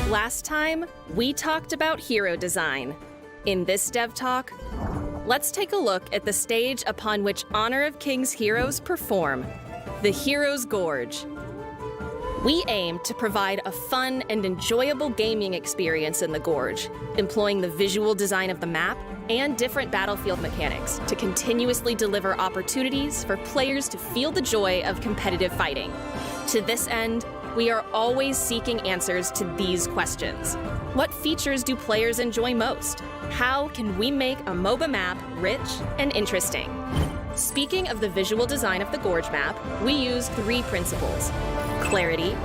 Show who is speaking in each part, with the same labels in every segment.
Speaker 1: Last time, we talked about hero design. In this Dev Talk, let's take a look at the stage upon which Honor of Kings heroes perform, the Hero's Gorge. We aim to provide a fun and enjoyable gaming experience in the Gorge, employing the visual design of the map and different battlefield mechanics to continuously deliver opportunities for players to feel the joy of competitive fighting. To this end, we are always seeking answers to these questions. What features do players enjoy most? How can we make a MOBA map rich and interesting? Speaking of the visual design of the Gorge map, we use 3 principles: clarity,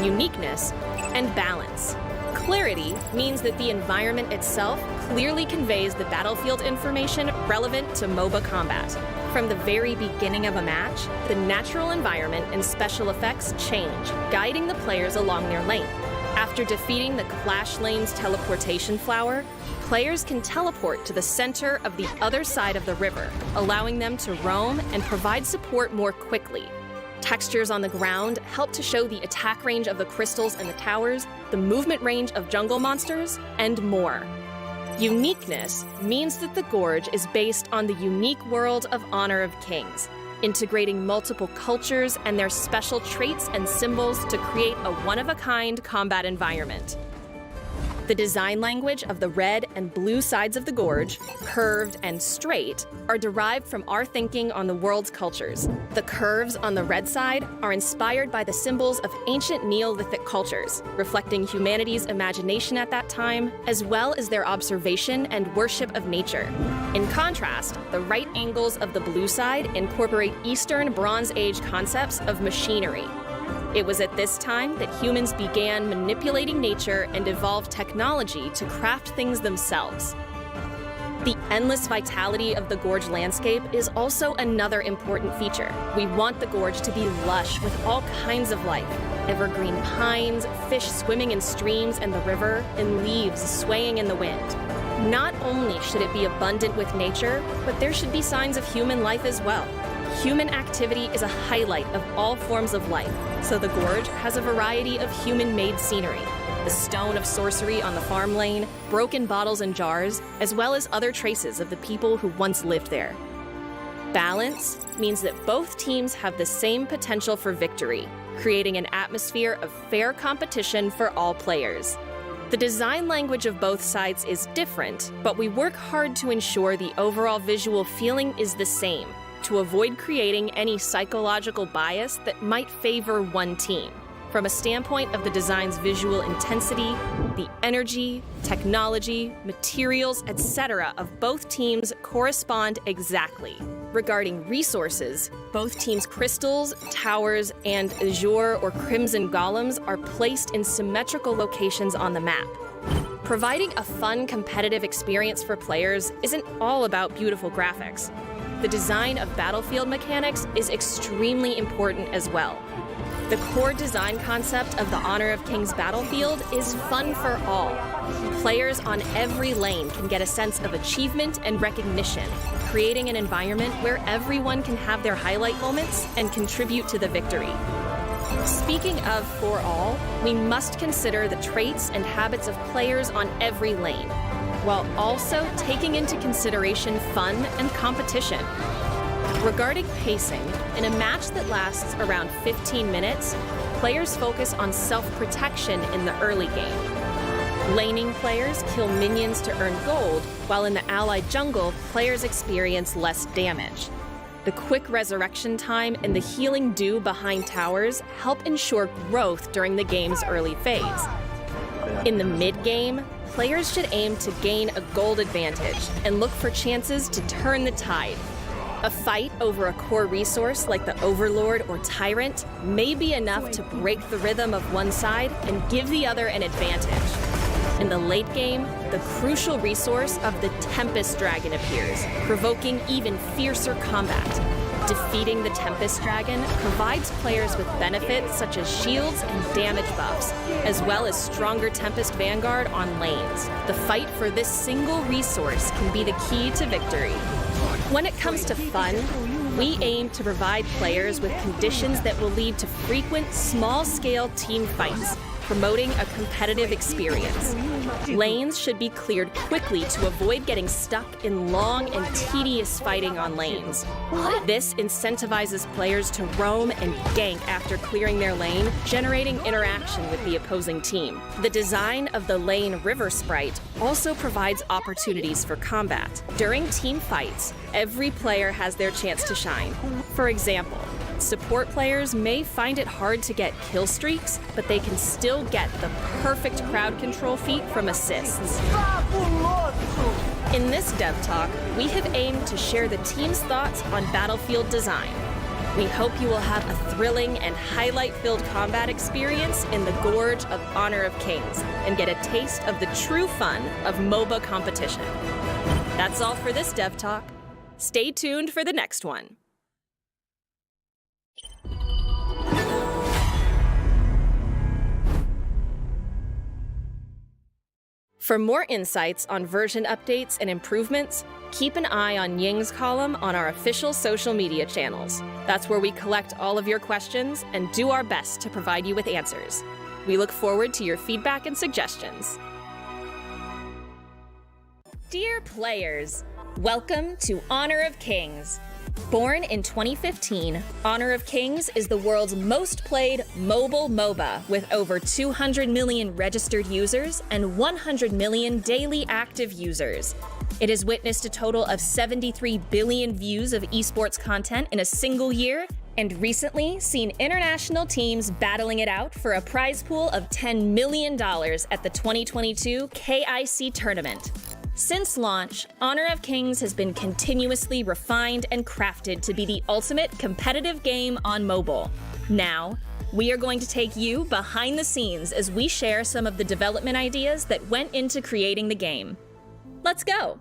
Speaker 1: uniqueness, and balance. Clarity means that the environment itself clearly conveys the battlefield information relevant to MOBA combat. From the very beginning of a match, the natural environment and special effects change, guiding the players along their lane. After defeating the Clash Lane's teleportation flower, players can teleport to the center of the other side of the river, allowing them to roam and provide support more quickly. Textures on the ground help to show the attack range of the crystals and the towers, the movement range of jungle monsters, and more. Uniqueness means that the Gorge is based on the unique world of Honor of Kings, integrating multiple cultures and their special traits and symbols to create a one-of-a-kind combat environment. The design language of the red and blue sides of the Gorge, curved and straight, are derived from our thinking on the world's cultures. The curves on the red side are inspired by the symbols of ancient Neolithic cultures, reflecting humanity's imagination at that time, as well as their observation and worship of nature. In contrast, the right angles of the blue side incorporate Eastern Bronze Age concepts of machinery. It was at this time that humans began manipulating nature and evolved technology to craft things themselves. The endless vitality of the Gorge landscape is also another important feature. We want the Gorge to be lush with all kinds of life: evergreen pines, fish swimming in streams and the river, and leaves swaying in the wind. Not only should it be abundant with nature, but there should be signs of human life as well. Human activity is a highlight of all forms of life, so the gorge has a variety of human-made scenery. The stone of sorcery on the farm lane, broken bottles and jars, as well as other traces of the people who once lived there. Balance means that both teams have the same potential for victory, creating an atmosphere of fair competition for all players. The design language of both sides is different, but we work hard to ensure the overall visual feeling is the same, to avoid creating any psychological bias that might favor one team. From a standpoint of the design's visual intensity, the energy, technology, materials, etc. of both teams correspond exactly. Regarding resources, both teams' crystals, towers, and azure or crimson golems are placed in symmetrical locations on the map. Providing a fun, competitive experience for players isn't all about beautiful graphics. The design of battlefield mechanics is extremely important as well. The core design concept of the Honor of Kings battlefield is fun for all. Players on every lane can get a sense of achievement and recognition, creating an environment where everyone can have their highlight moments and contribute to the victory. Speaking of for all, we must consider the traits and habits of players on every lane, while also taking into consideration fun and competition. Regarding pacing, in a match that lasts around 15 minutes, players focus on self-protection in the early game. Laning players kill minions to earn gold, while in the allied jungle, players experience less damage. The quick resurrection time and the healing dew behind towers help ensure growth during the game's early phase. In the mid-game, players should aim to gain a gold advantage and look for chances to turn the tide. A fight over a core resource like the Overlord or Tyrant may be enough to break the rhythm of one side and give the other an advantage. In the late game, the crucial resource of the Tempest Dragon appears, provoking even fiercer combat. Defeating the Tempest Dragon provides players with benefits such as shields and damage buffs, as well as stronger Tempest Vanguard on lanes. The fight for this single resource can be the key to victory. When it comes to fun, we aim to provide players with conditions that will lead to frequent, small-scale team fights, promoting a competitive experience. Lanes should be cleared quickly to avoid getting stuck in long and tedious fighting on lanes. This incentivizes players to roam and gank after clearing their lane, generating interaction with the opposing team. The design of the lane river sprite also provides opportunities for combat. During team fights, every player has their chance to shine. For example, support players may find it hard to get kill streaks, but they can still get the perfect crowd control feat from assists. In this Dev Talk, we have aimed to share the team's thoughts on battlefield design. We hope you will have a thrilling and highlight-filled combat experience in the Gorge of Honor of Kings and get a taste of the true fun of MOBA competition. That's all for this Dev Talk. Stay tuned for the next one. For more insights on version updates and improvements, keep an eye on Ying's column on our official social media channels. That's where we collect all of your questions and do our best to provide you with answers. We look forward to your feedback and suggestions. Dear players, welcome to Honor of Kings. Born in 2015, Honor of Kings is the world's most played mobile MOBA with over 200 million registered users and 100 million daily active users. It has witnessed a total of 73 billion views of esports content in a single year, and recently seen international teams battling it out for a prize pool of $10 million at the 2022 KIC tournament. Since launch, Honor of Kings has been continuously refined and crafted to be the ultimate competitive game on mobile. Now, we are going to take you behind the scenes as we share some of the development ideas that went into creating the game. Let's go!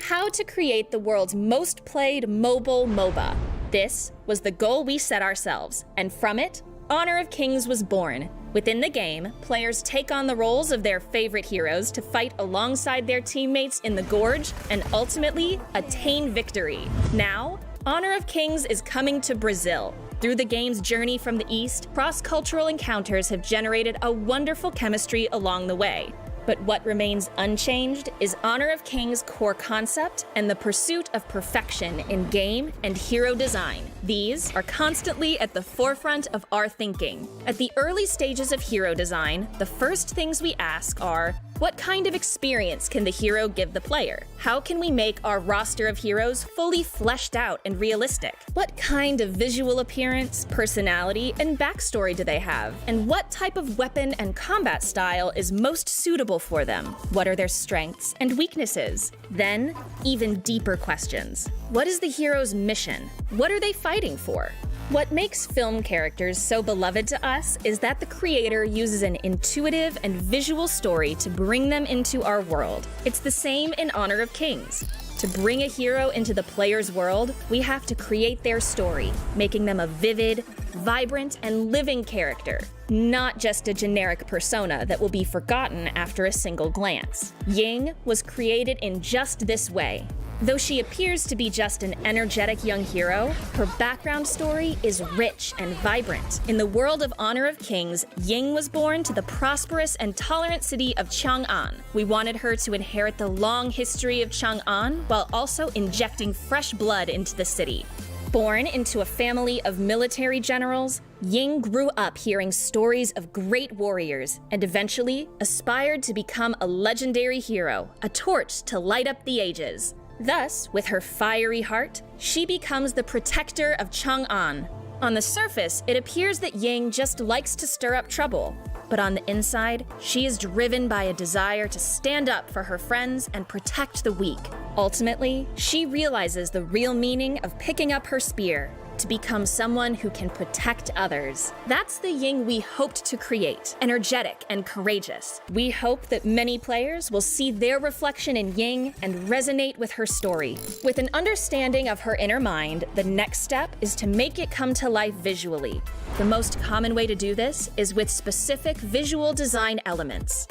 Speaker 1: How to create the world's most played mobile MOBA. This was the goal we set ourselves, and from it, Honor of Kings was born. Within the game, players take on the roles of their favorite heroes to fight alongside their teammates in the Gorge and ultimately attain victory. Now, Honor of Kings is coming to Brazil. Through the game's journey from the East, cross-cultural encounters have generated a wonderful chemistry along the way. But what remains unchanged is Honor of Kings' core concept and the pursuit of perfection in game and hero design. These are constantly at the forefront of our thinking. At the early stages of hero design, the first things we ask are, what kind of experience can the hero give the player? How can we make our roster of heroes fully fleshed out and realistic? What kind of visual appearance, personality, and backstory do they have? And what type of weapon and combat style is most suitable for them? What are their strengths and weaknesses? Then, even deeper questions. What is the hero's mission? What are they fighting for? What makes film characters so beloved to us is that the creator uses an intuitive and visual story to bring them into our world. It's the same in Honor of Kings. To bring a hero into the player's world, we have to create their story, making them a vivid, vibrant, and living character, not just a generic persona that will be forgotten after a single glance. Ying was created in just this way. Though she appears to be just an energetic young hero, her background story is rich and vibrant. In the world of Honor of Kings, Ying was born to the prosperous and tolerant city of Chang'an. We wanted her to inherit the long history of Chang'an while also injecting fresh blood into the city. Born into a family of military generals, Ying grew up hearing stories of great warriors and eventually aspired to become a legendary hero, a torch to light up the ages. Thus, with her fiery heart, she becomes the protector of Chang'an. On the surface, it appears that Ying just likes to stir up trouble, but on the inside, she is driven by a desire to stand up for her friends and protect the weak. Ultimately, she realizes the real meaning of picking up her spear, to become someone who can protect others. That's the Ying we hoped to create, energetic and courageous. We hope that many players will see their reflection in Ying and resonate with her story. With an understanding of her inner mind, the next step is to make it come to life visually. The most common way to do this is with specific visual design elements.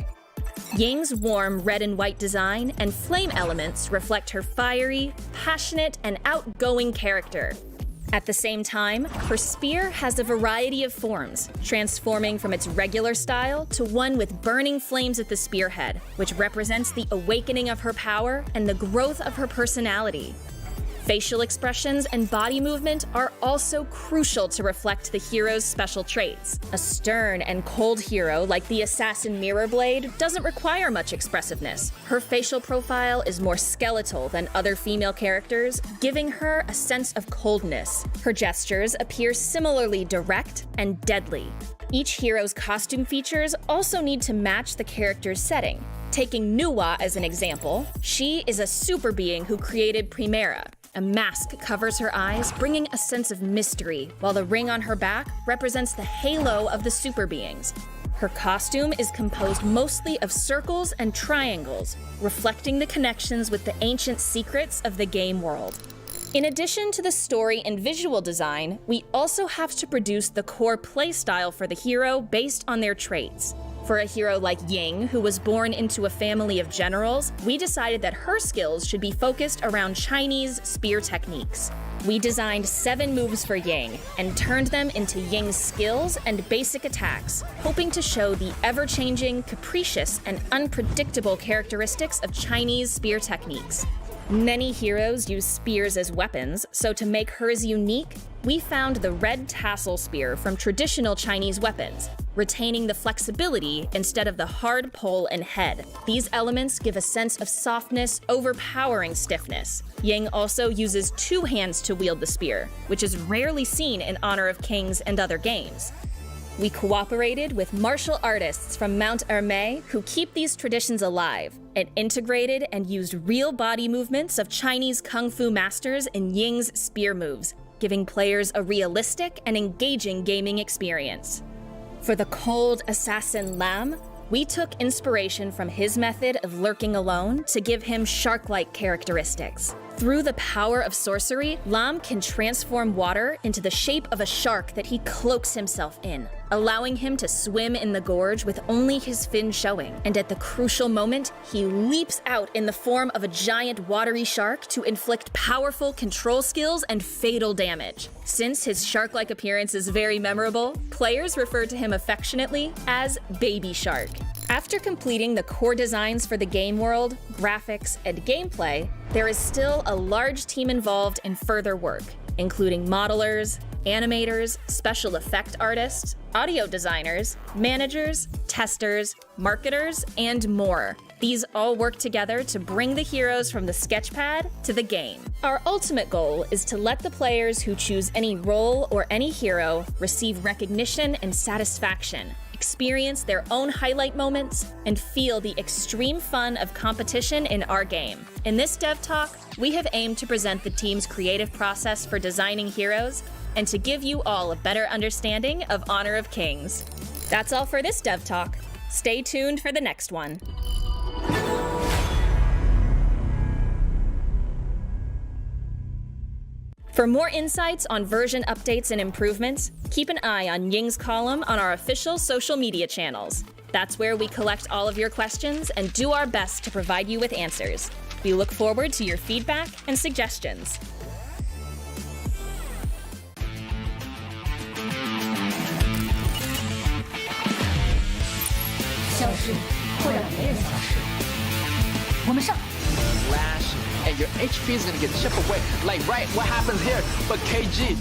Speaker 1: Ying's warm red and white design and flame elements reflect her fiery, passionate, and outgoing character. At the same time, her spear has a variety of forms, transforming from its regular style to one with burning flames at the spearhead, which represents the awakening of her power and the growth of her personality. Facial expressions and body movement are also crucial to reflect the hero's special traits. A stern and cold hero like the assassin Mirrorblade doesn't require much expressiveness. Her facial profile is more skeletal than other female characters, giving her a sense of coldness. Her gestures appear similarly direct and deadly. Each hero's costume features also need to match the character's setting. Taking Nuwa as an example, she is a super being who created Primera. A mask covers her eyes, bringing a sense of mystery, while the ring on her back represents the halo of the super beings. Her costume is composed mostly of circles and triangles, reflecting the connections with the ancient secrets of the game world. In addition to the story and visual design, we also have to produce the core playstyle for the hero based on their traits. For a hero like Ying, who was born into a family of generals, we decided that her skills should be focused around Chinese spear techniques. We designed 7 moves for Ying and turned them into Ying's skills and basic attacks, hoping to show the ever-changing, capricious, and unpredictable characteristics of Chinese spear techniques. Many heroes use spears as weapons, so to make hers unique, we found the red tassel spear from traditional Chinese weapons, retaining the flexibility instead of the hard pole and head. These elements give a sense of softness, overpowering stiffness. Ying also uses 2 hands to wield the spear, which is rarely seen in Honor of Kings and other games. We cooperated with martial artists from Mount Hermé who keep these traditions alive, and integrated and used real body movements of Chinese kung fu masters in Ying's spear moves, giving players a realistic and engaging gaming experience. For the cold assassin Lam, we took inspiration from his method of lurking alone to give him shark-like characteristics. Through the power of sorcery, Lam can transform water into the shape of a shark that he cloaks himself in, allowing him to swim in the gorge with only his fin showing. And at the crucial moment, he leaps out in the form of a giant watery shark to inflict powerful control skills and fatal damage. Since his shark-like appearance is very memorable, players refer to him affectionately as Baby Shark. After completing the core designs for the game world, graphics, and gameplay, there is still a large team involved in further work, including modelers, animators, special effect artists, audio designers, managers, testers, marketers, and more. These all work together to bring the heroes from the sketchpad to the game. Our ultimate goal is to let the players who choose any role or any hero receive recognition and satisfaction, experience their own highlight moments, and feel the extreme fun of competition in our game. In this Dev Talk, we have aimed to present the team's creative process for designing heroes and to give you all a better understanding of Honor of Kings. That's all for this Dev Talk. Stay tuned for the next one. For more insights on version updates and improvements, keep an eye on Ying's column on our official social media channels. That's where we collect all of your questions and do our best to provide you with answers. We look forward to your feedback and suggestions.
Speaker 2: 消失会让别人消失。我们上。
Speaker 3: Flash, and your HP is gonna get chipped away. Like, right, what happens here? But KG's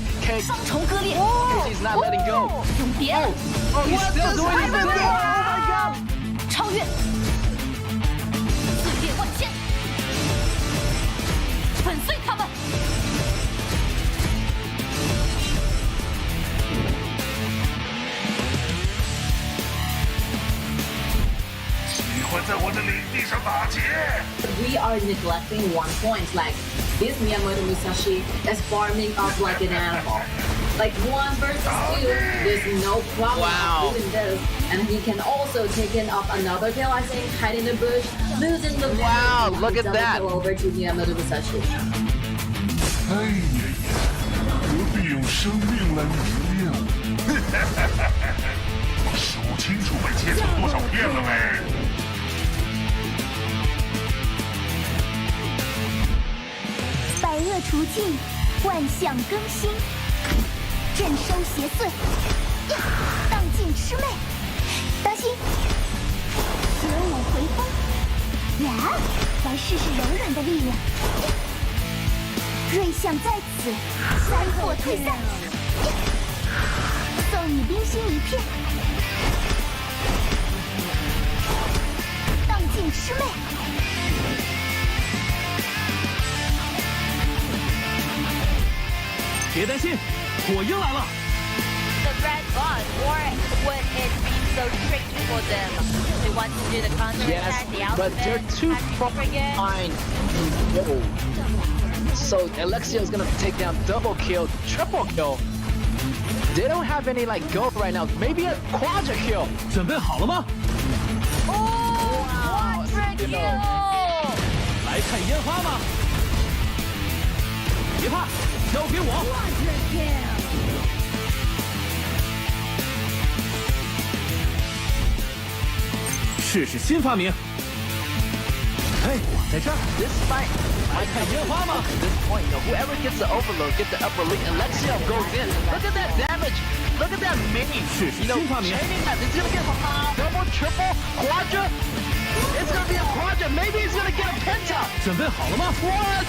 Speaker 2: 双重割裂。
Speaker 3: KG's not letting go.
Speaker 2: 用别。
Speaker 3: Oh, he's still doing his thing. Oh my god.
Speaker 2: 超越。碎裂万千。粉碎他们。
Speaker 4: We are neglecting one point, like this Miyamoto Musashi is farming up like an animal. Like 1 versus 2, there's no problem doing this. And he can also take up another kill, I think, hide in the bush, losing the
Speaker 3: Wow, look at that.
Speaker 4: Go over to Miyamoto Musashi.
Speaker 5: 哎呀呀，何必用生命来迷呀？数清楚被切成多少片了没？
Speaker 6: 百恶除尽，万象更新，镇收邪祟，荡尽魑魅。当心，蛇舞回风，呀，来试试柔软的力量。瑞相在此，灾祸退散，送你冰心一片，荡尽魑魅。
Speaker 7: 别担心，火鹰来了。
Speaker 8: The red bot, or would it be so tricky for them? They want to do the counter
Speaker 3: Yes,
Speaker 8: attack, the
Speaker 3: but they're
Speaker 8: ultimate,
Speaker 3: too
Speaker 8: attack
Speaker 3: far
Speaker 8: frigate.
Speaker 3: behind. Whoa. So Alexia is gonna take down double kill, triple kill. They don't have any like gold right now. Maybe a quadra kill.
Speaker 7: 准备好了吗？
Speaker 8: Oh, quadra
Speaker 3: you know.
Speaker 8: kill!
Speaker 7: 来看烟花吗？别怕，交给我。试试新发明。哎，我在这儿。
Speaker 3: This fight
Speaker 7: 来看烟花吗？
Speaker 3: at this point, whoever gets the overload, get the upper lead. Alexia goes in. Look at that damage. Look at that mini.
Speaker 7: 试试新发明。
Speaker 3: chaining that. It's gonna get double, triple, quadra. It's gonna be a quadra. Maybe he's gonna get a penta.
Speaker 7: 准备好了吗？
Speaker 3: What?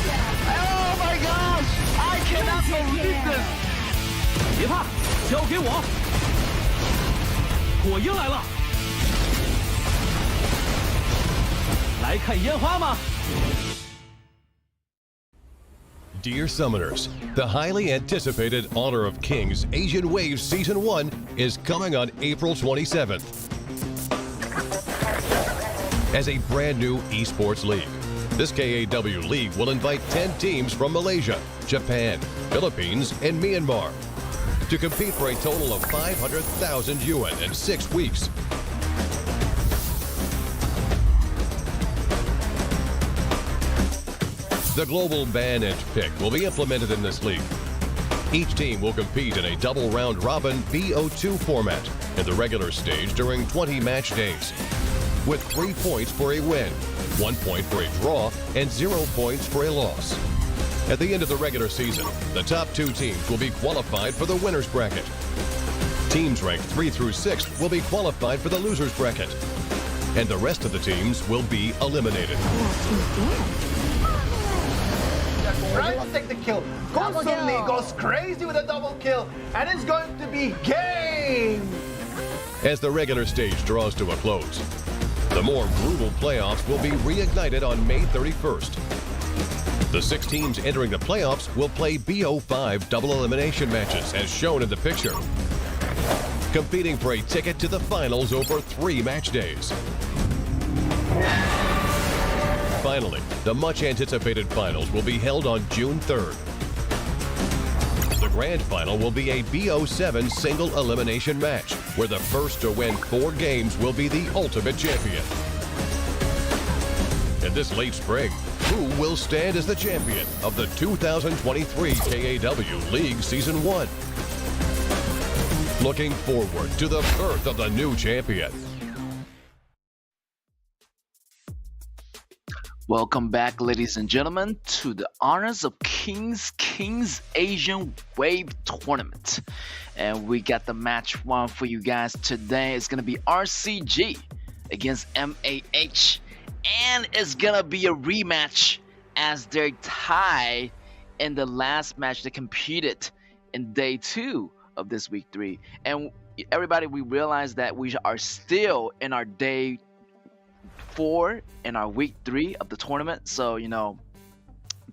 Speaker 3: Oh my gosh! I cannot believe this.
Speaker 7: 别怕，交给我。火鹰来了。来看烟花吗？
Speaker 9: Dear Summoners, the highly anticipated Honor of Kings Asian Wave Season 1 is coming on April 27th. As a brand new esports league, this KAW league will invite 10 teams from Malaysia, Japan, Philippines, and Myanmar to compete for a total of 500,000 yuan in 6 weeks. The global ban edge pick will be implemented in this league. Each team will compete in a double round robin BO2 format in the regular stage during 20 match days, with 3 points for a win, 1 point for a draw, and 0 points for a loss. At the end of the regular season, the top 2 teams will be qualified for the winner's bracket. Teams ranked 3 through 6 will be qualified for the loser's bracket, and the rest of the teams will be eliminated.
Speaker 10: Trying to take the kill. Constantly goes crazy with a double kill, and it's going to be game.
Speaker 9: As the regular stage draws to a close, the more brutal playoffs will be reignited on May 31st. The 6 teams entering the playoffs will play BO5 double elimination matches as shown in the picture, competing for a ticket to the finals over 3 match days. Finally, the much-anticipated finals will be held on June 3rd. The grand final will be a BO7 single elimination match, where the first to win 4 games will be the ultimate champion. In this late spring, who will stand as the champion of the 2023 KAW League Season 1? Looking forward to the birth of the new champion.
Speaker 3: Welcome back, ladies and gentlemen, to the Honors of Kings Asian Wave Tournament. And we got the match 1 for you guys today. It's going to be RCG against MAH. And it's going to be a rematch as they tie in the last match they competed in day 2 of this week 3. And everybody, we realize that we are still in our day 4 in our week 3 of the tournament, so you know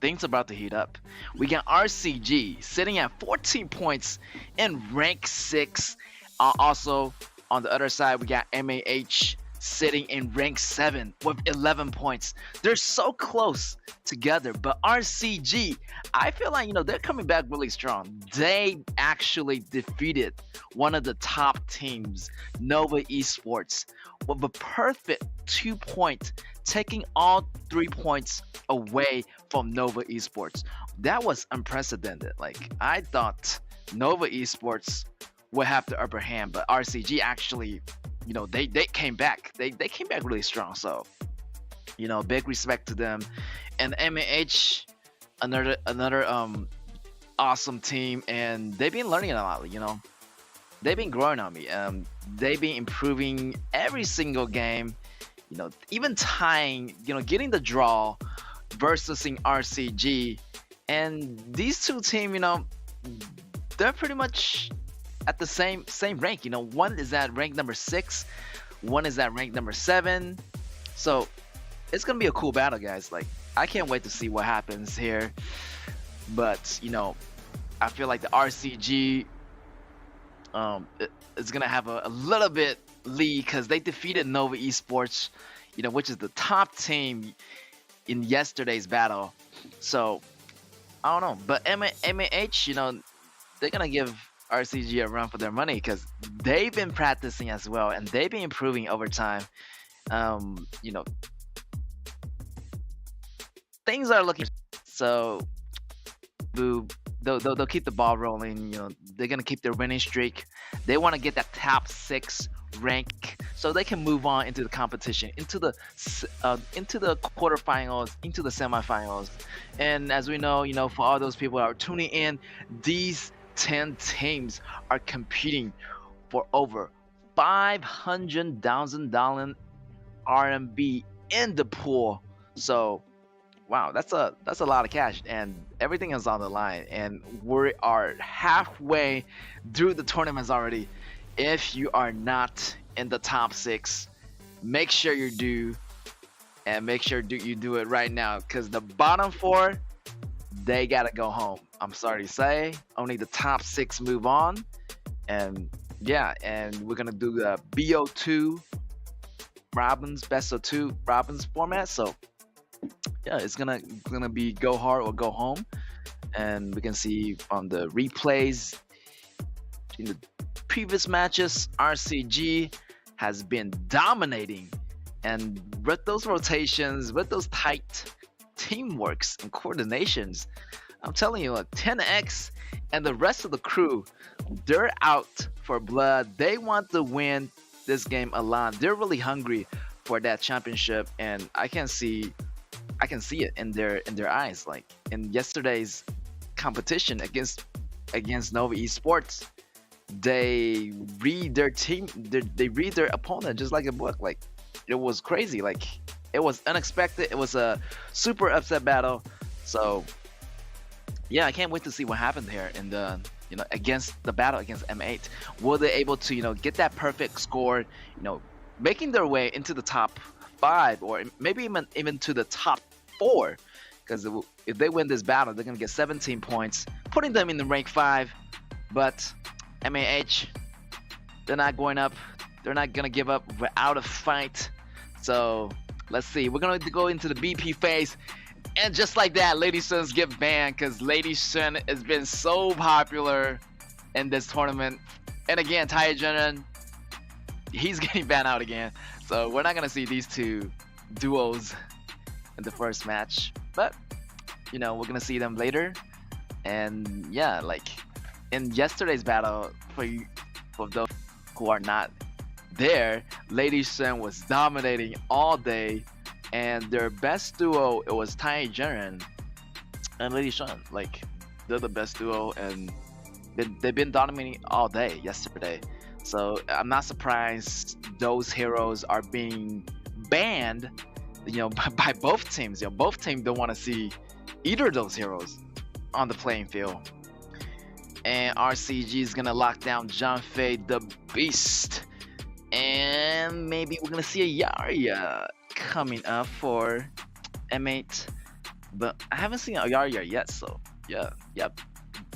Speaker 3: things are about to heat up. We got RCG sitting at 14 points in rank 6. Also on the other side, we got MAH sitting in rank 7 with 11 points. They're so close together, but RCG, I feel like, you know, they're coming back really strong. They actually defeated one of the top teams, Nova Esports, with a perfect 2 point, taking all 3 points away from Nova Esports. That was unprecedented. Like, I thought Nova Esports would have the upper hand, but RCG actually, you know, they came back. They came back really strong. So, you know, big respect to them. And MAH, another awesome team, and they've been learning a lot. You know, they've been growing on me. They've been improving every single game. You know, even tying, you know, getting the draw versus in RCG. And these two teams, you know, they're pretty much at the same rank. You know, one is at rank number 6, one is at rank number 7. So it's gonna be a cool battle, guys. Like, I can't wait to see what happens here. But you know, I feel like the RCG is gonna have a little bit lead because they defeated Nova Esports, you know, which is the top team in yesterday's battle. So I don't know, but MAH, you know, they're gonna give RCG a run for their money because they've been practicing as well, and they've been improving over time. You know, things are looking so. They'll keep the ball rolling. You know, they're gonna keep their winning streak. They want to get that top 6 rank so they can move on into the competition, into the quarterfinals, into the semifinals. And as we know, you know, for all those people that are tuning in, these 10 teams are competing for over $500,000 RMB in the pool. So wow, that's a lot of cash, and everything is on the line, and we are halfway through the tournaments already. If you are not in the top 6, make sure you do, and make sure you do it right now, because the bottom 4, they gotta go home. I'm sorry to say, only the top 6 move on. And yeah, and we're gonna do the BO2 Robins, best of 2 Robins format. So yeah, it's gonna be go hard or go home. And we can see on the replays in the previous matches, RCG has been dominating, and with those rotations, with those tight teamworks and coordinations. I'm telling you, 10X and the rest of the crew, they're out for blood. They want to win this game a lot. They're really hungry for that championship, and I can see it in their eyes. Like in yesterday's competition against Nova Esports, they read their team, they read their opponent just like a book. Like it was crazy. Like it was unexpected. It was a super upset battle. So yeah, I can't wait to see what happened here in the against the battle against M8. Will they able to get that perfect score? Making their way into the top 5 or maybe even to the top 4. Because if they win this battle, they're gonna get 17 points, putting them in the rank 5. But MAH, they're not going up. They're not gonna give up without a fight. So let's see. We're gonna go into the BP phase. And just like that, Lady Sun's get banned because Lady Sun has been so popular in this tournament. And again, Taijun, he's getting banned out again. So we're not going to see these two duos in the first match. But, we're going to see them later. And yeah, like in yesterday's battle, for those who are not there, Lady Sun was dominating all day. And their best duo, it was Tai Jaren and Lady Sun. Like, they're the best duo, and they've been dominating all day yesterday. So I'm not surprised those heroes are being banned, by both teams. Both teams don't want to see either of those heroes on the playing field. And RCG is gonna lock down John Fei the Beast, and maybe we're gonna see a Yarya coming up for M8, but I haven't seen a Yarya yet. So yeah,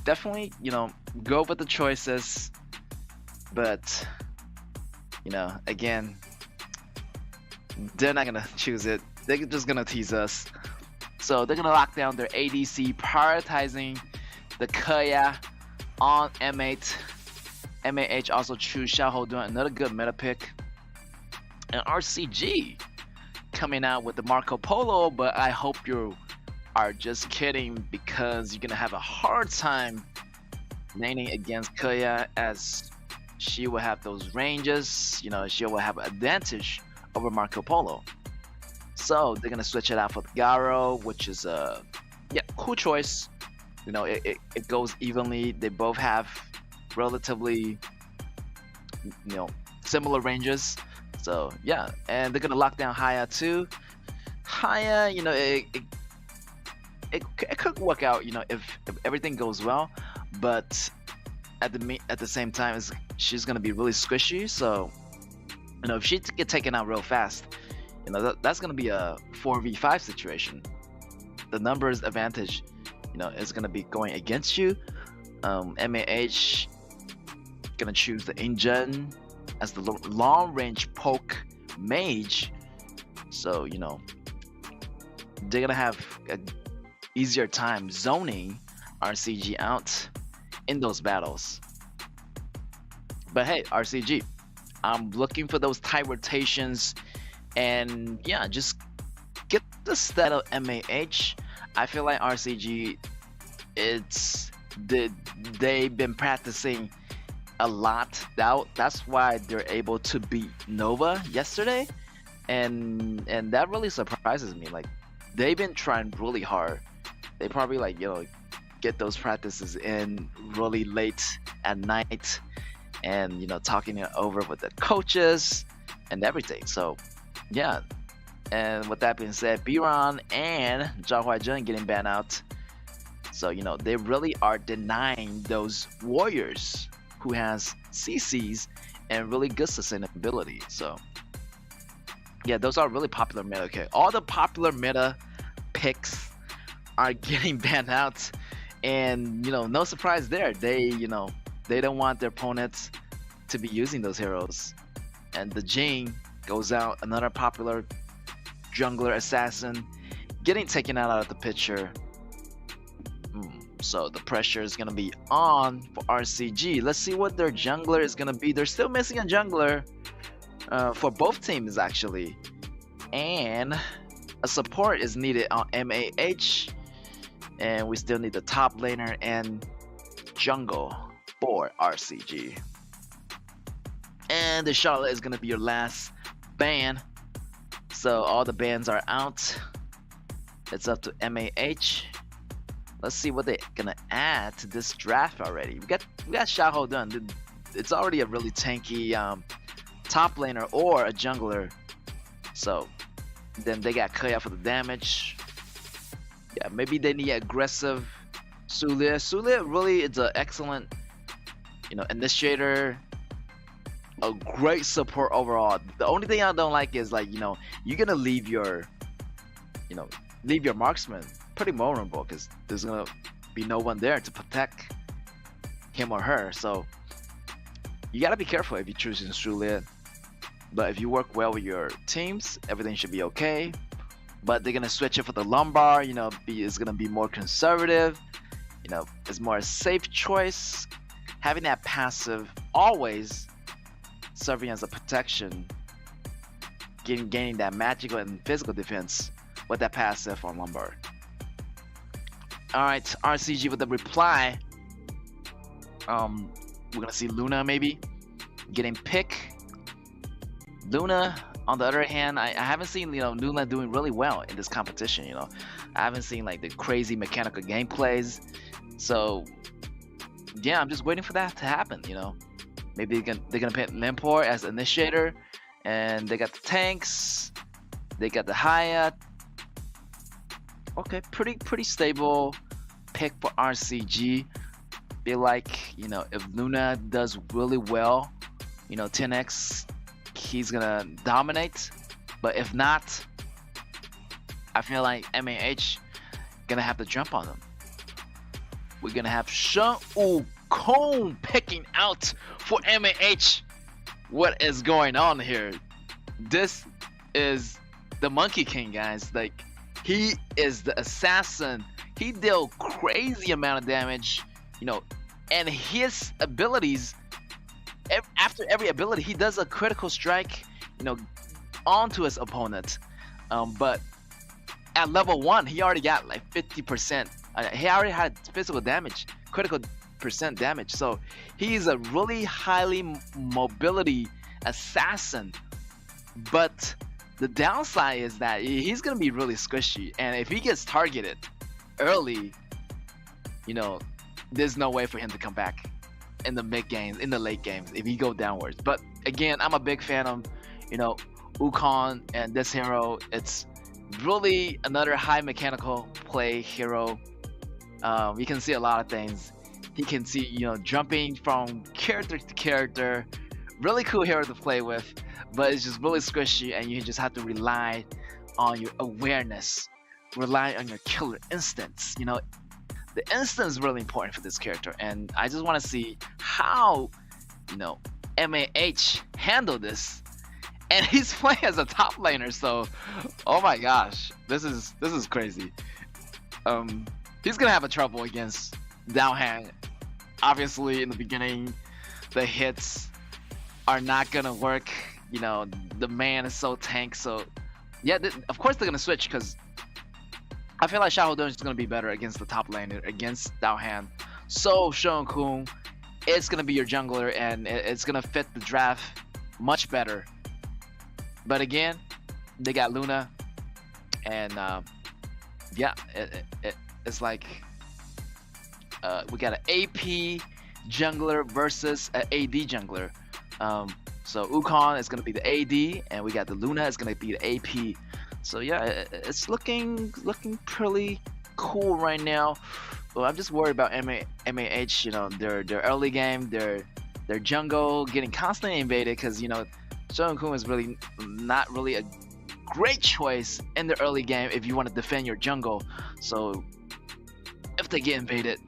Speaker 3: definitely go with the choices, but again, they're not gonna choose it. They're just gonna tease us. So they're gonna lock down their ADC, prioritizing the KAW on M8. MAH also choose Xiaoho, doing another good meta pick, and RCG coming out with the Marco Polo, but I hope you are just kidding, because you're gonna have a hard time laning against KAW, as she will have those ranges. She will have an advantage over Marco Polo. So they're gonna switch it out for Garo, which is a cool choice. It goes evenly. They both have relatively similar ranges. So yeah, and they're gonna lock down Haya too. Haya, it could work out, if everything goes well, but at the same time, she's gonna be really squishy. So if she get taken out real fast, that's gonna be a 4v5 situation. The numbers advantage, is gonna be going against you. MAH gonna choose the Injun as the long range poke mage. So they're gonna have an easier time zoning RCG out in those battles. But hey, RCG, I'm looking for those tight rotations, and yeah, just get the stat of MAH. I feel like RCG, they've been practicing a lot. That's why they're able to beat Nova yesterday, and that really surprises me. Like, they've been trying really hard. They probably get those practices in really late at night, and talking it over with the coaches and everything. So yeah, and with that being said, Biran and Zhao Huaizhen getting banned out. So they really are denying those warriors who has CCs and really good sustainability. So yeah, those are really popular meta. Okay, all the popular meta picks are getting banned out, and no surprise there. They they don't want their opponents to be using those heroes. And the Jing goes out, another popular jungler assassin, getting taken out of the picture. So the pressure is gonna be on for RCG. Let's see what their jungler is gonna be. They're still missing a jungler for both teams actually, and a support is needed on MAH, and we still need the top laner and jungle for RCG. And the Charlotte is gonna be your last ban. So all the bans are out. It's up to MAH. Let's see what they're gonna add to this draft already. We got Xiaoho done. It's already a really tanky top laner or a jungler. So then they got KAW for the damage. Yeah, maybe they need aggressive Sulia. Sulia really is an excellent, initiator. A great support overall. The only thing I don't like is like, you're gonna leave your marksman pretty vulnerable because there's gonna be no one there to protect him or her. So you gotta be careful if you choose Sulia. But if you work well with your teams, everything should be okay. But they're gonna switch it for the Lombard. It's gonna be more conservative. It's more a safe choice. Having that passive always serving as a protection, gaining that magical and physical defense with that passive on Lombard. Alright, RCG with the reply. We're gonna see Luna maybe getting pick. Luna, on the other hand, I haven't seen Luna doing really well in this competition. I haven't seen like the crazy mechanical gameplays. So yeah, I'm just waiting for that to happen. Maybe they're gonna pick Limpor as initiator, and they got the tanks, they got the Hyatt. Okay, pretty stable pick for RCG. Feel like if Luna does really well, 10x, he's gonna dominate. But if not, I feel like MAH gonna have to jump on them. We're gonna have Shen Wukong picking out for MAH. What is going on here? This is the Monkey King, guys. Like, he is the assassin. He dealt crazy amount of damage, and his abilities, after every ability, he does a critical strike, onto his opponent. But at level 1, he already got like 50%. He already had physical damage, critical percent damage. So he's a really highly mobility assassin. But the downside is that he's gonna be really squishy, and if he gets targeted early, there's no way for him to come back in the mid games, in the late games, if he go downwards. But again, I'm a big fan of Wukong and this hero. It's really another high mechanical play hero. You can see a lot of things. He can see, jumping from character to character. Really cool hero to play with, but it's just really squishy, and you just have to rely on your awareness, rely on your killer instincts. The instinct is really important for this character, and I just want to see how, MAH handle this. And he's playing as a top laner, so oh my gosh, this is crazy. He's gonna have a trouble against Downhand. Obviously, in the beginning, the hits are not gonna work. The man is so tank. So yeah, of course they're gonna switch, because I feel like Xiaoho is gonna be better against the top laner, against Downhand. So Shen Wukong, it's gonna be your jungler, and it's gonna fit the draft much better. But again, they got Luna, and yeah, it's like we got an AP jungler versus an AD jungler. So Wukong is gonna be the AD, and we got the Luna is gonna be the AP. So yeah, it's looking pretty cool right now. Well, I'm just worried about MAH. Their early game, their jungle getting constantly invaded, because Shen Wukong is really not really a great choice in the early game if you want to defend your jungle. So if they get invaded,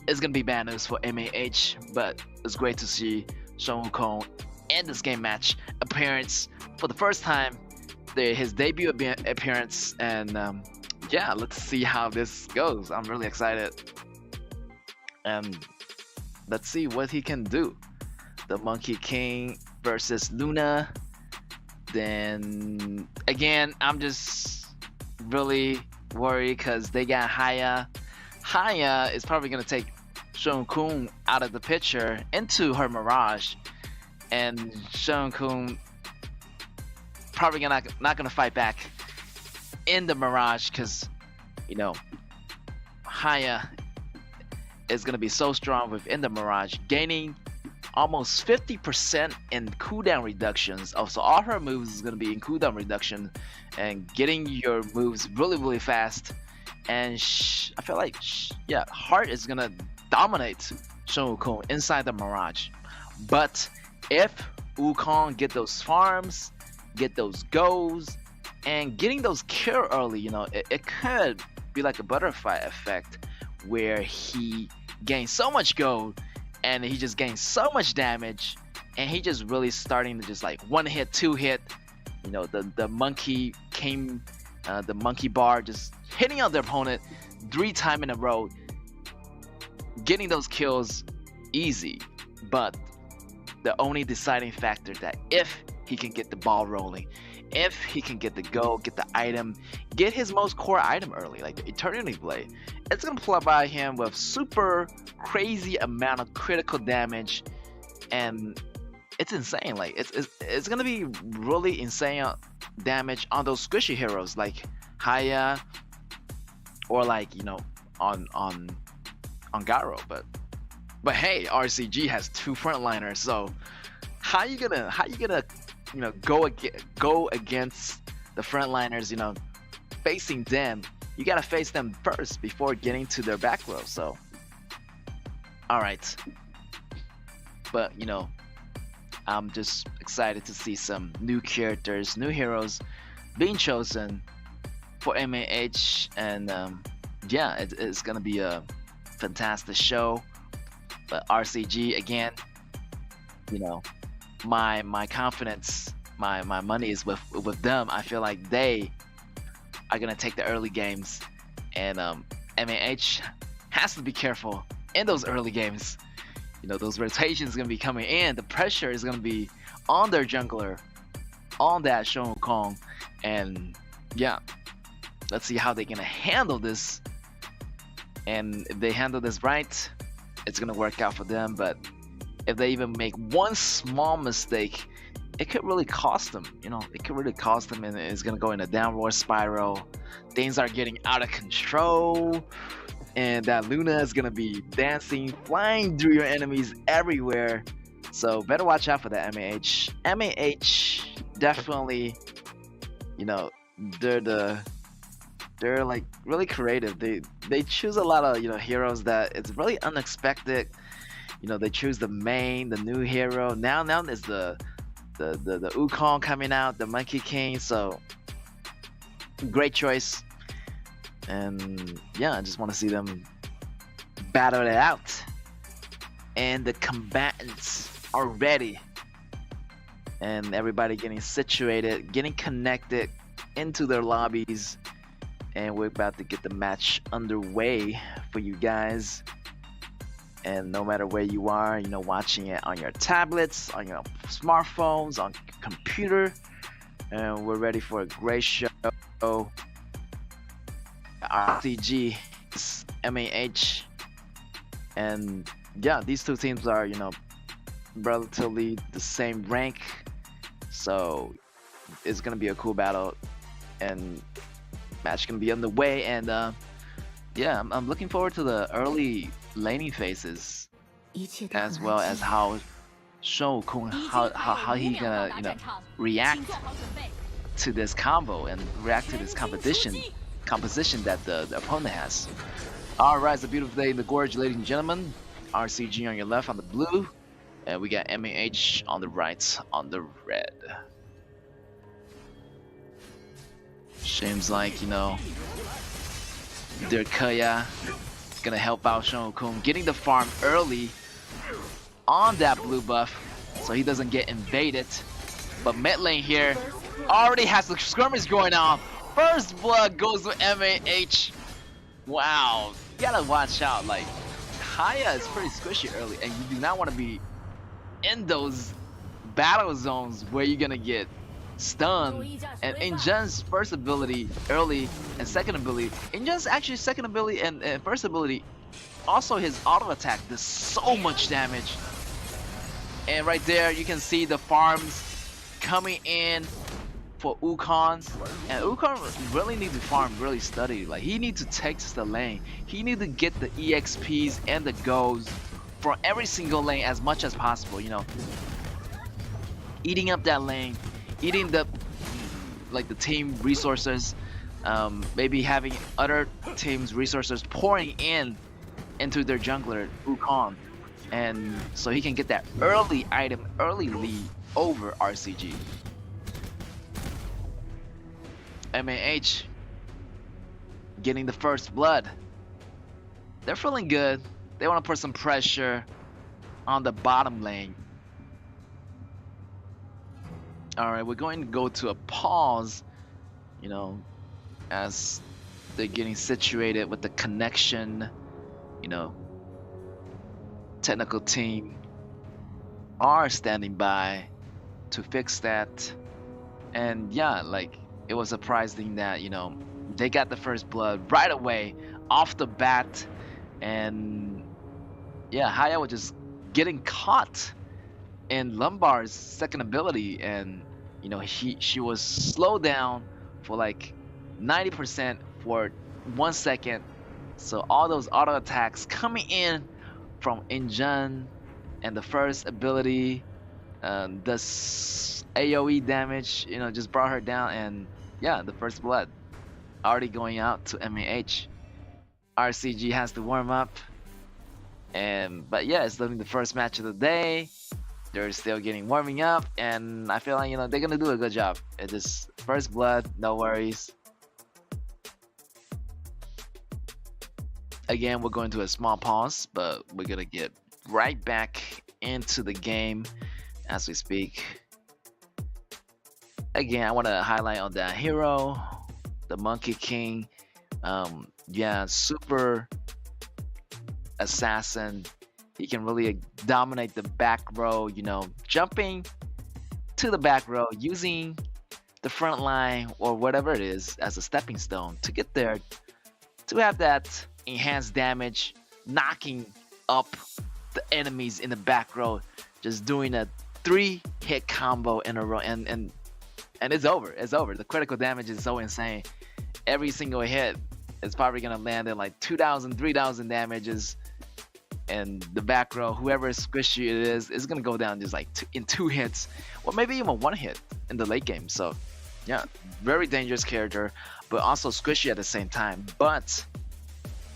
Speaker 3: it's gonna be bad news for MAH. But it's great to see Shen Wukong in this game match appearance for the first time, his debut appearance, and yeah, let's see how this goes. I'm really excited, and let's see what he can do. The Monkey King versus Luna. Then again, I'm just really worried because they got Haya. Haya is probably gonna take Shun out of the picture into her Mirage, and Shun probably not gonna fight back in the Mirage because, you know, Haya is gonna be so strong within the Mirage, gaining almost 50% in cooldown reductions. Also, all her moves is gonna be in cooldown reduction and getting your moves really fast. And I feel like yeah, Heart is gonna dominate Sun Wukong inside the Mirage. But if Wukong get those farms, get those goals, and getting those kill early, you know, it could be like a butterfly effect where he gains so much gold and he just gains so much damage, and he just really starting to just like one hit, two hit, you know, the monkey came, the monkey bar just hitting on the opponent 3 times in a row, getting those kills easy. But the only deciding factor that if he can get the ball rolling, if he can get the gold, get the item, get his most core item early, like the Eternity Blade, it's gonna provide him with super crazy amount of critical damage, and it's insane. Like it's gonna be really insane damage on those squishy heroes like Haya, or like, you know, on Garo. But hey, RCG has 2 frontliners, so how you gonna you know, go against the frontliners? You know, facing them, you gotta face them first before getting to their back row. So all right, but you know, I'm just excited to see some new characters, new heroes being chosen for MAH, and yeah, it's gonna be a fantastic show. But RCG, again, you know, my confidence, my money is with them. I feel like they are gonna take the early games, and MAH has to be careful in those early games. You know, those rotations gonna be coming in. The pressure is gonna be on their jungler, on that Shun Wukong, and yeah, let's see how they're gonna handle this. And if they handle this right, it's gonna work out for them. But if they even make one small mistake, it could really cost them. You know, it could really cost them, and it's gonna go in a downward spiral. Things are getting out of control, and that Luna is gonna be dancing, flying through your enemies everywhere. So better watch out for that MAH. MAH definitely, you know, they're like really creative. They choose a lot of, you know, heroes that it's really unexpected. You know, they choose the new hero. Now there's the Wukong coming out, the Monkey King. So great choice. And yeah, I just want to see them battle it out. And the combatants are ready. And everybody getting situated, getting connected into their lobbies. And we're about to get the match underway for you guys. And no matter where you are, you know, watching it on your tablets, on your smartphones, on computer, and we're ready for a great show. RCG, MAH, and yeah, these two teams are, you know, relatively the same rank, so it's gonna be a cool battle, and match can be on the way. And yeah, I'm looking forward to the early laning phases, as well as how Shun Wukong, how he gonna, you know, react to this combo and react to this composition that the opponent has. All right, it's a beautiful day in the gorge, ladies and gentlemen. RCG on your left on the blue, and we got MAH on the right on the red. Seems like, you know, their KAW gonna help out Shun Wukong getting the farm early on that blue buff so he doesn't get invaded. But mid lane here already has the skirmish going on. First blood goes to MAH. Wow, you gotta watch out. Like, KAW is pretty squishy early, and you do not want to be in those battle zones where you're gonna get stun. And Injun's first ability early and second ability, Injun's actually second ability and first ability, also his auto attack does so much damage. And right there you can see the farms coming in for Wukong, and Wukong really needs to farm really steady. Like, he needs to take the lane, he needs to get the EXPs and the goals from every single lane as much as possible, you know, eating up that lane, eating the the team resources, maybe having other teams resources pouring in into their jungler Wukong, and so he can get that early item, early lead over RCG. MAH getting the first blood. They're feeling good. They want to put some pressure on the bottom lane. Alright, we're going to go to a pause, you know, as they're getting situated with the connection, you know. Technical team are standing by to fix that. And yeah, like, it was surprising that, you know, they got the first blood right away off the bat, and yeah, Haya was just getting caught in Lombard's second ability, and you know, she was slowed down for like 90% for 1 second. So all those auto attacks coming in from Injun, and the first ability, the AoE damage, you know, just brought her down, and yeah, the first blood already going out to MAH. RCG has to warm up, but yeah, it's literally the first match of the day. They're still warming up, and I feel like, you know, they're gonna do a good job. It's just first blood, no worries. Again, we're going to a small pause, but we're gonna get right back into the game as we speak. Again, I want to highlight on that hero, the Monkey King. Yeah, super assassin. He can really dominate the back row, you know, jumping to the back row, using the front line or whatever it is as a stepping stone to get there, to have that enhanced damage, knocking up the enemies in the back row, just doing a 3-hit combo in a row, and it's over. It's over. The critical damage is so insane. Every single hit is probably gonna land at like 2,000, 3,000 damages, and the back row, whoever squishy it is gonna go down just like in 2 hits, or maybe even 1 hit in the late game. So yeah, very dangerous character, but also squishy at the same time. But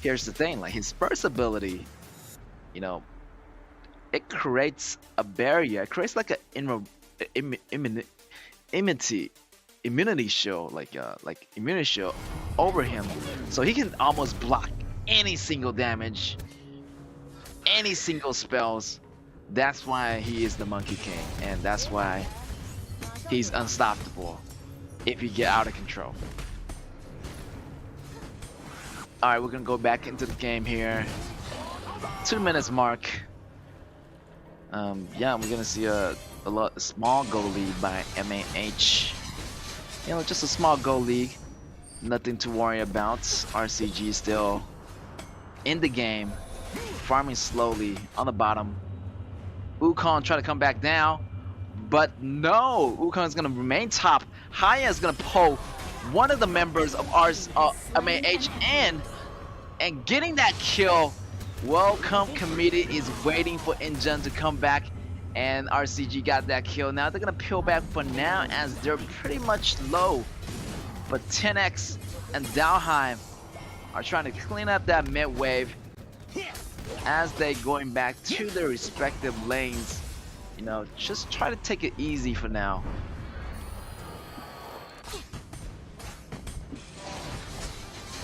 Speaker 3: here's the thing, like, his first ability, you know, it creates a barrier. It creates like a immunity shield, like immunity shield over him, so he can almost block any single damage, any single spells. That's why he is the Monkey King, and that's why he's unstoppable if you get out of control. Alright, we're gonna go back into the game here. 2 minutes mark. Yeah, we're gonna see a small goal lead by MAH. You know, just a small goal lead, nothing to worry about. RCG still in the game, farming slowly on the bottom. Wukong try to come back down, but no, Wukong is gonna remain top. Haya is gonna pull one of the members of our MAH and getting that kill. Welcome committee is waiting for Injun to come back, and RCG got that kill. Now they're gonna peel back for now as they're pretty much low, but 10X and Dalheim are trying to clean up that mid wave as they going back to their respective lanes. You know, just try to take it easy for now.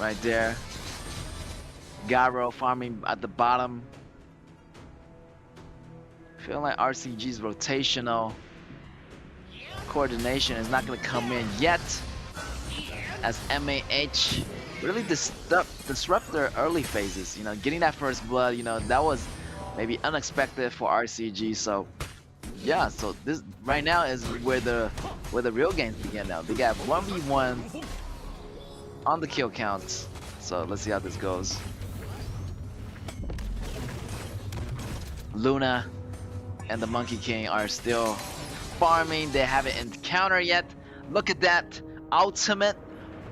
Speaker 3: Right there, Garo farming at the bottom. Feel like RCG's rotational coordination is not going to come in yet, as MAH really disrupt their early phases. You know, getting that first blood, you know, that was maybe unexpected for RCG. So yeah, so this right now is where the where the real games begin now. They got 1v1 on the kill counts. So let's see how this goes. Luna and the Monkey King are still farming. They haven't encountered yet. Look at that ultimate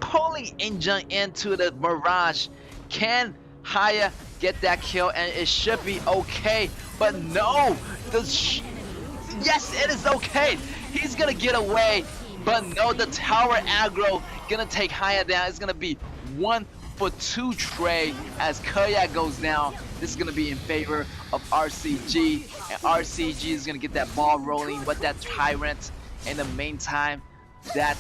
Speaker 3: pulling engine into the Mirage. Can Haya get that kill? And it should be okay. But no, yes, it is okay. He's gonna get away. But no, the tower aggro gonna take Haya down. It's gonna be 1-for-2 trade as KAW goes down. This is gonna be in favor of RCG, and RCG is gonna get that ball rolling with that Tyrant. In the meantime, that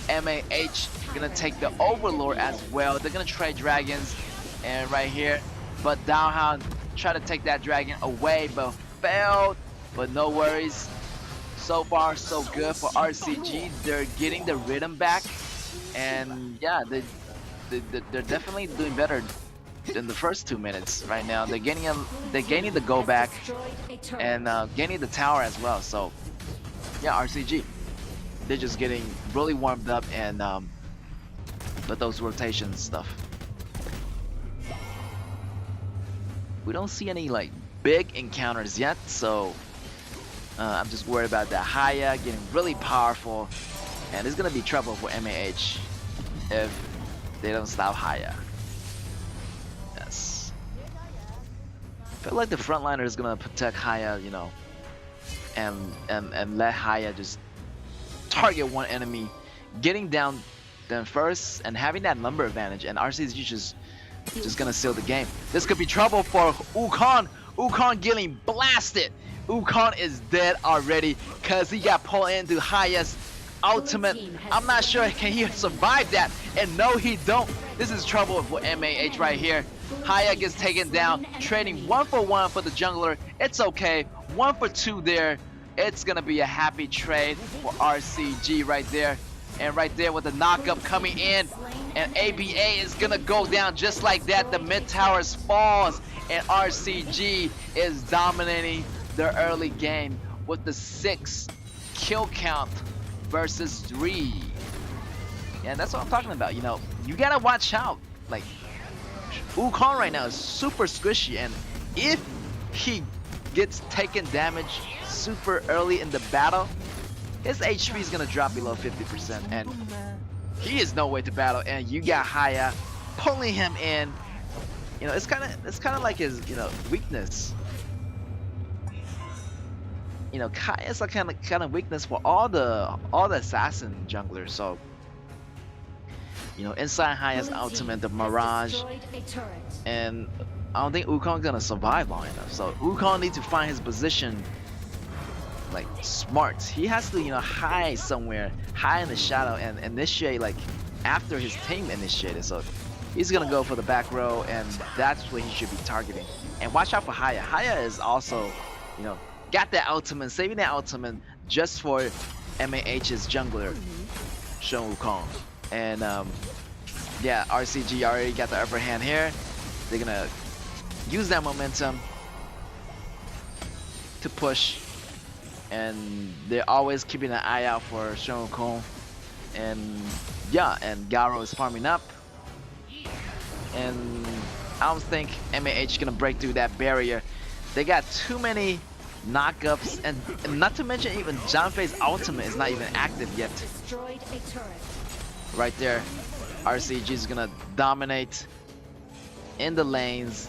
Speaker 3: MAH gonna take the Overlord as well. They're gonna trade dragons, and right here, but Downhound try to take that dragon away, but failed. But no worries. So far, so good for RCG. They're getting the rhythm back, and yeah, they're definitely doing better than the first 2 minutes right now. They're gaining the go back and gaining the tower as well. So yeah, RCG, they're just getting really warmed up and with those rotation stuff. We don't see any like big encounters yet, so I'm just worried about that Haya getting really powerful, and it's gonna be trouble for MAH if they don't stop Haya. Yes. I feel like the frontliner is gonna protect Haya, you know, and let Haya just target one enemy, getting down them first and having that number advantage, and RCG just gonna seal the game. This could be trouble for Wukong. Wukong getting blasted. Wukong is dead already because he got pulled into Haya's ultimate. I'm not sure can he survive that, and no, he don't. This is trouble for MAH right here. Haya gets taken down, trading 1-for-1 for the jungler. It's okay. 1-for-2 there. It's gonna be a happy trade for RCG right there. And right there with the knockup coming in, and ABA is gonna go down just like that. The mid towers falls, and RCG is dominating the early game with the 6 kill count versus 3. And that's what I'm talking about. You know, you gotta watch out. Like, Wukong right now is super squishy, and if he gets taken damage super early in the battle, his HP is gonna drop below 50%, and he is no way to battle. And you got Haya pulling him in. You know, it's kind of like his, you know, weakness. You know, Kaya's a kind of weakness for all the assassin junglers. So, you know, inside Haya's ultimate, the Mirage, and I don't think Wukong's gonna survive long enough. So Wukong needs to find his position like smart. He has to, you know, hide somewhere, hide in the shadow, and initiate like after his team initiated. So he's gonna go for the back row, and that's what he should be targeting. And watch out for Haya. Haya is also, you know, got that ultimate, saving that ultimate just for MAH's jungler, Shun Wukong. And yeah, RCG already got the upper hand here. They're gonna use that momentum to push, and they're always keeping an eye out for Shun Wukong. And yeah, and Garo is farming up, and I don't think MAH gonna break through that barrier. They got too many knockups, and not to mention even Janfei's ultimate is not even active yet. Right there, RCG is gonna dominate in the lanes,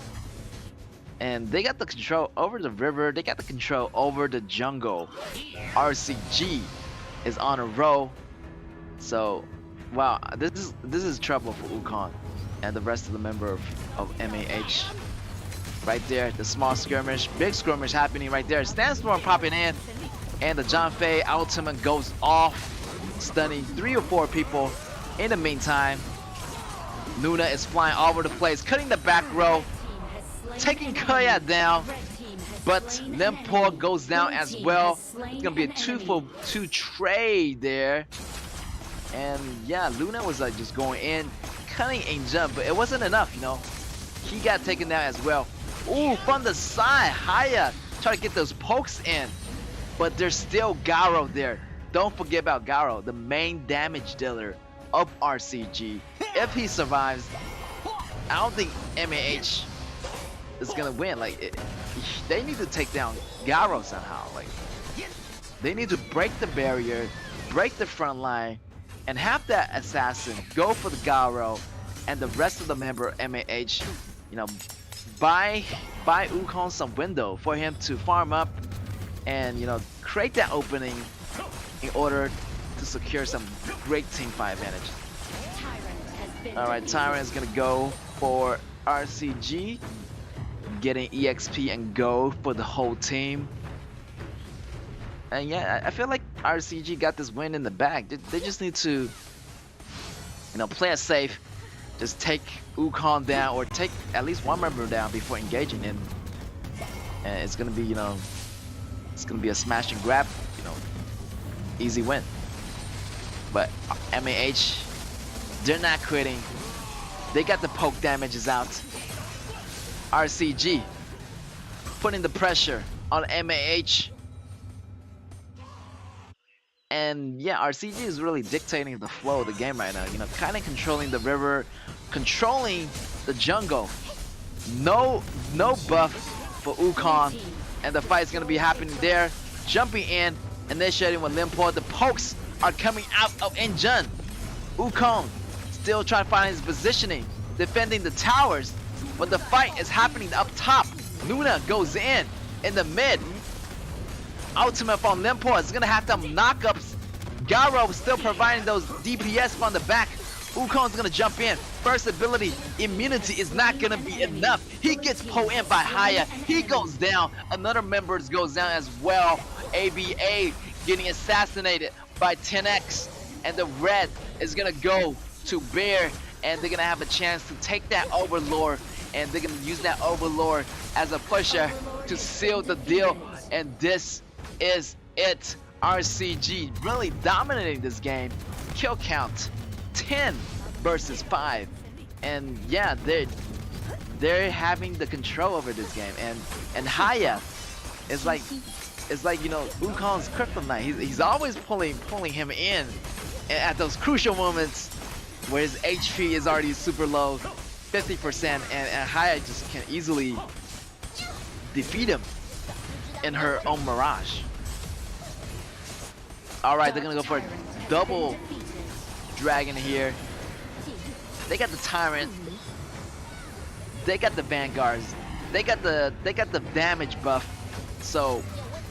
Speaker 3: and they got the control over the river. They got the control over the jungle. RCG is on a roll. So, wow, this is trouble for Wukong and the rest of the member of MAH. Right there, the small skirmish, big skirmish happening right there. Sandstorm popping in, and the Janfei ultimate goes off, stunning 3 or 4 people. In the meantime, Luna is flying all over the place, cutting the back row, taking KAW down, but Limpor goes down as well. It's gonna be a 2-for-2 trade there. And yeah, Luna was like just going in, cutting a jump, but it wasn't enough, you know. He got taken down as well. Ooh, from the side, Haya try to get those pokes in, but there's still Garo there. don't forget about Garo, the main damage dealer of RCG. If he survives, I don't think MAH is gonna win. Like, they need to take down Garo somehow. Like, they need to break the barrier, break the front line, and have that assassin go for the Garo, and the rest of the member MAH, you know, buy Wukong some window for him to farm up and, you know, create that opening in order to secure some great team fight advantage. Alright, Tyrant is gonna go for RCG, getting EXP and go for the whole team. And yeah, I feel like RCG got this win in the bag. They just need to, you know, play it safe. Just take Wukong down, or take at least one member down before engaging in. And it's gonna be, you know, it's gonna be a smash and grab, you know, easy win. But MAH, they're not quitting. They got the poke damages out. RCG putting the pressure on MAH. And yeah, RCG is really dictating the flow of the game right now. You know, kind of controlling the river, controlling the jungle. No buff for Wukong, and the fight is gonna be happening there. Jumping in, initiating with Limpo. The pokes are coming out of Injun. Wukong still trying to find his positioning, defending the towers, but the fight is happening up top. Luna goes in the mid. Ultimate from Limpo is gonna have some knockups. Garo still providing those DPS from the back. Wukong's gonna jump in. First ability, immunity is not gonna be enough. He gets pulled in by Haya. He goes down. Another member goes down as well. ABA getting assassinated by 10X. And the red is gonna go to Bear, and they're gonna have a chance to take that Overlord, and they're gonna use that Overlord as a pusher to seal the deal. And this is it. RCG really dominating this game. Kill count 10 versus 5, and yeah, they're having the control over this game. And Haya is like, you know, Wukong's kryptonite. He's always pulling him in at those crucial moments where his HP is already super low, 50%, and Haya just can easily defeat him in her own Mirage. Alright, they're gonna go for a double dragon here. They got the Tyrant. They got the Vanguards. They got the damage buff. So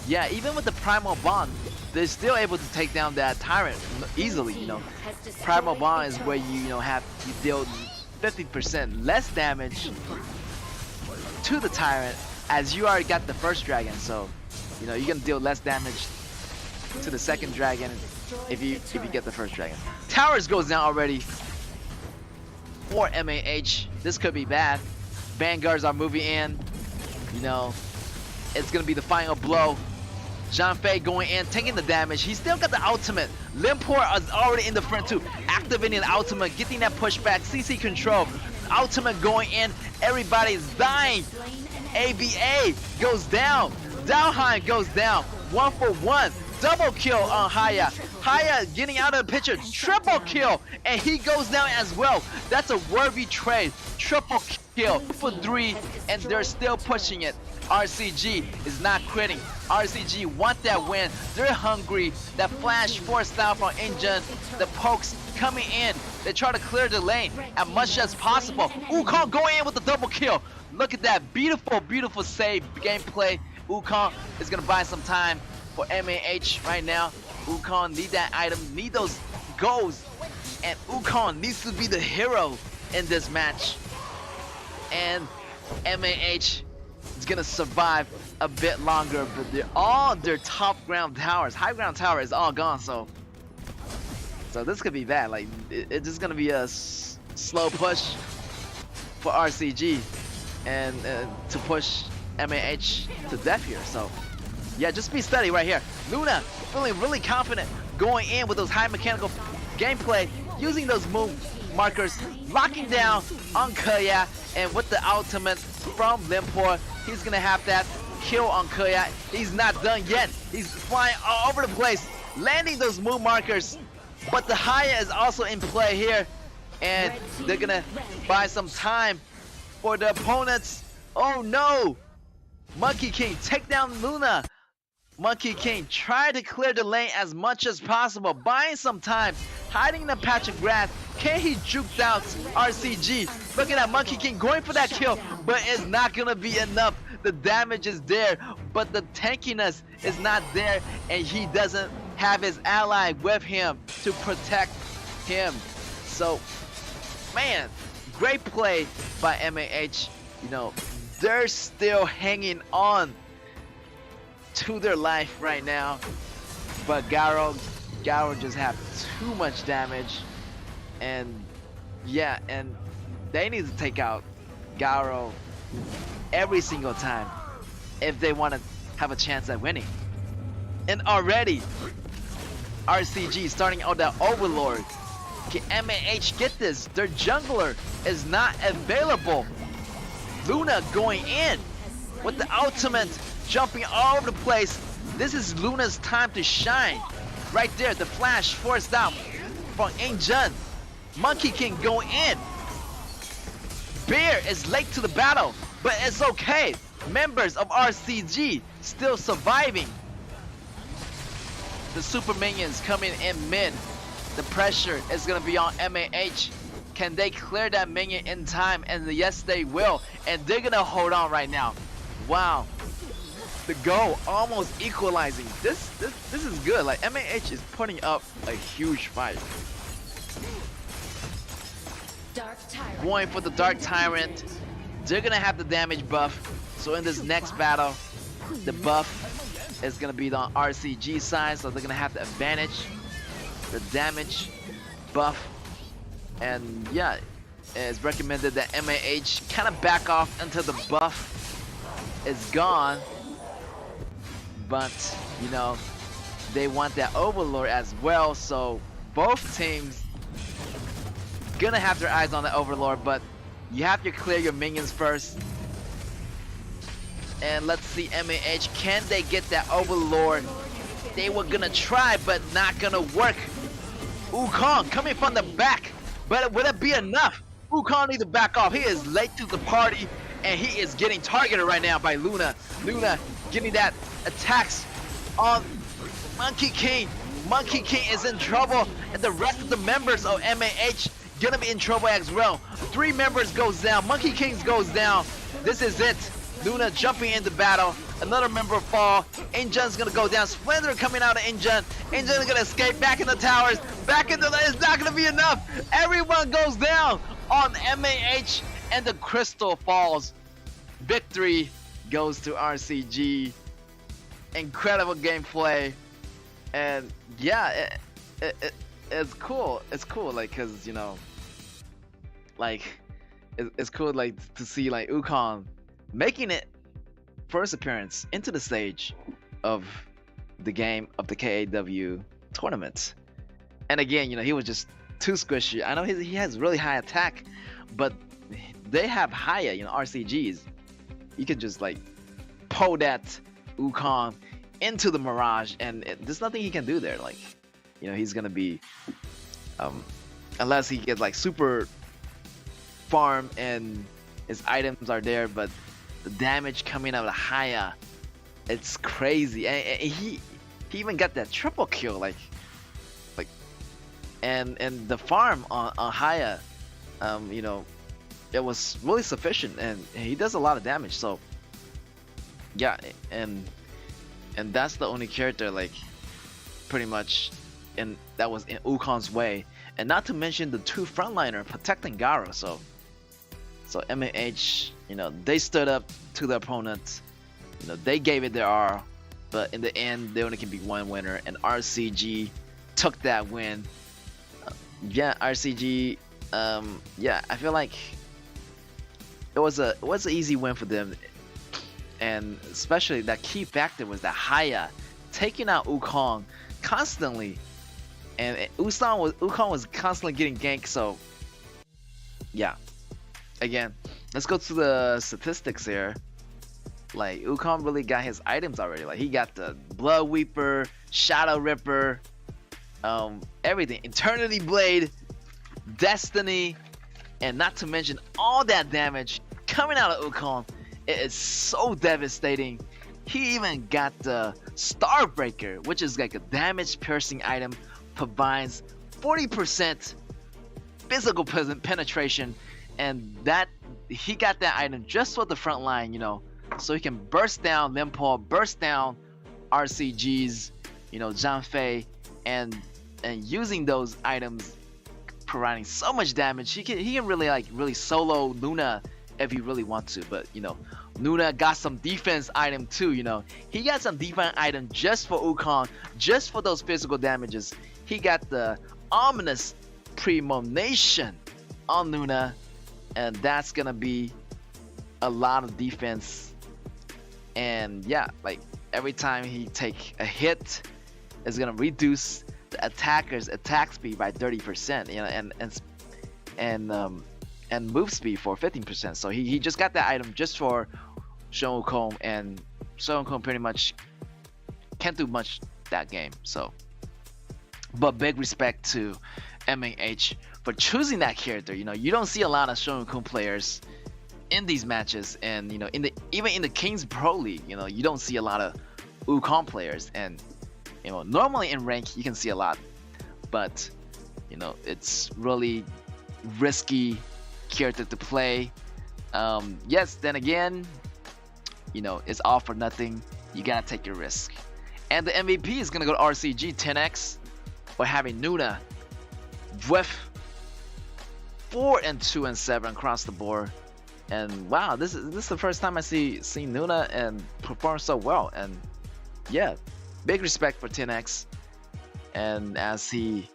Speaker 3: yeah, even with the Primal Bond, they're still able to take down that Tyrant easily, you know. Primal Bond is where you deal 50% less damage to the Tyrant, as you already got the first dragon, so you know you're gonna deal less damage to the second dragon if you get the first dragon. Towers goes down already for MAH. This could be bad. Vanguards are moving in. You know, it's gonna be the final blow. Jean-Fei going in, taking the damage. He still got the ultimate. Limpor is already in the front too, activating the ultimate, getting that pushback. CC control. Ultimate going in. Everybody's dying. ABA goes down. Dalheim goes down. 1 for 1. Double kill on Haya. Haya getting out of the picture. Triple kill. And he goes down as well. That's a worthy trade. Triple kill for 3. And they're still pushing it. RCG is not quitting. RCG want that win. They're hungry. That flash force style from Injun. The pokes coming in. They try to clear the lane as much as possible. Wukong going in with the double kill. Look at that. Beautiful, beautiful save gameplay. Wukong is going to buy some time for MAH right now. Wukong need that item, need those goals. And Wukong needs to be the hero in this match. And MAH is going to survive a bit longer, but they're all their top ground towers. High ground tower is all gone, so this could be bad. Like, it's just going to be a slow push for RCG and to push MAH to death here. So yeah, just be steady right here. Luna feeling really confident, going in with those high mechanical gameplay, using those move markers, locking down on KAW, and with the ultimate from Limpor, he's gonna have that kill on KAW. He's not done yet. He's flying all over the place. landing those move markers. But the Haya is also in play here, and they're gonna buy some time for the opponents. Oh no! Monkey King, take down Luna. Monkey King, try to clear the lane as much as possible, buying some time, hiding in a patch of grass. Can he juke out RCG? Looking at Monkey King going for that kill, but it's not gonna be enough. The damage is there, but the tankiness is not there, and he doesn't have his ally with him to protect him. So, man, great play by MAH. You know, they're still hanging on to their life right now, but Garo just have too much damage, and yeah, and they need to take out Garo every single time if they want to have a chance at winning. And already RCG starting out that Overlord. Can MAH get this? Their jungler is not available. Luna going in with the ultimate, jumping all over the place. This is Luna's time to shine. Right there, the flash forced out from Injun. Monkey King going in. Bear is late to the battle, but it's okay. Members of RCG still surviving. The super minions coming in mid. The pressure is gonna be on MAH. Can they clear that minion in time? And yes, they will. And they're gonna hold on right now. Wow. The goal almost equalizing. This is good. Like MAH is putting up a huge fight. Going for the Dark Tyrant. They're gonna have the damage buff. So in this next battle, the buff is gonna be on RCG side, so they're gonna have the advantage, the damage buff, and yeah, it's recommended that MAH kind of back off until the buff is gone. But you know, they want that Overlord as well, so both teams gonna have their eyes on the Overlord, but you have to clear your minions first. And let's see MAH, can they get that Overlord? They were gonna try, but not gonna work. Wukong coming from the back, but will it be enough? Wukong needs to back off. He is late to the party, and he is getting targeted right now by Luna. Luna getting that attacks on Monkey King. Monkey King is in trouble, and the rest of the members of MAH gonna be in trouble as well. 3 members goes down. Monkey King goes down. This is it. Luna jumping into battle. Another member fall. Injun's gonna go down. Splinter coming out of Injun. Injun's gonna escape back in the towers. Back into the. It's not gonna be enough. Everyone goes down on MAH, and the crystal falls. Victory goes to RCG. Incredible gameplay, and yeah, it's cool. It's cool, like, cause you know, like, it's cool, like, to see like Wukong making it first appearance into the stage of the game of the KAW tournament. And again, you know, he was just too squishy. I know he has really high attack, but they have higher, you know, RCGs. You can just like pull that Wukong into the Mirage, and there's nothing he can do there. Like, you know, he's gonna be unless he gets like super farm and his items are there, but the damage coming out of Haya, it's crazy. And he even got that triple kill, like and the farm on Haya, you know, it was really sufficient, and he does a lot of damage. So yeah, and that's the only character, like, pretty much that was in Wukong's way, and not to mention the 2 frontliner protecting Garo. So MAH, you know, they stood up to the opponent. You know, they gave it their all, but in the end, there only can be one winner, and RCG took that win. Yeah, RCG. Yeah, I feel like it was an easy win for them, and especially that key factor was that Haya taking out Wukong constantly, and Wukong was constantly getting ganked. So yeah. Again, let's go to the statistics here. Like Wukong really got his items already. Like he got the Blood Weeper, Shadow Ripper, everything. Eternity Blade, Destiny, and not to mention all that damage coming out of Wukong. It is so devastating. He even got the Starbreaker, which is like a damage piercing item, provides 40% physical penetration, and that he got that item just for the front line, so he can burst down Limpor, burst down RCGs, Zhang Fei, and using those items, providing so much damage. He can really solo Luna if he really wants to, but Luna got some defense item too. He got some defense item just for Wukong, just for those physical damages. He got the ominous premonition on Luna, and that's gonna be a lot of defense. And yeah, like every time he take a hit, it's gonna reduce the attacker's attack speed by 30%, and move speed for 15%. So he just got that item just for Sun Wukong, and Sun Wukong pretty much can't do much that game. So, but big respect to MAH for choosing that character. You don't see a lot of Sun Wukong players in these matches, and even in the Kings Pro League, you don't see a lot of Wukong players. And normally in rank you can see a lot, but it's really risky character to play. Yes, then again, it's all for nothing. You gotta take your risk. And the MVP is gonna go to RCG 10x for having Luna with 4 and 2 and 7 across the board. And wow, this is the first time I see Luna and perform so well. And yeah, big respect for 10x, and as he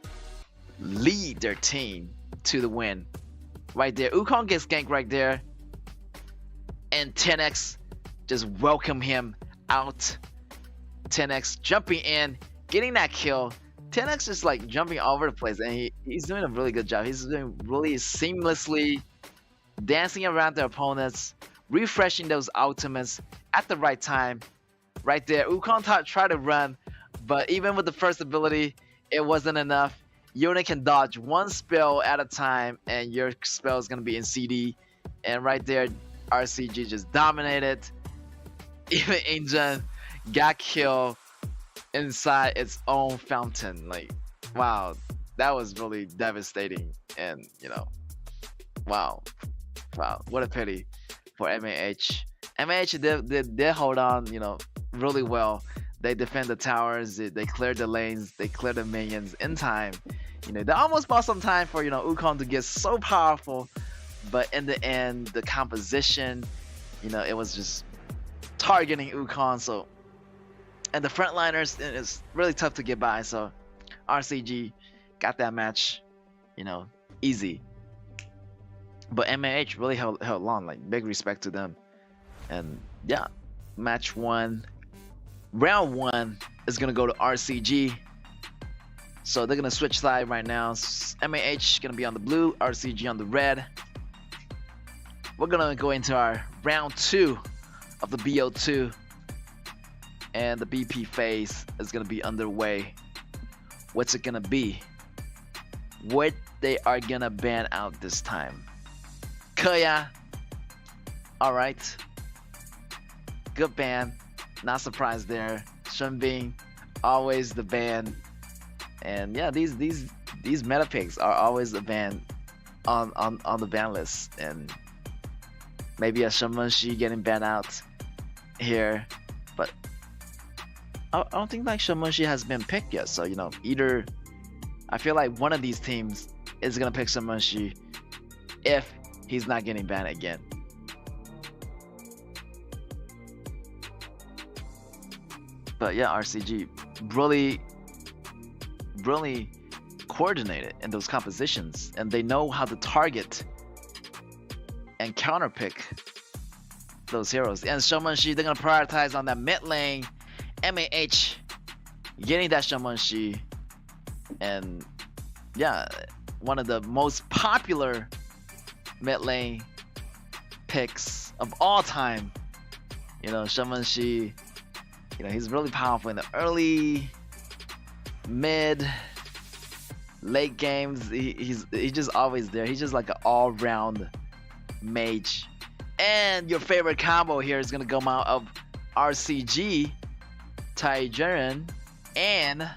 Speaker 3: lead their team to the win. Right there, Wukong gets ganked right there, and 10x just welcome him out. 10x jumping in, getting that kill. 10x is like jumping all over the place, and he's doing a really good job. He's doing really seamlessly, dancing around the opponents, refreshing those ultimates at the right time. Right there, Wukong tried to run, but even with the first ability, it wasn't enough. You only can dodge one spell at a time, and your spell is gonna be in CD. And right there, RCG just dominated. Even Angel got killed inside its own fountain. Like, wow, that was really devastating. And wow, what a pity for MAH. MAH did hold on, really well. They defend the towers, they cleared the lanes, they cleared the minions in time. They almost bought some time for Wukong to get so powerful, but in the end, the composition, it was just targeting Wukong. So, and the frontliners, it's really tough to get by. So, RCG got that match, easy. But MAH really held on. Like, big respect to them. And yeah, match 1. Round 1 is gonna go to RCG. So they're gonna switch side right now. MAH gonna be on the blue, RCG on the red. We're gonna go into our round 2 of the BO2, and the BP phase is gonna be underway. What's it gonna be? What they are gonna ban out this time? KAW. Alright. Good ban. Not surprised there. Shunbing, always the ban. And yeah, these meta picks are always the ban on the ban list. And maybe a Shamanshi getting banned out here, but I don't think like Shamanshi has been picked yet. So either I feel like one of these teams is gonna pick Shamanshi if he's not getting banned again. But yeah, RCG really coordinated in those compositions, and they know how to target and counterpick those heroes. And Shamanshi, they're gonna prioritize on that mid lane. MAH getting that Shamanshi, and yeah, one of the most popular mid lane picks of all time. You know, Shamanshi, you know, he's really powerful in the early, mid, late games. He's just always there. He's just like an all-round mage. And your favorite combo here is gonna come out of RCG, Taijaren, and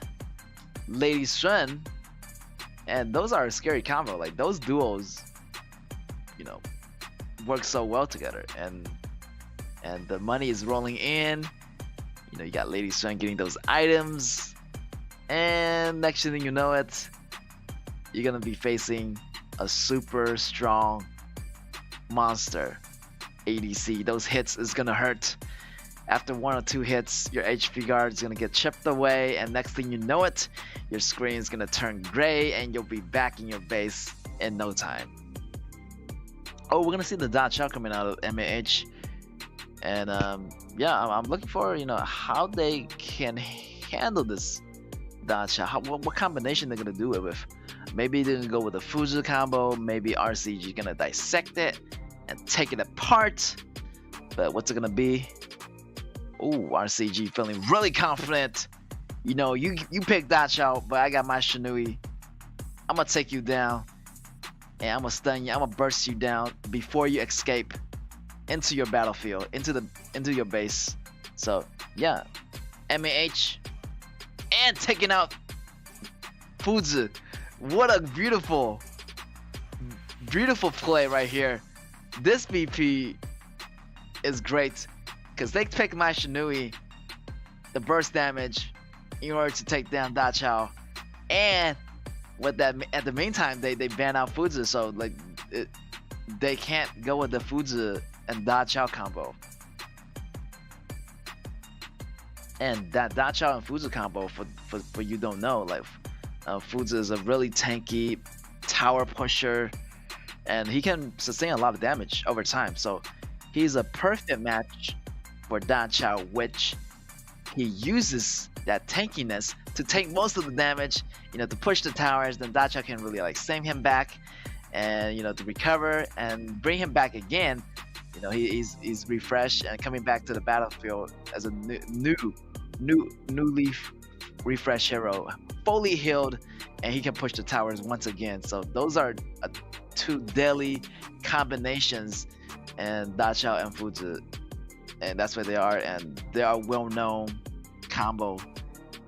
Speaker 3: Lady Sun. And those are a scary combo. Like, those duos, you know, work so well together. And the money is rolling in. You know, you got Lady Sun getting those items. And next thing you know it, you're gonna be facing a super strong monster ADC. Those hits is gonna hurt. After 1 or 2 hits, your HP guard is gonna get chipped away, and next thing you know it, your screen is gonna turn gray and you'll be back in your base in no time. Oh, we're gonna see the dot shot coming out of MAH. And yeah, I'm looking for, you know, how they can handle this dot shot. What combination they're gonna do it with. Maybe they're gonna go with a Fuzu combo. Maybe RCG gonna dissect it and take it apart. But what's it gonna be? Ooh, RCG feeling really confident. You know, you pick dot shot, but I got my Shinui. I'm gonna take you down, and I'm gonna stun you. I'm gonna burst you down before you escape into your battlefield, into your base. So yeah, MAH and taking out Fuzu. What a beautiful play right here. This VP is great because they pick my Shinui, the burst damage, in order to take down Dachao, and with that, at the meantime, they ban out Fuzu, so like they can't go with the Fuzu and Dachao combo. And that Dachao and Fuzu combo, for you don't know, like Fuzu is a really tanky tower pusher, and he can sustain a lot of damage over time. So he's a perfect match for Dachao, which he uses that tankiness to take most of the damage, you know, to push the towers. Then Dachao can really like send him back, and you know, to recover and bring him back again. You know, he's refreshed and coming back to the battlefield as a newly refreshed hero, fully healed, and he can push the towers once again. So those are 2 deadly combinations, and Dachao and Fuzu, and that's where they are, and they are well-known combo,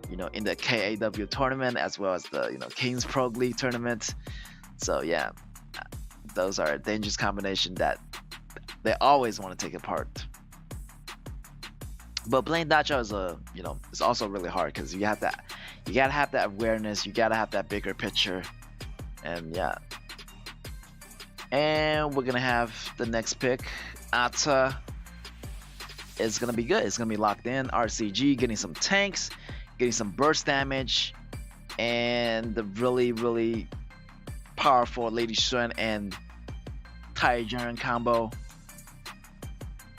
Speaker 3: you know, in the KAW tournament as well as the, you know, Kings Pro League tournament. So yeah, those are a dangerous combination that they always want to take apart. But playing Dachao is you know, it's also really hard because you gotta have that awareness, you gotta have that bigger picture, and yeah. And we're gonna have the next pick. Ata is gonna be good. It's gonna be locked in. RCG getting some tanks, getting some burst damage, and the really powerful Lady Sun and Taijaren combo.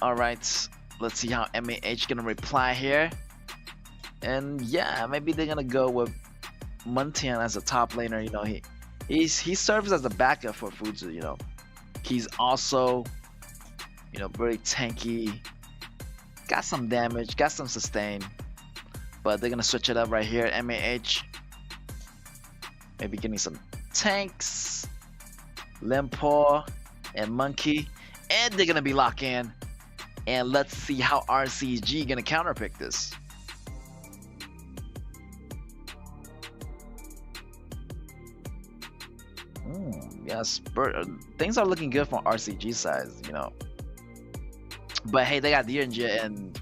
Speaker 3: All right, let's see how MAH gonna reply here. And yeah, maybe they're gonna go with Muntian as a top laner. You know, he serves as a backup for Fuzu. You know, he's also, you know, very tanky, got some damage, got some sustain, but they're gonna switch it up right here. MAH maybe getting some tanks, Limpo and Monkey, and they're gonna be locked in. And let's see how RCG gonna counterpick this. Yes, things are looking good from RCG side, you know. But hey, they got DNJ and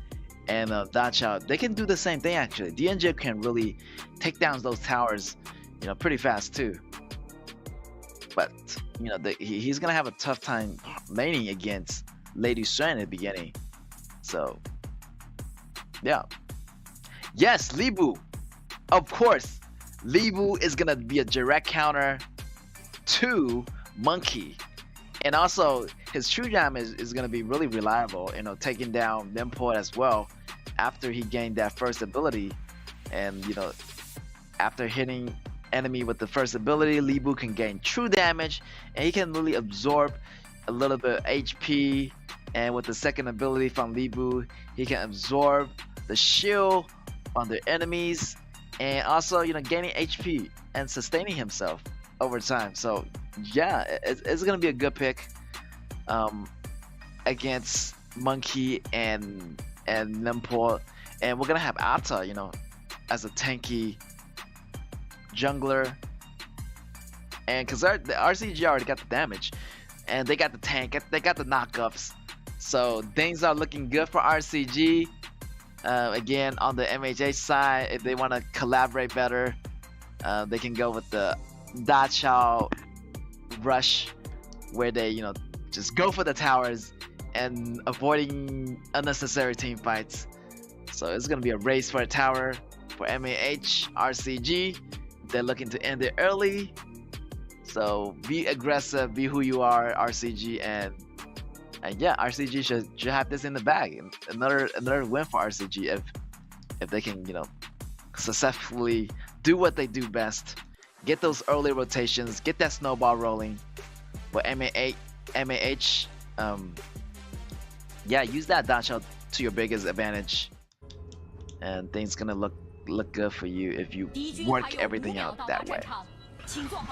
Speaker 3: Dachao. They can do the same thing actually. DNJ can really take down those towers, you know, pretty fast too. But you know, he's gonna have a tough time laning against Lady Sun at the beginning. So yeah, yes, Libu, of course, Libu is gonna be a direct counter to Monkey, and also his true jam is gonna be really reliable, you know, taking down Nimport as well after he gained that first ability. And you know, after hitting enemy with the first ability, Libu can gain true damage, and he can really absorb a little bit of HP And with the second ability from Libu, he can absorb the shield on their enemies, and also, you know, gaining HP and sustaining himself over time. So yeah, it's gonna be a good pick against Monkey and Limpor. And we're gonna have Ata, you know, as a tanky jungler, and because the RCG already got the damage, and they got the tank, they got the knockups, so things are looking good for RCG. Again, on the MHH side, if they want to collaborate better, they can go with the Dachao rush, where they, you know, just go for the towers and avoiding unnecessary team fights. So it's gonna be a race for a tower for MAH. RCG, they're looking to end it early, so be aggressive, be who you are, RCG, and yeah, RCG should have this in the bag. Another win for RCG if they can, you know, successfully do what they do best, get those early rotations, get that snowball rolling. But MAH, yeah, use that Dachao to your biggest advantage, and things gonna look good for you if you work everything out that way.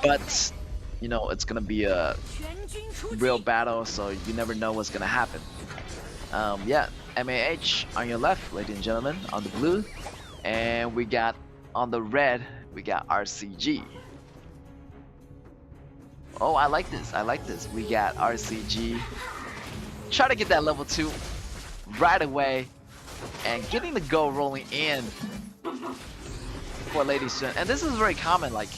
Speaker 3: But you know, it's gonna be a real battle, so you never know what's gonna happen. Yeah, MAH on your left, ladies and gentlemen, on the blue, and we got on the red, we got RCG. Oh, I like this. I like this. We got RCG. Try to get that level 2 right away, and getting the go rolling in for Lady Sun. And this is very common. Like,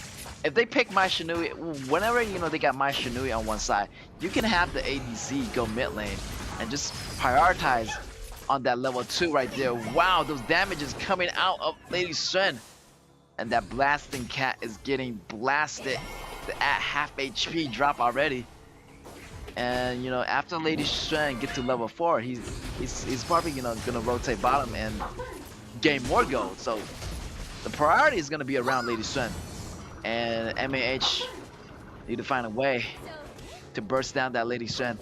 Speaker 3: if they pick Mai Shinui, whenever, you know, they got Mai Shinui on one side, you can have the ADC go mid lane and just prioritize on that level 2 right there. Wow, those damages coming out of Lady Sun. And that blasting cat is getting blasted at half HP drop already. And you know, after Lady Sun get to level 4, he's probably, you know, gonna rotate bottom and gain more gold. So the priority is gonna be around Lady Sun, and MAH need to find a way to burst down that Lady Sun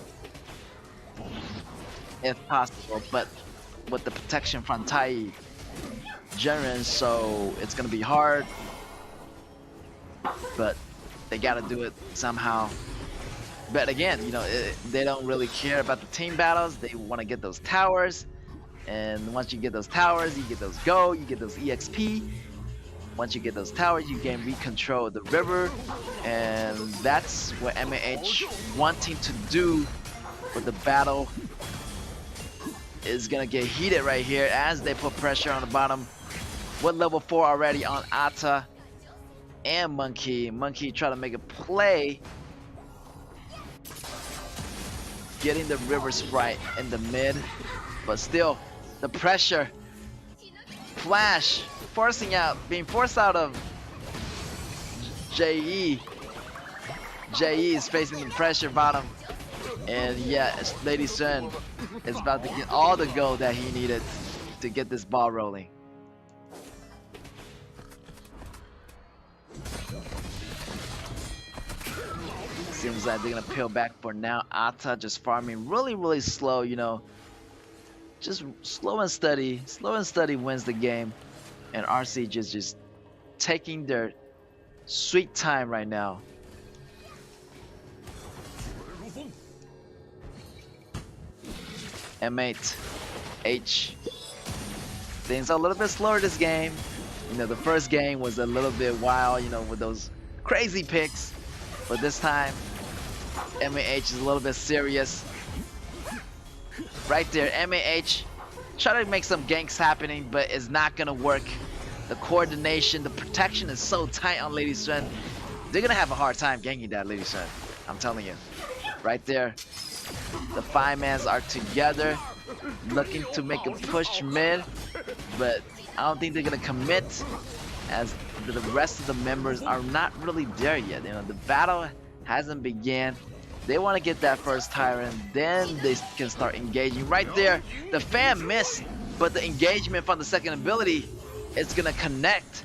Speaker 3: if possible. But with the protection from Tai Jinren, so it's gonna be hard, but they gotta do it somehow. But again, you know, they don't really care about the team battles. They want to get those towers, and once you get those towers, you get those gold, you get those EXP. Once you get those towers, you can recontrol the river, and that's what MAH wanting to do. But the battle is gonna get heated right here as they put pressure on the bottom. With level 4 already on Ata and Monkey. Monkey try to make a play, getting the river sprite in the mid, but still the pressure. Flash being forced out of JE. JE is facing the pressure bottom, and yeah, Lady Sun is about to get all the gold that he needed to get this ball rolling. Seems like they're gonna peel back for now. Ata just farming really slow, you know, just slow and steady wins the game, and RC just taking their sweet time right now. M8 H, things are a little bit slower this game. You know, the first game was a little bit wild, you know, with those crazy picks. But this time, MAH is a little bit serious. Right there, MAH try to make some ganks happening, but it's not gonna work. The coordination, the protection is so tight on Lady Sun. They're gonna have a hard time ganking that Lady Sun. I'm telling you. Right there, the 5-mans are together, looking to make a push mid, but I don't think they're gonna commit, as the rest of the members are not really there yet. You know, the battle hasn't began. They want to get that first tyrant, then they can start engaging. Right there, the fan missed, but the engagement from the second ability is gonna connect,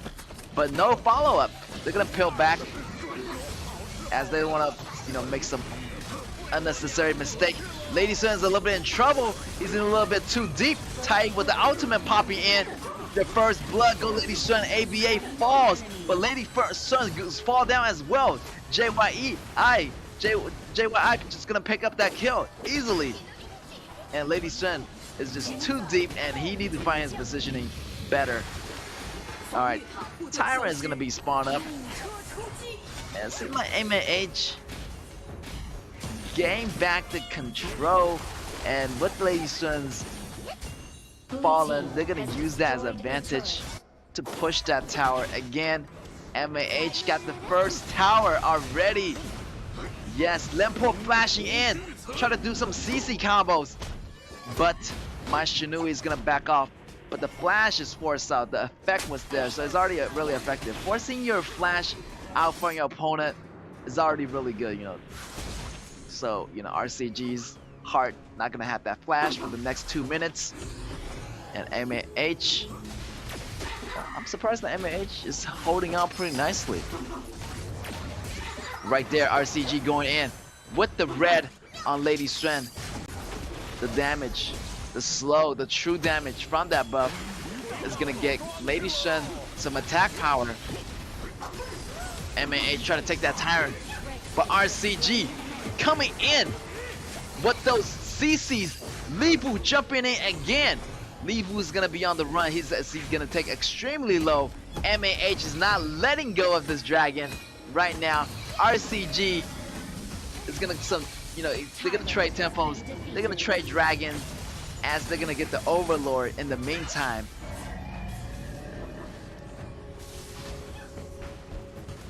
Speaker 3: but no follow-up. They're gonna peel back as they want to, you know, make some Unnecessary mistake. Lady Sun's a little bit in trouble. He's in a little bit too deep. Tight with the ultimate popping in. The first blood goes Lady Sun. ABA falls, but Lady Sun fall down as well. JYE just gonna pick up that kill easily. And Lady Sun is just too deep, and he needs to find his positioning better. All right, Tyrant is gonna be spawned up, and it seems like MAH gain back the control, and with Lady Sun's fallen, they're gonna use that as advantage to push that tower again. MAH got the first tower already. Yes, Lempo flashing in, try to do some CC combos, but my Shinui is gonna back off. But the flash is forced out. The effect was there, so it's already really effective. Forcing your flash out for your opponent is already really good, you know. So, you know, RCG's heart not gonna have that flash for the next 2 minutes. And MAH, I'm surprised that MAH is holding out pretty nicely. Right there, RCG going in with the red on Lady Sun. The damage, the true damage from that buff is gonna get Lady Sun some attack power. MAH trying to take that tyrant, but RCG coming in with those CCs. Libu jumping in again. Libu is gonna be on the run. He's gonna take extremely low. MAH is not letting go of this dragon right now. RCG is gonna they're gonna trade tempos. They're gonna trade dragon as they're gonna get the Overlord in the meantime.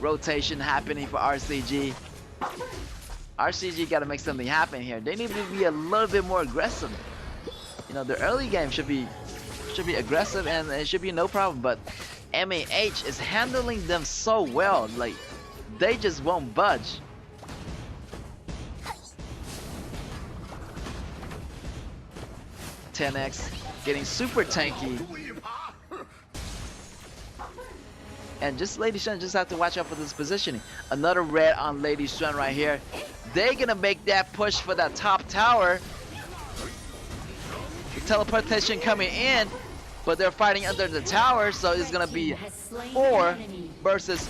Speaker 3: Rotation happening for RCG. RCG gotta make something happen here. They need to be a little bit more aggressive. You know, the early game should be aggressive and it should be no problem, but MAH is handling them so well, like they just won't budge. X getting super tanky. And just Lady Sun just have to watch out for this positioning. Another red on Lady Sun right here. They're gonna make that push for that top tower. The teleportation coming in, but they're fighting under the tower, so it's gonna be 4 versus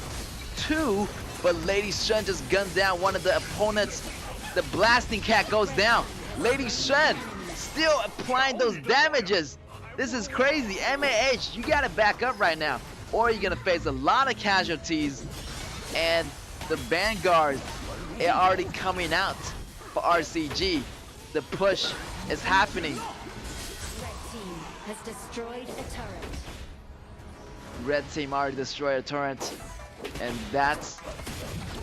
Speaker 3: 2. But Lady Sun just guns down one of the opponents. The blasting cat goes down. Lady Sun still applying those damages. This is crazy. MAH, you gotta back up right now, or you're gonna face a lot of casualties. And the Vanguard are already coming out for RCG. The push is happening.
Speaker 2: Has destroyed a turret.
Speaker 3: Red team already destroyed a turret, and that's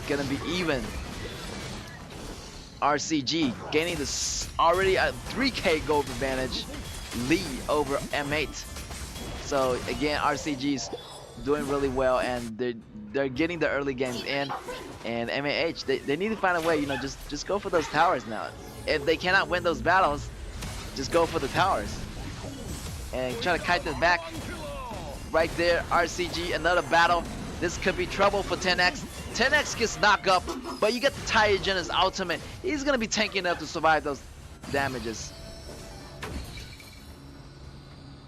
Speaker 3: gonna be even. RCG gaining this already a 3k gold advantage lead over M8. So again, RCG's doing really well, and they're getting the early games in. And MAH, they need to find a way, you know, just go for those towers now. If they cannot win those battles, just go for the towers and try to kite them back. Right there, RCG, another battle. This could be trouble for 10X. 10X gets knocked up, but you get the Taiyogena's ultimate. He's gonna be tanking up to survive those damages.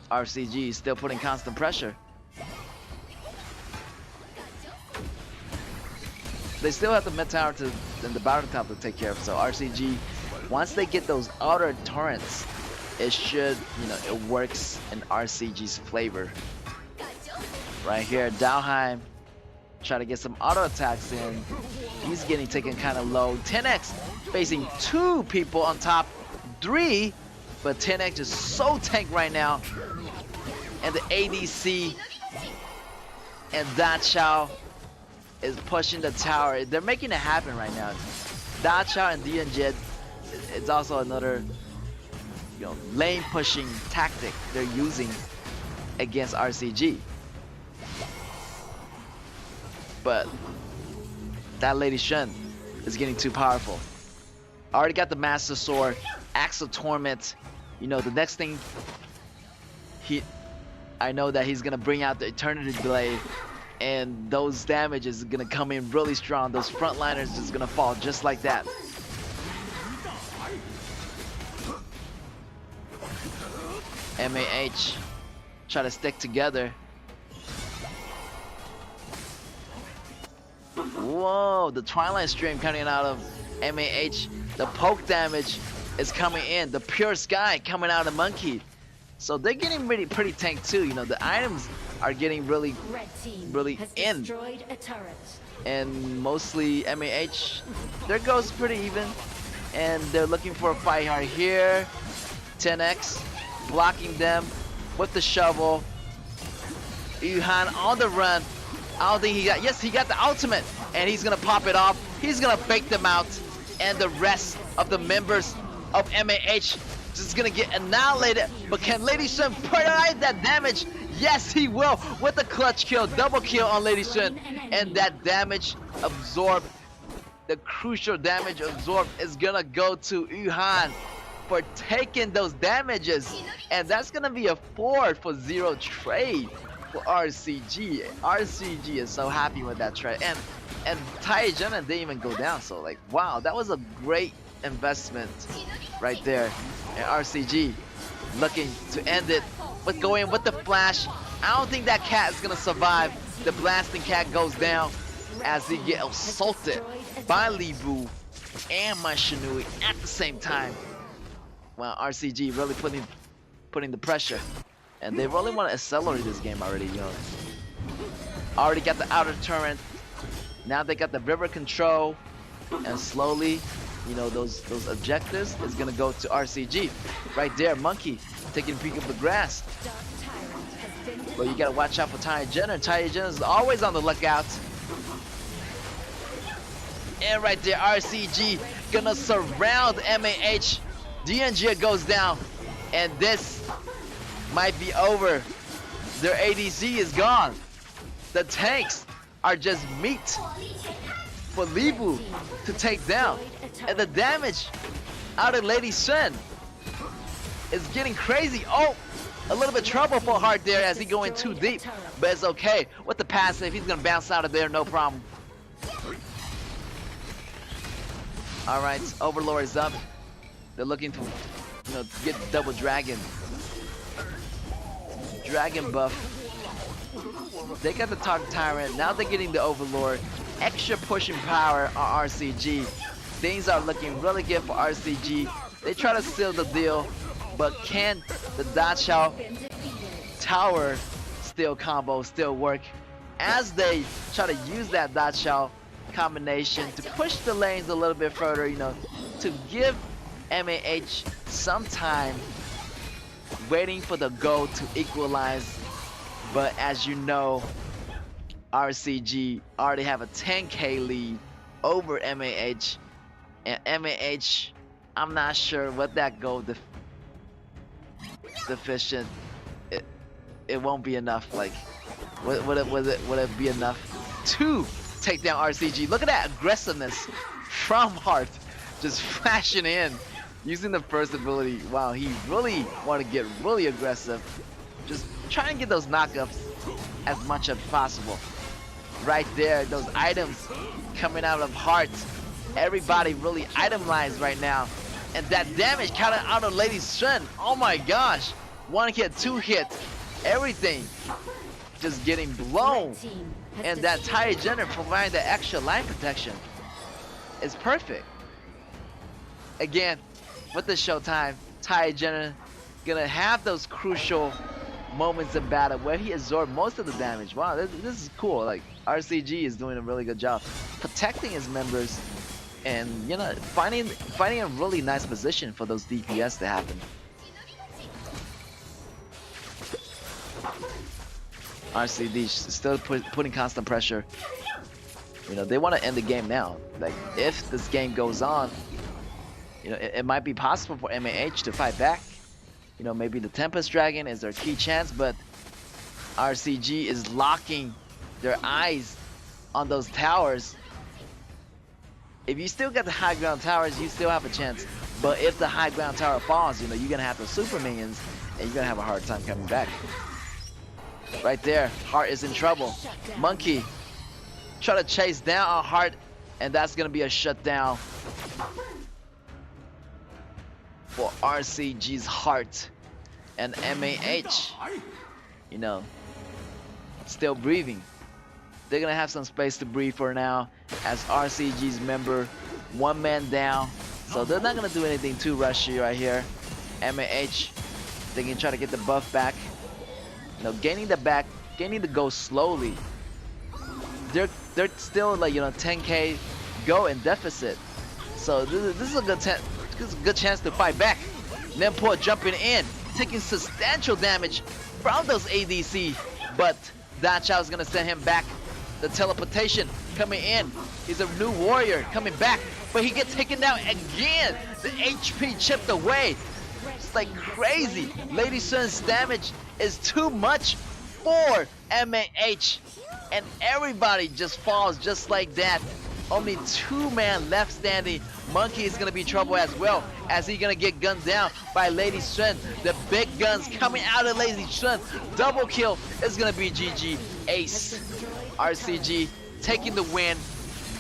Speaker 3: RCG is still putting constant pressure. They still have the mid tower and the bottom top to take care of. So RCG, once they get those outer turrets, it should, you know, it works in RCG's flavor. Right here, Dalheim try to get some auto attacks in. He's getting taken kind of low. 10X facing 2 people on top, 3, but 10X is so tanked right now. And the ADC and Da Chao is pushing the tower. They're making it happen right now. Da Chao and Dian Jet, it's also another, you know, lane pushing tactic they're using against RCG. But that Lady Sun is getting too powerful. Already got the Master Sword, Axe of Torment. You know, the next thing I know that he's gonna bring out the Eternity Blade, and those damages are gonna come in really strong. Those frontliners is gonna fall just like that. MAH try to stick together. Whoa, the Twilight Stream coming out of MAH. The poke damage is coming in. The Pure Sky coming out of Monkey. So they're getting pretty tanked too. You know, the items are getting really in. And mostly MAH, their goes pretty even. And they're looking for a fight right here. 10x blocking them with the shovel. Yuhan on the run. I don't think he got, yes, he got the ultimate, and he's gonna pop it off. He's gonna fake them out, and the rest of the members of MAH just gonna get annihilated. But can Lady Sun provide that damage? Yes, he will, with a clutch kill, double kill on Lady Sun, and that damage absorbed, the crucial damage absorbed is gonna go to Yuhan for taking those damages, and that's gonna be a 4-for-0 trade for RCG. RCG is so happy with that trade, and Taijana didn't even go down. So like, wow, that was a great investment right there. And RCG looking to end it, but going with the flash. I don't think that cat is gonna survive. The blasting cat goes down as he get assaulted by Libu and Mashinui at the same time. Wow, RCG really putting the pressure. And they really want to accelerate this game already, you know. Already got the outer turret. Now they got the river control. And slowly, you know, those objectives is gonna go to RCG. Right there, Monkey taking a peek of the grass. But you gotta watch out for Taijana. Taijana is always on the lookout. And right there, RCG gonna surround MAH. DNG goes down. And this might be over. Their ADC is gone. The tanks are just meat for Libu to take down. And the damage out of Lady Sun is getting crazy. Oh, a little bit trouble for Heart there as he going too deep. But it's okay. With the passive, he's gonna bounce out of there, no problem. Alright, Overlord is up. They're looking to, you know, get double dragon buff. They got the Talk Tyrant. Now they're getting the Overlord. Extra pushing power on RCG. Things are looking really good for RCG. They try to seal the deal, but can the Dachao Tower still combo still work? As they try to use that Dachao combination to push the lanes a little bit further, you know, to give MAH some time waiting for the goal to equalize. But as you know, RCG already have a 10k lead over MAH, and MAH, I'm not sure what that goal deficient. It won't be enough. Like, would it be enough to take down RCG? Look at that aggressiveness from Heart, just flashing in. Using the first ability, wow, he really want to get really aggressive. Just trying to get those knockups as much as possible. Right there, those items coming out of Heart. Everybody really itemized right now. And that damage counted out of Lady Sun. Oh my gosh. 1 hit, 2 hit. Everything just getting blown. And that Taijana providing the extra life protection is perfect. Again, with the showtime, Taijana gonna have those crucial moments in battle where he absorbed most of the damage. Wow, this is cool. Like, RCG is doing a really good job protecting his members, and you know, finding a really nice position for those DPS to happen. RCD still putting constant pressure. You know, they want to end the game now. Like, if this game goes on, you know, it might be possible for MAH to fight back. You know, maybe the Tempest Dragon is their key chance, but RCG is locking their eyes on those towers. If you still got the high ground towers, you still have a chance. But if the high ground tower falls, you know, you're gonna have the super minions, and you're gonna have a hard time coming back. Right there, Heart is in trouble. Monkey try to chase down on Heart, and that's gonna be a shutdown for RCG's Heart. and MAH, you know, still breathing. They're gonna have some space to breathe for now, as RCG's member, one man down. So they're not gonna do anything too rushy right here. MAH, they can try to get the buff back. You know, gaining the gold slowly. They're still like, you know, 10k go in deficit. So this is a good chance to fight back. Nemport jumping in, taking substantial damage from those ADC, but Dachao is gonna send him back. The teleportation coming in. He's a new warrior coming back, but he gets taken down again. The HP chipped away. It's like crazy. Lady Sun's damage is too much for MAH, and everybody just falls just like that. Only 2 men left standing. Monkey is gonna be trouble as well, as he's gonna get gunned down by Lady Sun. The big guns coming out of Lady Sun. Double kill is gonna be GG. Ace. RCG taking the win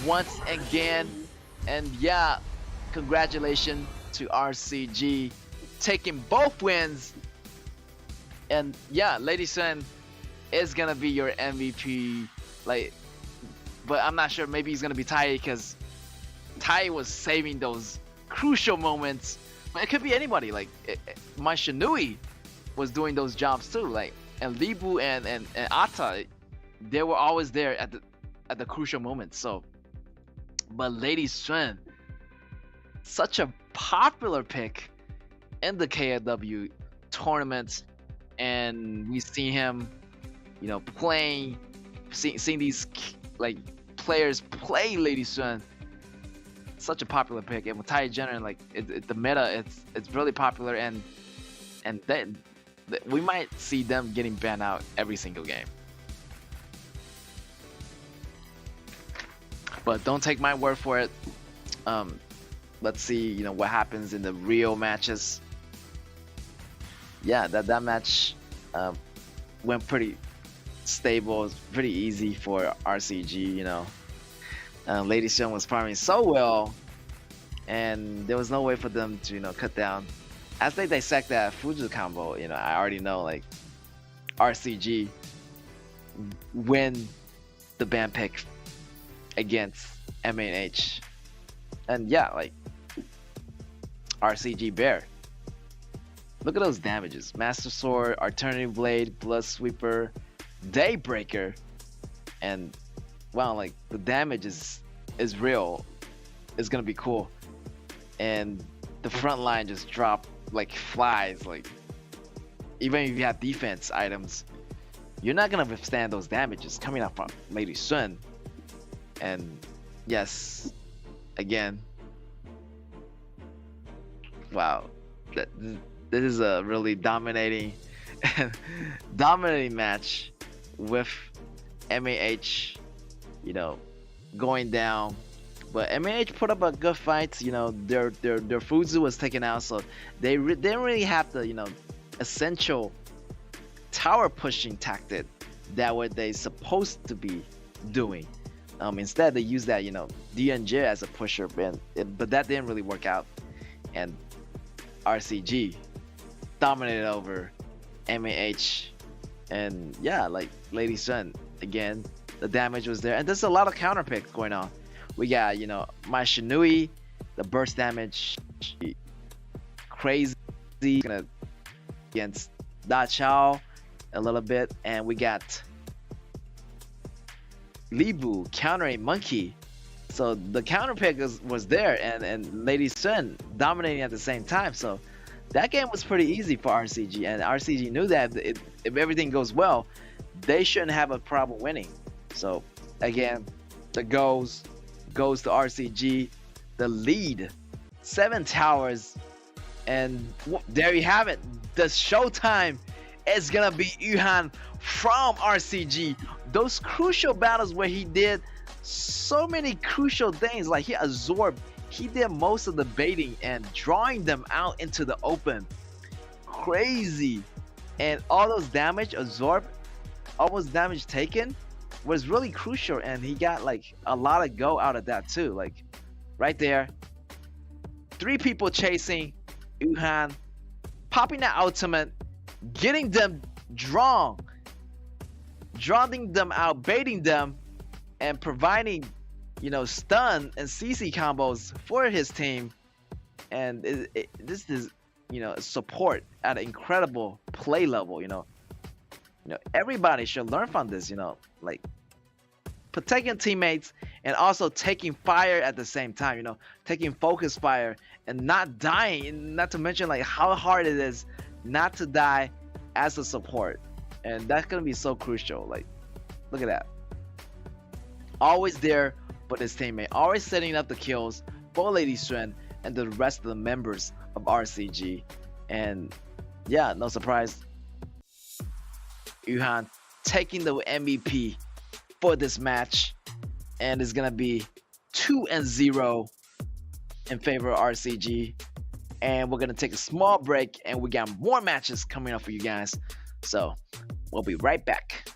Speaker 3: once again. And yeah, congratulations to RCG taking both wins. And yeah, Lady Sun is gonna be your MVP. Like, but I'm not sure, maybe he's gonna be Tai, because Tai was saving those crucial moments. But it could be anybody, like my Shinui was doing those jobs too, like, and Libu and Ata, they were always there at the crucial moments. So, but Lady Sun, such a popular pick in the KAW tournament, and we see him, you know, playing, seeing these like players play Lady Sun. Such a popular pick, and with Tai Jenner, like the meta, it's really popular, and then we might see them getting banned out every single game. But don't take my word for it. Let's see, you know, what happens in the real matches. Yeah, that match went pretty stable. It was pretty easy for RCG, you know. Lady Sun was farming so well, and there was no way for them to, you know, cut down. As they dissect that Fuji combo, you know, I already know, like, RCG win the ban pick against MAH. And yeah, like, RCG Bear. Look at those damages. Master Sword, Alternative Blade, Blood Sweeper, Daybreaker, and wow, like, the damage is real. It's gonna be cool. And the front line just dropped like flies. Like, even if you have defense items, you're not gonna withstand those damages coming up from Lady Sun. And yes, again, wow, this is a really dominating match with MAH, you know, going down. But MAH put up a good fight. You know, their Fuzu was taken out, so they didn't really have the, you know, essential tower pushing tactic that what they supposed to be doing. Instead, they used that, you know, DNJ as a pusher, but that didn't really work out. And RCG dominated over MAH. And yeah, like Lady Sun, again, the damage was there. And there's a lot of counter picks going on. We got, you know, my Shinui, the burst damage, crazy, gonna against Da Chao a little bit. And we got Libu countering Monkey. So the counter pick was there, and Lady Sun dominating at the same time. So that game was pretty easy for RCG, and RCG knew that if everything goes well, they shouldn't have a problem winning. So again, the goes to RCG, the lead, 7 towers, and there you have it. The showtime is gonna be Yuhan from RCG. Those crucial battles where he did so many crucial things, like he did most of the baiting and drawing them out into the open. Crazy. And all those damage absorbed, all those damage taken was really crucial, and he got like a lot of go out of that too. Like right there, 3 people chasing Yuhan, popping that ultimate, getting them drawn, drawing them out, baiting them, and providing, stun and CC combos for his team. And this is, support at an incredible play level. Everybody should learn from this. Like protecting teammates and also taking fire at the same time. Taking focus fire and not dying. And not to mention like how hard it is not to die as a support, and that's gonna be so crucial. Like, look at that. Always there for his teammate, always setting up the kills for Lady Xuan and the rest of the members of RCG. And yeah, no surprise, Yuhan taking the MVP for this match, and it's gonna be 2-0 in favor of RCG. And we're gonna take a small break, and we got more matches coming up for you guys, so we'll be right back.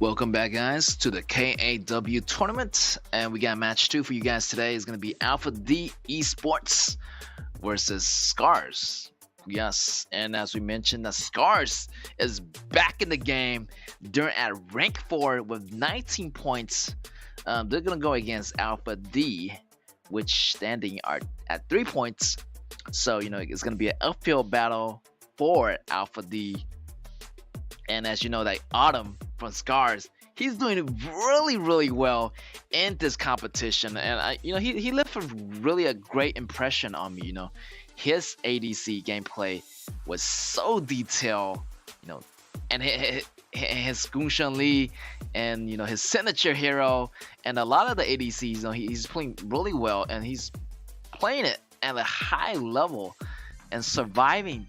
Speaker 3: Welcome back, guys, to the KAW tournament, and we got match 2 for you guys today. It's going to be Alpha D Esports versus Scars. Yes, and as we mentioned, the Scars is back in the game. They're at rank 4 with 19 points. They're going to go against Alpha D, which standing are at 3 points. So, you know, it's going to be an uphill battle for Alpha D. And as you know, that Autumn from Scars, he's doing really well in this competition. And he left a really great impression on me. You know, his ADC gameplay was so detailed. You know, and his Gunshan Lee, and you know, his signature hero, and a lot of the ADCs. You know, he's playing really well, and he's playing it at a high level and surviving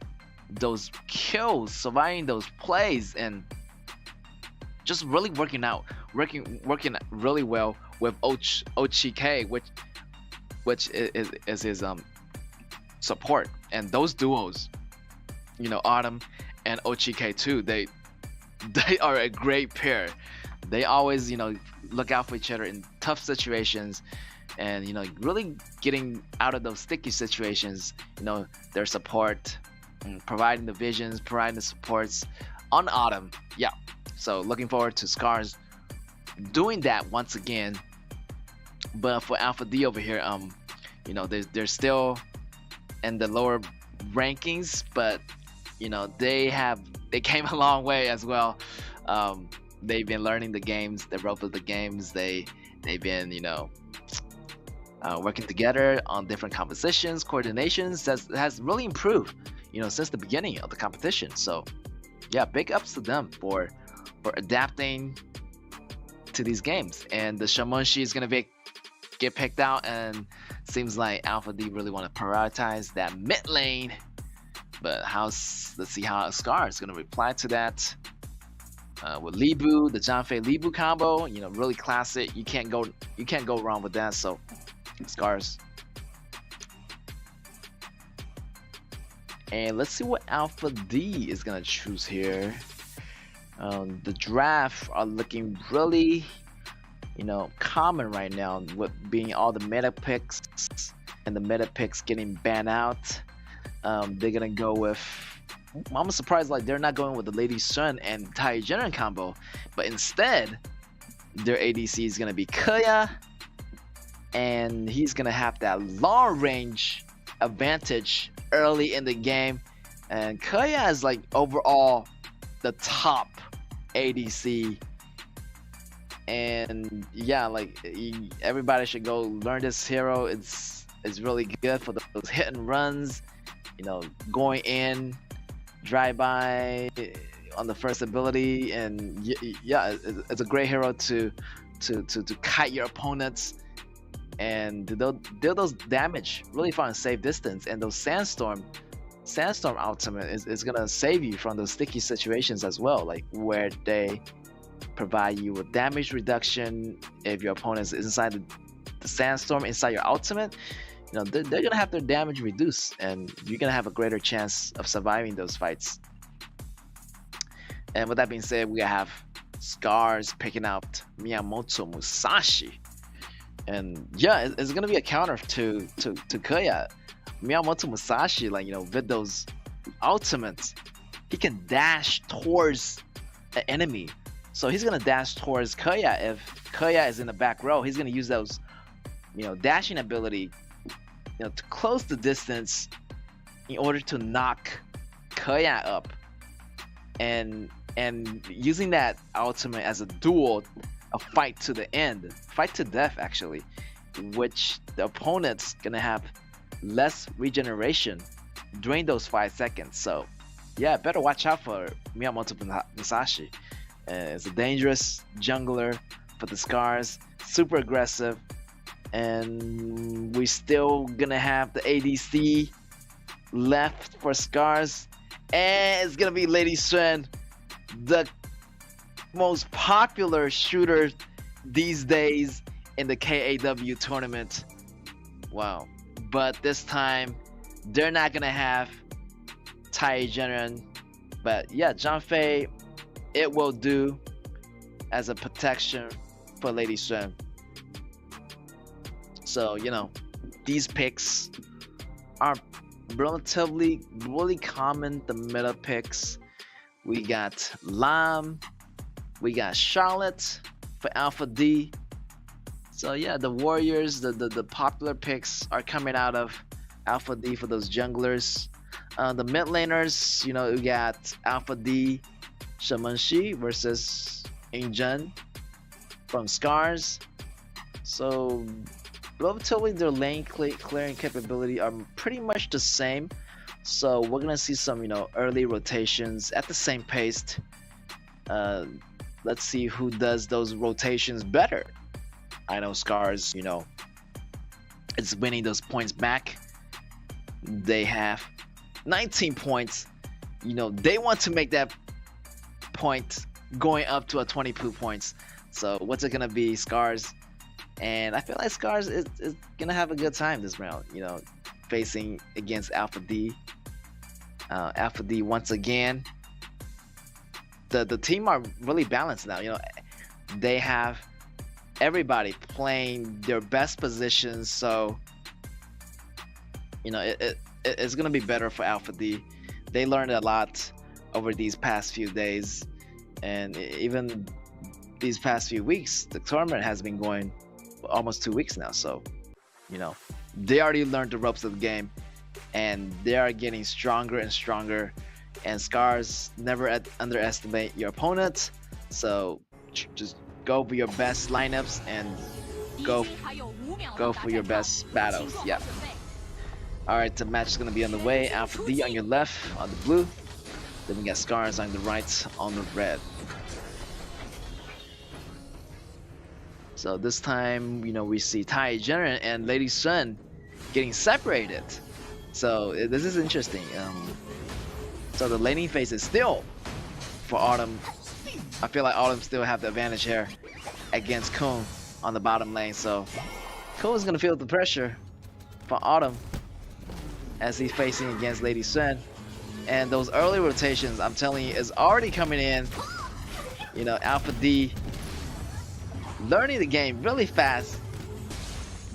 Speaker 3: those kills, surviving those plays, and just really working really well with OCK, which is his support. And those duos, you know, Autumn and OCK too, they are a great pair. They always, you know, look out for each other in tough situations, and you know, really getting out of those sticky situations. You know, their support, providing the visions, providing the supports on Autumn. Yeah, so looking forward to Scars doing that once again. But for Alpha D over here, you know, they're still in the lower rankings, but you know, they came a long way as well. They've been learning the games, the rope of the games. They've been, you know, working together on different compositions, coordinations that has really improved, you know, since the beginning of the competition. So yeah, big ups to them for adapting to these games. And the Shamonshi is gonna get picked out, and seems like Alpha D really want to prioritize that mid lane. But let's see how Scar is gonna reply to that. With Libu, the Janfei Libu combo, you know, really classic. You can't go wrong with that. So Scars. And let's see what Alpha D is gonna choose here. The draft are looking really, you know, common right now, with being all the meta picks and the meta picks getting banned out. They're gonna go with, I'm surprised like they're not going with the Lady Sun and Tai Jiren combo, but instead their ADC is gonna be KAW, and he's gonna have that long range advantage early in the game. And KAW is like overall the top ADC, and yeah, like everybody should go learn this hero. It's really good for those hit and runs, you know, going in drive by on the first ability. And yeah, it's a great hero to kite your opponents and deal those damage really far and safe distance. And those sandstorm ultimate is gonna save you from those sticky situations as well, like where they provide you with damage reduction if your opponent is inside the sandstorm inside your ultimate. You know, they're gonna have their damage reduced, and you're gonna have a greater chance of surviving those fights. And with that being said, we have Scars picking out Miyamoto Musashi, and yeah, it's gonna be a counter to KAW. Miyamoto Musashi, like, you know, with those ultimates, he can dash towards an enemy. So he's gonna dash towards KAW. If KAW is in the back row, he's gonna use those, you know, dashing ability, you know, to close the distance in order to knock KAW up, and using that ultimate as a duel, a fight to the end, fight to death actually, which the opponent's gonna have less regeneration during those 5 seconds. So yeah, better watch out for Miyamoto Musashi. It's a dangerous jungler for the Scars, super aggressive, and we still gonna have the ADC left for Scars, and it's gonna be Lady Sun, the most popular shooter these days in the KAW tournament. Wow. But this time they're not gonna have Tai Jiren, but yeah, Janfei, it will do. as a protection for Lady Sun. So, you know, these picks are relatively really common, the meta picks. We got Lam, we got Charlotte for Alpha D. So yeah, the warriors, the popular picks are coming out of Alpha D for those junglers. The mid laners, you know, we got Alpha D, Shamanshi versus Injun from Scars. So relatively their lane clearing capability are pretty much the same. So we're gonna see some, you know, early rotations at the same pace. Let's see who does those rotations better. I know Scars, you know, it's winning those points back. They have 19 points. You know, they want to make that point going up to a 22 points. So what's it gonna be, Scars? And I feel like Scars is gonna have a good time this round, you know, facing against Alpha D. Alpha D once again. The team are really balanced now, you know. They have everybody playing their best positions, so you know it's gonna be better for Alpha D. They learned a lot over these past few days, and even these past few weeks. The tournament has been going for almost 2 weeks now, so you know they already learned the ropes of the game, and they are getting stronger and stronger. And Scars, never underestimate your opponent, so just go for your best lineups and go for your best battles. Yeah. All right, the match is gonna be on the way. Alpha D on your left on the blue, then we got Scars on the right on the red. So this time, you know, we see Tai Jin and Lady Sun getting separated. So this is interesting. So the laning phase is still for Autumn. I feel like Autumn still have the advantage here against Kun on the bottom lane. So Kun is gonna feel the pressure for Autumn as he's facing against Lady Sun. And those early rotations, I'm telling you, is already coming in. You know, Alpha D learning the game really fast,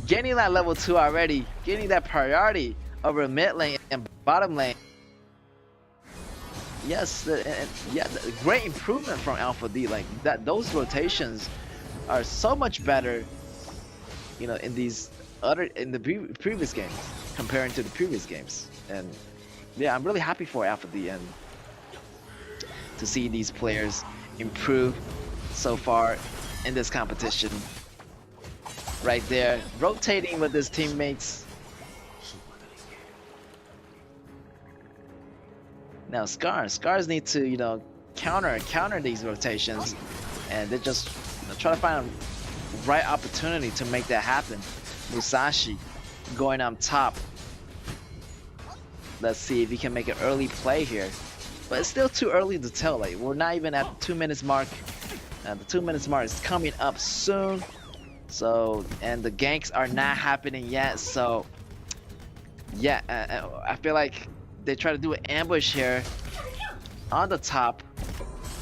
Speaker 3: getting that level 2 already, getting that priority over mid lane and bottom lane. Yes, yeah, great improvement from Alpha D. Like that, those rotations are so much better, you know, in the previous games comparing to the previous games. And yeah, I'm really happy for Alpha D and to see these players improve so far in this competition. Right there, rotating with his teammates. Now Scars need to, you know, counter these rotations, and they just, you know, try to find a right opportunity to make that happen. Musashi going on top. Let's see if he can make an early play here, but it's still too early to tell. Like we're not even at the 2 minutes mark. The 2 minutes mark is coming up soon. So, and the ganks are not happening yet. So yeah, I feel like they try to do an ambush here on the top.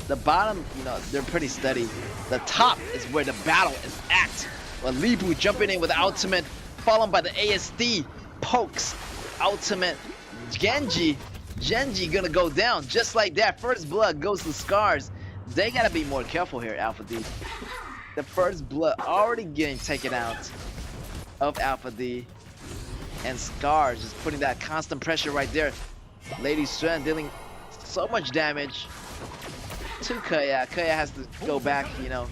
Speaker 3: The bottom, you know, they're pretty steady. The top is where the battle is at. Well, Libu jumping in with the ultimate, followed by the ASD pokes. Ultimate Genji gonna go down just like that. First blood goes to Scars. They gotta be more careful here, Alpha D. The first blood already getting taken out of Alpha D. And Scars just putting that constant pressure right there. Lady Sun dealing so much damage to KAW. KAW has to go back, you know,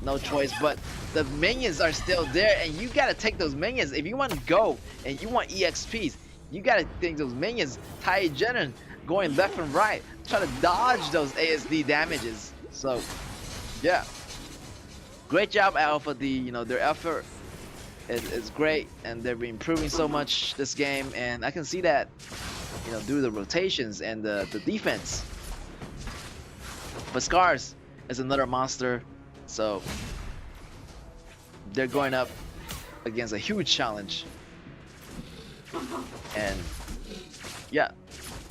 Speaker 3: no choice. But the minions are still there, and you gotta take those minions. If you want to go and you want EXPs, you gotta take those minions. Tai Jin going left and right, try to dodge those ASD damages. So, yeah. Great job, Alpha D. You know, their effort is great, and they've been improving so much this game, and I can see that, you know, due to the rotations and the defense. But Scars is another monster, so they're going up against a huge challenge. And yeah,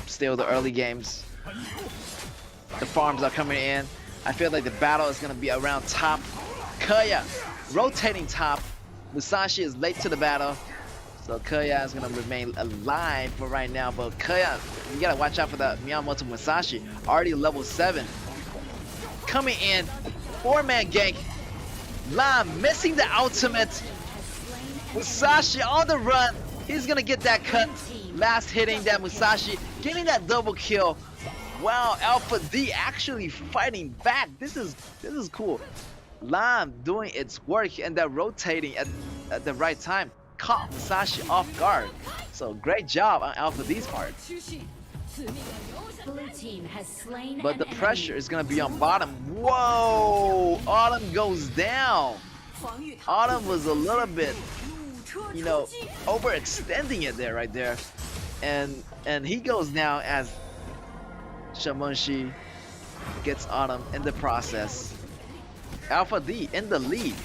Speaker 3: still the early games. The farms are coming in. I feel like the battle is gonna be around top. KAW rotating top. Musashi is late to the battle, so KAW is gonna remain alive for right now. But KAW, you gotta watch out for that Miyamoto Musashi, already level 7. Coming in, 4-man gank. Lam missing the ultimate. Musashi on the run. He's gonna get that cut. Last hitting that Musashi, getting that double kill. Wow, Alpha D actually fighting back. This is cool. Lam doing its work and that rotating at the right time caught Musashi off guard. So great job on Alpha D's part.
Speaker 2: Blue team has slain
Speaker 3: But the pressure is gonna be on bottom. Whoa! Autumn goes down. Autumn was a little bit, you know, overextending it there, right there, and he goes down as Shamonshi gets Autumn in the process. Alpha D in the lead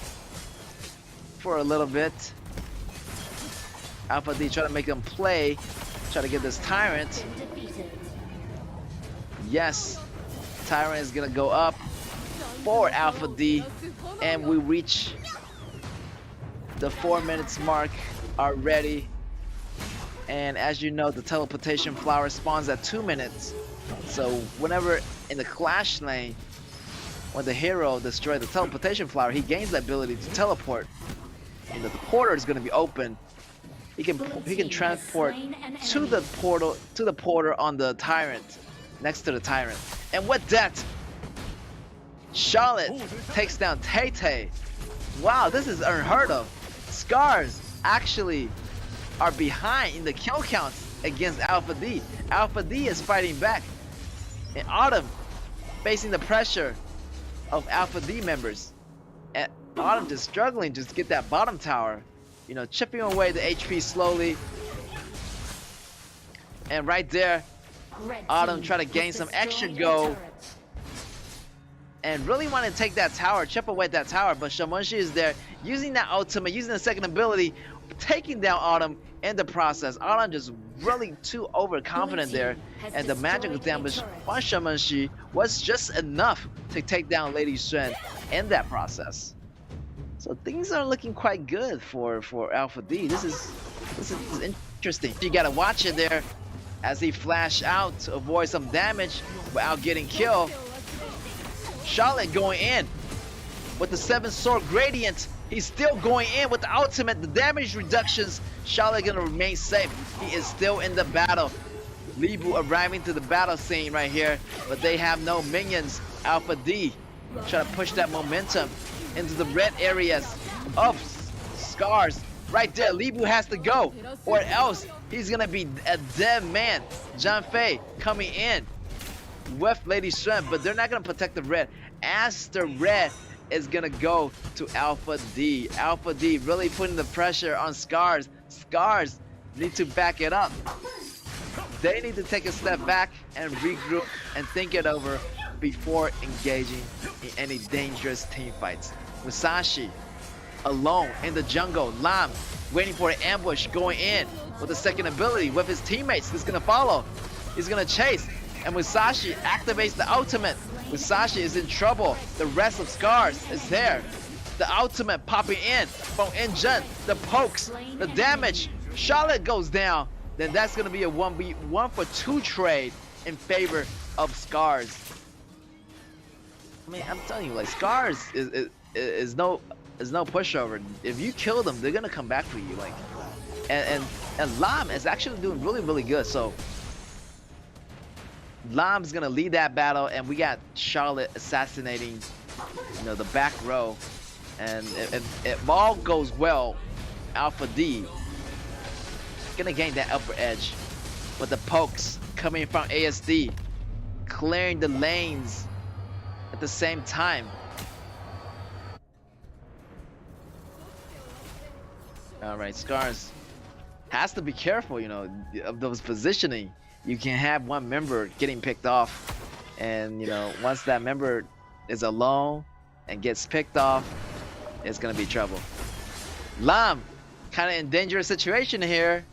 Speaker 3: for a little bit. Alpha D trying to make them play, try to get this Tyrant. Yes, Tyrant is gonna go up for Alpha D, and we reach the 4 minutes mark already. And as you know, the teleportation flower spawns at 2 minutes. So whenever in the clash lane, when the hero destroys the teleportation flower, he gains the ability to teleport. And the portal is gonna be open. He can transport to the portal on the Tyrant, next to the Tyrant. And with that, Charlotte takes down Tay. Wow, this is unheard of. Scars actually are behind in the kill counts against Alpha D. Alpha D is fighting back. And Autumn facing the pressure of Alpha D members. And Autumn just struggling to get that bottom tower. You know, chipping away the HP slowly. And right there, Autumn try to gain some extra gold. And really want to take that tower, chip away that tower, but Shamonshi is there using that ultimate, using the second ability, taking down Autumn in the process. Autumn just really too overconfident there, and the magical damage on Shamonshi was just enough to take down Lady Xuan in that process. So things are looking quite good for Alpha D. This is interesting. You gotta watch it there as he flash out to avoid some damage without getting killed. Charlotte going in with the 7 sword gradient. He's still going in with the ultimate, the damage reductions. Charlotte gonna remain safe. He is still in the battle. Libu arriving to the battle scene right here, but they have no minions. Alpha D try to push that momentum into the red areas of Scars. Right there, Libu has to go, or else he's gonna be a dead man. John Fei coming in with Lady Xuan, but they're not gonna protect the red, as the red is gonna go to Alpha D. Alpha D really putting the pressure on Scars. Scars need to back it up. They need to take a step back and regroup and think it over before engaging in any dangerous team fights. Musashi alone in the jungle. Lam waiting for an ambush, going in with the second ability with his teammates. He's gonna follow. He's gonna chase. And Musashi activates the ultimate. Musashi is in trouble. The rest of Scars is there. The ultimate popping in from Injun. The pokes, the damage. Charlotte goes down. Then that's gonna be a 1v1 for 2 trade in favor of Scars. I mean, I'm telling you, like, Scars is no pushover. If you kill them, they're gonna come back for you. Like, and Lam is actually doing really good. So Lam's gonna lead that battle, and we got Charlotte assassinating, you know, the back row. And if all goes well, Alpha D gonna gain that upper edge with the pokes coming from ASD, clearing the lanes at the same time. All right, Scars has to be careful, you know, of those positioning. You can have one member getting picked off, and you know, once that member is alone and gets picked off, it's gonna be trouble. Lam kind of in dangerous situation here,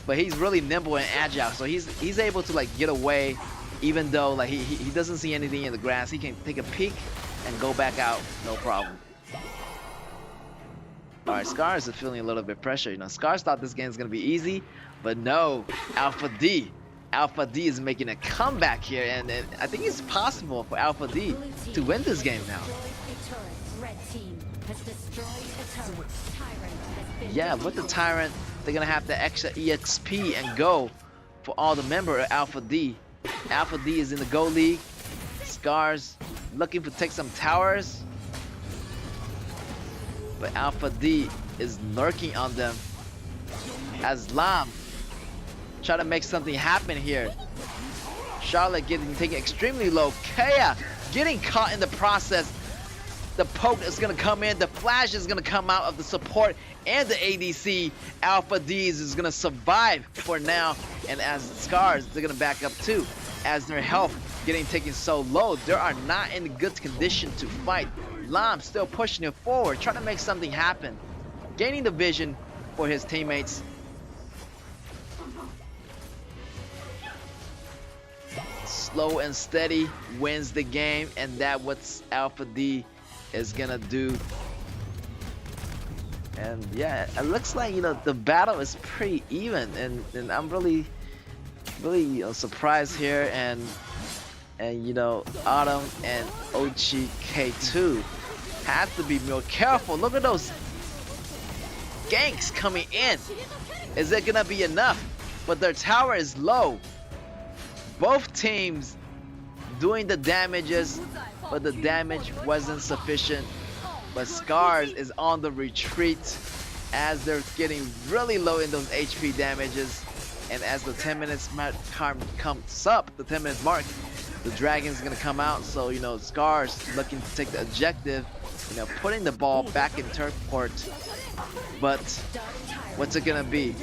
Speaker 3: but he's really nimble and agile, so he's able to like get away Even though like he doesn't see anything in the grass, he can take a peek and go back out, no problem. All right, Scars is feeling a little bit pressure. You know, Scars thought this game was gonna be easy, but no, Alpha D is making a comeback here, and I think it's possible for Alpha D to win this game now. Yeah, with the Tyrant, they're gonna have the extra EXP and go for all the member of Alpha D. Alpha D is in the Go League. Scars looking to take some towers, but Alpha D is lurking on them as Lam try to make something happen here. Charlotte getting taken extremely low. KAW getting caught in the process. The poke is gonna come in. The flash is gonna come out of the support and the ADC. Alpha D's is gonna survive for now, and as Scars, they're gonna back up too, as their health getting taken so low. They are not in good condition to fight. Lam still pushing it forward, trying to make something happen, gaining the vision for his teammates. Slow and steady wins the game, and that's what Alpha D is gonna do. And yeah, it looks like, you know, the battle is pretty even, and I'm really you know, surprised here, and you know, Autumn and Ochi K2 have to be more careful. Look at those ganks coming in. Is it gonna be enough? But their tower is low. Both teams doing the damages, but the damage wasn't sufficient. But Scars is on the retreat as they're getting really low in those HP damages. And as the 10 minutes mark comes up, the 10 minutes mark, the Dragon's gonna come out. So, you know, Scars looking to take the objective, you know, putting the ball back in turf court. But what's it gonna be?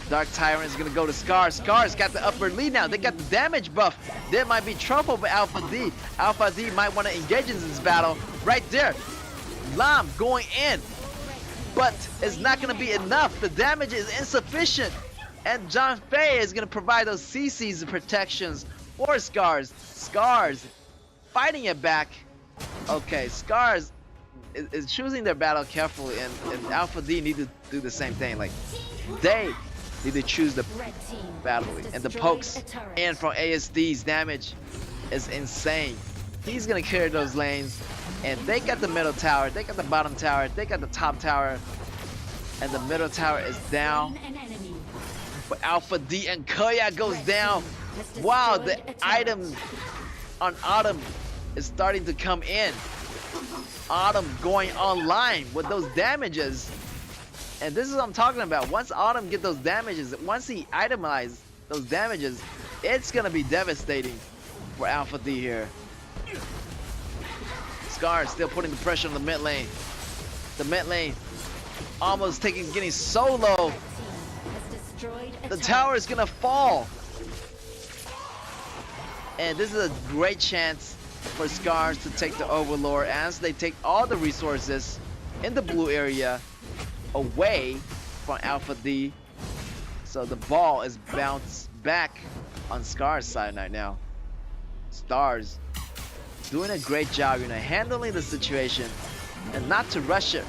Speaker 3: Dark Tyrant is gonna go to Scars. Scars got the upper lead now. They got the damage buff. There might be trouble for Alpha D. Alpha D might want to engage in this battle. Right there. Lam going in. But it's not gonna be enough. The damage is insufficient. And John Fay is gonna provide those CC's protections for Scars. Scars fighting it back. Okay, Scars is choosing their battle carefully, and Alpha D need to do the same thing. Like, they need to choose the battle, and the pokes in from ASD's damage is insane. He's gonna carry those lanes, and they got the middle tower, they got the bottom tower, they got the top tower, and the middle tower is down. But Alpha D and KAW goes down. Wow, the item on Autumn is starting to come in. Autumn going online with those damages. And this is what I'm talking about. Once Autumn get those damages, once he itemizes those damages, it's gonna be devastating for Alpha D here. Scars still putting the pressure on the mid lane. The mid lane almost getting so low. The tower is gonna fall. And this is a great chance for Scars to take the Overlord as they take all the resources in the blue area away from Alpha D. So the ball is bounced back on Scars' side right now. Stars doing a great job, you know, handling the situation and not to rush it.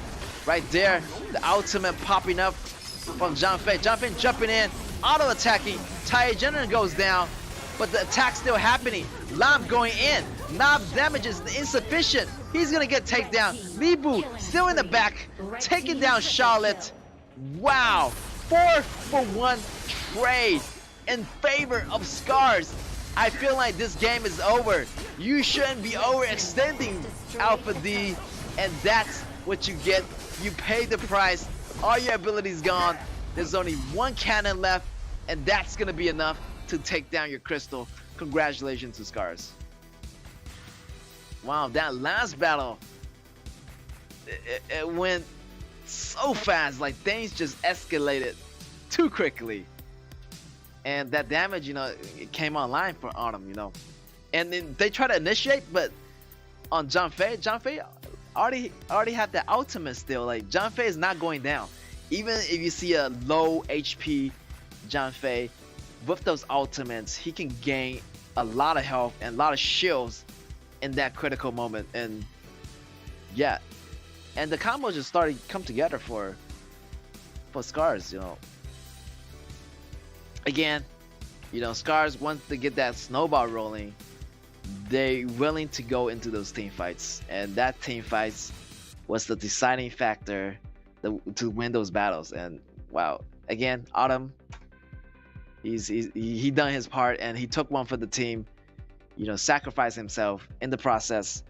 Speaker 3: Right there, the ultimate popping up from John Fay. John Fay jumping in, auto attacking. Tai General goes down, but the attack's still happening. Lam going in. Knob damage is insufficient. He's gonna get takedown. Libu still in the back, taking down Charlotte. Wow, 4-for-1 trade in favor of Scars. I feel like this game is over. You shouldn't be overextending Alpha D, and that's what you get. You pay the price. All your abilities gone. There's only one cannon left, and that's gonna be enough to take down your crystal. Congratulations to Scars. Wow, that last battle, it went so fast. Like, things just escalated too quickly. And that damage, you know, it came online for Autumn, you know. And then they try to initiate, but on John Fay already have the ultimate still. Like, John Fay is not going down. Even if you see a low HP John Fay, with those ultimates, he can gain a lot of health and a lot of shields in that critical moment. And yeah, and the combos just started to come together for Scars, you know. Again, you know, Scars, once they get that snowball rolling, they willing to go into those team fights, and that team fights was the deciding factor to win those battles. And wow, again, Autumn, he done his part, and he took one for the team, you know, sacrificed himself in the process,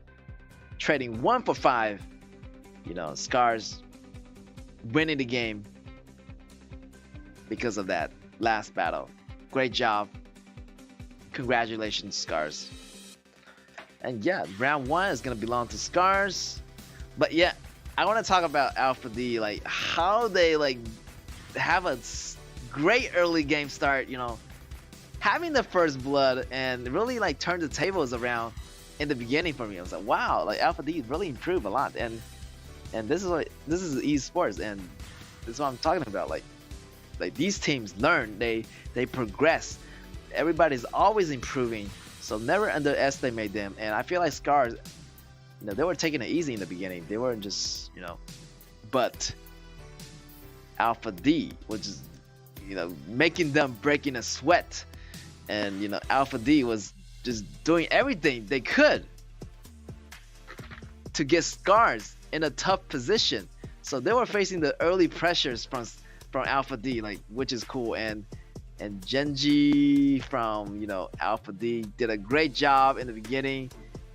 Speaker 3: trading 1 for 5, you know, Scars winning the game because of that last battle. Great job, congratulations, Scars. And yeah, round 1 is gonna belong to Scars. But yeah, I want to talk about Alpha D, like how they like have a great early game start, you know, having the first blood and really like turn the tables around in the beginning for me. I was like, wow, like Alpha D really improved a lot, and this is esports, and this is what I'm talking about. Like these teams learn, they progress. Everybody's always improving, so never underestimate them. And I feel like Scars, you know, they were taking it easy in the beginning. They weren't just, you know, but Alpha D was just, you know, making them breaking a sweat. And, you know, Alpha D was just doing everything they could to get Scars in a tough position. So they were facing the early pressures from Alpha D, like, which is cool. And Genji from, you know, Alpha D did a great job in the beginning,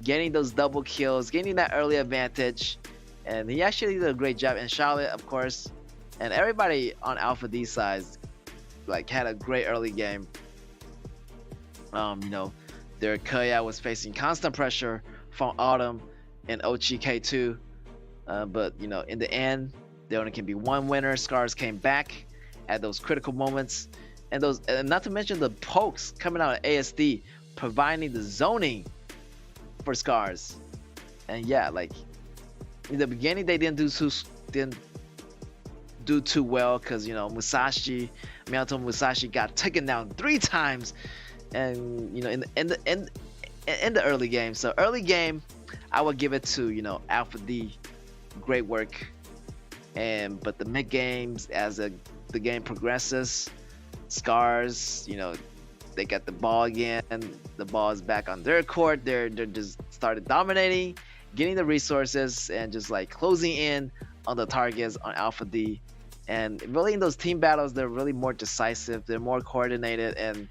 Speaker 3: getting those double kills, getting that early advantage, and he actually did a great job. And Charlotte, of course, and everybody on Alpha D side, like, had a great early game. You know, their KAW was facing constant pressure from Autumn and OGK2, but you know, in the end, there only can be one winner. Scars came back at those critical moments, and not to mention the pokes coming out of ASD, providing the zoning for Scars. And yeah, like in the beginning, they didn't do too well, because, you know, Minato Musashi got taken down 3 times, and, you know, in the early game. So early game, I would give it to, you know, Alpha D, great work. But the mid games, as the game progresses, Scars, you know, they got the ball again, the ball is back on their court. They're just started dominating, getting the resources, and just like closing in on the targets on Alpha D. And really in those team battles, they're really more decisive, they're more coordinated, and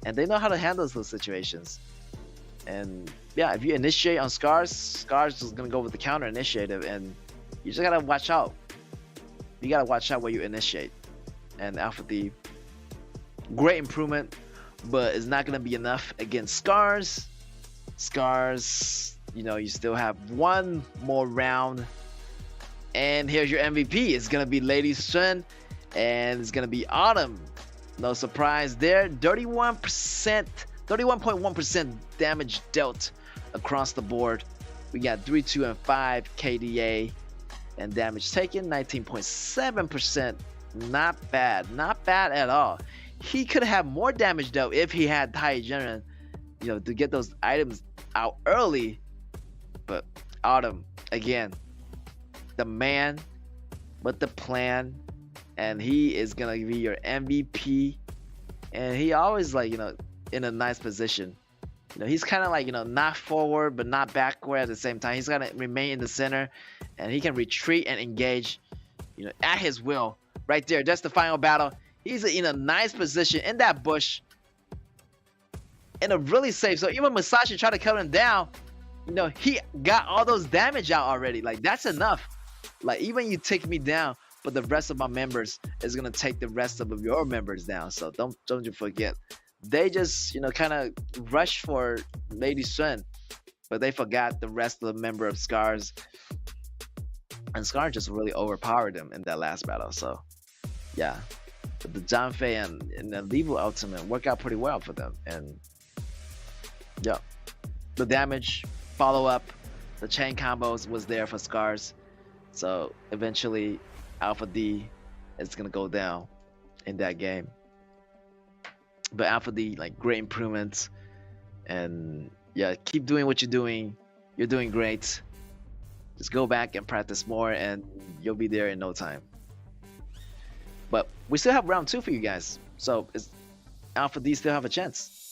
Speaker 3: they know how to handle those situations. And yeah, if you initiate on Scars is gonna go with the counter initiative, and you just gotta watch out. You gotta watch out where you initiate. And Alpha D, great improvement, but it's not gonna be enough against Scars. Scars, you know, you still have one more round, and here's your MVP. It's gonna be Lady Sun, and it's gonna be Autumn. No surprise there. 31.1% damage dealt across the board. We got 3, 2, and 5 KDA, and damage taken 19.7%. Not bad at all. He could have more damage dealt if he had Taijin, you know, to get those items out early. But Autumn, again, the man with the plan, and he is gonna be your MVP. And he always, like, you know, in a nice position. You know, he's kind of like, you know, not forward but not backward at the same time. He's gonna remain in the center, and he can retreat and engage, you know, at his will. Right there, that's the final battle. He's in a nice position in that bush, in a really safe. So even Musashi tried to cut him down, you know, he got all those damage out already. Like, that's enough. Like, even you take me down, but the rest of my members is gonna take the rest of your members down. So don't you forget. They just, you know, kind of rushed for Lady Sun, but they forgot the rest of the member of Scars, and Scars just really overpowered them in that last battle. So yeah, but the Janfei and the Levo ultimate work out pretty well for them. And yeah, the damage follow up, the chain combos was there for Scars. So eventually Alpha D is gonna go down in that game. But Alpha D, like, great improvements. And yeah, keep doing what you're doing. You're doing great. Just go back and practice more, and you'll be there in no time. But we still have round 2 for you guys. So Alpha D still have a chance.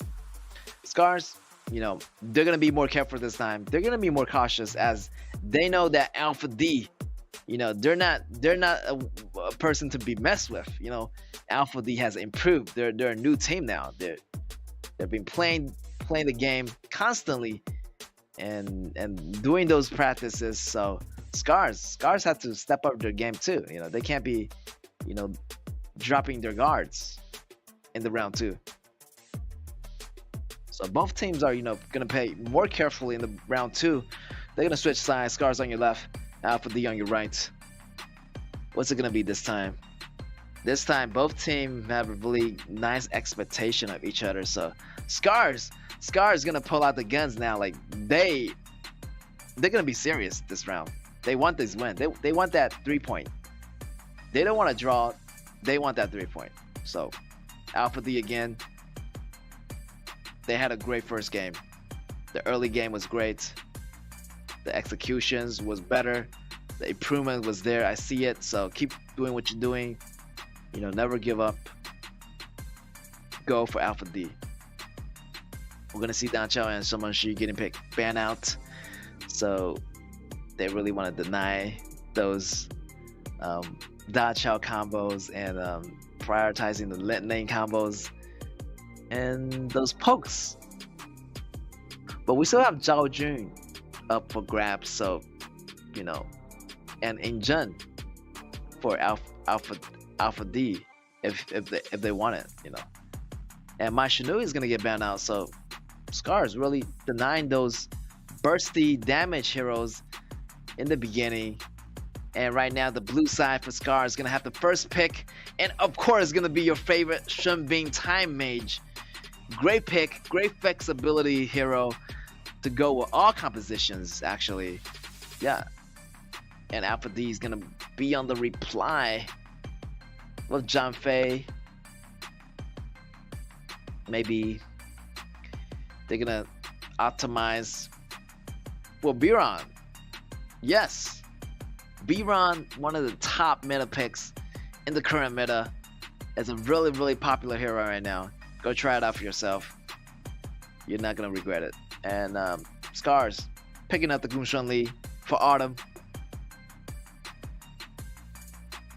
Speaker 3: Scars, you know, they're gonna be more careful this time. They're gonna be more cautious, as they know that Alpha D, you know, they're not a person to be messed with. You know, Alpha D has improved. They're a new team now. They've been playing the game constantly and doing those practices. So Scars have to step up their game too. You know, they can't be, you know, dropping their guards in the round 2. So both teams are, you know, gonna play more carefully in the round 2. They're gonna switch sides. Scars on your left, Alpha D on your right. What's it gonna be this time? This time, both teams have a really nice expectation of each other. So Scars gonna pull out the guns now. Like, they're gonna be serious this round. They want this win. They want that 3-point. They don't want to draw. They want that 3-point. So Alpha D again. They had a great first game. The early game was great. The executions was better. The improvement was there. I see it. So keep doing what you're doing. You know, never give up. Go for Alpha D. We're gonna see Dan Chao and Shen Shi getting banned out. So they really want to deny those Da Chao combos and prioritizing the lane combos and those pokes. But we still have Zhao Jun up for grabs, so, you know, and Injun for Alpha D if they want it, you know. And my Shinui is gonna get banned out, so Scars really denying those bursty damage heroes in the beginning. And right now, the blue side for Scars is gonna have the first pick, and of course, gonna be your favorite Shenbing Time Mage. Great pick, great flexibility hero to go with all compositions, actually. Yeah. And Alpha D is gonna be on the reply with John Fei. Maybe they're gonna optimize. Well, Biron. Yes. Biron, one of the top meta picks in the current meta. It's a really, really popular hero right now. Go try it out for yourself. You're not gonna regret it. And Scars picking up the Gunshan Li for Autumn.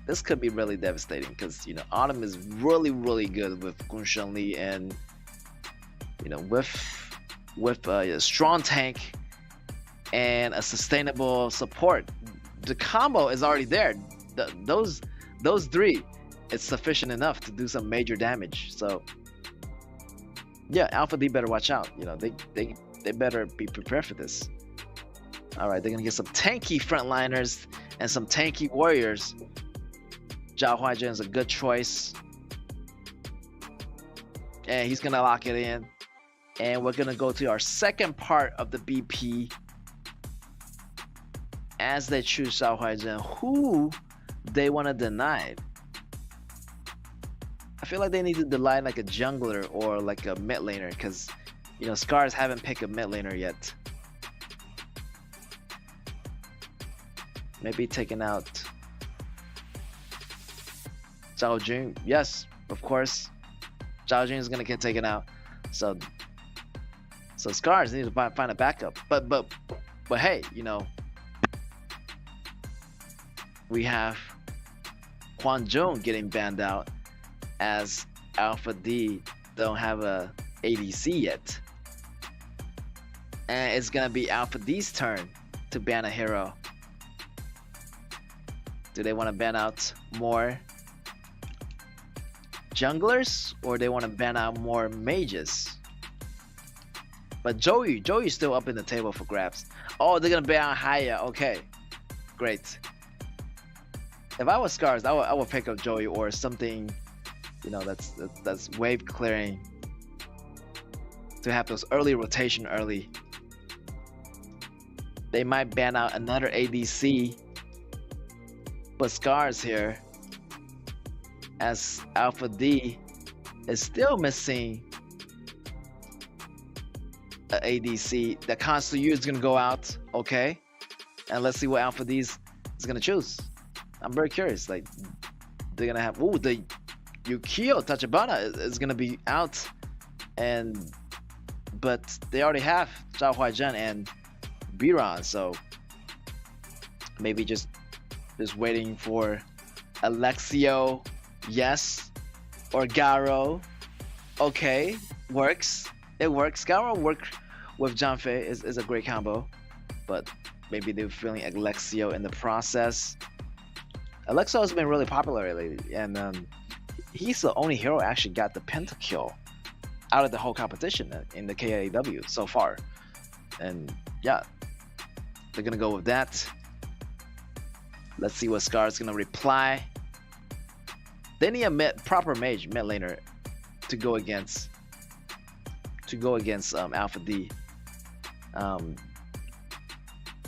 Speaker 3: This could be really devastating because, you know, Autumn is really, really good with Gunshan Li, and, you know, with a strong tank and a sustainable support. The combo is already there. Those 3, it's sufficient enough to do some major damage. So yeah, Alpha D better watch out. You know, they better be prepared for this. All right, they're gonna get some tanky frontliners and some tanky warriors. Zhao Huaizhen is a good choice, and he's gonna lock it in. And we're gonna go to our second part of the BP. As they choose Zhao Huaizhen, who they want to deny. I feel like they need to deny like a jungler or like a mid laner, because, you know, Scars haven't picked a mid laner yet. Maybe taking out Zhao Jun. Yes, of course. Zhao Jun is gonna get taken out. So Scars need to find a backup. But hey, you know, we have Quan Zhong getting banned out, as Alpha D don't have a ADC yet. And it's gonna be Alpha D's turn to ban a hero. Do they want to ban out more junglers, or they want to ban out more mages? But Joey's still up in the table for grabs. Oh, they're gonna ban out Haya. Okay, great. If I was Scars, I would pick up Joey or something, you know, that's wave clearing to have those early rotation early. They might ban out another ADC, but Scars here as Alpha D is still missing a ADC. The Consul is gonna go out, okay? And let's see what Alpha D is gonna choose. I'm very curious. Like, they're gonna have the Yukio Tachibana is gonna be out, but they already have Zhao Huaizhen and Biran, so maybe just waiting for Alexio, yes, or Garo. Okay, works. It works. Garo work with Janfei is a great combo, but maybe they're feeling Alexio in the process. Alexio has been really popular lately, and he's the only hero actually got the pentakill out of the whole competition in the KAW so far. And yeah, they're gonna go with that. Let's see what Scar's gonna reply. They need a proper mage mid laner to go against Alpha D.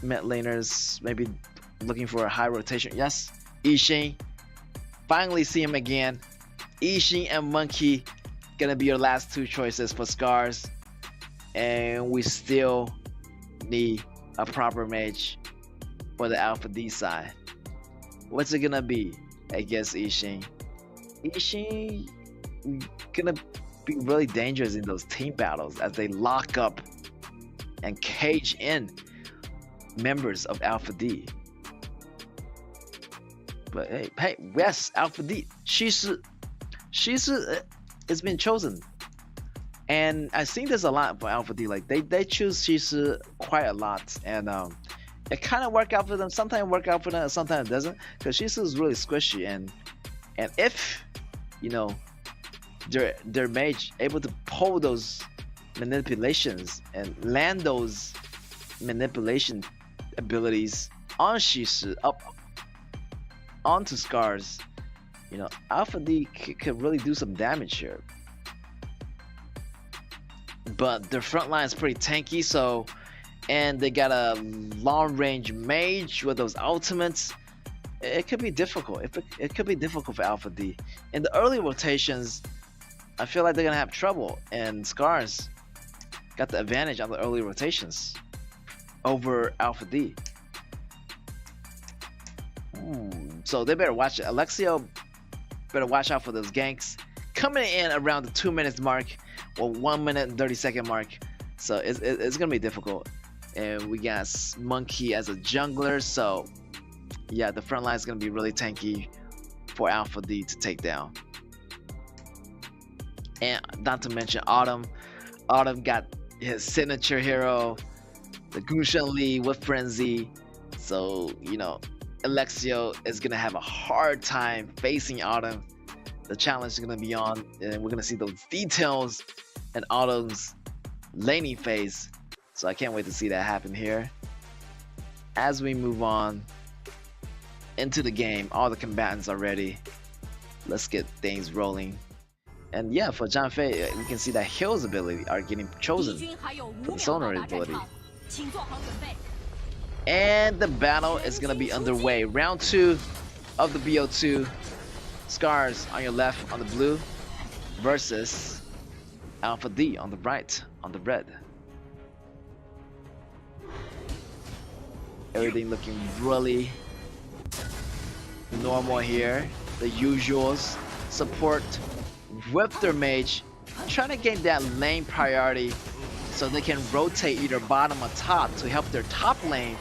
Speaker 3: Mid laners maybe looking for a high rotation. Yes, Ishin. Finally see him again. Ishin and Monkey gonna be your last two choices for Scars, and we still need a proper mage for the Alpha D side. What's it gonna be against Ishin? Ishin gonna be really dangerous in those team battles as they lock up and cage in members of Alpha D. But hey, yes, Alpha D. She's has been chosen, and I've seen this a lot for Alpha D. Like they choose Shisu quite a lot, and it kind of work out for them. Sometimes it work out for them, sometimes it doesn't, because Shisu is really squishy, and if you know their mage able to pull those manipulations and land those manipulation abilities on Shisu up onto Scars, you know, Alpha D could really do some damage here. But their front line is pretty tanky, so, and they got a long range mage with those ultimates. It could be difficult. It could be difficult for Alpha D. In the early rotations, I feel like they're gonna have trouble, and Scars got the advantage on the early rotations over Alpha D. So they better watch it. Alexio better watch out for those ganks coming in around the 2 minutes mark or 1 minute and 30-second mark. So it's gonna be difficult. And we got Monkey as a jungler, so yeah, the front line is gonna be really tanky for Alpha D to take down. And not to mention Autumn. Autumn got his signature hero, the Gushan Lee with Frenzy. So, you know, Alexio is gonna have a hard time facing Autumn. The challenge is gonna be on, and we're gonna see those details in Autumn's laning phase. So I can't wait to see that happen here. As we move on into the game, all the combatants are ready. Let's get things rolling. And yeah, for Janfei, we can see that Hill's ability are getting chosen for the Sonar ability. And the battle is gonna be underway. Round 2 of the BO2. Scars on your left on the blue versus Alpha D on the right on the red. Everything looking really normal here. The usuals. Support with their mage, trying to gain that lane priority so they can rotate either bottom or top to help their top lane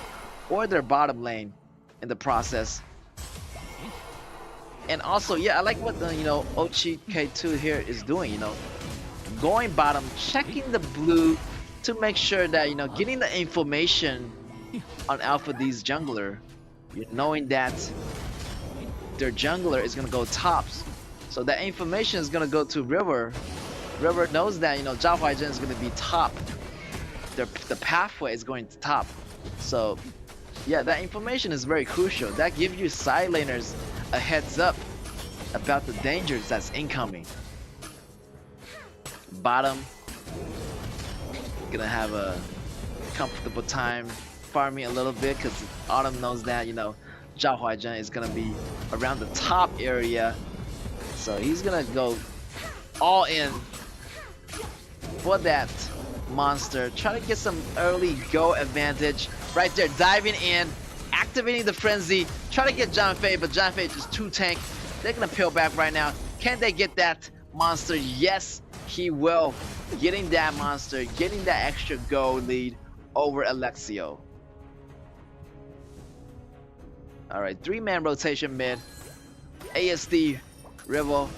Speaker 3: or their bottom lane in the process. And also, yeah, I like what the, you know, Ochi K2 here is doing, you know, going bottom, checking the blue to make sure that, you know, getting the information on Alpha D's jungler, knowing that their jungler is gonna go tops. So that information is gonna go to River. River knows that, you know, Zhao Huaizhen is gonna be top. The pathway is going to top. So yeah, that information is very crucial. That gives you side laners a heads up about the dangers that's incoming. Bottom gonna have a comfortable time farming a little bit because Autumn knows that, you know, Zhao Huaizhen is gonna be around the top area. So he's gonna go all in for that monster. Trying to get some early go advantage. Right there, diving in, activating the frenzy. Trying to get John Fei, but John Fei just too tank. They're gonna peel back right now. Can they get that monster? Yes, he will. Getting that monster, getting that extra go lead over Alexio. Alright, 3-man rotation mid. ASD, Rival,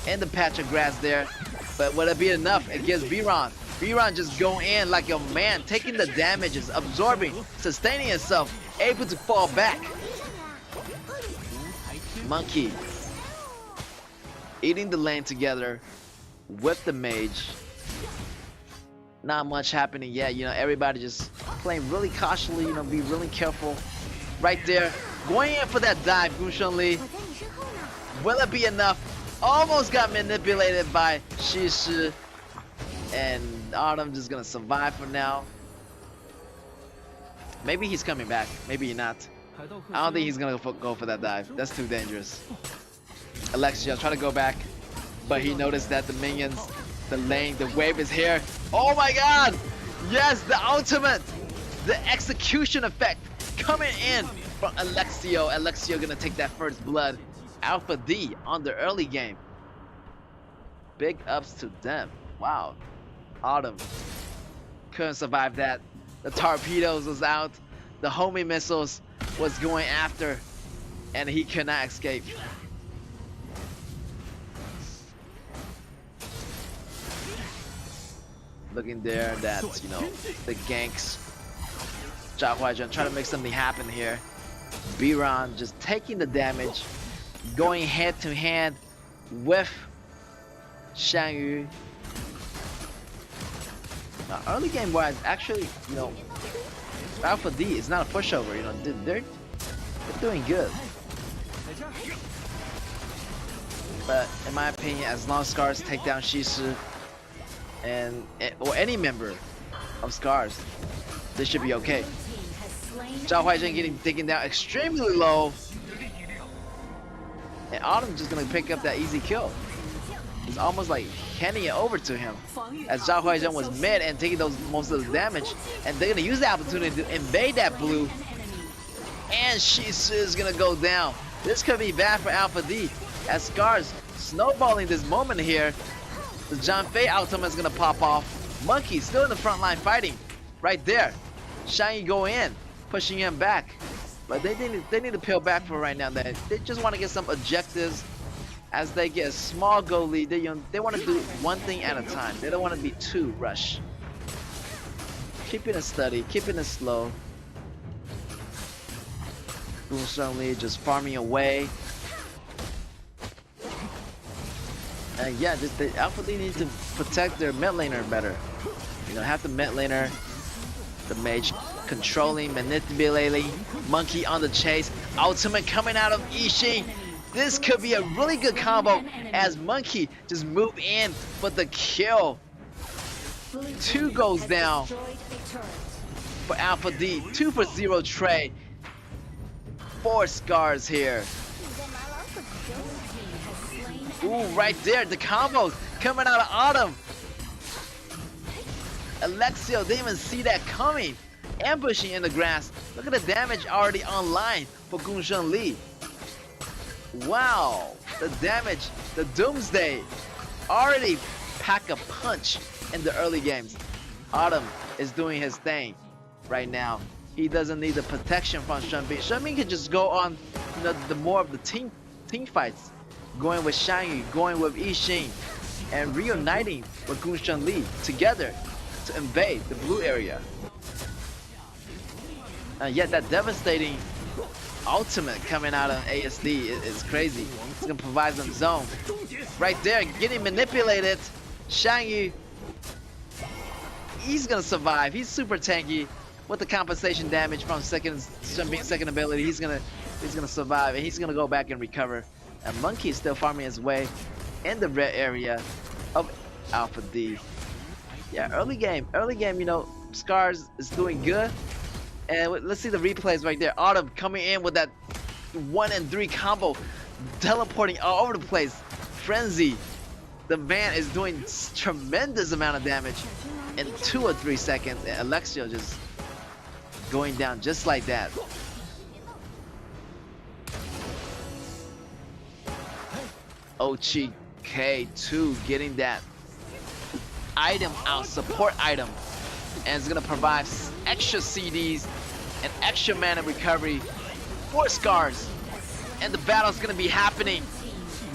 Speaker 3: and the patch of grass there. But will it be enough against Biron? Biron just going in like a man, taking the damages, absorbing, sustaining himself, able to fall back. Monkey eating the lane together with the mage. Not much happening yet, you know, everybody just playing really cautiously, you know, be really careful. Right there, going in for that dive, Gushun Li. Will it be enough? Almost got manipulated by Shishi. And Autumn just gonna survive for now. Maybe he's coming back, maybe he's not. I don't think he's gonna go for that dive. That's too dangerous. Alexia try to go back, but he noticed that the minions, the lane, the wave is here. Oh my god! Yes, the ultimate! The execution effect coming in from Alexio. Alexio gonna take that first blood. Alpha D on the early game. Big ups to them. Wow. Autumn couldn't survive that. The torpedoes was out. The homing missiles was going after, and he cannot escape. Looking there, that's, you know, the ganks. Zhao Huaizhen trying to make something happen here. Biron just taking the damage, going head to hand with Shan Yu. Now, early game wise, actually, you know, Alpha D is not a pushover, you know, they're doing good. But in my opinion, as long as Scars take down Shisu or any member of Scars, this should be okay. Zhao Huaizhen getting taken down extremely low. And Autumn just gonna pick up that easy kill. It's almost like handing it over to him, as Zhao Huaizhen was mid and taking most of the damage, and they're gonna use the opportunity to invade that blue. And Shisu is gonna go down. This could be bad for Alpha D, as Scars snowballing this moment here. The John Fei ultimate is gonna pop off. Monkey still in the front line fighting, right there. Shiny go in, pushing him back, but they need to peel back for right now. They just want to get some objectives. As they get a small goal lead, they want to do one thing at a time. They don't want to be too rushed. Keeping it steady, keeping it slow. Gushun Li just farming away. And yeah, the Alpha D needs to protect their mid laner better. You know, have the mid laner, the mage controlling, manipulating. Monkey on the chase. Ultimate coming out of Ishin. This could be a really good combo as Monkey just move in for the kill. 2 goes down for Alpha D. 2 for 0 trade. 4 Scars here. Ooh, right there, the combos coming out of Autumn. Alexio didn't even see that coming. Ambushing in the grass. Look at the damage already online for Gushun Li. Wow, the damage, the Doomsday already pack a punch in the early games. Autumn is doing his thing right now. He doesn't need the protection from Shenbin. Shenbin can just go on, you know, the more of the team fights, going with Shangyu, going with Ishin, and reuniting with Gushun Li together to invade the blue area. And yet that devastating ultimate coming out of ASD is crazy. It's gonna provide some zone. Right there, getting manipulated. Shangyu, he's gonna survive. He's super tanky with the compensation damage from second ability. He's gonna survive, and he's gonna go back and recover. And Monkey is still farming his way in the red area of Alpha D. Yeah, early game, you know, Scars is doing good. And let's see the replays right there. Autumn coming in with that 1 and 3 combo, teleporting all over the place. Frenzy, The man is doing tremendous amount of damage in 2 or 3 seconds. And Alexio just going down just like that. Ochi K2 getting that item out, support item, and it's gonna provide extra CDs and extra mana recovery for Scars. And the battle's gonna be happening.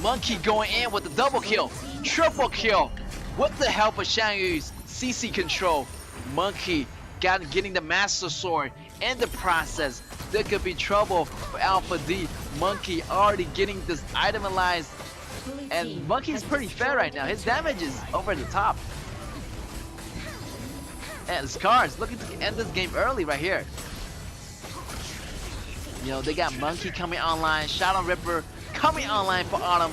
Speaker 3: Monkey going in with the double kill, triple kill with the help of Shang Yu's CC control. Monkey getting the Master Sword. In the process, there could be trouble for Alpha D. Monkey already getting this itemized, and Monkey's pretty fair right now. His damage is over the top. And Scars looking to end this game early right here. You know, they got Monkey coming online, Shadow Ripper coming online for Autumn.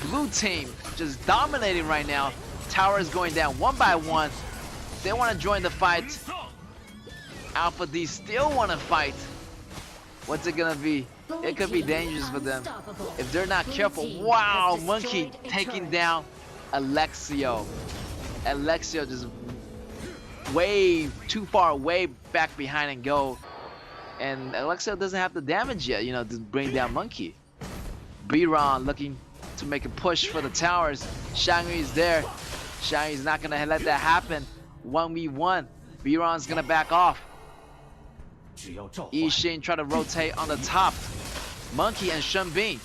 Speaker 3: Blue team just dominating right now. Tower is going down one by one. They want to join the fight. Alpha D still want to fight. What's it gonna be? It could be dangerous for them if they're not careful. Wow, Monkey taking down Alexio. Alexio just way too far away back behind and go. And Alexio doesn't have the damage yet, you know, to bring down Monkey. B-Ron looking to make a push for the towers. Shang-Yu is there. Shang-Yu is not gonna let that happen. 1v1. B-Ron's gonna back off. Yixin try to rotate on the top. Monkey and Shenbin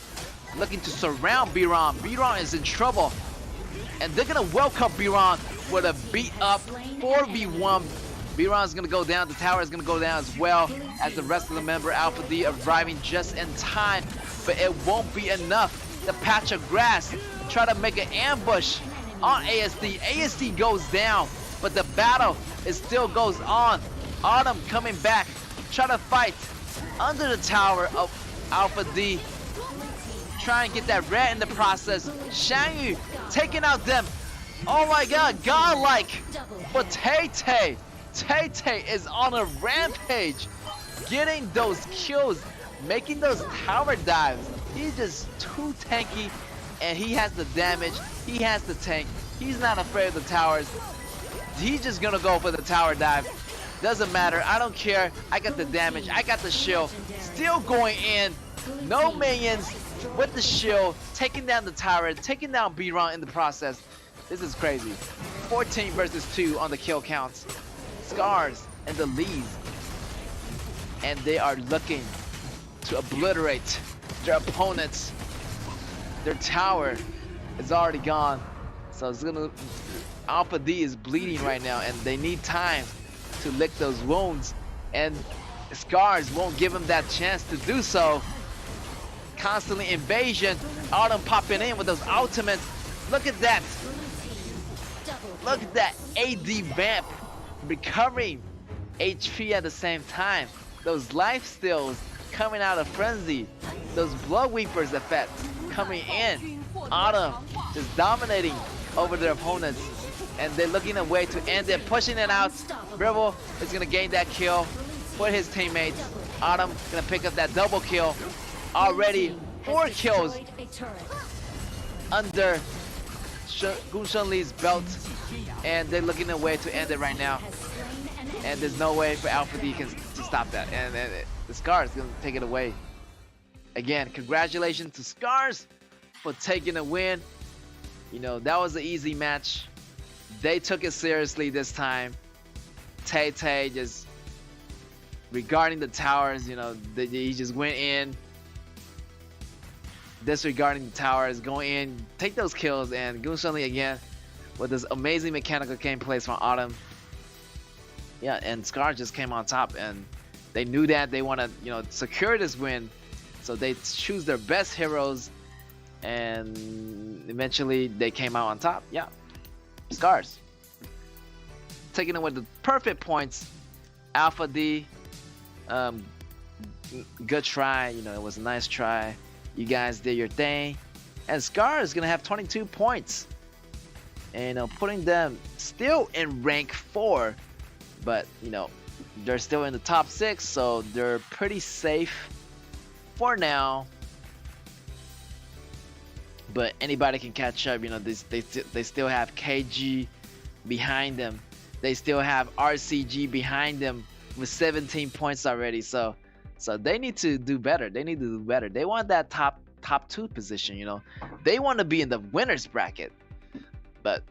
Speaker 3: looking to surround B-Ron. B-Ron is in trouble. And they're gonna welcome B-Ron with a beat up 4v1. B-Ron's gonna go down. The tower is gonna go down as well as the rest of the member Alpha D arriving just in time. But it won't be enough. The patch of grass try to make an ambush on ASD. ASD goes down, but the battle still goes on. Autumn coming back, try to fight under the tower of Alpha D. Try and get that red in the process. Shang Yu taking out them. Oh my god, godlike for Tay Tay. Tay Tay is on a rampage, getting those kills, making those tower dives. He's just too tanky, and he has the damage, he has the tank. He's not afraid of the towers. He's just gonna go for the tower dive. Doesn't matter, I don't care. I got the damage, I got the shield. Still going in, no minions with the shield, taking down the tower, taking down B-Ron in the process. This is crazy. 14 versus 2 on the kill counts. Scars and the lead, and they are looking to obliterate their opponents. Their tower is already gone, so it's gonna. Alpha D is bleeding right now, and they need time to lick those wounds, and Scars won't give him that chance to do so. Constantly invasion. Autumn popping in with those ultimates. Look at that. Look at that AD vamp recovering HP at the same time. Those life steals coming out of frenzy. Those blood weepers effect coming in. Autumn just dominating over their opponents, and they're looking a way to end it, pushing it out. Dribble is gonna gain that kill for his teammates. Autumn gonna pick up that double kill. Already 4 kills under Gun Shunli's belt, and they're looking a way to end it right now. And there's no way for Alpha D to stop that. And the Scars gonna take it away. Again, congratulations to Scars for taking a win. You know, that was an easy match. They took it seriously this time. Tay Tay just regarding the towers, you know, he just went in, disregarding the towers, going in, take those kills, and Gun Shunli again with this amazing mechanical gameplays from Autumn. Yeah, and Scar just came on top, and they knew that they want to, you know, secure this win, so they choose their best heroes, and eventually they came out on top. Yeah, Scars taking it with the perfect points. Alpha D, good try. You know, it was a nice try. You guys did your thing, and Scar is gonna have 22 points, and you know, putting them still in rank 4, but you know, they're still in the top 6, so they're pretty safe for now. but anybody can catch up. You know, they still have KG behind them. They still have RCG behind them with 17 points already. So they need to do better. They need to do better. They want that top 2 position. You know, they want to be in the winners bracket. But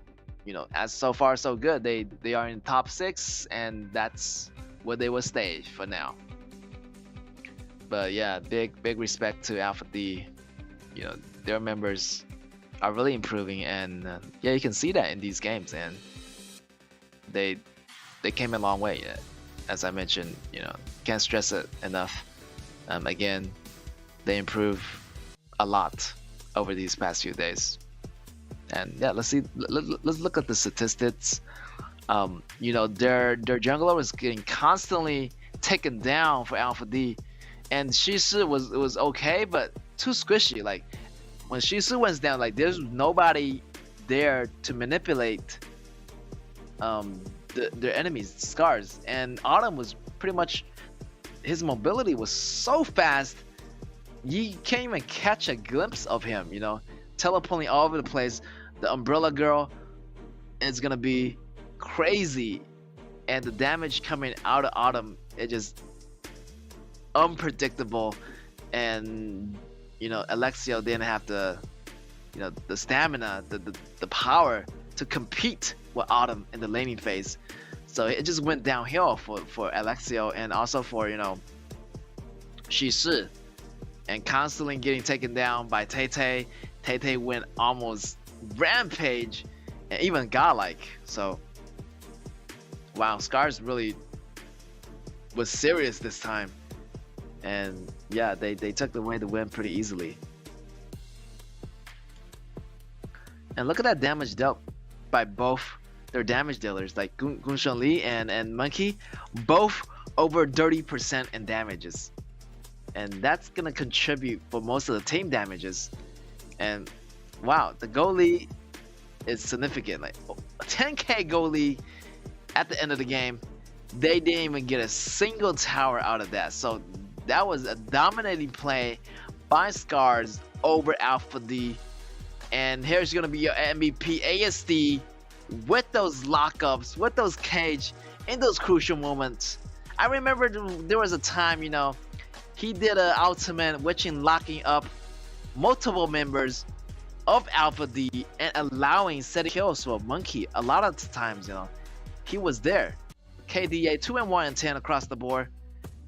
Speaker 3: you know, as so far so good. They are in top 6, and that's where they will stay for now. But yeah, big respect to Alpha D. You know, their members are really improving, and yeah, you can see that in these games, and they came a long way. As I mentioned, you know, can't stress it enough. Again, they improve a lot over these past few days. And yeah, let's look at the statistics. You know, their jungler was getting constantly taken down for Alpha D, and Shisu was okay, but too squishy. Like when Shisu went down, like there's nobody there to manipulate their enemies, Scars. And Autumn was pretty much, his mobility was so fast, you can't even catch a glimpse of him. You know, teleporting all over the place. The Umbrella Girl is gonna be crazy, and the damage coming out of Autumn, it just unpredictable. And you know, Alexio didn't have the, you know, the stamina, the power to compete with Autumn in the laning phase. So it just went downhill for Alexio, and also for, you know, Shishi, and constantly getting taken down by Tay. Tay went almost rampage and even godlike. So wow, Scars really was serious this time, and yeah, they took away the win pretty easily. And look at that damage dealt by both their damage dealers, like Gunshan Li and Monkey, both over 30% in damages, and that's gonna contribute for most of the team damages. And wow, the goal lead is significant, like 10k goal lead at the end of the game. They didn't even get a single tower out of that. So that was a dominating play by Scars over Alpha D. And here's gonna be your MVP ASD with those lockups, with those cage in those crucial moments. I remember there was a time, you know, he did an ultimate which in locking up multiple members of Alpha D and allowing set kills for Monkey. A lot of times, you know, he was there. KDA 2-1 and 10 across the board,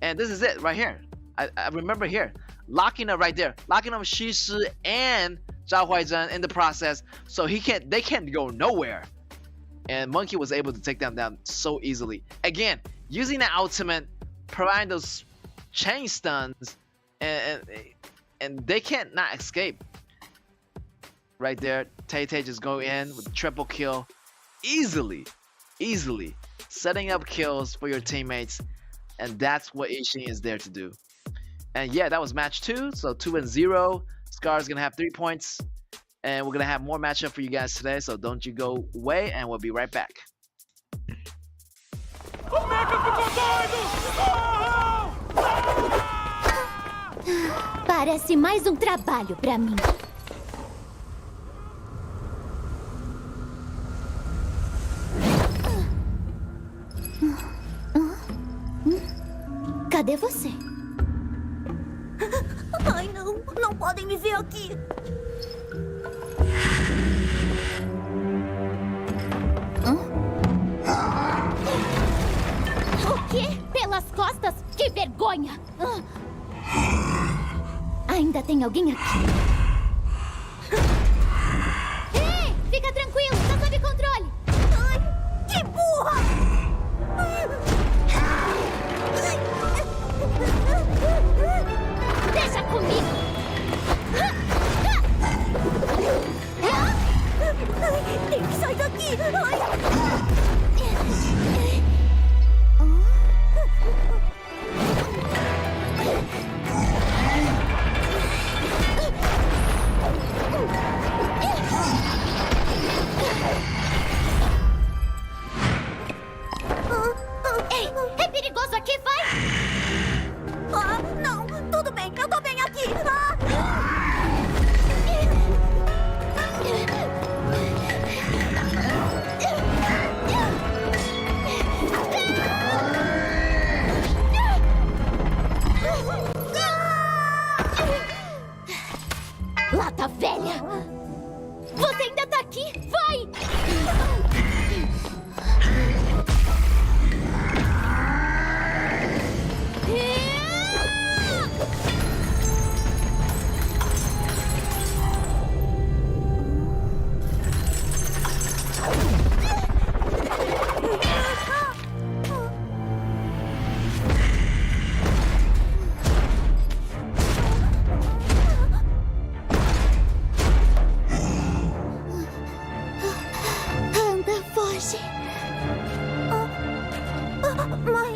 Speaker 3: and this is it right here. I remember here locking up right there, locking up Shishi and Zhao Huaizhen in the process, so they can't go nowhere. And Monkey was able to take them down so easily. Again, using the ultimate, providing those chain stuns, and they can't not escape. Right there, Tay just go in with triple kill, easily, setting up kills for your teammates, and that's what Ishin is there to do. And yeah, that was match 2, so 2-0. Scar's gonna have 3 points, and we're gonna have more matchup for you guys today, so don't you go away, and we'll be right back.
Speaker 6: Parece mais trabalho pra mim. Cadê você? Ai, não podem me ver aqui. O quê? Pelas costas? Que vergonha! Ainda tem alguém aqui. Ei, fica tranquilo, tá sob controle. Ai, que burra! Deixa comigo! Tem que sair daqui!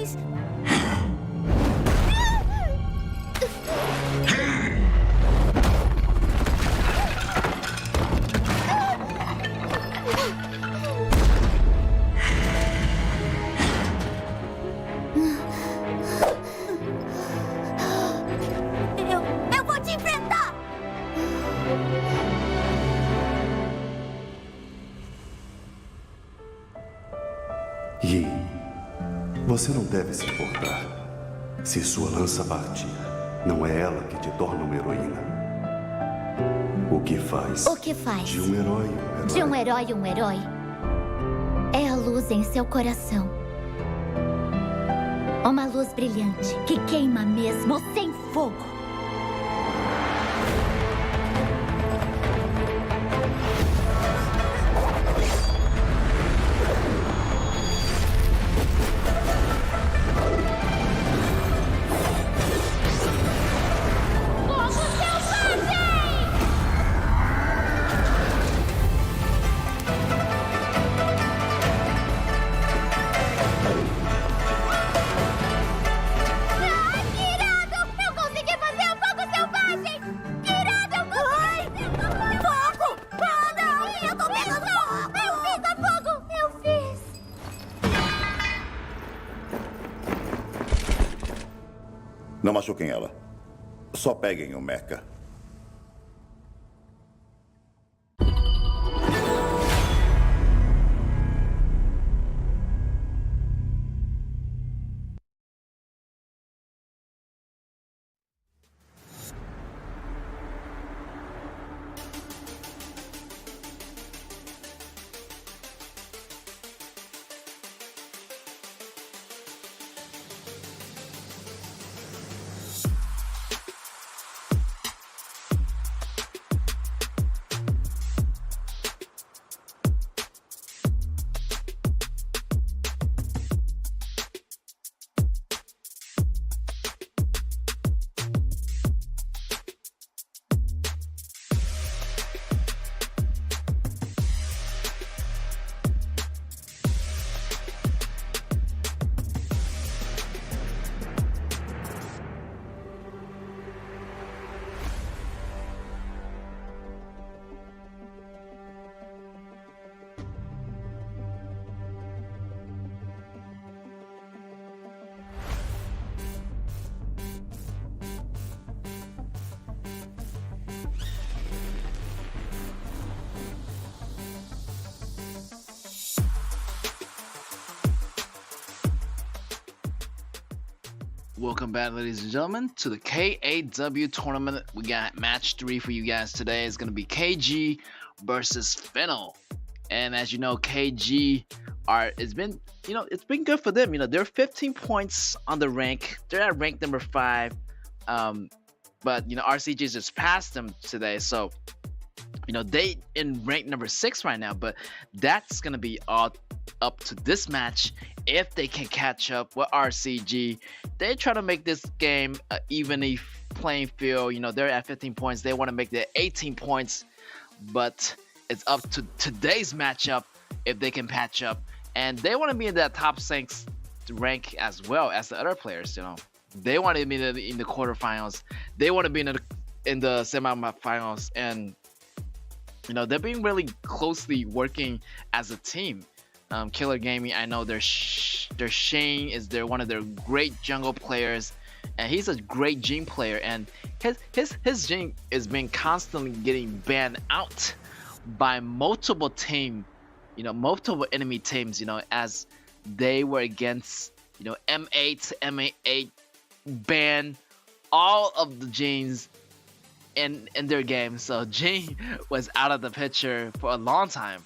Speaker 6: please. Eu vou te enfrentar!
Speaker 11: Yin, você não deve se importar. Se sua lança partir, não é ela que te torna uma heroína. O que faz?
Speaker 6: O que faz?
Speaker 11: De um herói um herói.
Speaker 6: De um herói um herói. É a luz em seu coração. Uma luz brilhante que queima mesmo sem fogo.
Speaker 12: Não machuquem ela. Só peguem o mecha.
Speaker 3: Welcome back, ladies and gentlemen, to the KAW tournament. We got match 3 for you guys today. It's going to be KG versus Fennel. And as you know, KG it's been good for them. They're 15 points on the rank. They're at rank number 5. But RCG just passed them today. So, they in rank number 6 right now, but that's going to be all up to this match. If they can catch up with RCG, they try to make this game an evenly playing field. They're at 15 points. They want to make it 18 points, but it's up to today's matchup if they can patch up. And they want to be in that top 6 rank as well as the other players. They want to be in the quarterfinals. They want to be in the semifinals, and they've been really closely working as a team. Killer Gaming, I know their Shane is one of their great jungle players, and he's a great Jhin player, and his Jhin is being constantly getting banned out by multiple multiple enemy teams, as they were against M8 M8 ban all of the Jhins in their game. So Jhin was out of the picture for a long time.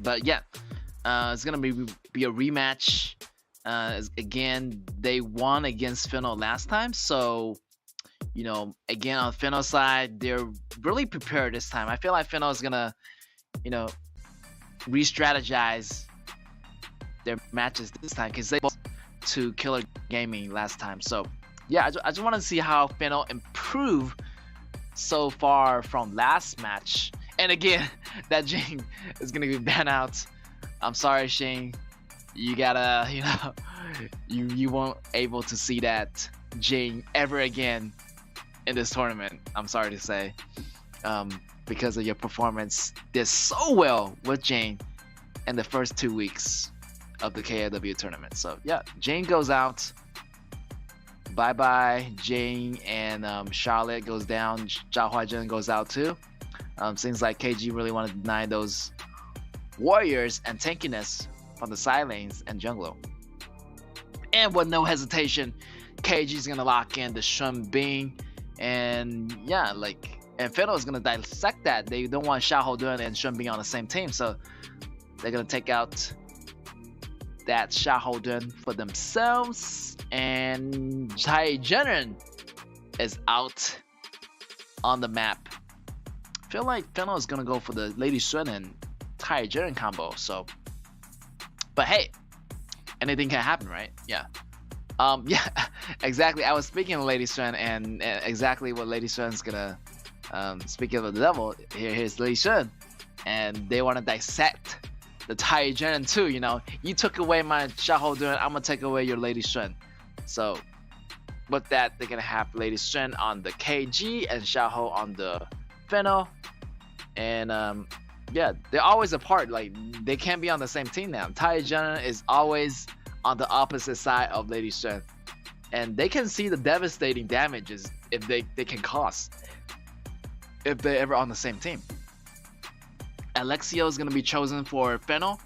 Speaker 3: But yeah, it's gonna be a rematch. Again, they won against Fennel last time, so again on Fennel side, they're really prepared this time. I feel like Fennel is gonna, re-strategize their matches this time because they lost to Killer Gaming last time. So yeah, I just want to see how Fennel improve so far from last match. And again, that Jhin is gonna be banned out. I'm sorry, Shane. you gotta, you know, you won't able to see that Jane ever again in this tournament. I'm sorry to say, because of your performance did so well with Jane in the first 2 weeks of the KAW tournament. So yeah, Jane goes out. Bye bye, Jane, and Charlotte goes down. Zhao Huaizhen goes out too. Seems like KG really want to deny those warriors and tankiness from the side lanes and jungler. And with no hesitation, KG's gonna lock in the Shun Bing, and yeah, like, and Fiddle is gonna dissect that. They don't want Xiahou Dun and Shun Bing on the same team, so they're gonna take out that Xiahou Dun for themselves. And Tai Jiren is out on the map. Feel like Fiddle is gonna go for the Lady Sun and Tai Jiren combo. So, but hey, anything can happen, right? Yeah. Yeah, exactly. I was speaking of Lady Sun, and exactly what Lady Sun's gonna speaking of the devil. Here's Lady Sun, and they want to dissect the Tai Jiren too. You know, you took away my Xiahou Dun, I'm gonna take away your Lady Sun. So with that, they're gonna have Lady Sun on the KG and Xiahou on the Fennel, and yeah, they're always apart. Like, they can't be on the same team now. Tai Jiren is always on the opposite side of Lady Sun, and they can see the devastating damages if they can cause if they're ever on the same team. Alexio is gonna be chosen for Fennel.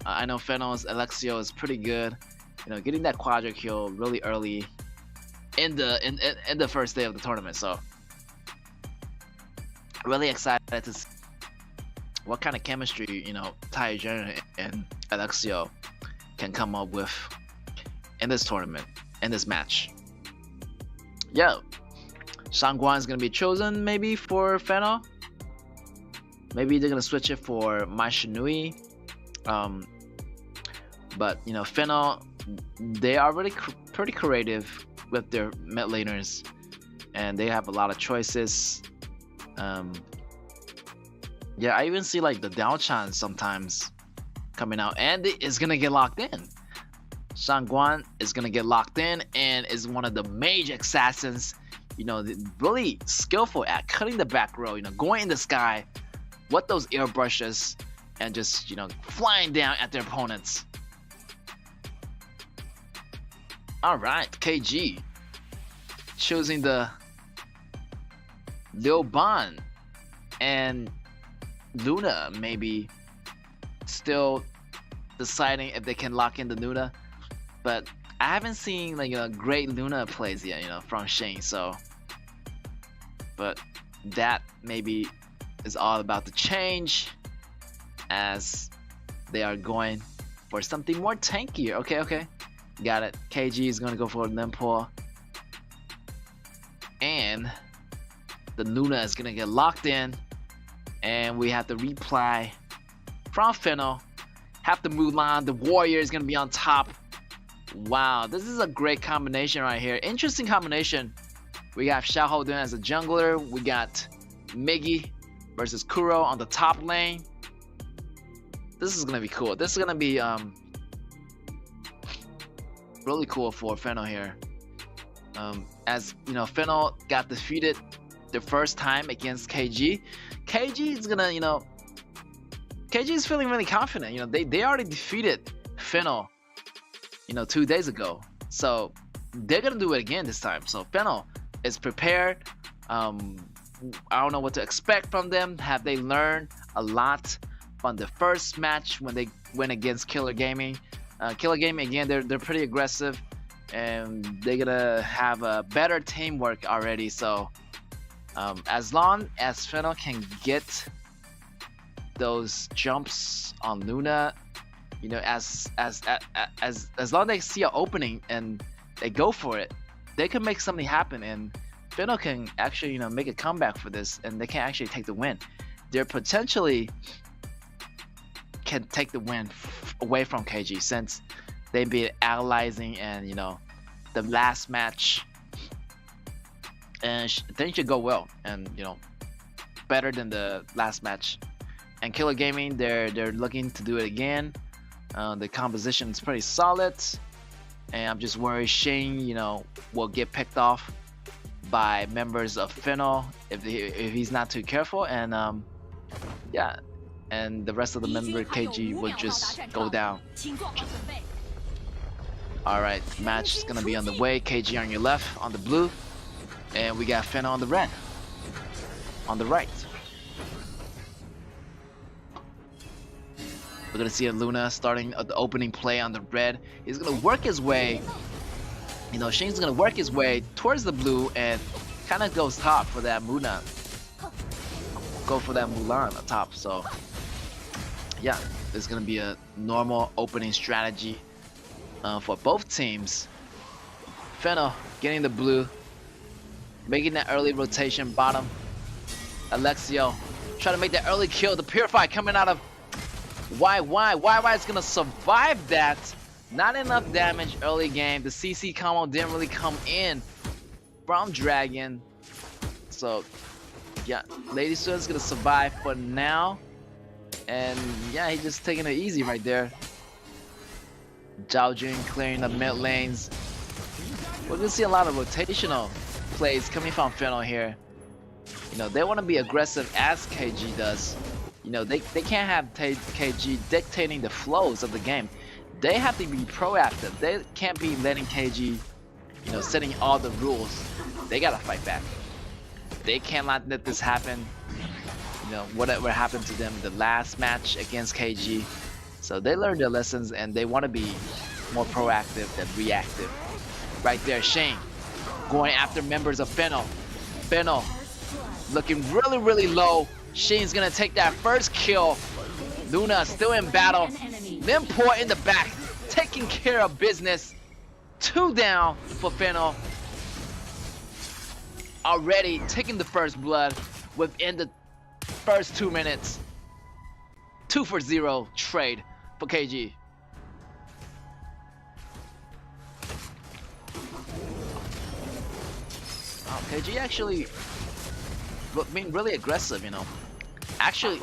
Speaker 3: I know Fennel's Alexio is pretty good. You know, getting that quadra kill really early in the first day of the tournament. So really excited to see what kind of chemistry, you know, Tai Jiren and Alexio can come up with in this tournament, in this match. Yeah, Shangguan is gonna be chosen maybe for Fennel. Maybe they're gonna switch it for Mai Shinui. But you know, Fennel, they are really pretty creative with their mid laners, and they have a lot of choices. Yeah, I even see like the Daochan sometimes coming out, and it is gonna get locked in. Shangguan is gonna get locked in and is one of the mage assassins, you know, really skillful at cutting the back row, you know, going in the sky with those airbrushes and just, you know, flying down at their opponents. All right, KG choosing the Liu Ban, and Luna maybe still deciding if they can lock in the Luna, but I haven't seen like a great Luna plays yet, you know, from Shane. So, but that maybe is all about to change as they are going for something more tankier. Okay, got it. KG is gonna go for Nimpo, and the Luna is gonna get locked in, and we have the reply from Fennel. Have the Mulan, the Warrior is gonna be on top. Wow, this is a great combination right here. Interesting combination. We got Xiahou Dun as a jungler. We got Miggy versus Kuro on the top lane. This is gonna be cool. This is gonna be really cool for Fennel here. As you know, Fennel got defeated the first time against KG. KG is gonna, you know, KG is feeling really confident. You know, they already defeated Fennel, you know, 2 days ago. So they're gonna do it again this time. So Fennel is prepared. I don't know what to expect from them. Have they learned a lot from the first match when they went against Killer Gaming? Killer Gaming again, they're pretty aggressive, and they're gonna have a better teamwork already. So as long as Fennel can get those jumps on Luna, you know, as long as they see an opening and they go for it, they can make something happen, and Fennel can actually, you know, make a comeback for this, and they can actually take the win. They're potentially can take the win away from KG, since they've been analyzing, and you know, the last match, and things should go well, and you know, better than the last match. And Killer Gaming, they're looking to do it again. The composition is pretty solid, and I'm just worried Shane, you know, will get picked off by members of Fennel if he's not too careful, and yeah, and the rest of the member KG will just go down. Alright, match is gonna be on the way. KG on your left, on the blue, and we got Fennel on the red, on the right. We're gonna see a Luna starting the opening play on the red. He's gonna work his way, you know, Shane's gonna work his way towards the blue and kind of goes top for that Mulan. Go for that Mulan on top. So yeah, it's gonna be a normal opening strategy for both teams. Fennel getting the blue, making that early rotation bottom. Alexio trying to make that early kill. The Purify coming out of YY is gonna survive that. Not enough damage early game. The CC combo didn't really come in from Dragon. So yeah, Lady Sun's gonna survive for now. And yeah, he's just taking it easy right there. Zhao Jun clearing the mid lanes. We're gonna see a lot of rotational plays coming from Fennel here. You know, they want to be aggressive as KG does. You know, they can't have KG dictating the flows of the game. They have to be proactive. They can't be letting KG, you know, setting all the rules. They gotta fight back. They cannot let this happen. You know, whatever happened to them the last match against KG. So they learned their lessons and they want to be more proactive than reactive. Right there, Shane going after members of Fennel. Fennel looking really low. Shane's gonna take that first kill. Luna still in battle. Limport in the back, taking care of business. 2 down for Fennel. Already taking the first blood within the first 2 minutes. 2 for 0 trade for KG. Wow, KG actually being really aggressive, you know. Actually,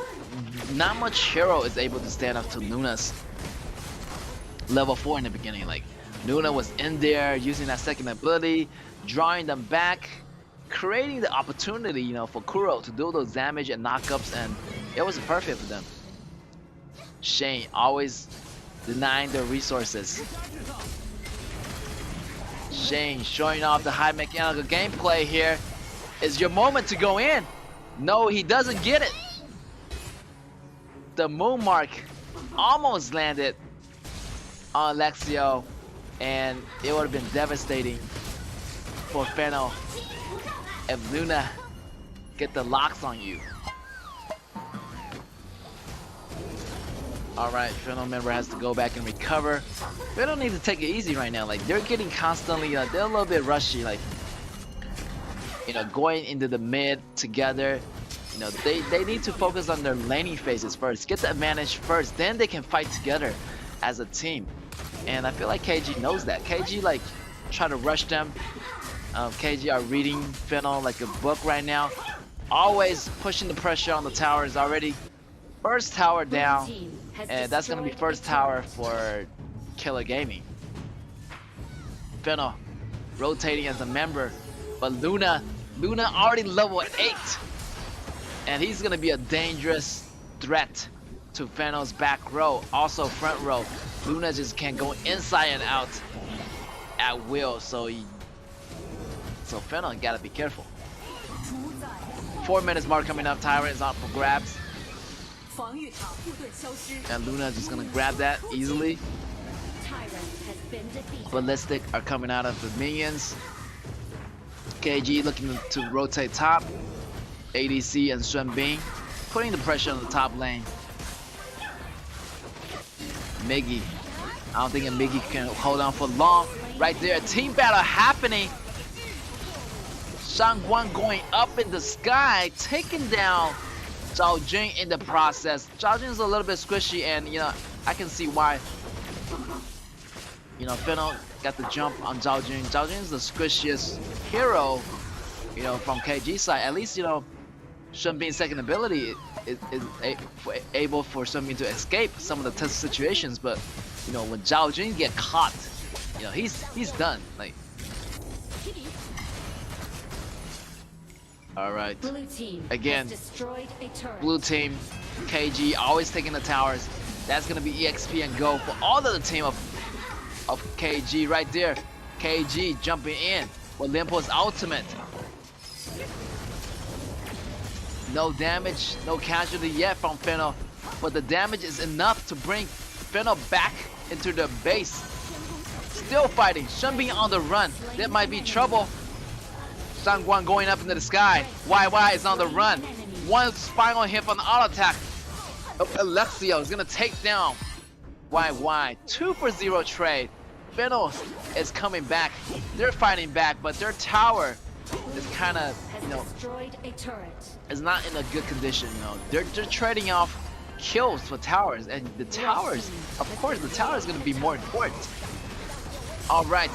Speaker 3: not much hero is able to stand up to Luna's level 4 in the beginning. Like, Luna was in there using that second ability, drawing them back, creating the opportunity, you know, for Kuro to do those damage and knockups, and it was perfect for them. Shane always denying their resources. Shane showing off the high mechanical gameplay here. Is your moment to go in. No, he doesn't get it. The moon mark almost landed on Alexio, and it would have been devastating for Fennel if Luna get the locks on you. Alright, Fennel member has to go back and recover. They don't need to take it easy right now. Like, they're getting constantly, they're a little bit rushy. Like, you know, going into the mid together. You know, they need to focus on their laning phases first. Get the advantage first, then they can fight together as a team. And I feel like KG knows that. KG, like, try to rush them. KG are reading Fennel like a book right now. Always pushing the pressure on the towers already. First tower down. And that's going to be first tower for Killer Gaming. Fennel rotating as a member. But Luna already level 8. And he's going to be a dangerous threat to Fennel's back row. Also front row. Luna just can go inside and out at will. So Fennel got to be careful. 4 minutes mark coming up. Tyrant is out for grabs. And Luna just gonna grab that easily. Ballistic are coming out of the minions. KG looking to rotate top. ADC and Shen Bing putting the pressure on the top lane. Miggy. I don't think a Miggy can hold on for long. Right there, team battle happening. Shangguan going up in the sky, taking down Zhao Jun in the process. Zhao Jun is a little bit squishy, and you know, I can see why. You know, Fennel got the jump on Zhao Jun. Zhao Jun is the squishiest hero, you know, from KG side. At least, you know, Shunbin's second ability is able for Shunbin to escape some of the tough situations, but you know when Zhao Jun get caught, you know he's done. Like, all right, again, blue team, KG always taking the towers. That's gonna be EXP and go for all of the team of KG right there. KG jumping in with Limpo's ultimate. No damage, no casualty yet from Fennel, but the damage is enough to bring Fennel back into the base. Still fighting, Shunbin on the run. There might be trouble. Sangguan going up into the sky. YY is on the run. One final hit from the auto attack. Alexio is gonna take down YY. 2-for-0 trade. Fennel is coming back. They're fighting back, but their tower is kind of, you know, is not in a good condition. You know, they're trading off kills for towers, and the towers, of course, the tower is going to be more important. All right,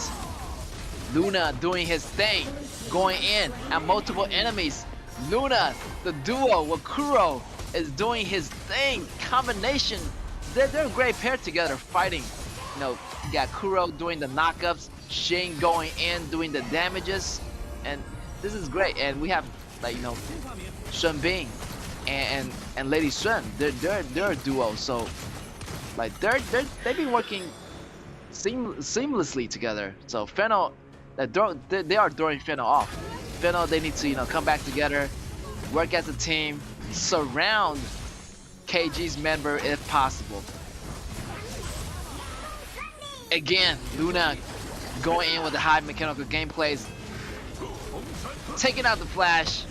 Speaker 3: Luna doing his thing, going in at multiple enemies. Luna, the duo with Kuro, is doing his thing. Combination, they're a great pair together, fighting. You know, you got Kuro doing the knockups, Shin going in doing the damages, and this is great. And we have, like, you know, Shunbin and Lady Sun. They're a duo, so like they've been working seamlessly together. So Fennel, they are throwing Fennel off. Fennel, they need to, you know, come back together, work as a team, surround KG's member if possible. Again, Luna going in with the high mechanical gameplays, taking out the flash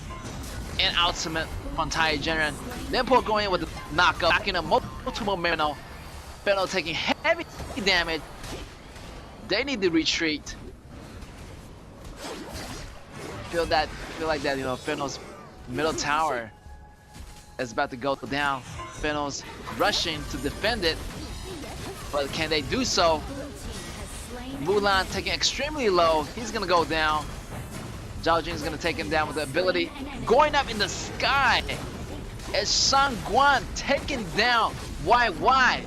Speaker 3: and ultimate from Tai Jiren. Limpo going in with the knockup, backing up multiple Fennel. Fennel taking heavy damage. They need to retreat. Feel like that, you know, Fennel's middle tower is about to go down. Fennel's rushing to defend it, but can they do so? Mulan taking extremely low. He's gonna go down. Zhao Jun is gonna take him down with the ability. Going up in the sky is Sangguan taking down YY.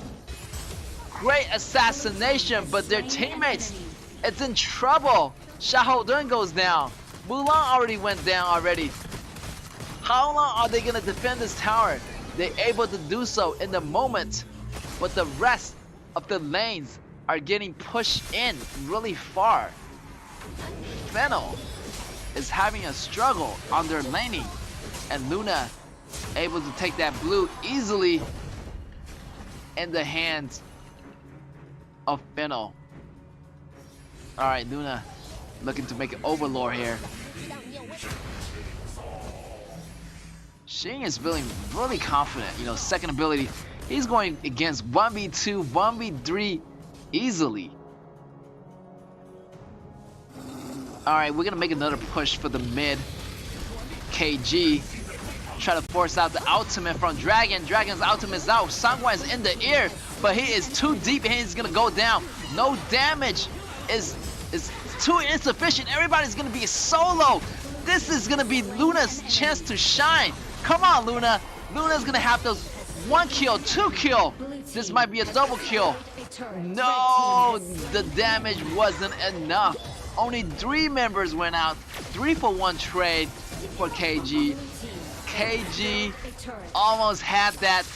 Speaker 3: Great assassination, but their teammates, it's in trouble. Xiahou Dun goes down. Mulan already went down already. How long are they gonna defend this tower? They're able to do so in the moment, but the rest of the lanes are getting pushed in really far. Fennel is having a struggle on their laning, and Luna able to take that blue easily in the hands of Fennel. Alright, Luna looking to make an overlord here. Shin is feeling really confident, you know, second ability. He's going against 1v2, 1v3 easily. Alright, we're gonna make another push for the mid. KG try to force out the ultimate from Dragon. Dragon's ultimate is out. Sangguan is in the air, but he is too deep and he's gonna go down. No damage is too insufficient. Everybody's gonna be solo. This is gonna be Luna's chance to shine. Come on, Luna. Luna's gonna have those 1 kill, 2 kill. This might be a double kill. No, the damage wasn't enough. Only 3 members went out. 3-for-1 trade for KG. KG almost had that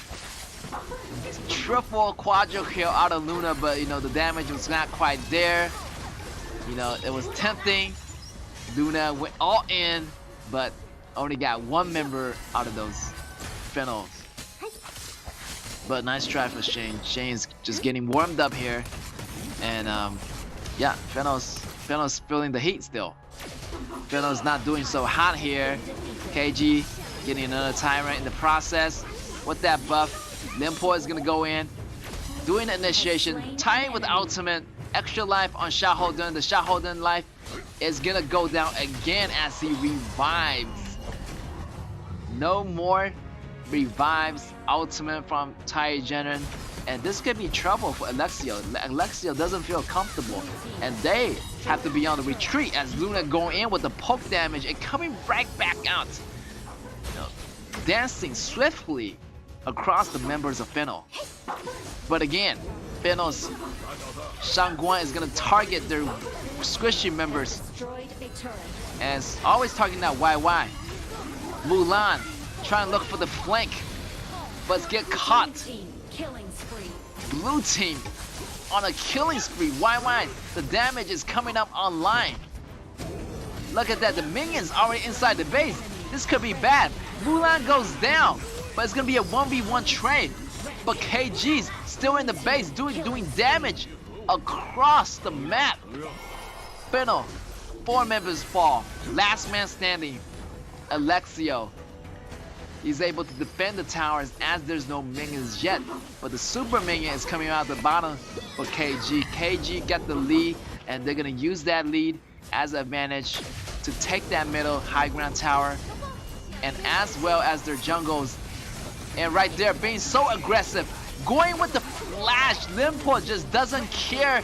Speaker 3: triple quadruple kill out of Luna, but you know the damage was not quite there. You know, it was tempting. Luna went all in, but only got 1 member out of those Fennels. But nice try for Shane. Shane's just getting warmed up here, and yeah, Fennel's feeling the heat still. Fennel's not doing so hot here. KG getting another tyrant in the process. With that buff, Limpo is gonna go in, doing the initiation, tying with ultimate, extra life on Xiahou Dun. The Xiahou Dun life is gonna go down again as he revives. No more revives ultimate from Tai Jiren, and this could be trouble for Alexio. Alexio doesn't feel comfortable, and they have to be on the retreat as Luna going in with the poke damage and coming right back out. You know, dancing swiftly across the members of Fennel. But again, Fennel's Shangguan is gonna target their squishy members. As always targeting that YY. Mulan trying to look for the flank, but get caught. Blue team on a killing spree. YY, the damage is coming up online. Look at that, the minions already inside the base. This could be bad. Mulan goes down, but it's gonna be a 1v1 trade. But KG's still in the base, doing damage across the map. Fennel, 4 members fall. Last man standing, Alexio. He's able to defend the towers as there's no minions yet. But the super minion is coming out the bottom for KG. KG got the lead, and they're gonna use that lead as an advantage to take that middle high ground tower, and as well as their jungles. And right there, being so aggressive, going with the flash. Limpo just doesn't care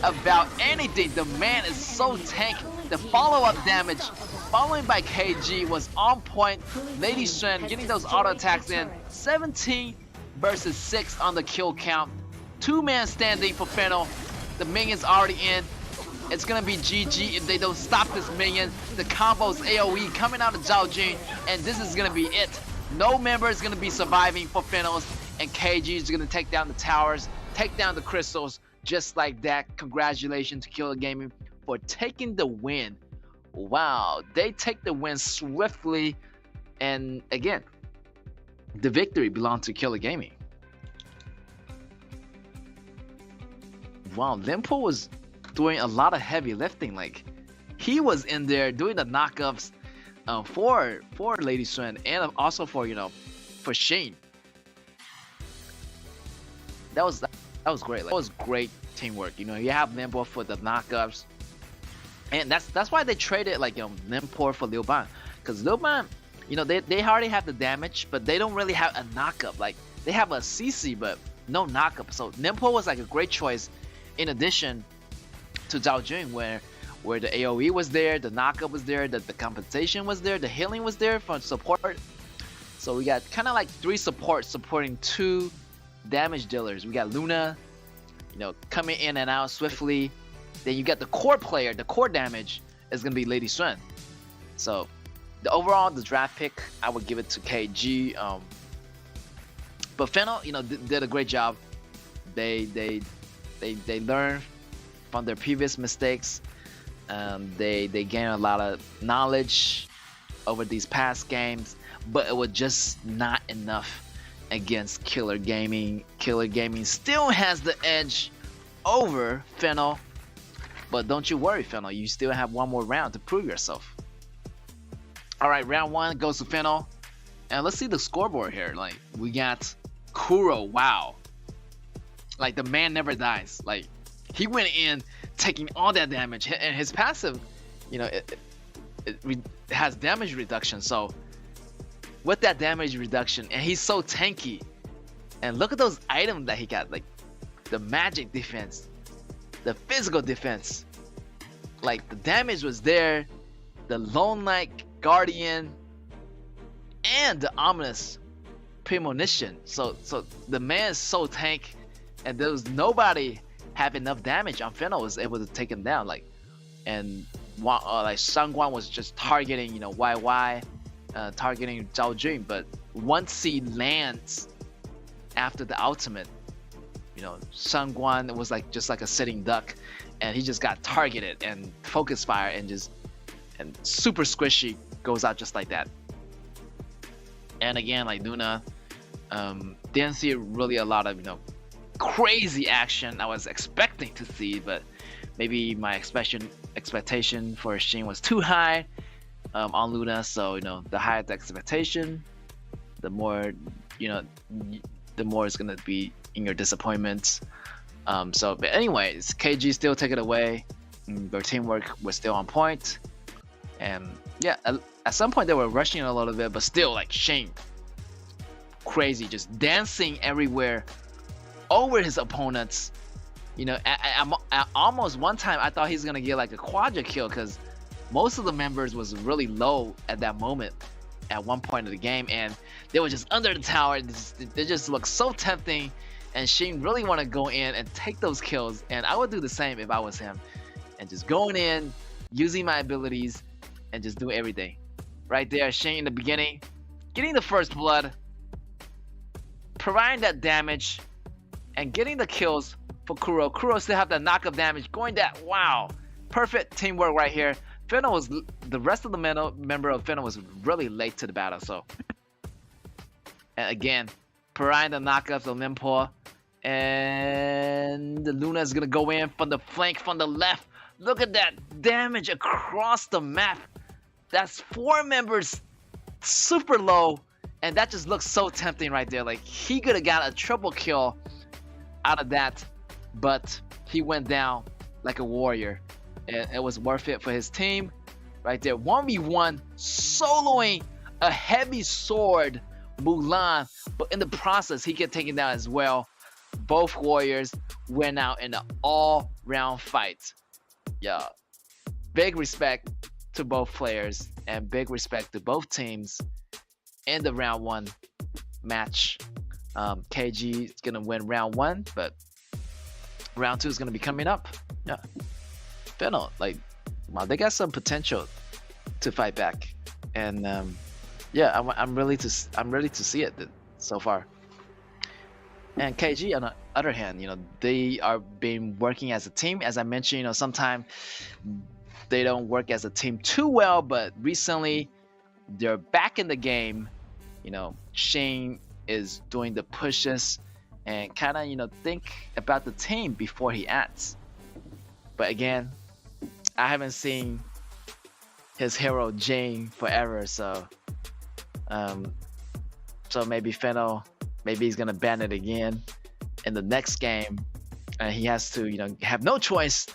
Speaker 3: about anything. The man is so tank. The follow-up damage, following by KG, was on point. Lady Shen getting those auto attacks in. 17 versus 6 on the kill count. 2-man standing for Fennel. The minion's already in. It's gonna be GG if they don't stop this minion. The combos AoE coming out of Zhao Jun, and this is gonna be it. No member is gonna be surviving for Fennels, and KG is gonna take down the towers, take down the crystals, just like that. Congratulations to Killer Gaming for taking the win. Wow, they take the win swiftly, and again, the victory belonged to Killer Gaming. Wow, Limpo was doing a lot of heavy lifting. Like, he was in there doing the knockups for Lady Shen, and also for for Shane. That was great. Like, that was great teamwork. You have Limpo for the knockups, and that's why they traded Limpo for Liu Ban, because Liu Ban, they already have the damage, but they don't really have a knockup. Like, they have a CC but no knockup. So Limpo was like a great choice, in addition to Zhao Jun, where the AoE was there, the knockup was there, the compensation was there, the healing was there for support. So we got kind of like 3 supports supporting 2 damage dealers. We got Luna, coming in and out swiftly. Then you got the core player. The core damage is gonna be Lady Shen. So the draft pick, I would give it to KG. But Fennel, did a great job. They learned from their previous mistakes. They gained a lot of knowledge over these past games, but it was just not enough against Killer Gaming. Killer Gaming still has the edge over Fennel, but don't you worry, Fennel, you still have one more round to prove yourself. Alright, round 1 goes to Fennel, and let's see the scoreboard here. Like, we got Kuro. Wow, like, the man never dies. Like, he went in taking all that damage, and his passive, it has damage reduction. So with that damage reduction, and he's so tanky, and look at those items that he got, like the magic defense, the physical defense, like the damage was there, the Lone Knight Guardian, and the ominous premonition. So the man is so tank, and there was nobody have enough damage on Fennel was able to take him down. Like, and like Shangguan was just targeting YY, targeting Zhao Jun, but once he lands after the ultimate, Shangguan was just like a sitting duck, and he just got targeted and focus fire, and super squishy goes out just like that. And again, like Luna, didn't see really a lot of crazy action I was expecting to see, but maybe my expectation for Shin was too high on Luna. So the higher the expectation, the more it's gonna be in your disappointment. But anyways, KG still take it away. Their teamwork was still on point, and yeah, at some point they were rushing a little bit, but still, like, Shane, crazy, just dancing everywhere over his opponents. At almost one time I thought he's gonna get like a quadra kill, because most of the members was really low at that moment. at one point of the game, and they were just under the tower. They just looked so tempting, and Sheen really want to go in and take those kills, and I would do the same if I was him, and just going in, using my abilities, and just do everything. Right there, Sheen in the beginning, getting the first blood, providing that damage, and getting the kills for Kuro. Kuro still have that knockup damage, going that, wow, perfect teamwork right here. Fennel was, the rest of the member of Fennel was really late to the battle, so. And again, providing the knockups of Limpo, and the Luna is gonna go in from the flank, from the left. Look at that damage across the map. That's 4 members super low, and that just looks so tempting right there. Like, he could have got a triple kill out of that, but he went down like a warrior, and it was worth it for his team right there. 1v1 soloing a heavy sword Mulan, but in the process he get taken down as well. Both warriors went out in an all-round fight. Yeah, big respect to both players and big respect to both teams in the round 1 match. KG is gonna win round 1, but round 2 is gonna be coming up. Yeah, Fennel, like, wow, they got some potential to fight back, and yeah, I'm ready to see it so far. And KG, on the other hand, you know, they are been working as a team. As I mentioned, you know, sometimes they don't work as a team too well, but recently they're back in the game. You know, Shane is doing the pushes and kind of, you know, think about the team before he acts. But again, I haven't seen his hero Jane forever, so so maybe Fennel, maybe he's gonna ban it again in the next game, and he has to, you know, have no choice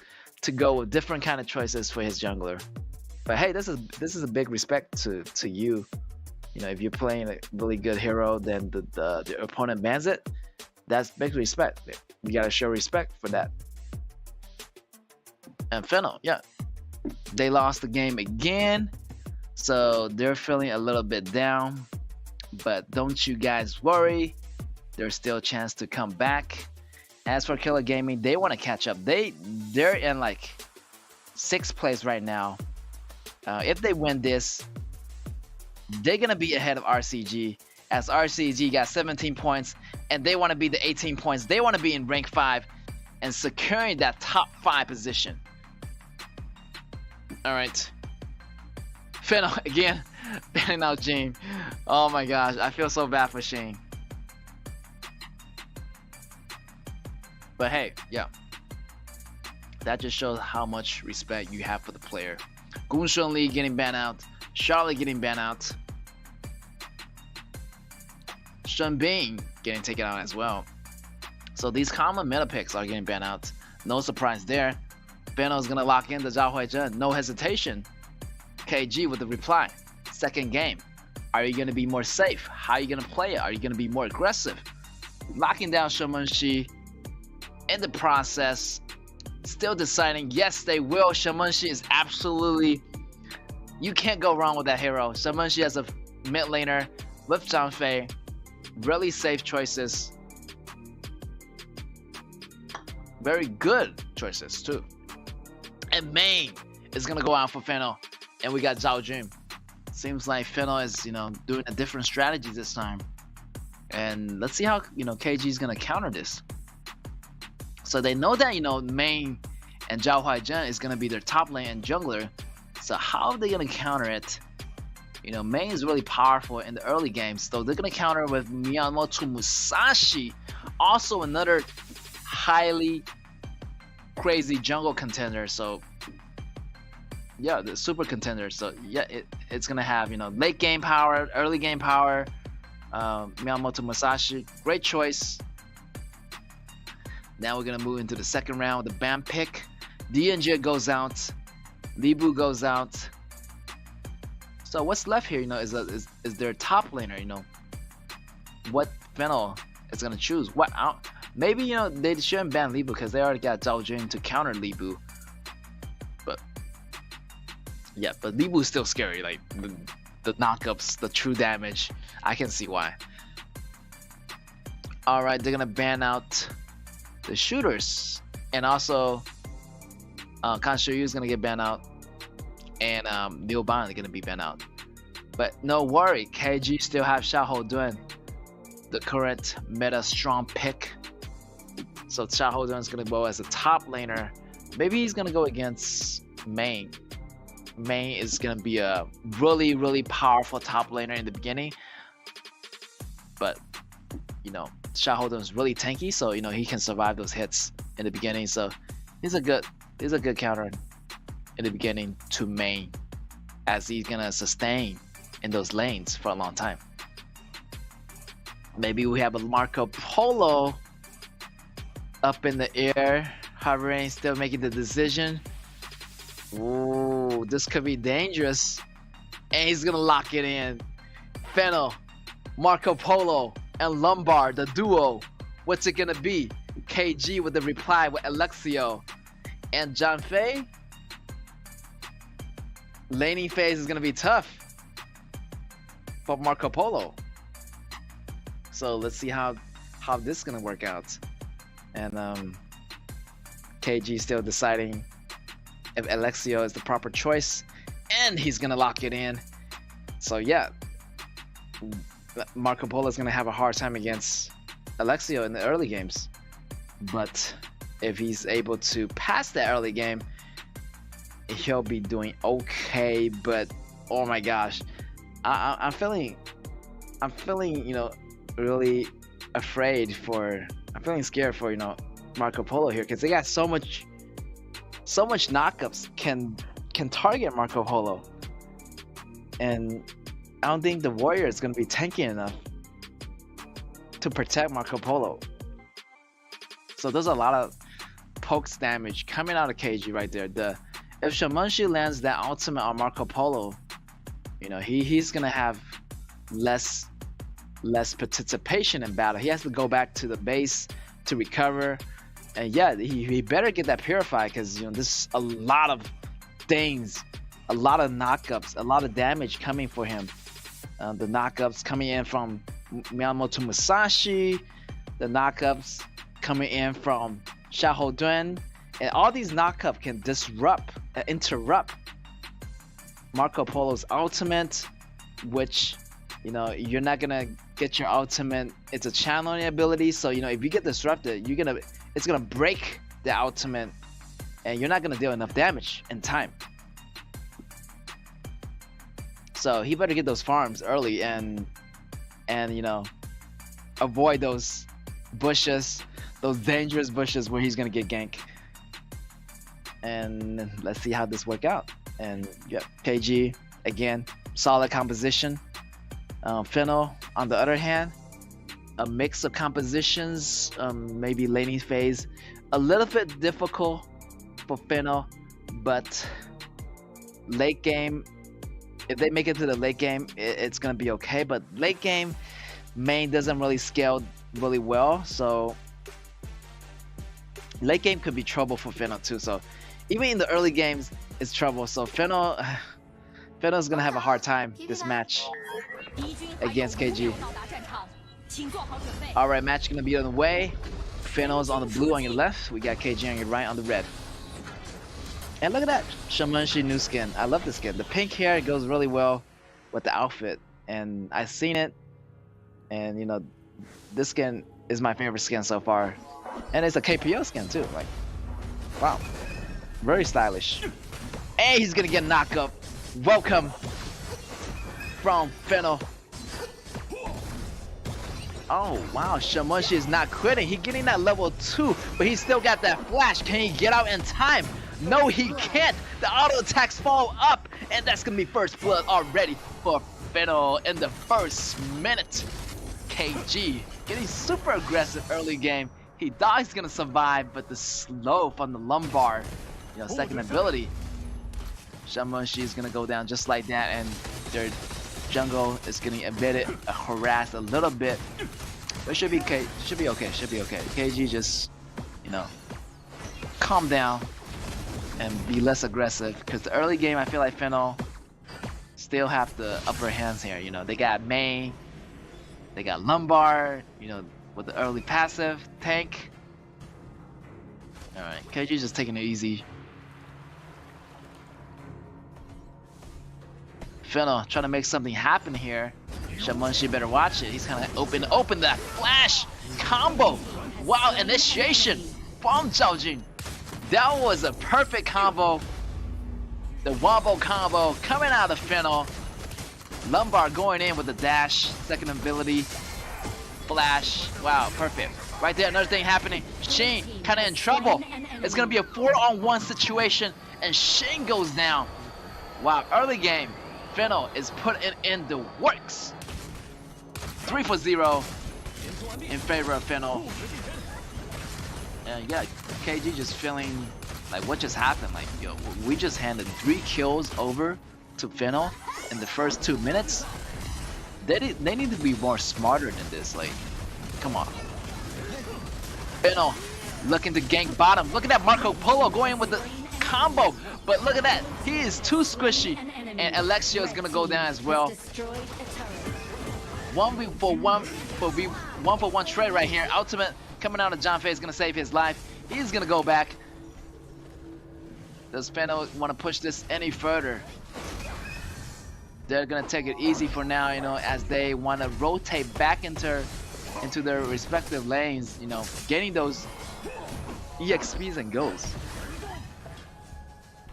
Speaker 3: to go with different kind of choices for his jungler. But hey, this is a big respect to you. You know, if you're playing a really good hero, then the opponent bans it. That's big respect. You gotta show respect for that. And Fennel, yeah, they lost the game again, so they're feeling a little bit down. But don't you guys worry, there's still a chance to come back. As for Killer Gaming, they want to catch up. They're in like 6th place right now. If they win this, they're gonna be ahead of RCG, as RCG got 17 points and they want to be the 18 points. They want to be in rank 5 and securing that top 5 position. All right, Fennel again banning out Jane. Oh my gosh, I feel so bad for Shane. But hey, yeah, that just shows how much respect you have for the player. Gunshun Lee getting banned out, Charlotte getting banned out, Shen Bing getting taken out as well. So these common meta picks are getting banned out. No surprise there. Fennel's gonna lock in the Zhao Huizhen, no hesitation. KG with the reply. Second game. Are you gonna be more safe? How are you gonna play it? Are you gonna be more aggressive? Locking down Shamanshi in the process. Still deciding, yes, they will. Shamanshi is absolutely, you can't go wrong with that hero. Shamanshi as a mid laner with Zhang Fei. Really safe choices. Very good choices too. And main is gonna go out for Fennel, and we got Zhao Jun. Seems like Fennel is, you know, doing a different strategy this time, and let's see how, you know, KG is gonna counter this. So they know that, you know, main and Zhao Huizhen is gonna be their top lane and jungler. So how are they gonna counter it? You know, main is really powerful in the early games, so they're gonna counter with Miyamoto Musashi, also another highly crazy jungle contender. So yeah, the super contender. So yeah, it's gonna have, you know, late game power, early game power. Miyamoto Musashi, great choice. Now we're gonna move into the second round with the ban pick. DNJ goes out, Libu goes out. So what's left here, you know, is their top laner. You know, what Fennel is gonna choose. What out? Maybe, you know, they shouldn't ban Libu because they already got Zhao Jun to counter Libu. But yeah, but Libu is still scary. Like, the knockups, the true damage. I can see why. All right, they're gonna ban out the shooters, and also Kanshoyu is gonna get banned out, and Liuban is gonna be banned out. But no worry, KG still have Xiahou Dun, the current meta strong pick. So Xiahou Dun is gonna go as a top laner. Maybe he's gonna go against Main. Main is gonna be a really, really powerful top laner in the beginning, but you know, Xiahou Dun is really tanky, so you know he can survive those hits in the beginning. So he's a good counter in the beginning to Main, as he's gonna sustain in those lanes for a long time. Maybe we have a Marco Polo up in the air, hovering, still making the decision. Ooh, this could be dangerous. And he's gonna lock it in. Fennel, Marco Polo, and Lombard, the duo. What's it gonna be? KG with the reply with Alexio. And John Fei? Laning phase is gonna be tough for Marco Polo. So let's see how this is gonna work out. And KG still deciding if Alexio is the proper choice, and he's gonna lock it in. So yeah, Marco Polo is gonna have a hard time against Alexio in the early games, but if he's able to pass that early game, he'll be doing okay. But oh my gosh, I'm feeling you know really afraid for, I'm feeling scared for, you know, Marco Polo here, because they got so much knockups can target Marco Polo, and I don't think the warrior is going to be tanky enough to protect Marco Polo. So there's a lot of pokes damage coming out of KG right there. If Shamanshi lands that ultimate on Marco Polo, you know, he's gonna have less participation in battle. He has to go back to the base to recover. And yeah, he better get that purified, because you know there's a lot of things, a lot of knockups, a lot of damage coming for him. The knockups coming in from Miyamoto Musashi, the knockups coming in from Xiahou Dun, and all these knockups can interrupt Marco Polo's ultimate, which, you know, you're not gonna get your ultimate. It's a channeling ability, so you know if you get disrupted, it's gonna break the ultimate, and you're not gonna deal enough damage in time. So he better get those farms early and you know avoid those bushes, those dangerous bushes where he's gonna get ganked. And let's see how this work out. And yeah, KG again, solid composition. Fennel on the other hand, a mix of compositions, maybe laning phase, a little bit difficult for Fennel, but late game, if they make it to the late game, it's gonna be okay. But late game, main doesn't really scale really well, so late game could be trouble for Fennel too. So even in the early games, it's trouble. So Fennel's gonna have a hard time this match against KG. Alright, match gonna be on the way. Fennel's on the blue on your left. We got KG on your right on the red. And look at that, Shamanshi new skin. I love this skin. The pink hair goes really well with the outfit, and I've seen it. And you know, this skin is my favorite skin so far. And it's a KPO skin too. Like, wow, very stylish. And he's gonna get knocked up. Welcome from Fennel. Oh wow, Shamanshi is not quitting. He's getting that level 2, but he still got that flash. Can he get out in time? No, he can't. The auto attacks fall up, and that's gonna be first blood already for Fennel in the first minute. KG getting super aggressive early game. He thought he's gonna survive, but the slow from the Lombard, you know, second ability. Shamanshi is gonna go down just like that, and their jungle is getting embedded, harassed a little bit, but should be okay. Should be okay. KG just, you know, calm down and be less aggressive, because the early game I feel like Fennel still have the upper hands here. You know, they got May, they got Lumbar, you know, with the early passive tank. Alright, KG's just taking it easy. Fennel trying to make something happen here. Shamunshi better watch it. He's kind of open that flash combo. Wow, initiation from Zhaojun. That was a perfect combo. The wombo combo coming out of Fennel. Lumbar going in with the dash, second ability, flash. Wow, perfect. Right there, another thing happening. Shin kind of in trouble. It's gonna be a 4-on-1 situation, and Shin goes down. Wow, early game. Fennel is putting in the works. 3-0 in favor of Fennel. And yeah, KG just feeling like what just happened. Like, yo, we just handed 3 kills over to Fennel in the first 2 minutes. They need to be more smarter than this. Like, come on. Fennel looking to gank bottom. Look at that Marco Polo going in with the combo. But look at that. He is too squishy. And Alexio is gonna go down as well. 1v1 trade right here. Ultimate coming out of John Fay is gonna save his life. He's gonna go back. Does Fennel want to push this any further? They're gonna take it easy for now, you know, as they want to rotate back into their respective lanes, you know, getting those EXPs and goals.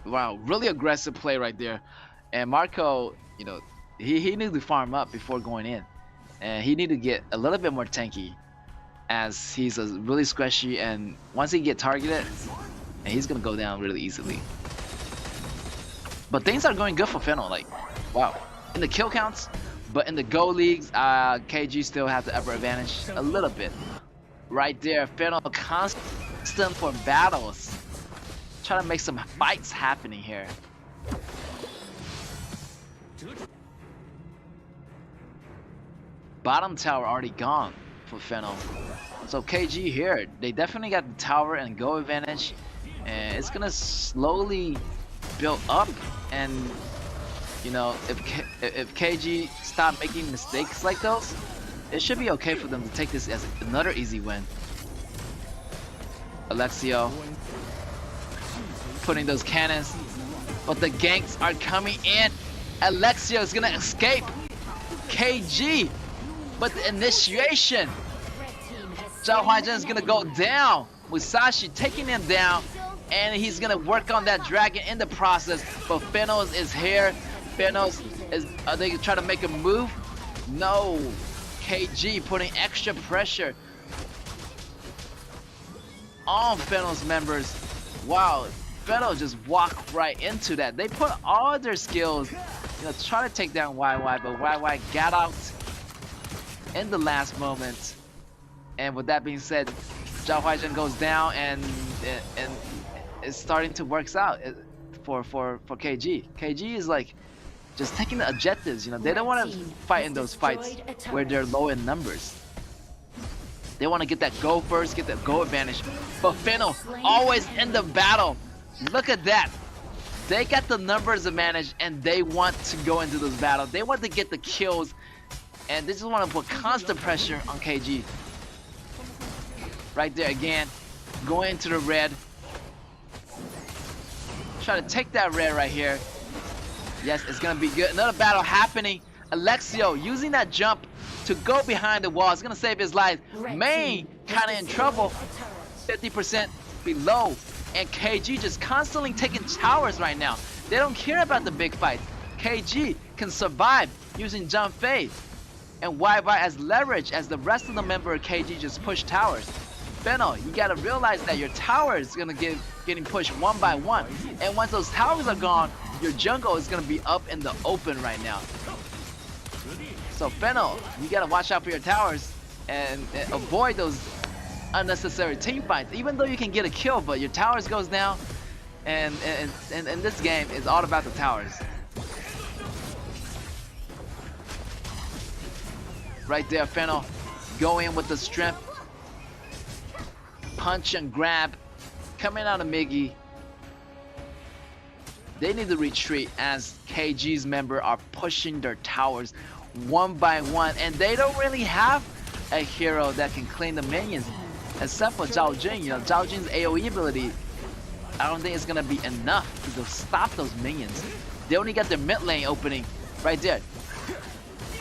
Speaker 3: Wow, really aggressive play right there. And Marco, you know, he needed to farm up before going in. And he needed to get a little bit more tanky, as he's a really squishy, and once he get targeted, and he's gonna go down really easily. But things are going good for Fennel, like, wow. In the kill counts, but in the Go leagues, KG still have the upper advantage a little bit. Right there, Fennel constant for battles. Trying to make some fights happening here. Bottom tower already gone for Fennel. So KG here, they definitely got the tower and Go advantage. And it's gonna slowly build up, and you know, if KG stop making mistakes like those, it should be okay for them to take this as another easy win. Alexio putting those cannons, but the ganks are coming in. Alexio is gonna escape KG, but the initiation, Zhao Huaizhen is gonna go down. Musashi taking him down, and he's gonna work on that dragon in the process. But Fennel is here. Fennel is, are they trying to make a move? No. KG putting extra pressure on Fennel's members. Wow, Fennel just walked right into that. They put all their skills, you know, try to take down YY, but YY got out in the last moment. And with that being said, Zhao Huaizhen goes down, and it's starting to work out for KG. KG is like just taking the objectives, you know. They don't want to fight in those fights where they're low in numbers. They want to get that go first, get that go advantage. But Fennel always in the battle. Look at that. They got the numbers advantage, and they want to go into those battles. They want to get the kills, and they just want to put constant pressure on KG. Right there again, going into the red. Try to take that red right here. Yes, it's gonna be good. Another battle happening. Alexio using that jump to go behind the wall. It's gonna save his life. Main kind of in trouble. 50% below. And KG just constantly taking towers right now. They don't care about the big fights. KG can survive using Jump Fade. And YY as leverage as the rest of the member of KG just push towers. Fennel, you gotta realize that your tower is gonna getting pushed one by one. And once those towers are gone, your jungle is gonna be up in the open right now. So Fennel, you gotta watch out for your towers and avoid those unnecessary team fights. Even though you can get a kill, but your towers goes down, and this game is all about the towers. Right there, Fennel, go in with the strength. Punch and grab coming out of Miggy. They need to retreat as KG's members are pushing their towers one by one, and they don't really have a hero that can clean the minions except for Zhao Jun. You know, Zhao Jun's AoE ability, I don't think it's gonna be enough to stop those minions. They only got their mid lane opening right there.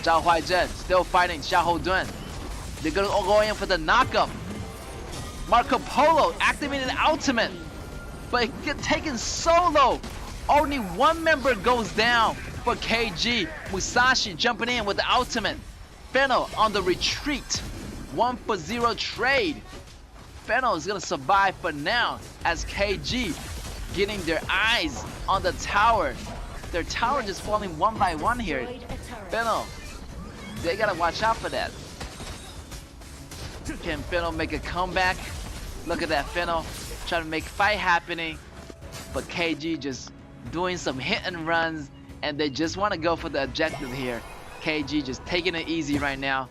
Speaker 3: Zhao Huaizhen still fighting Xiahou Dun. They're gonna go in for the knockup. Marco Polo activated the ultimate, but it get taken solo. Only one member goes down for KG. Musashi jumping in with the ultimate. Fennel on the retreat. 1-for-0 trade. Fennel is gonna survive for now as KG getting their eyes on the tower. Their tower just falling one by one here. Fennel, they gotta watch out for that. Can Fennel make a comeback? Look at that, Fennel trying to make fight happening, but KG just doing some hit and runs, and they just want to go for the objective here. KG just taking it easy right now.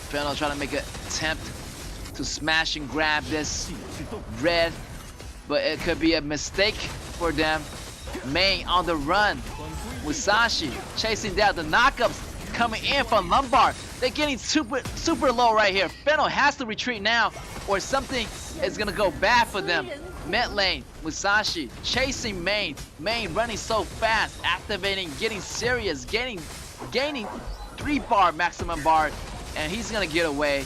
Speaker 3: Fennel trying to make an attempt to smash and grab this red, but it could be a mistake for them. Main on the run. Musashi chasing down the knockups coming in from Lombard. They're getting super low right here. Fennel has to retreat now or something is gonna go bad for them. Mid lane, Musashi chasing Main. Main running so fast, activating, getting serious, gaining 3-bar maximum bar, and he's gonna get away.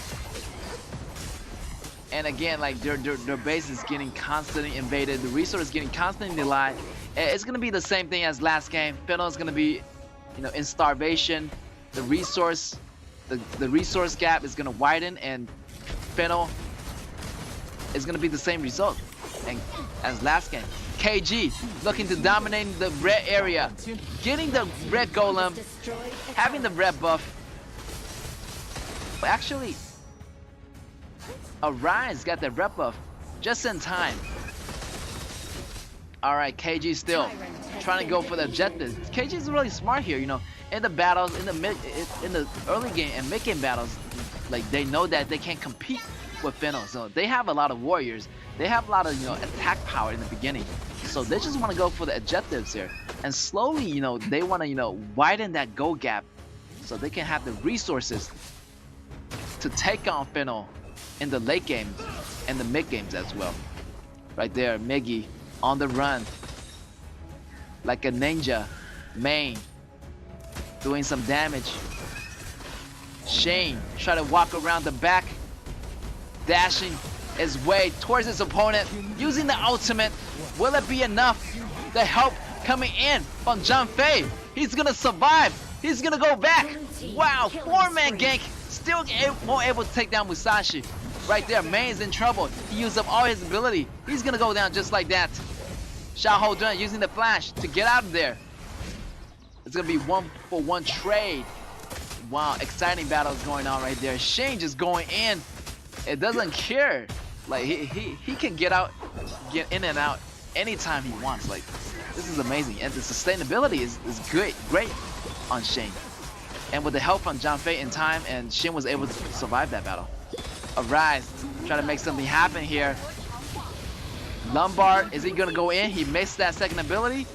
Speaker 3: And again, like their base is getting constantly invaded. The resource is getting constantly denied. It's gonna be the same thing as last game. Fennel is gonna be, you know, in starvation. The resource gap is gonna widen, and Fennel is gonna be the same result as last game. KG looking to dominate the red area, getting the red golem, having the red buff. Actually, Arise got the red buff just in time. Alright, KG still trying to go for the objective. KG is really smart here, you know. In the battles, in the early game and mid game battles, like they know that they can't compete with Fennel. So they have a lot of warriors. They have a lot of, you know, attack power in the beginning. So they just want to go for the objectives here. And slowly, you know, they want to, you know, widen that goal gap so they can have the resources to take on Fennel in the late games and the mid games as well. Right there, Miggy on the run like a ninja. Main doing some damage. Shane trying to walk around the back, dashing his way towards his opponent, using the ultimate. Will it be enough? The help coming in from John Fei. He's gonna survive. He's gonna go back. Wow, 4-man gank. Still won't able to take down Musashi. Right there, Main's in trouble. He used up all his ability. He's gonna go down just like that. Xiahou Dun using the flash to get out of there. It's gonna be 1-for-1 trade. Wow, exciting battles going on right there. Shane just going in. It doesn't care. Like he can get in and out anytime he wants. Like, this is amazing. And the sustainability is great on Shane. And with the help from John Fei in time, and Shin was able to survive that battle. Arise, trying to make something happen here. Lombard, is he gonna go in? He missed that second ability.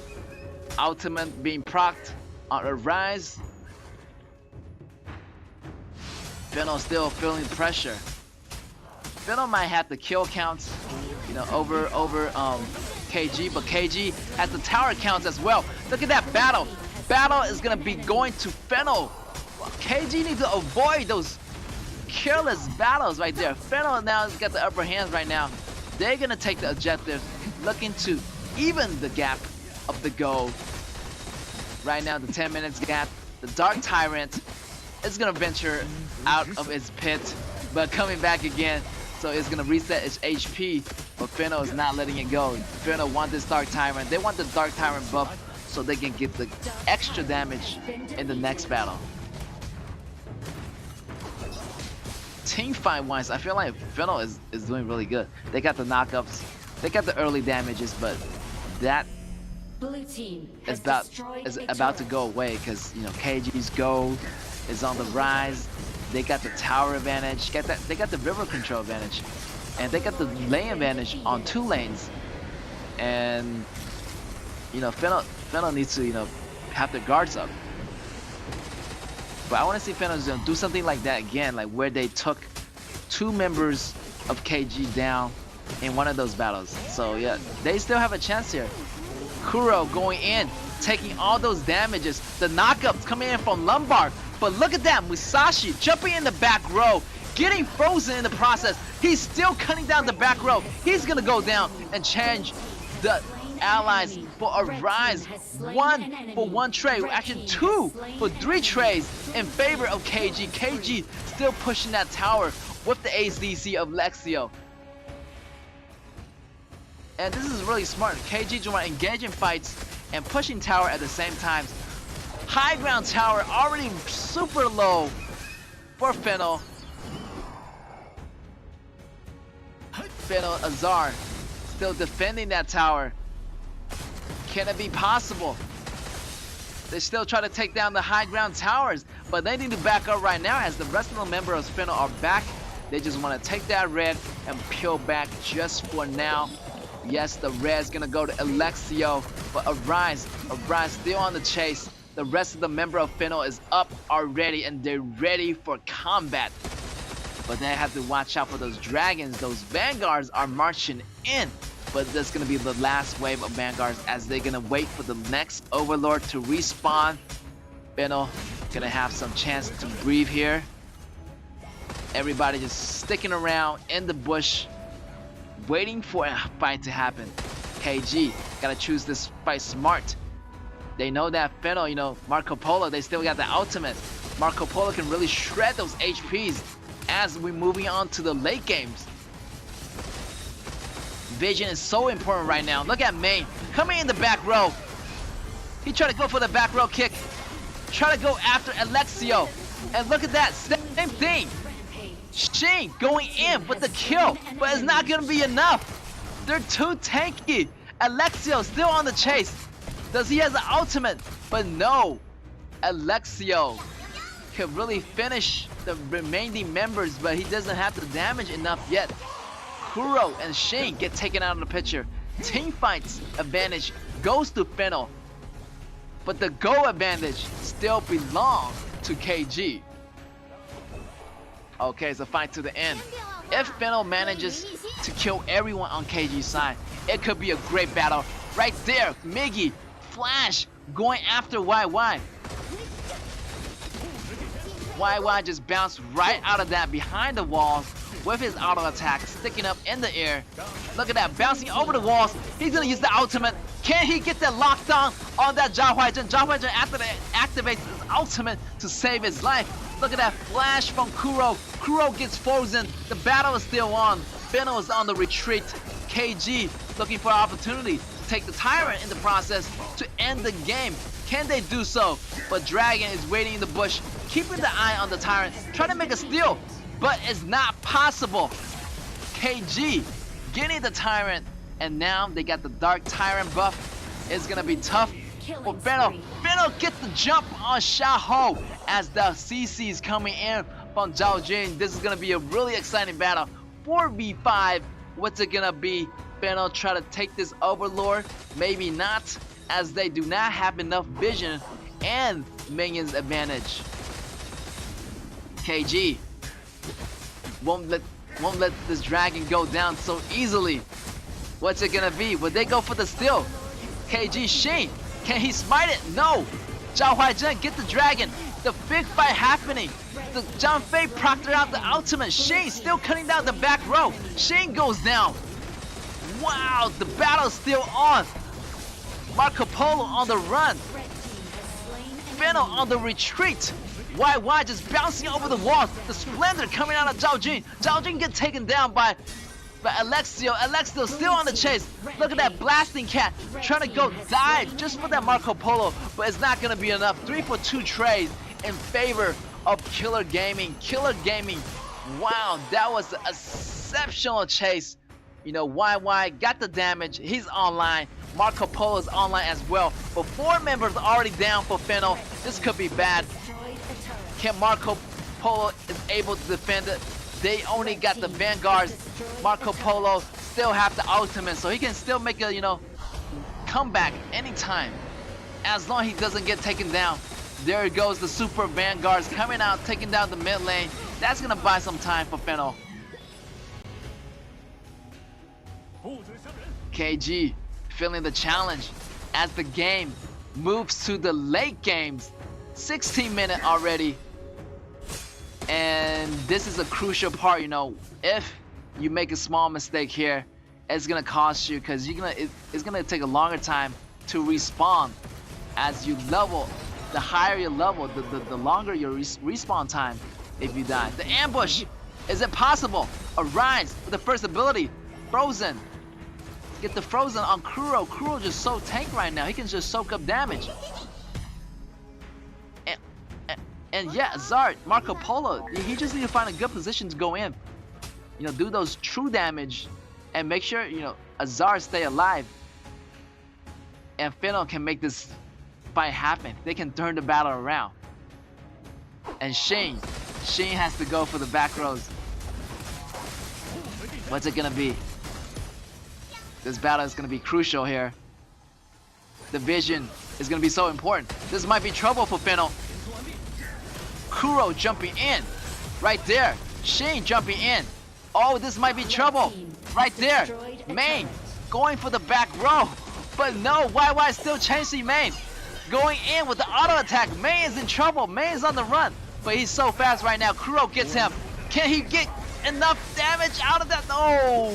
Speaker 3: Ultimate being procced on Arise. Fennel still feeling pressure. Fennel might have the kill counts, you know, over KG, but KG has the tower counts as well. Look at that battle. Battle is gonna be going to Fennel. KG needs to avoid those careless battles right there. Fennel now has got the upper hands right now. They're gonna take the objective, looking to even the gap of the goal. Right now, the 10 minutes gap. The Dark Tyrant is gonna venture out of its pit, but coming back again. So it's gonna reset its HP, but Fennel is not letting it go. Fennel want this Dark Tyrant. They want the Dark Tyrant buff so they can get the extra damage in the next battle. Team fight wise, I feel like Fennel is doing really good. They got the knockups, they got the early damages, but that is about to go away because, you know, KG's gold is on the rise. They got the tower advantage. They got the river control advantage, and they got the lane advantage on 2 lanes. And you know, Fennel needs to, you know, have their guards up. But I want to see Fennel do something like that again, like where they took 2 members of KG down in one of those battles. So yeah, they still have a chance here. Kuro going in, taking all those damages. The knockups coming in from Lumbar. But look at that, Musashi jumping in the back row, getting frozen in the process. He's still cutting down the back row. He's gonna go down and change the allies for a rise. 1 for 1 trade, actually 2 for 3 trades in favor of KG. KG still pushing that tower with the ACC of Lexio. And this is really smart. KG just want to engage in fights and pushing tower at the same time. High ground tower already super low for Fennel. Fennel Azar still defending that tower. Can it be possible? They still try to take down the high ground towers, but they need to back up right now as the rest of the members of Fennel are back. They just want to take that red and peel back just for now. Yes, the red's gonna go to Alexio, but Arise still on the chase. The rest of the member of Fennel is up already and they're ready for combat. But they have to watch out for those dragons. Those vanguards are marching in. But that's gonna be the last wave of vanguards as they're gonna wait for the next overlord to respawn. Fennel gonna have some chance to breathe here. Everybody just sticking around in the bush, waiting for a fight to happen. KG gotta choose this fight smart. They know that Fennel, you know, Marco Polo, they still got the ultimate. Marco Polo can really shred those HPs as we're moving on to the late games. Vision is so important right now. Look at Main coming in the back row. He tried to go for the back row kick. Try to go after Alexio. And look at that, same thing. Shane going in with the kill, but it's not gonna be enough. They're too tanky. Alexio still on the chase. Does he have the ultimate? But no. Alexio can really finish the remaining members, but he doesn't have the damage enough yet. Kuro and Shane get taken out of the picture. Team fights advantage goes to Fennel, but the go advantage still belongs to KG. Okay, it's a fight to the end. If Fennel manages to kill everyone on KG's side, it could be a great battle. Right there, Miggy, Flash going after YY. YY just bounced right out of that behind the walls with his auto attack sticking up in the air. Look at that, bouncing over the walls. He's gonna use the ultimate. Can he get that lockdown on that Zhao Huaizhen? Zhao Huaizhen activates his ultimate to save his life. Look at that flash from Kuro. Kuro gets frozen. The battle is still on. Fennel is on the retreat. KG looking for an opportunity to take the Tyrant in the process to end the game. Can they do so? But Dragon is waiting in the bush, keeping the eye on the Tyrant, trying to make a steal, but it's not possible. KG getting the Tyrant, and now they got the Dark Tyrant buff. It's gonna be tough for Fennel. Fennel gets the jump on Xiaoho as the CC is coming in from Zhao Jing. This is gonna be a really exciting battle. 4v5. What's it gonna be? Fennel try to take this Overlord? Maybe not, as they do not have enough vision and minions advantage. KG won't let this dragon go down so easily. What's it gonna be? Will they go for the steal? KG Shane, can he smite it? No. Zhao Huaizhen get the dragon. The big fight happening. The Zhang Fei proctored out the ultimate. Shane still cutting down the back row. Shane goes down. Wow, the battle's still on. Marco Polo on the run. Fennel on the retreat. YY just bouncing over the walls. The Splendor coming out of Zhao Jing. Zhao Jing get taken down by Alexio. Alexio still on the chase. Look at that blasting cat trying to go dive just for that Marco Polo, but it's not gonna be enough. 3 for 2 trades in favor of Killer Gaming. Killer Gaming, wow, that was an exceptional chase. You know, YY got the damage. He's online. Marco Polo is online as well. But 4 members already down for Fennel. This could be bad. Can Marco Polo is able to defend it. They only got the Vanguards. Marco Polo still have the ultimate, so he can still make a, comeback anytime. As long as he doesn't get taken down. There goes the Super Vanguards coming out, taking down the mid lane. That's gonna buy some time for Fennel. KG feeling the challenge as the game moves to the late games. 16 minutes already. And this is a crucial part, if you make a small mistake here, it's gonna cost you because it's gonna take a longer time to respawn. As you level, the higher your level, the longer your respawn time if you die. The ambush, is it possible? Arise with the first ability, Frozen. Get the Frozen on Kuro. Kuro just so tank right now. He can just soak up damage. And yeah, Zard, Marco Polo, he just need to find a good position to go in. Do those true damage and make sure, Azar stay alive. And Fennel can make this fight happen. They can turn the battle around. And Shane has to go for the back rows. What's it gonna be? This battle is gonna be crucial here. The vision is gonna be so important. This might be trouble for Fennel. Kuro jumping in. Right there. Shane jumping in. Oh, this might be trouble. Right there. Main going for the back row. But no, YY still chasing Main. Going in with the auto attack. Main is in trouble. Main is on the run. But he's so fast right now. Kuro gets him. Can he get enough damage out of that? No.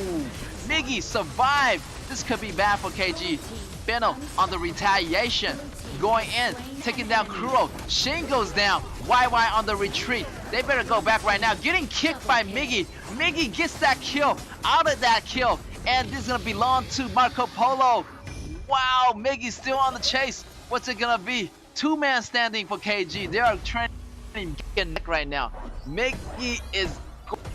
Speaker 3: Miggy survived. This could be bad for KG. Fennel on the retaliation. Going in, taking down Kuro. Shane goes down. YY on the retreat. They better go back right now. Getting kicked by Miggy. Miggy gets that kill. Out of that kill. And this is going to belong to Marco Polo. Wow, Miggy's still on the chase. What's it going to be? Two-man standing for KG. They are training neck right now. Miggy is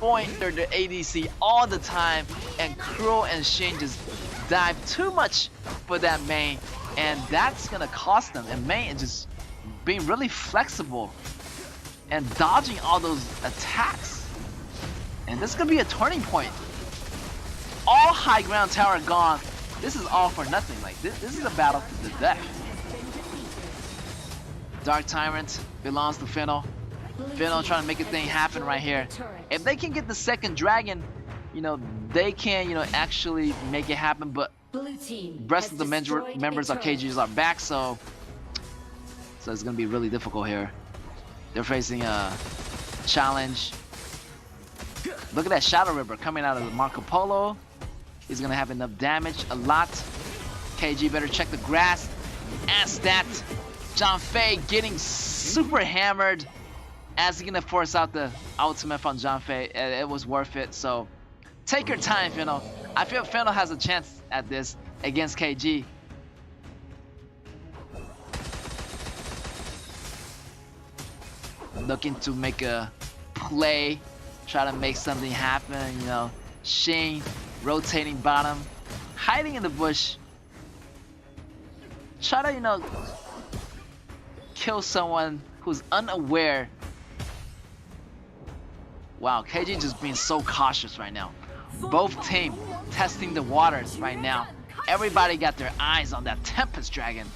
Speaker 3: going under the ADC all the time. And Kuro and Shane just dive too much for that main. And that's going to cost them. And main is just being really flexible and dodging all those attacks. And this is going to be a turning point. All high ground tower gone. This is all for nothing. Like this is a battle to the death. Dark Tyrant belongs to Fennel. Fennel trying to make a thing happen right here. If they can get the second dragon, they can, actually make it happen. But the rest of the members of KGs are back, so it's gonna be really difficult here. They're facing a challenge. Look at that Shadow River coming out of the Marco Polo. He's gonna have enough damage, a lot. KG better check the grass. As that, John Fei getting super hammered. As he's gonna force out the ultimate from John Fei. It was worth it, so take your time, Fennel. I feel Fennel has a chance at this against KG. Looking to make a play, try to make something happen, Shane rotating bottom, hiding in the bush. Try to, kill someone who's unaware. Wow, KG just being so cautious right now. Both teams testing the waters right now. Everybody got their eyes on that Tempest Dragon.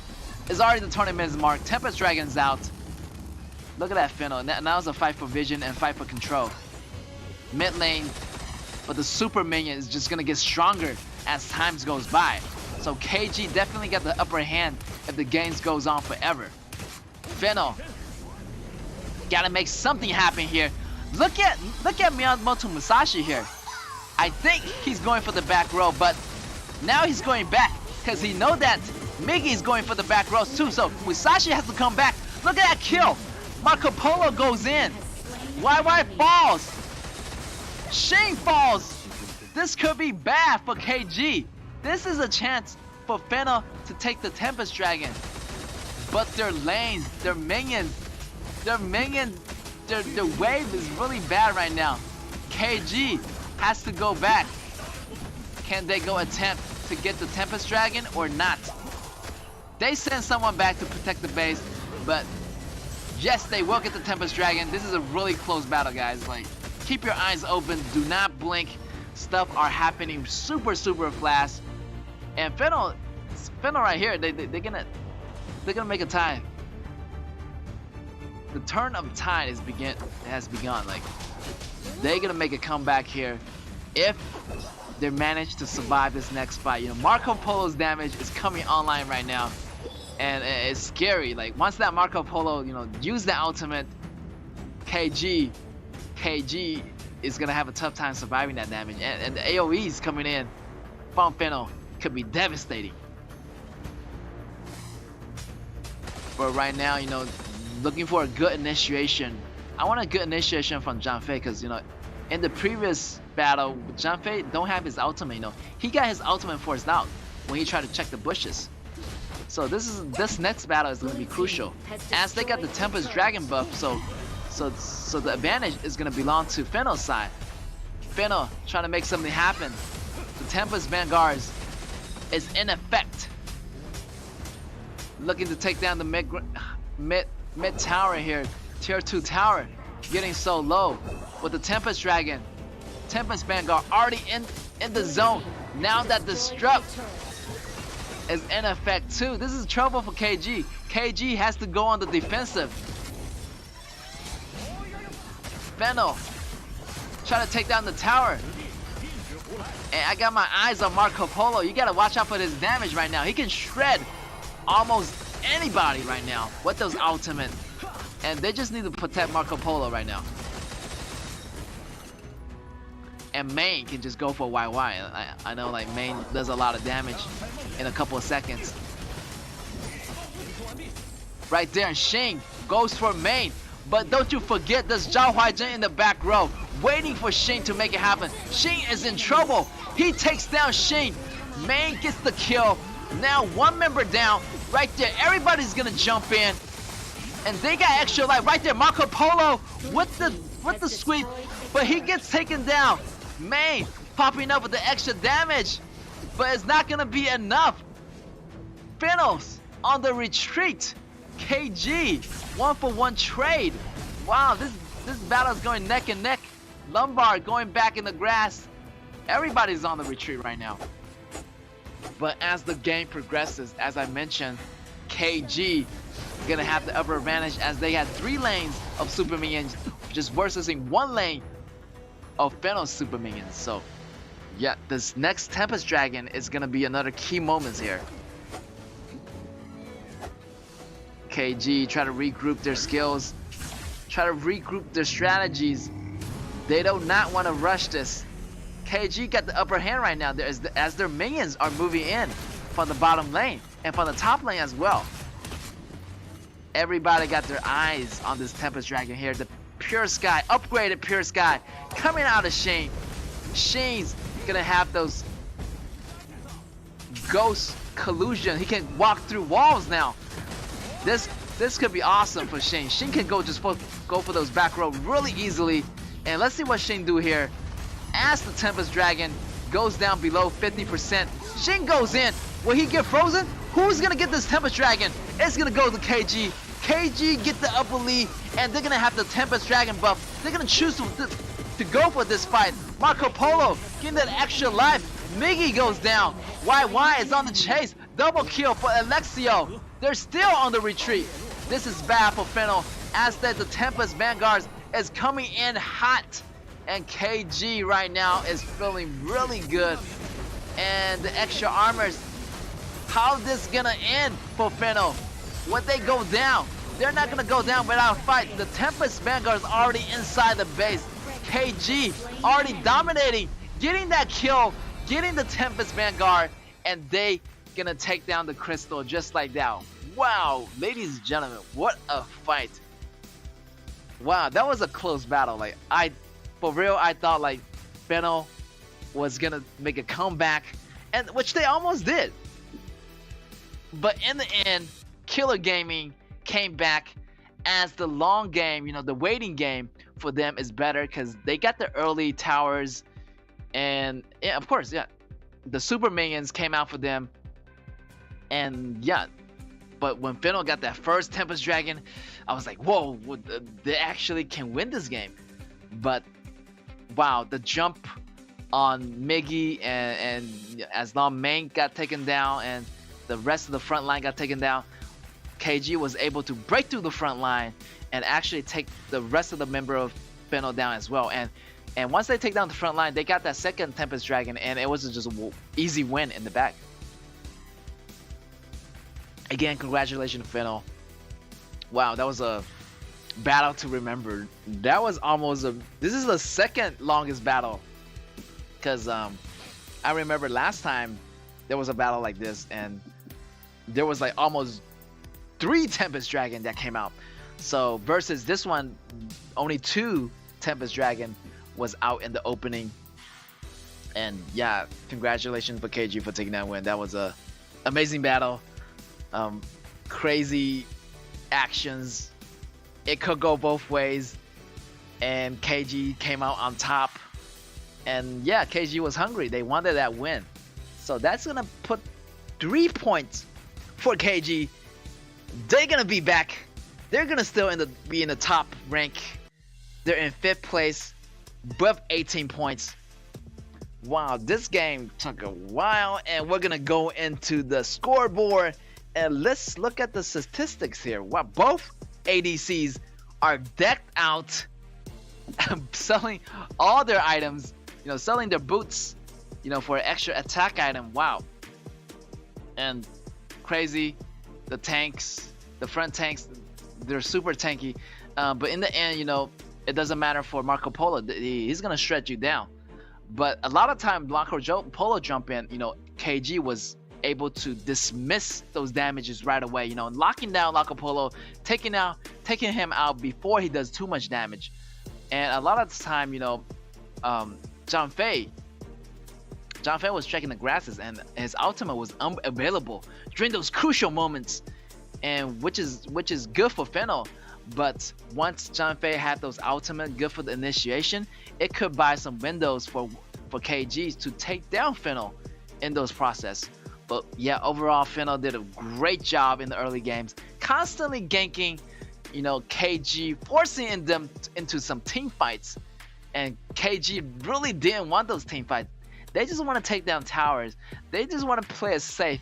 Speaker 3: It's already the tournament's mark. Tempest Dragon's out. Look at that Fennel. Now it's a fight for vision and fight for control. Mid lane, but the super minion is just gonna get stronger as time goes by. So KG definitely got the upper hand if the games goes on forever. Fennel gotta make something happen here. Look at Miyamoto Musashi here. I think he's going for the back row, but now he's going back because he know that Miggy's going for the back rows too. So Musashi has to come back. Look at that kill. Marco Polo goes in. YY falls. Shane falls. This could be bad for KG. This is a chance for Fennel to take the Tempest Dragon. But their lanes, their minions, their wave is really bad right now. KG has to go back. Can they go attempt to get the Tempest Dragon or not? They send someone back to protect the base, but Yes, they will get the Tempest Dragon. This is a really close battle, guys. Like, keep your eyes open. Do not blink. Stuff are happening super fast. And Fennel right here, they're gonna make a tie. The turn of tide has begun. Like, they're gonna make a comeback here if they manage to survive this next fight. You know, Marco Polo's damage is coming online right now, and it's scary. Like, once that Marco Polo, you know, use the ultimate, KG is gonna have a tough time surviving that damage, and the AOE's coming in from Fennel could be devastating. But right now, you know, looking for a good initiation. I want a good initiation from Zhang Fei, because, you know, in the previous battle, Zhang Fei don't have his ultimate. You know, he got his ultimate forced out when he tried to check the bushes. So this next battle is going to be crucial, as they got the Tempest Dragon buff. So the advantage is going to belong to Fennel's side. Fennel trying to make something happen. The Tempest Vanguard is in effect, looking to take down the mid tower here. Tier 2 tower getting so low with the Tempest Dragon. Tempest Vanguard already in the zone. Now that the Struck is in effect too. This is trouble for KG. KG has to go on the defensive. Fennel trying to take down the tower. And I got my eyes on Marco Polo. You gotta watch out for this damage right now. He can shred almost anybody right now with those ultimate. And they just need to protect Marco Polo right now. And Main can just go for YY. I know, like, Main does a lot of damage in a couple of seconds. Right there, Shing goes for Main. But don't you forget, there's Zhao Huaizhen in the back row, waiting for Shing to make it happen. Shing is in trouble. He takes down Shing. Main gets the kill. Now one member down. Right there, everybody's gonna jump in. And they got extra life right there. Marco Polo with the sweep, but he gets taken down. Main popping up with the extra damage, but it's not gonna be enough. Fennel's on the retreat. KG 1-for-1 trade. Wow, this battle is going neck and neck. Lombard going back in the grass. Everybody's on the retreat right now. But as the game progresses, as I mentioned, KG gonna have the upper advantage, as they had 3 lanes of super minions just versus in 1 lane of Fennel's super minions. So yeah, this next Tempest Dragon is gonna be another key moment here. KG try to regroup their skills, try to regroup their strategies. They do not want to rush this. KG got the upper hand right now as their minions are moving in from the bottom lane and from the top lane as well. Everybody got their eyes on this Tempest Dragon here. The Pure Sky, upgraded Pure Sky, coming out of Shane. Shane's gonna have those ghost collusion. He can walk through walls now. This could be awesome for Shane. Shane can go for those back row really easily. And let's see what Shane do here. As the Tempest Dragon goes down below 50%, Shane goes in. Will he get frozen? Who's gonna get this Tempest Dragon? It's gonna go to KG. KG get the upper lead, and they're gonna have the Tempest Dragon buff. They're gonna choose to go for this fight. Marco Polo getting that extra life. Miggy goes down. YY is on the chase. Double kill for Alexio. They're still on the retreat. This is bad for Fennel, as that the Tempest Vanguard is coming in hot. And KG right now is feeling really good. And the extra armors. How this gonna end for Fennel? When they go down, they're not gonna go down without a fight. The Tempest Vanguard is already inside the base. KG already dominating, getting that kill, getting the Tempest Vanguard, and they gonna take down the crystal just like that. Wow, ladies and gentlemen, what a fight. Wow, that was a close battle. Like, for real, I thought like Fennel was gonna make a comeback, and which they almost did. But in the end, Killer Gaming came back, as the long game, you know, the waiting game for them is better because they got the early towers, and yeah, of course, yeah, the super minions came out for them, and yeah, But when Fennel got that first Tempest Dragon, I was like, whoa, they actually can win this game. But wow, the jump on Miggy and as long Main got taken down and the rest of the front line got taken down, KG was able to break through the front line and actually take the rest of the member of Fennel down as well. And once they take down the front line, they got that second Tempest Dragon, and it was just an easy win in the back. Again, congratulations, Fennel. Wow, that was a battle to remember. That was almost this is the second longest battle. Because I remember last time there was a battle like this, and there was like almost 3 Tempest Dragon that came out. So versus this one, only 2 Tempest Dragon was out in the opening. And yeah, congratulations for KG for taking that win. That was a amazing battle. Crazy actions. It could go both ways, and KG came out on top. And yeah, KG was hungry. They wanted that win. So that's gonna put 3 points for KG. They're gonna be back. They're gonna still be in the top rank. They're in 5th place with 18 points. Wow, this game took a while, and we're gonna go into the scoreboard and let's look at the statistics here. Wow, both ADCs are decked out, selling all their items, selling their boots, for an extra attack item. Wow. And crazy, the tanks, the front tanks, they're super tanky. But in the end, it doesn't matter for Marco Polo. He's gonna shred you down. But a lot of time, Marco Polo jump in, KG was able to dismiss those damages right away, locking down Marco Polo, taking him out before he does too much damage. And a lot of the time, John Fei was checking the grasses, and his ultimate was unavailable during those crucial moments, and which is good for Fennel. But once John Fei had those ultimate, good for the initiation, it could buy some windows for KGs to take down Fennel in those process. But yeah, overall, Fennel did a great job in the early games, constantly ganking, KG, forcing them into some team fights. And KG really didn't want those team fights. They just want to take down towers. They just want to play it safe.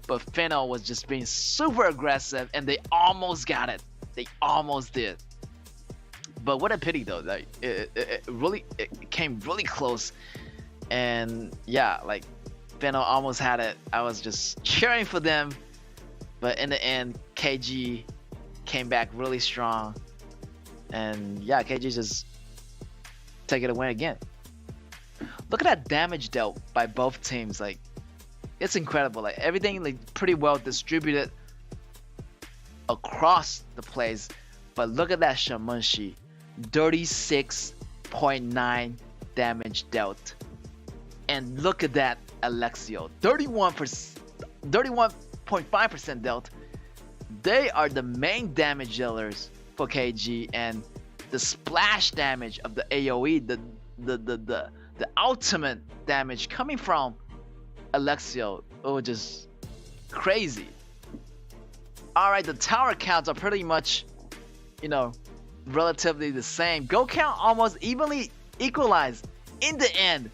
Speaker 3: But Fennel was just being super aggressive, and they almost got it. They almost did. But what a pity, though. Like it came really close. And yeah, like Fennel almost had it. I was just cheering for them. But in the end, KG came back really strong. And yeah, KG just taking a win again. Look at that damage dealt by both teams. Like, it's incredible. Like, everything like pretty well distributed across the plays. But look at that Shamunshi, 36.9 damage dealt. And look at that Alexio, 31.5% dealt. They are the main damage dealers for KG, and the splash damage of the AoE, the ultimate damage coming from Alexio, just crazy. Alright, the tower counts are pretty much, relatively the same. Go count almost evenly equalized in the end.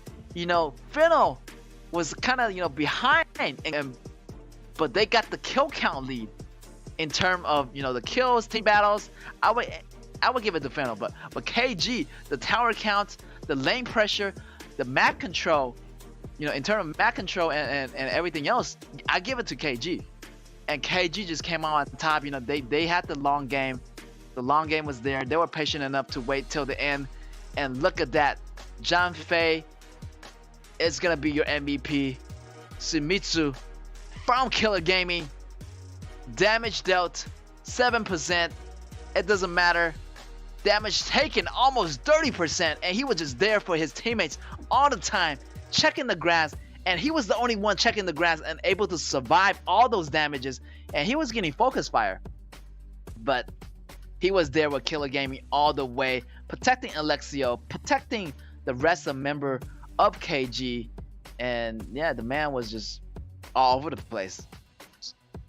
Speaker 3: Fennel was kind of, behind, but they got the kill count lead in terms of, the kills, team battles. I would give it to Fennel, but KG, the tower count, the lane pressure, the map control, in terms of map control and everything else, I give it to KG. And KG just came out on top. They had the long game. The long game was there. They were patient enough to wait till the end. And look at that. John Fei is going to be your MVP. Sumitsu from Killer Gaming. Damage dealt 7%. It doesn't matter. Damage taken almost 30%. And he was just there for his teammates all the time, checking the grass. And he was the only one checking the grass and able to survive all those damages. And he was getting focus fire. But he was there with Killer Gaming all the way, protecting Alexio, protecting the rest of member of KG. And yeah, the man was just all over the place.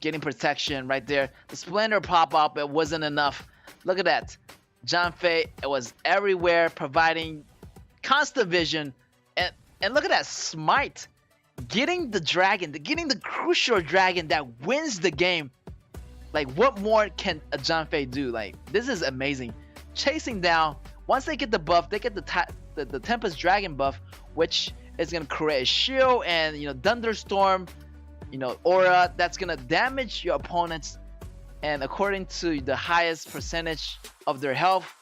Speaker 3: getting protection right there. The Splendor pop-up, it wasn't enough. Look at that. John Fei, it was everywhere, providing constant vision. And look at that Smite. Getting the dragon, getting the crucial dragon that wins the game. Like, what more can a John Fei do? Like, this is amazing. Chasing down. Once they get the buff, they get the Tempest Dragon buff, which is gonna create a shield and, you know, thunderstorm, you know, aura that's gonna damage your opponents, and according to the highest percentage of their health.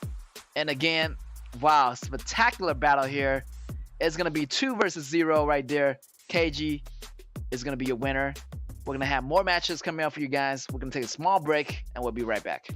Speaker 3: And again, wow, spectacular battle here. It's gonna be 2 versus 0 right there. KG is gonna be a winner. We're gonna have more matches coming out for you guys. We're gonna take a small break and we'll be right back.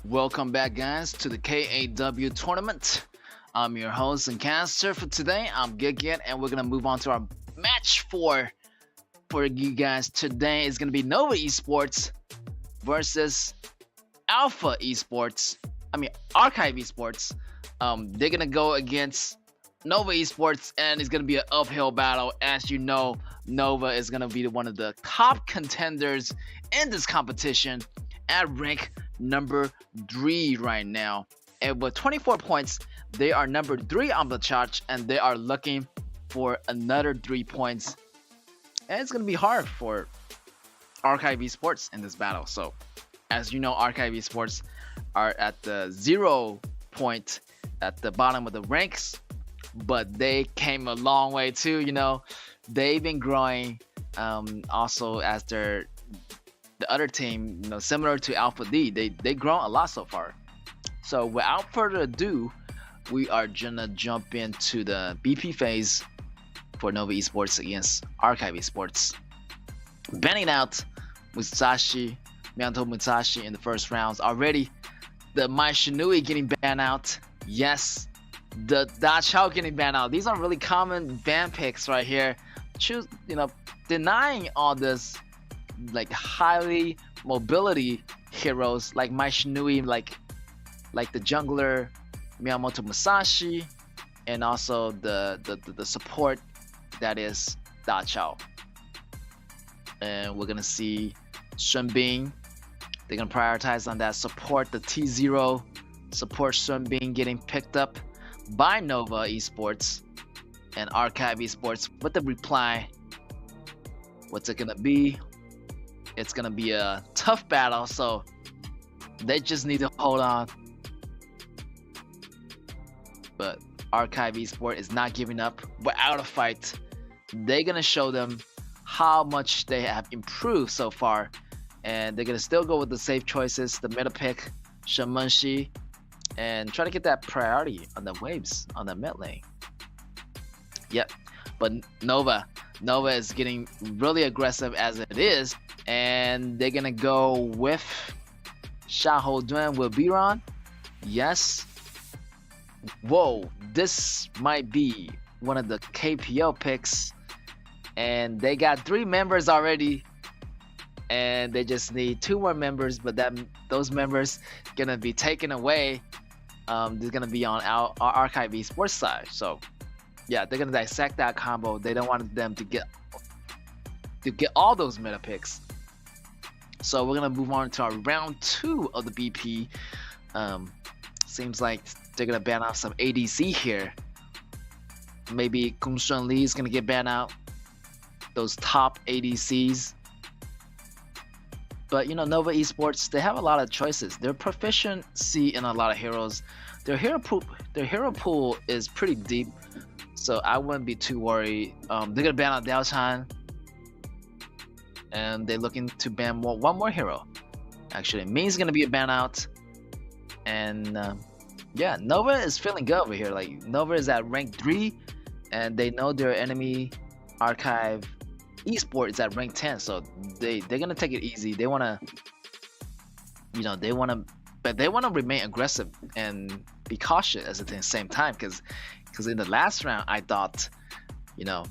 Speaker 3: Welcome back, guys, to the KAW tournament. I'm your host and caster for today. I'm Gigit, and we're gonna move on to our match for you guys today. It's gonna be Nova Esports versus Alpha Esports. I mean Archive Esports. They're gonna go against Nova Esports, and it's gonna be an uphill battle. As you know, Nova is gonna be one of the top contenders in this competition at rank number 3 right now, and with 24 points they are number 3 on the chart, and they are looking for another 3 points, and it's gonna be hard for Archive Esports in this battle. So as you know, Archive Esports are at the 0 point at the bottom of the ranks, but they came a long way too. You know, they've been growing also as the other team, you know, similar to Alpha D. They grown a lot so far. So without further ado, we are gonna jump into the BP phase for Nova Esports against Archive Esports. Banning out Musashi, Miyamoto Musashi in the first rounds already. The Mai Shinui getting banned out. Yes, the Da Chao getting banned out. These are really common ban picks right here. Choose, you know, denying all this like highly mobility heroes like Mai Shinui, like the jungler Miyamoto Musashi, and also the support that is Da Chao. And we're gonna see Sunbin. They're gonna prioritize on that support, the T0 support. Sunbin getting picked up by Nova Esports, and Archive Esports with the reply. What's it gonna be? It's gonna be a tough battle, so they just need to hold on. But Archive Esports is not giving up without a fight. They're gonna show them how much they have improved so far, and they're gonna still go with the safe choices, the meta pick, Shamanshi, and try to get that priority on the waves on the mid lane. Yep, but Nova is getting really aggressive as it is, and they're gonna go with Xiahou Duan with Biran. Yes. Whoa, this might be one of the KPO picks, and they got 3 members already, and they just need 2 more members, but those members gonna be taken away. They're gonna be on our Archive Esports side. So yeah, they're gonna dissect that combo. They don't want them to get all those meta picks. So we're gonna move on to our round 2 of the BP. Seems like they're gonna ban out some ADC here. Maybe Kung Shun Lee is gonna get banned out. Those top ADCs. But you know, Nova Esports, they have a lot of choices. Their proficiency in a lot of heroes. Their hero pool is pretty deep, so I wouldn't be too worried. They're gonna ban out Diao Chan, and they're looking to ban one more hero. Actually, Ming's gonna be a ban out, and yeah, Nova is feeling good over here. Like Nova is at rank 3, and they know their enemy Archive Esports is at rank 10, so they're gonna take it easy. They wanna, you know, but they wanna remain aggressive and be cautious at the same time, because in the last round I thought, you know,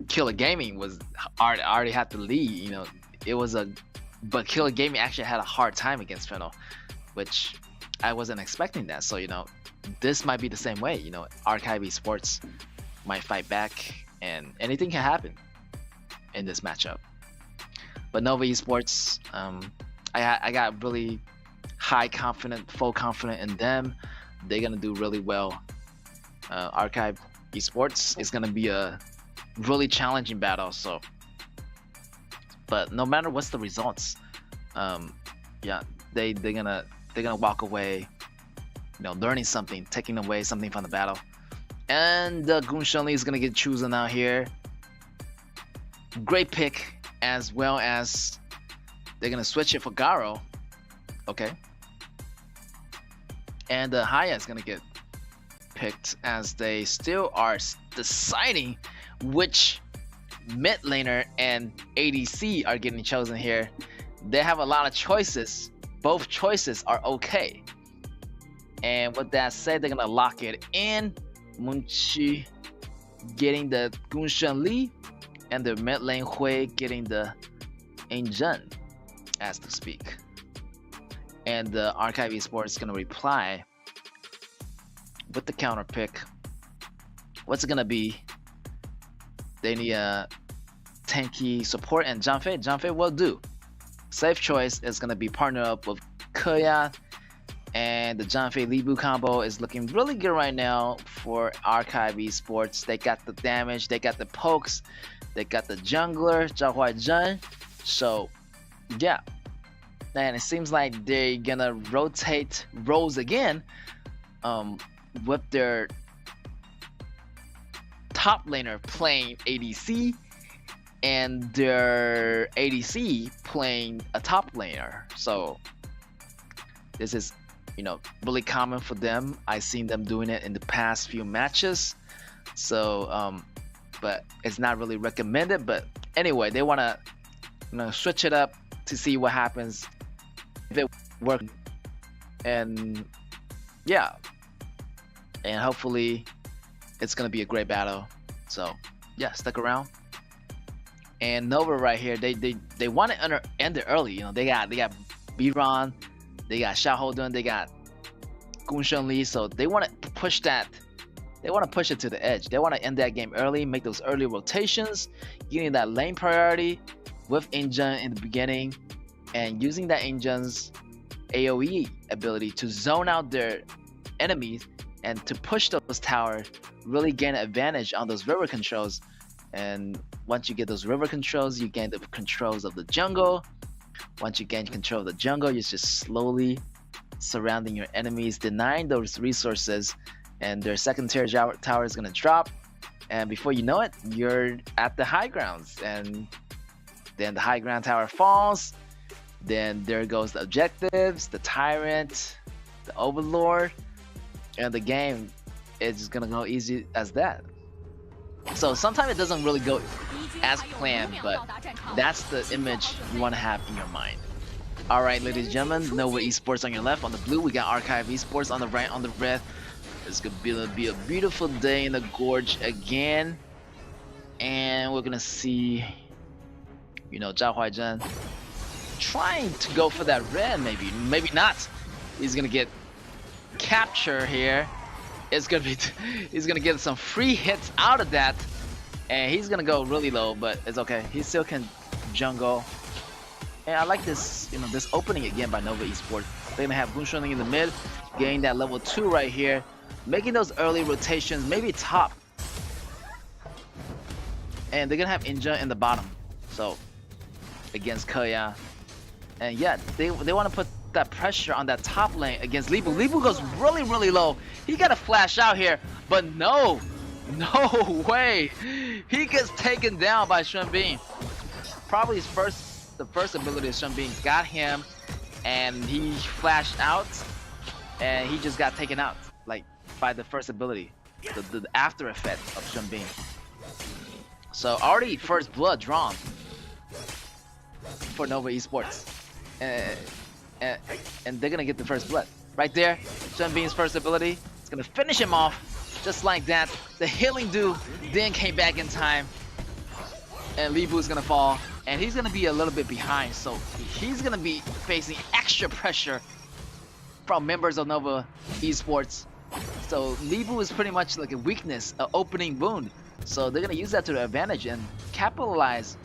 Speaker 3: Killer Gaming was already had the lead. You know, but Killer Gaming actually had a hard time against Fennel, which I wasn't expecting that. So you know, this might be the same way. You know, Archive Esports might fight back, and anything can happen in this matchup. But Nova Esports, I got really full confidence in them. They're gonna do really well. Archive Esports is gonna be a really challenging battle. So, but no matter what's the results, yeah, they're gonna walk away, you know, learning something, taking away something from the battle. And Gun Shunli is gonna get chosen out here. Great pick, as well as they're gonna switch it for Garo. Okay. And Haya is gonna get picked, as they still are deciding which mid laner and ADC are getting chosen here. They have a lot of choices both choices are okay. And with that said, they're gonna lock it in. Munchi getting the Gunshan Li, and the mid lane Hui getting the Injun, as to speak. And the Archive Esports is gonna reply with the counter pick. What's it gonna be? They need a tanky support, and Zhang will do. Safe choice is gonna be partnered up with KAW, and the Zhang Li Bu combo is looking really good right now for Archive Esports. They got the damage, they got the pokes, they got the jungler, Zhao Huaizhen. So yeah, and it seems like they're gonna rotate roles again with their top laner playing ADC and their ADC playing a top laner. So this is, you know, really common for them. I've seen them doing it in the past few matches. So but it's not really recommended. But anyway, they want to, you know, switch it up to see what happens if it works. And yeah, and hopefully it's gonna be a great battle. So yeah, stick around. And Nova right here, they want to end it early. You know, they got Biran, they got Xiaohoudun, they got Gunshan Li, so they want to push that. They want to push it to the edge. They want to end that game early, make those early rotations, getting that lane priority with Injun in the beginning, and using that Injun's AoE ability to zone out their enemies and to push those towers, really gain an advantage on those river controls. And once you get those river controls, you gain the controls of the jungle. Once you gain control of the jungle, you're just slowly surrounding your enemies, denying those resources, and their second tier tower is going to drop. And before you know it, you're at the high grounds. And then the high ground tower falls. Then there goes the objectives, the tyrant, the overlord, and the game is just going to go easy as that. So sometimes it doesn't really go as planned, but that's the image you want to have in your mind. Alright, ladies and gentlemen, Nova Esports on your left. On the blue, we got Archive Esports. On the right, on the red, it's going to be a beautiful day in the gorge again. And we're going to see, you know, Zhao Huaizhen trying to go for that red, maybe not. He's going to get capture here. It's gonna be, he's gonna get some free hits out of that, and he's gonna go really low, but it's okay. He still can jungle. And I like this, you know, this opening again by Nova Esports. They're gonna have Gunshan in the mid, getting that level 2 right here, making those early rotations, maybe top. And they're gonna have Injun in the bottom, so against KAW. And yeah, they want to put that pressure on that top lane against Li Bu. Li Bu goes really low. He got to flash out here, but no way. He gets taken down by Shen Bin. Probably the first ability of Shen Bin got him, and he flashed out, and he just got taken out, like, by the first ability, the after effect of Shen Bin. So already first blood drawn for Nova Esports. And they're gonna get the first blood right there. Shen Bin's first ability, it's gonna finish him off just like that. The healing dude then came back in time, and Li Bu's gonna fall, and he's gonna be a little bit behind, so he's gonna be facing extra pressure from members of Nova Esports. So Li Bu is pretty much like a weakness, an opening wound, so they're gonna use that to their advantage and capitalize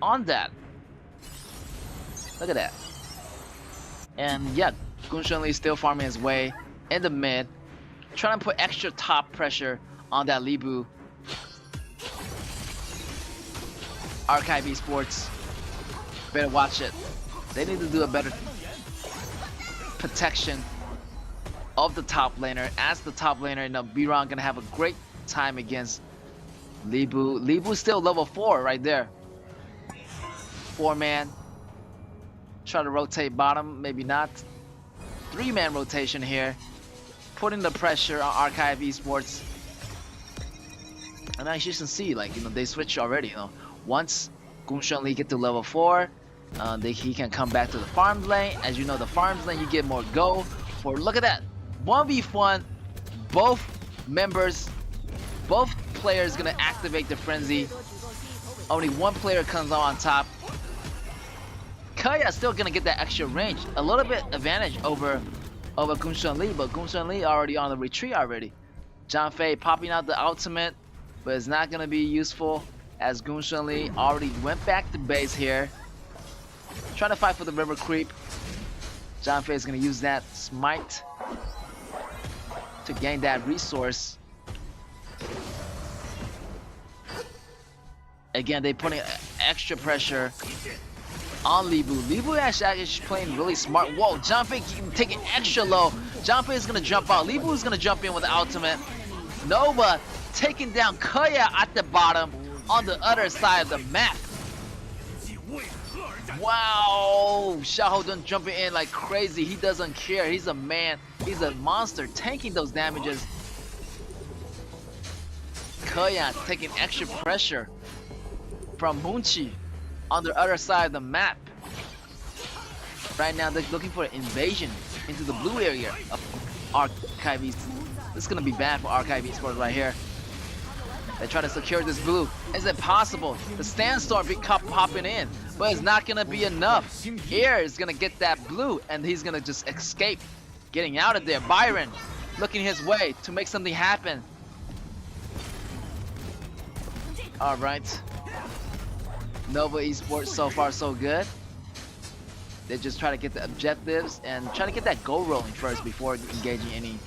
Speaker 3: on that. Look at that. And yeah, Gunshan Li still farming his way in the mid, trying to put extra top pressure on that Li Bu. Archive Esports, better watch it. They need to do a better protection of the top laner. As the top laner, you know, Biran gonna have a great time against Li Bu. Li Bu still level 4 right there. 4-man. Try to rotate bottom, maybe not. 3-man rotation here, putting the pressure on Archive Esports. And as you can see, like, you know, they switch already. You know, once Gunshan Li get to level 4, He can come back to the farm lane. As you know, the farm lane you get more gold. For look at that, 1v1. Both players gonna activate the frenzy. Only one player comes out on top. KAW still gonna get that extra range, a little bit advantage over Gunshan Lee, but Gunshan Lee already on the retreat already. John Fei popping out the ultimate, but it's not gonna be useful as Gunshan Lee already went back to base here. Trying to fight for the river creep. John Fei is gonna use that smite to gain that resource. Again, they putting extra pressure on Libu. Libu actually is playing really smart. Whoa, John Fei taking extra low. John Fei is gonna jump out. Libu is gonna jump in with the ultimate. Nova taking down KAW at the bottom on the other side of the map. Wow, Xiao Dun jumping in like crazy. He doesn't care. He's a man. He's a monster tanking those damages. KAW taking extra pressure from Munchi on the other side of the map. Right now they're looking for an invasion into the blue area of Archive East. This is gonna be bad for Archive Esports right here. They try to secure this blue. Is it possible? The Sandstorm be popping in, but it's not gonna be enough. Here is gonna get that blue, and he's gonna just escape, getting out of there. Byron looking his way to make something happen. All right. Nova Esports so far so good. They just try to get the objectives and try to get that goal rolling first before engaging any,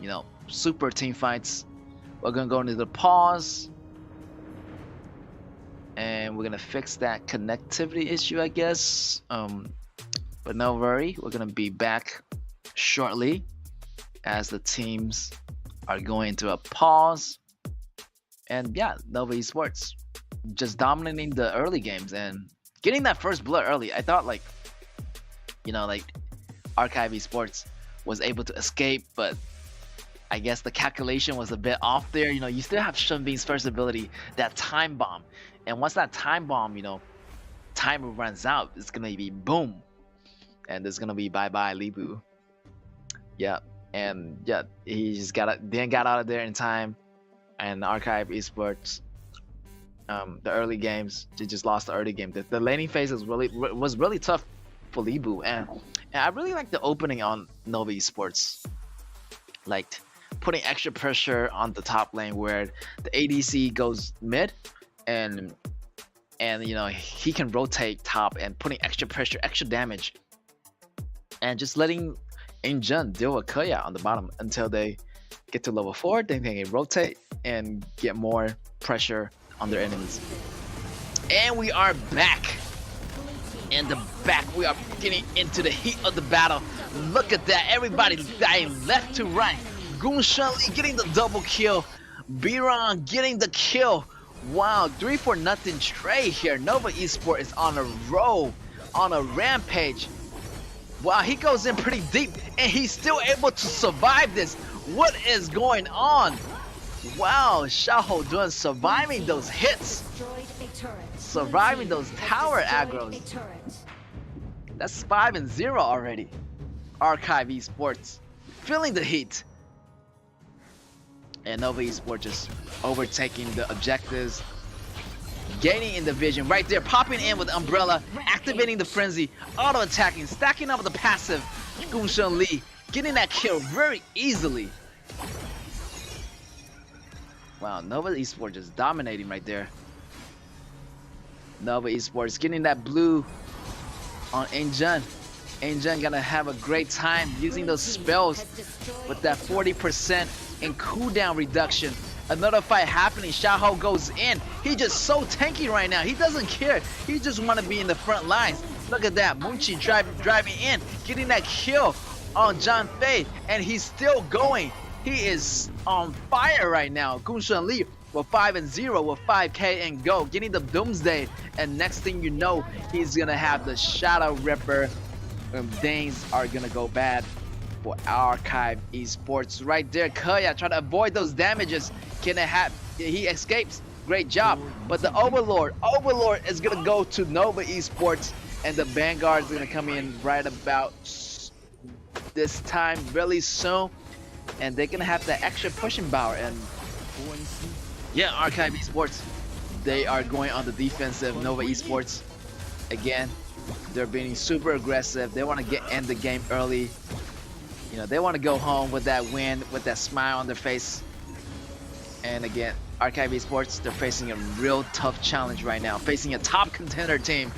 Speaker 3: you know, super team fights. We're gonna go into the pause, and we're gonna fix that connectivity issue, I guess. But no worry, we're gonna be back shortly as the teams are going into a pause. And yeah, Nova Esports just dominating the early games and getting that first blood early. I thought, like, you know, like Archive Esports was able to escape, but I guess the calculation was a bit off there. You know, you still have Shunbin's first ability, that time bomb, and once that time bomb, you know, timer runs out, it's gonna be boom, and there's gonna be bye bye Libu. Yeah, and yeah, he just got out of there in time. And Archive Esports, the early games, they just lost the early game. The laning phase was really tough for Libu, and I really like the opening on Nova Esports, like putting extra pressure on the top lane where the ADC goes mid, and you know, he can rotate top and putting extra pressure, extra damage, and just letting Injun deal with KAW on the bottom until they get to level 4. Then they can rotate and get more pressure on their enemies. And we are back. In the back, we are getting into the heat of the battle. Look at that, everybody dying left to right. Gunshan Lee getting the double kill. Biran getting the kill. Wow, 3-0 straight here. Nova Esports is on a roll, on a rampage. Wow, he goes in pretty deep, and he's still able to survive this. What is going on? Wow, Xiao Dun surviving those hits, surviving those tower aggros. That's 5-0 already. Archive Esports feeling the heat, and Nova Esports just overtaking the objectives, gaining in the vision right there, popping in with Umbrella, activating the frenzy, auto attacking, stacking up the passive. Gunshan Lee getting that kill very easily. Wow, Nova Esports just dominating right there. Nova Esports getting that blue on Injun. Injun gonna have a great time using those spells with that 40% in cooldown reduction. Another fight happening. Xiao goes in. He just so tanky right now. He doesn't care. He just want to be in the front lines. Look at that. Munchi driving in, getting that kill on John Fei, and he's still going. He is on fire right now. Gunshan Lee with 5-0 with 5k and go, getting the Doomsday, and next thing you know, he's gonna have the Shadow Ripper. Danes are gonna go bad for Archive Esports right there. KAW trying to avoid those damages. He escapes. Great job. But the Overlord is gonna go to Nova Esports. and the Vanguard is gonna come in right about this time really soon, and they're gonna have that extra pushing power. And yeah, Archive Esports, they are going on the defensive. Nova Esports, again, they're being super aggressive. They want to end the game early. You know, they want to go home with that win, with that smile on their face. And again, Archive Esports, they're facing a real tough challenge right now, facing a top contender team.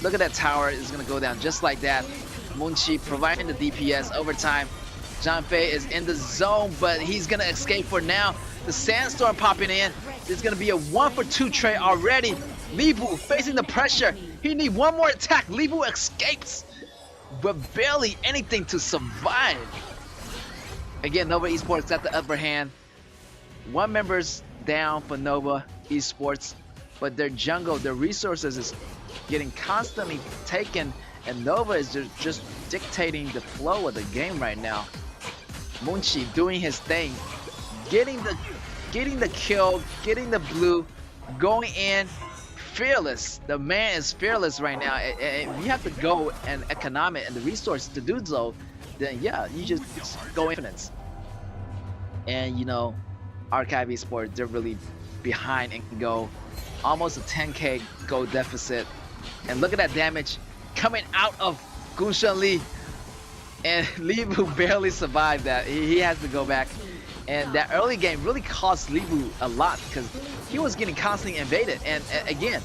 Speaker 3: Look at that tower, it's gonna go down just like that. Moonchi providing the DPS over time. Janfei is in the zone, but he's gonna escape for now. The sandstorm popping in. There's gonna be a 1-for-2 trade already. Libu facing the pressure. He needs one more attack. Libu escapes, but barely anything to survive. Again, Nova Esports got the upper hand. One member's down for Nova Esports, but their jungle, their resources is getting constantly taken, and Nova is just dictating the flow of the game right now. Moonchi doing his thing, getting the kill, getting the blue, going in, fearless. The man is fearless right now. And you have to go and economic and the resources to do so, then yeah, you just go infinite. And you know, Archive Esports, they're really behind and go almost a 10k gold deficit. And look at that damage coming out of Gunshan Lee. And Libu barely survived that. He has to go back. And that early game really cost Libu a lot because he was getting constantly invaded. And again,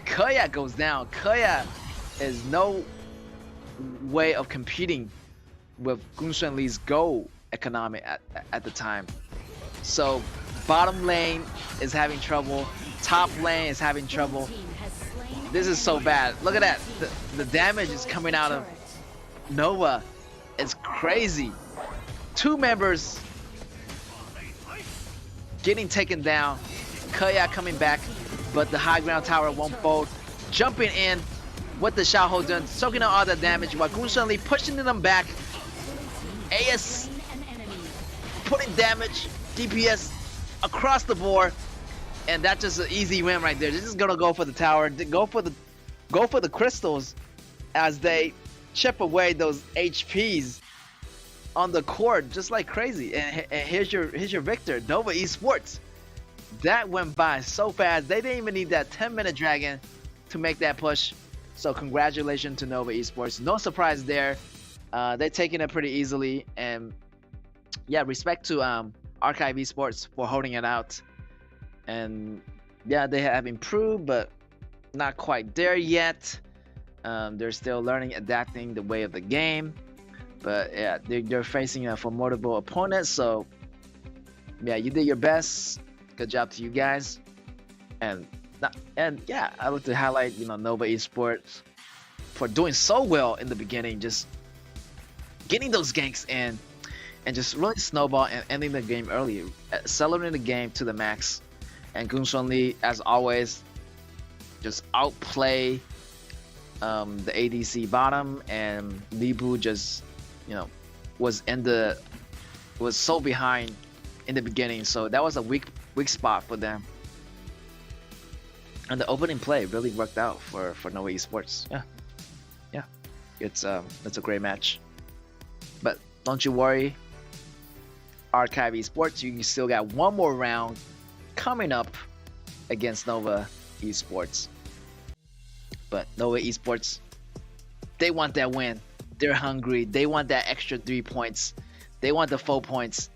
Speaker 3: KAW goes down. KAW is no way of competing with Gunshan Lee's gold economic at the time. So bottom lane is having trouble, top lane is having trouble. This is so bad. Look at that. The damage is coming out of Nova. It's crazy. Two members getting taken down. KAW coming back, but the high ground tower won't fold. Jumping in with the Xiaoho done, soaking up all the damage while Gunshan Lee pushing them back. AS putting damage, DPS across the board, and that's just an easy win right there. They're just gonna go for the tower, go for the crystals as they chip away those HPs on the court just like crazy. And here's your victor, Nova Esports. That went by so fast. They didn't even need that 10-minute dragon to make that push. So congratulations to Nova Esports. No surprise there. They're taking it pretty easily, and yeah, respect to Archive Esports for holding it out. And yeah, they have improved, but not quite there yet. They're still learning, adapting the way of the game. But yeah, they're facing a formidable opponent. So yeah, you did your best. Good job to you guys. And yeah, I would like to highlight, you know, Nova Esports for doing so well in the beginning, just getting those ganks in and just really snowball and ending the game early, accelerating the game to the max. And Gunshan Lee, as always, just outplay the ADC bottom, and Libu just, you know, was so behind in the beginning. So that was a weak spot for them. And the opening play really worked out for Nova Esports. Yeah, it's a great match. But don't you worry, Archive Esports, you still got one more round coming up against Nova Esports. But Nova Esports, they want that win. They're hungry. They want that extra 3 points. They want the 4 points,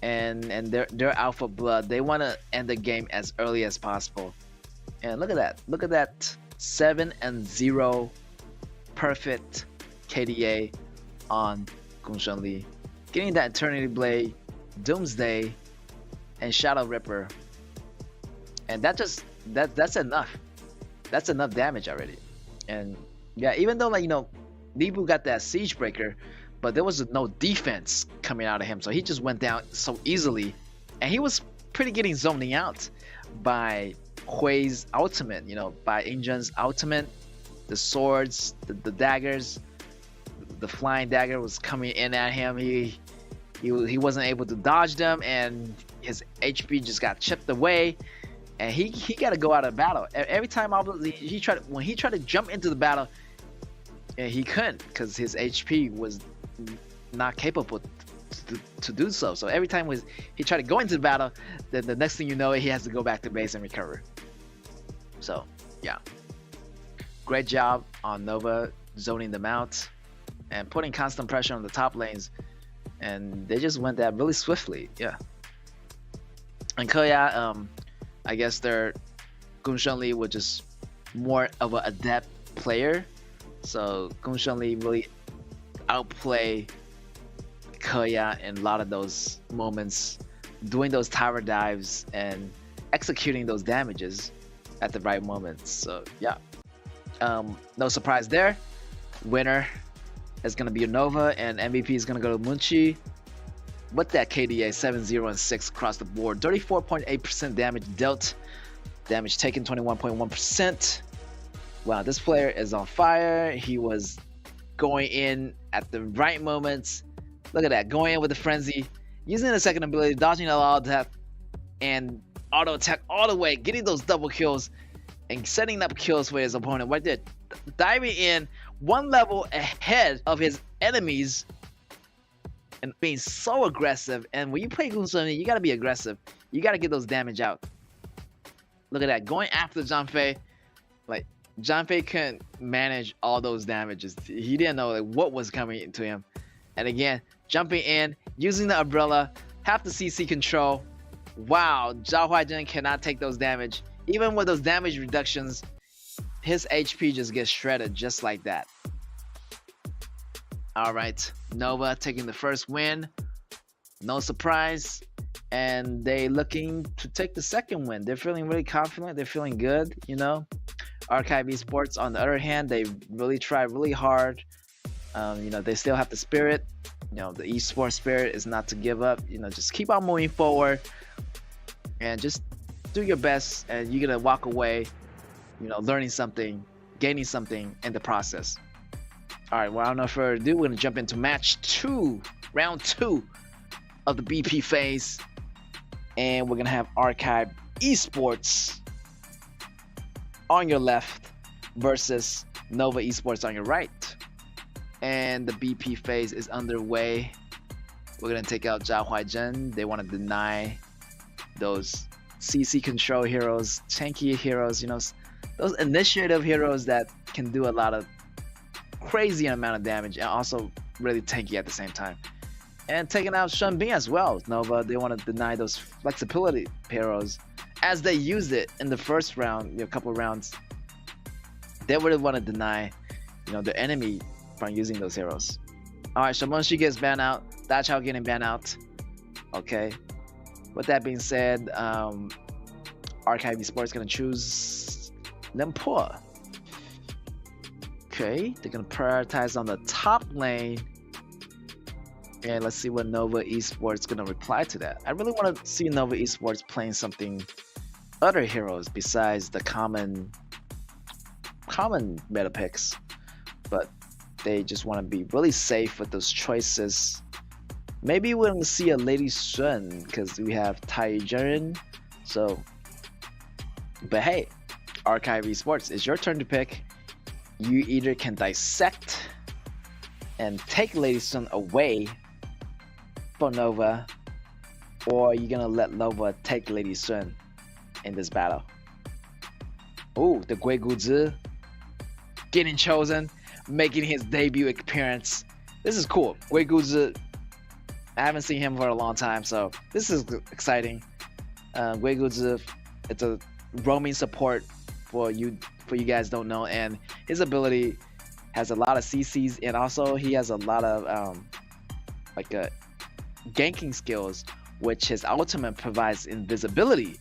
Speaker 3: and they're out for blood. They want to end the game as early as possible. And look at that. Look at that 7-0 perfect KDA on Gunshan Lee. Getting that Eternity Blade, Doomsday, and Shadow Ripper. And that's enough. That's enough damage already. And yeah, even though, like, you know, Libu got that Siege Breaker, but there was no defense coming out of him. So he just went down so easily. And he was pretty getting zoning out by Hui's ultimate, you know, by Injun's ultimate. The swords, the daggers, the flying dagger was coming in at him. He wasn't able to dodge them, and his HP just got chipped away. and he got to go out of battle every time. When he tried to jump into the battle, and he couldn't because his HP was not capable to do so. So every time he tried to go into the battle, then the next thing you know, he has to go back to base and recover. So yeah, great job on Nova zoning them out and putting constant pressure on the top lanes, and they just went that really swiftly. Yeah. And KAW, I guess their Gung Shunli was just more of an adept player, so Gung Shunli really outplay KAW in a lot of those moments, doing those tower dives and executing those damages at the right moments. So yeah, no surprise there. Winner is gonna be a Nova, and MVP is gonna go to Munchi. With that KDA 7-0 and 6 across the board, 34.8% damage dealt, damage taken 21.1%. Wow, this player is on fire. He was going in at the right moments. Look at that, going in with the frenzy, using the second ability, dodging a lot of that, and auto attack all the way, getting those double kills and setting up kills for his opponent right there, diving in one level ahead of his enemies and being so aggressive. And when you play Gung Shunli, you gotta be aggressive. You gotta get those damage out. Look at that, going after Zhang like Zhang couldn't manage all those damages. He didn't know what was coming to him. And again, jumping in, using the umbrella, half the CC control. Wow, Zhao Huaizhen cannot take those damage. Even with those damage reductions, his HP just gets shredded just like that. All right, Nova taking the first win, no surprise, and they looking to take the second win. They're feeling really confident. They're feeling good, you know. Archive Esports, on the other hand, they really try really hard. You know, they still have the spirit. You know, the esports spirit is not to give up. You know, just keep on moving forward and just do your best, and you're gonna walk away, you know, learning something, gaining something in the process. All right, well, without further ado, we're gonna jump into match 2, round 2 of the BP phase, and we're gonna have Archive Esports on your left versus Nova Esports on your right. And the BP phase is underway. We're gonna take out Zhao Huaizhen. They want to deny those CC control heroes, tanky heroes, you know, those initiative heroes that can do a lot of crazy amount of damage and also really tanky at the same time. And taking out Shen Bing as well. Nova, they want to deny those flexibility heroes as they used it in the first round, you know, couple rounds. They would want to deny, you know, the enemy from using those heroes. All right, Shamonshi gets banned out. Da Chao getting banned out. Okay. With that being said, Archive Esports gonna choose Lempo. Okay, they're gonna prioritize on the top lane. And let's see what Nova Esports gonna reply to that. I really want to see Nova Esports playing something other heroes besides the common meta picks, but they just want to be really safe with those choices. Maybe we're gonna see a Lady Sun because we have Tai Jiren. So, but hey, Archive Esports, it's your turn to pick. You either can dissect and take Lady Sun away from Nova, or you're gonna let Nova take Lady Sun in this battle. Oh, the Gui Guzi getting chosen, making his debut appearance. This is cool. Gui Guzi, I haven't seen him for a long time, so this is exciting. Gui Guzi, it's a roaming support for you guys don't know, and his ability has a lot of CCs, and also he has a lot of ganking skills, which his ultimate provides invisibility,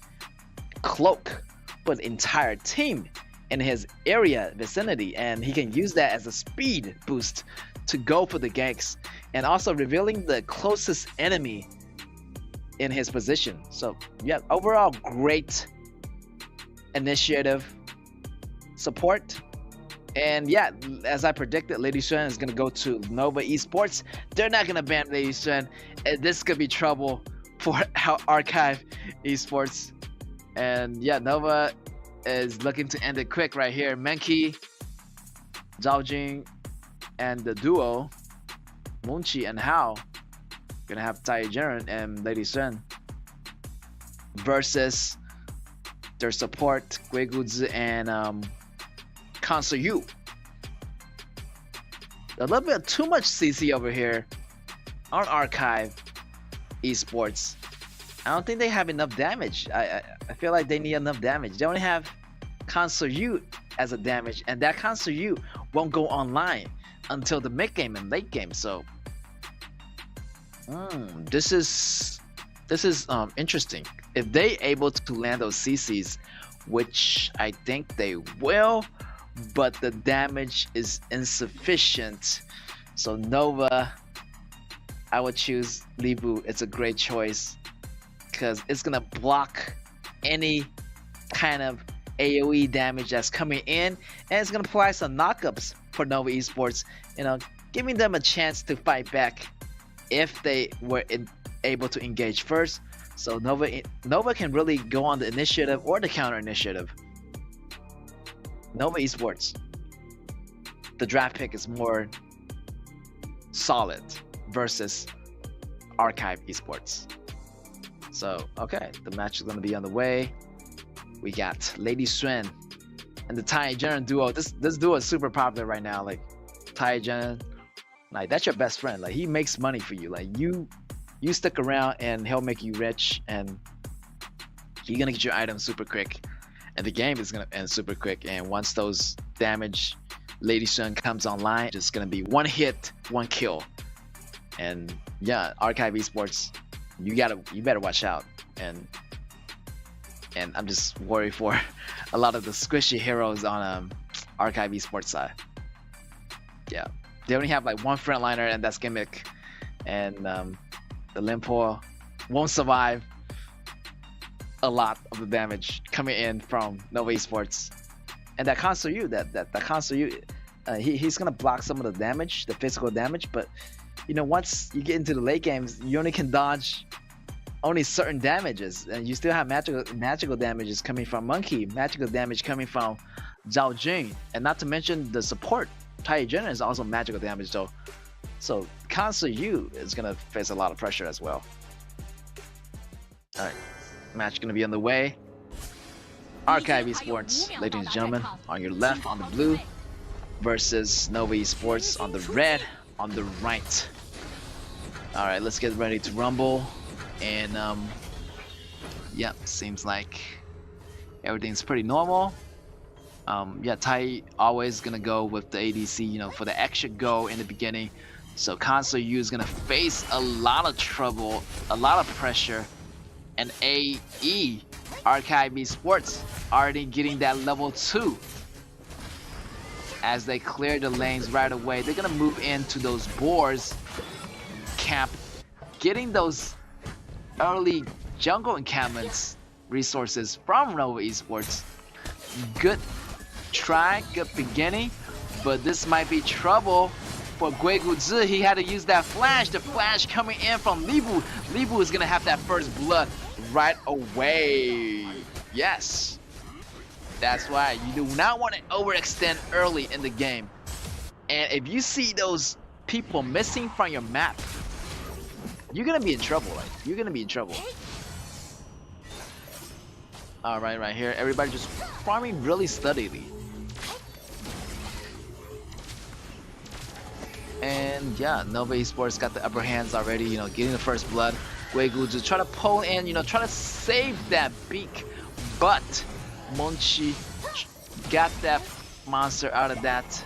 Speaker 3: cloak for the entire team in his area vicinity, and he can use that as a speed boost to go for the ganks, and also revealing the closest enemy in his position. So yeah, overall great initiative support. And yeah, as I predicted, Lady Shen is going to go to Nova Esports. They're not going to ban Lady Shen, and this could be trouble for Archive Esports. And yeah, Nova is looking to end it quick right here. Menki, Zhao Jing, and the duo, Munchi and Hao, gonna have Tai Jiren and Lady Sun versus their support, Guiguzi and Kansu Yu. A little bit too much CC over here on Archive Esports. I don't think they have enough damage. I feel like they need enough damage. They only have Kansu Yu as a damage, and that Kansu Yu won't go online until the mid game and late game. So this is interesting. If they able to land those CCs, which I think they will, but the damage is insufficient. So Nova, I would choose Libu. It's a great choice because it's gonna block any kind of AoE damage that's coming in, and it's gonna apply some knockups for Nova Esports, you know, giving them a chance to fight back if they were able to engage first. So Nova can really go on the initiative or the counter initiative. Nova Esports, the draft pick is more solid versus Archive Esports. So okay, the match is going to be on the way. We got Lady Xuan and the Tai Jiren duo. This duo is super popular right now. Like Tai Jiren, like that's your best friend. Like he makes money for you. Like you stick around and he'll make you rich, and you're gonna get your items super quick, and the game is gonna end super quick. And once those damage Lady Xuan comes online, just gonna be one hit, one kill. And yeah, Archive Esports, you better watch out. And I'm just worried for a lot of the squishy heroes on Archive Esports side. Yeah, they only have like one frontliner, and that's Gimmick, and the Limpo won't survive a lot of the damage coming in from Nova Esports. And that Kansu Yu, that Kansu Yu, he's gonna block some of the damage, the physical damage, but you know, once you get into the late games, you only can dodge only certain damages, and you still have magical damages coming from Monkey, magical damage coming from Zhao Jing, and not to mention the support Tai Jiren is also magical damage though. So Kansu Yu is gonna face a lot of pressure as well. Alright, match gonna be on the way. Archive Esports, ladies and gentlemen, on your left on the blue versus Nova Esports on the red on the right. Alright, let's get ready to rumble. And yeah, seems like everything's pretty normal. Yeah, Tai always gonna go with the ADC, you know, for the extra go in the beginning. So Kansu Yu is gonna face a lot of trouble, a lot of pressure, and AE Archive Esports already getting that level 2. As they clear the lanes right away, they're gonna move into those boars camp, getting those early jungle encampments resources from Nova Esports. Good try, good beginning, but this might be trouble for Guiguzi. He had to use that flash, the flash coming in from Libu. Libu is gonna have that first blood right away. Yes, that's why you do not want to overextend early in the game. And if you see those people missing from your map, you're gonna be in trouble. Like, you're gonna be in trouble. Alright, right here, everybody just farming really steadily. And yeah, Nova Esports got the upper hands already, you know, getting the first blood. Guiguzi try to pull in, you know, try to save that beak, but Monchi got that monster out of that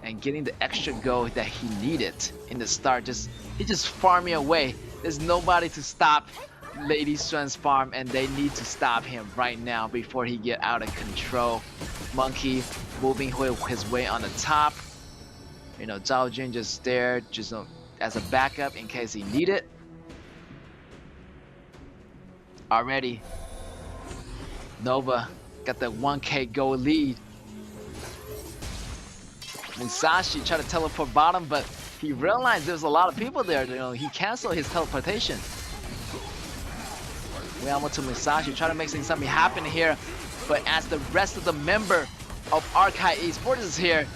Speaker 3: and getting the extra go that he needed in the start. He's just farming away. There's nobody to stop Lady Xuan's farm, and they need to stop him right now before he get out of control. Monkey moving his way on the top. You know, Zhao Jin just there, just as a backup in case he need it. Already, Nova got the 1k gold lead. Musashi tried to teleport bottom, but he realized there's a lot of people there. You know, he canceled his teleportation. Uyama to Musashi, trying to make something happen here. But as the rest of the member of Archive Esports is here,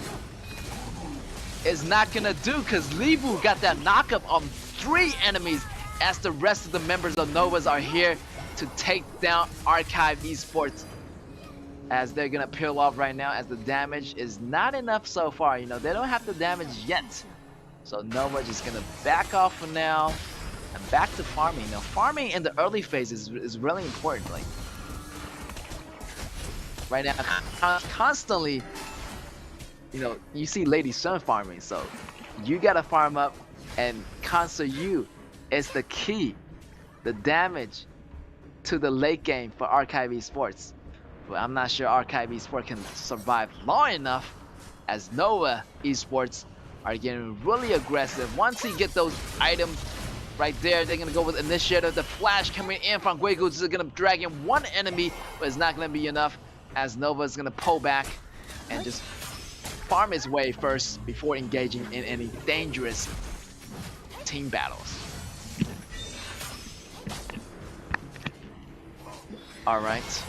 Speaker 3: is not gonna do, because Libu got that knockup on 3 enemies as the rest of the members of Novas are here to take down Archive Esports. As they're gonna peel off right now, as the damage is not enough so far. You know, they don't have the damage yet. So Nova just gonna back off for now and back to farming. Now farming in the early phase is really important. Like right now, constantly, you know, you see Lady Sun farming, so you gotta farm up, and Concert U is the key, the damage to the late game for Archive Esports. But I'm not sure Archive Esports can survive long enough, as Nova Esports are getting really aggressive. Once he get those items right there, they're gonna go with Initiative. The flash coming in from Guiguz is gonna drag in 1 enemy, but it's not gonna be enough, as Nova is gonna pull back and just farm his way first before engaging in any dangerous team battles. Alright.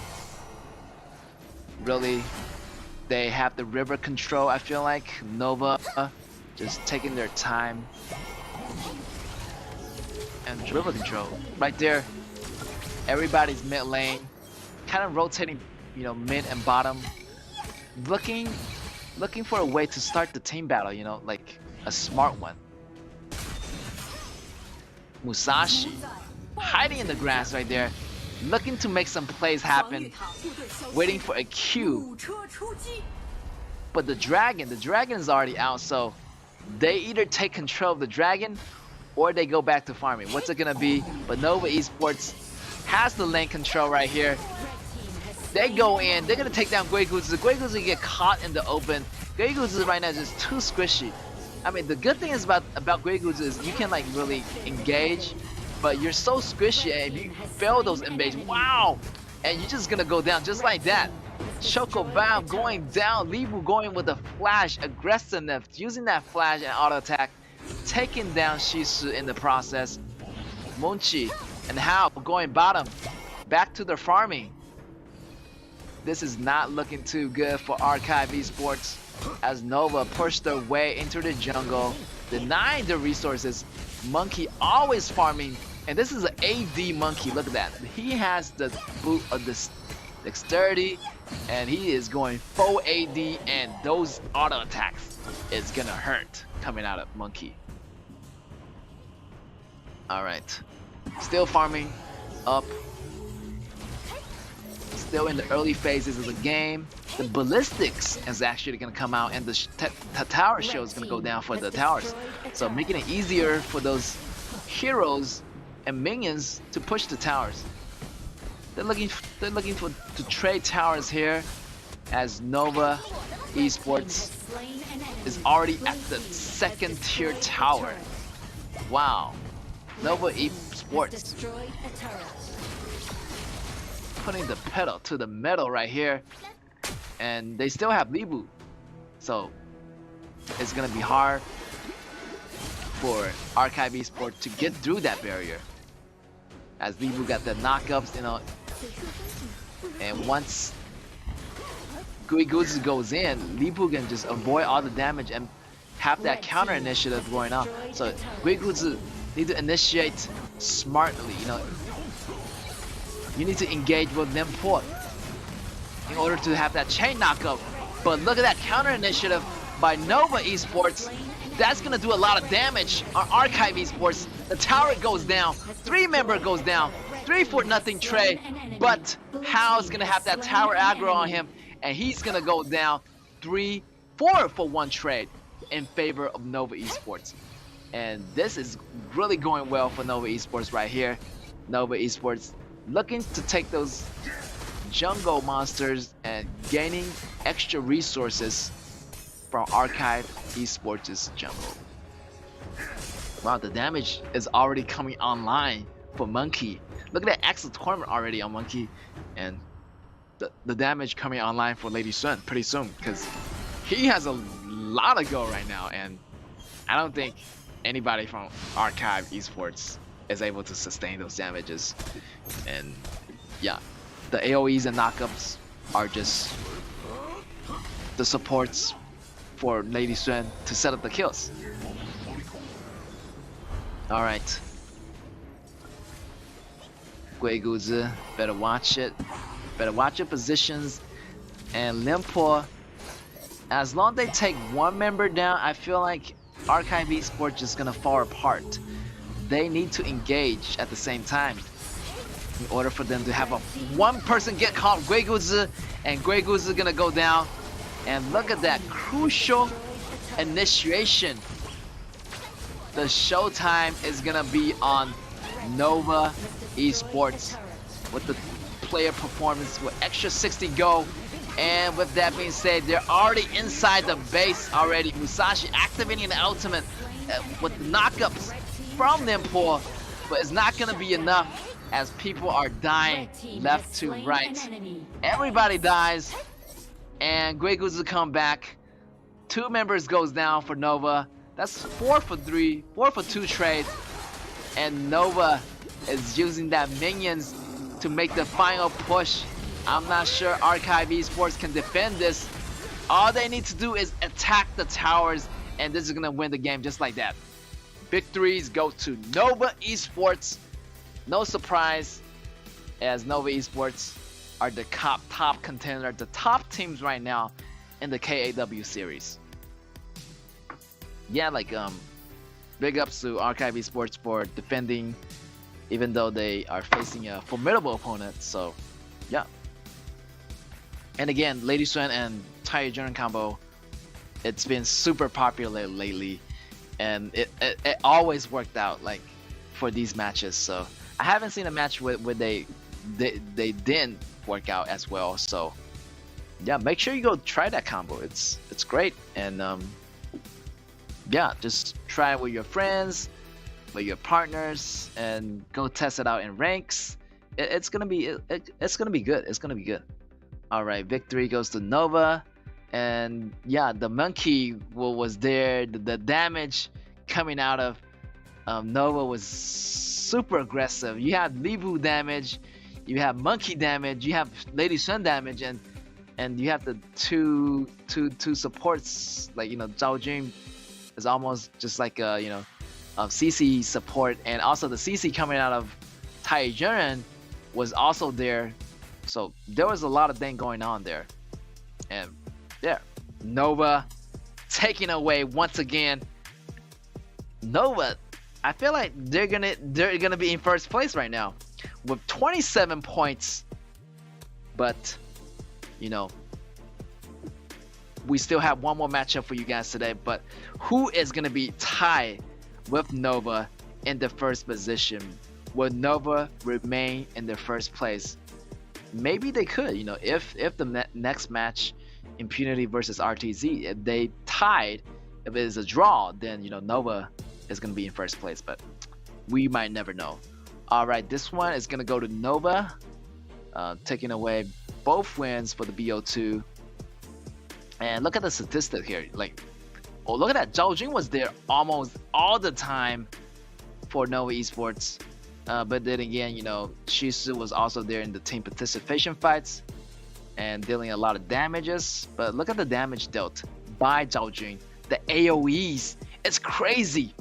Speaker 3: Really, they have the river control, I feel like. Nova just taking their time. And river control. Right there, everybody's mid lane. Kind of rotating, you know, mid and bottom. Looking for a way to start the team battle, you know, like a smart one. Musashi hiding in the grass right there, looking to make some plays happen, waiting for a Q. But the dragon is already out, so they either take control of the dragon or they go back to farming. What's it gonna be? But Nova Esports has the lane control right here. They go in, they're gonna take down Guiguz. The Guiguz will get caught in the open. Guiguz is right now just too squishy. I mean, the good thing is about Guiguz is you can like really engage, but you're so squishy, and if you fail those engages, wow! And you're just gonna go down just like that. Choco Bomb going down, Libu going with a flash, aggressiveness, using that flash and auto attack, taking down Shisu in the process. Munchi and Hao going bottom, back to their farming. This is not looking too good for Archive Esports, as Nova pushed their way into the jungle, denying the resources. Monkey always farming, and this is an AD Monkey. Look at that. He has the boot of this dexterity, and he is going full AD, and those auto attacks is gonna hurt coming out of Monkey. Alright, still farming up, still in the early phases of the game. The ballistics is actually gonna come out, and the tower show is gonna go down for the towers, so making it easier for those heroes and minions to push the towers. They're looking to trade towers here, as Nova Esports is already at the 2nd tier tower. Wow, Nova Esports putting the pedal to the metal right here, and they still have Libu, so it's gonna be hard for Archive Esports to get through that barrier, as Libu got the knockups, you know, and once Guiguz goes in, Libu can just avoid all the damage and have that counter initiative going on. So Guiguz need to initiate smartly, you know. You need to engage with them port in order to have that chain knockup. But look at that counter initiative by Nova Esports. That's gonna do a lot of damage on Archive Esports. The tower goes down, 3-member goes down, 3-for-0 trade, but Hao's gonna have that tower aggro on him, and he's gonna go down 3-4-for-1 trade in favor of Nova Esports. And this is really going well for Nova Esports right here. Nova Esports looking to take those jungle monsters and gaining extra resources from Archive Esports' jungle. Wow, the damage is already coming online for Monkey. Look at that Axel Tournament already on Monkey, and the damage coming online for Lady Sun pretty soon, because he has a lot of go right now, and I don't think anybody from Archive Esports is able to sustain those damages. And yeah, the AoEs and knockups are just the supports for Lady Xuan to set up the kills. Alright. Guiguzi, better watch it. Better watch your positions. And Limpo, as long as they take one member down, I feel like Archive Esports is gonna fall apart. They need to engage at the same time in order for them to have a one person get caught, Guiguzi, and Guiguzi is gonna go down. And look at that crucial initiation. The showtime is gonna be on Nova Esports with the player performance with extra 60 go. And with that being said, they're already inside the base already. Musashi activating the ultimate with the knockups from Limpo, but it's not gonna be enough as people are dying left to right. Everybody dies, and Guiguzi come back. 2 members goes down for Nova. That's 4 for 3, 4 for 2 trade, and Nova is using that minions to make the final push. I'm not sure Archive Esports can defend this. All they need to do is attack the towers, and this is gonna win the game just like that. Victories go to Nova Esports. No surprise, as Nova Esports are the top contender, the top teams right now in the KAW series. Yeah, like big ups to Archive Esports for defending, even though they are facing a formidable opponent. So, yeah. And again, Lady Xuan and Tai Jun combo, it's been super popular lately, and it always worked out like for these matches. So I haven't seen a match where they didn't work out as well. So yeah, make sure you go try that combo. It's great, and yeah, just try it with your friends, with your partners, and go test it out in ranks. It's gonna be good. It's gonna be good. All right, victory goes to Nova, and yeah, the monkey was there. The damage coming out of Nova was super aggressive. You have Libu damage, you have monkey damage, you have Lady Xuan damage, and you have the two supports, like, you know, Zhao Jun is almost just like a, you know, CC support, and also the CC coming out of Tai Jun was also there. So there was a lot of things going on there, and yeah, Nova taking away once again. Nova, I feel like they're gonna be in first place right now with 27 points, but you know, we still have one more matchup for you guys today. But who is gonna be tied with Nova in the first position? Will Nova remain in the first place? Maybe they could, you know, if the next match, Impunity versus RTZ, if they tied, if it is a draw, then, you know, Nova is going to be in first place, but we might never know. All right, this one is going to go to Nova, taking away both wins for the BO2. And look at the statistic here. Like, oh, look at that. Zhao Jun was there almost all the time for Nova Esports. But then again, you know, Shisu was also there in the team participation fights and dealing a lot of damages. But look at the damage dealt by Zhao Jun. The AoEs, it's crazy.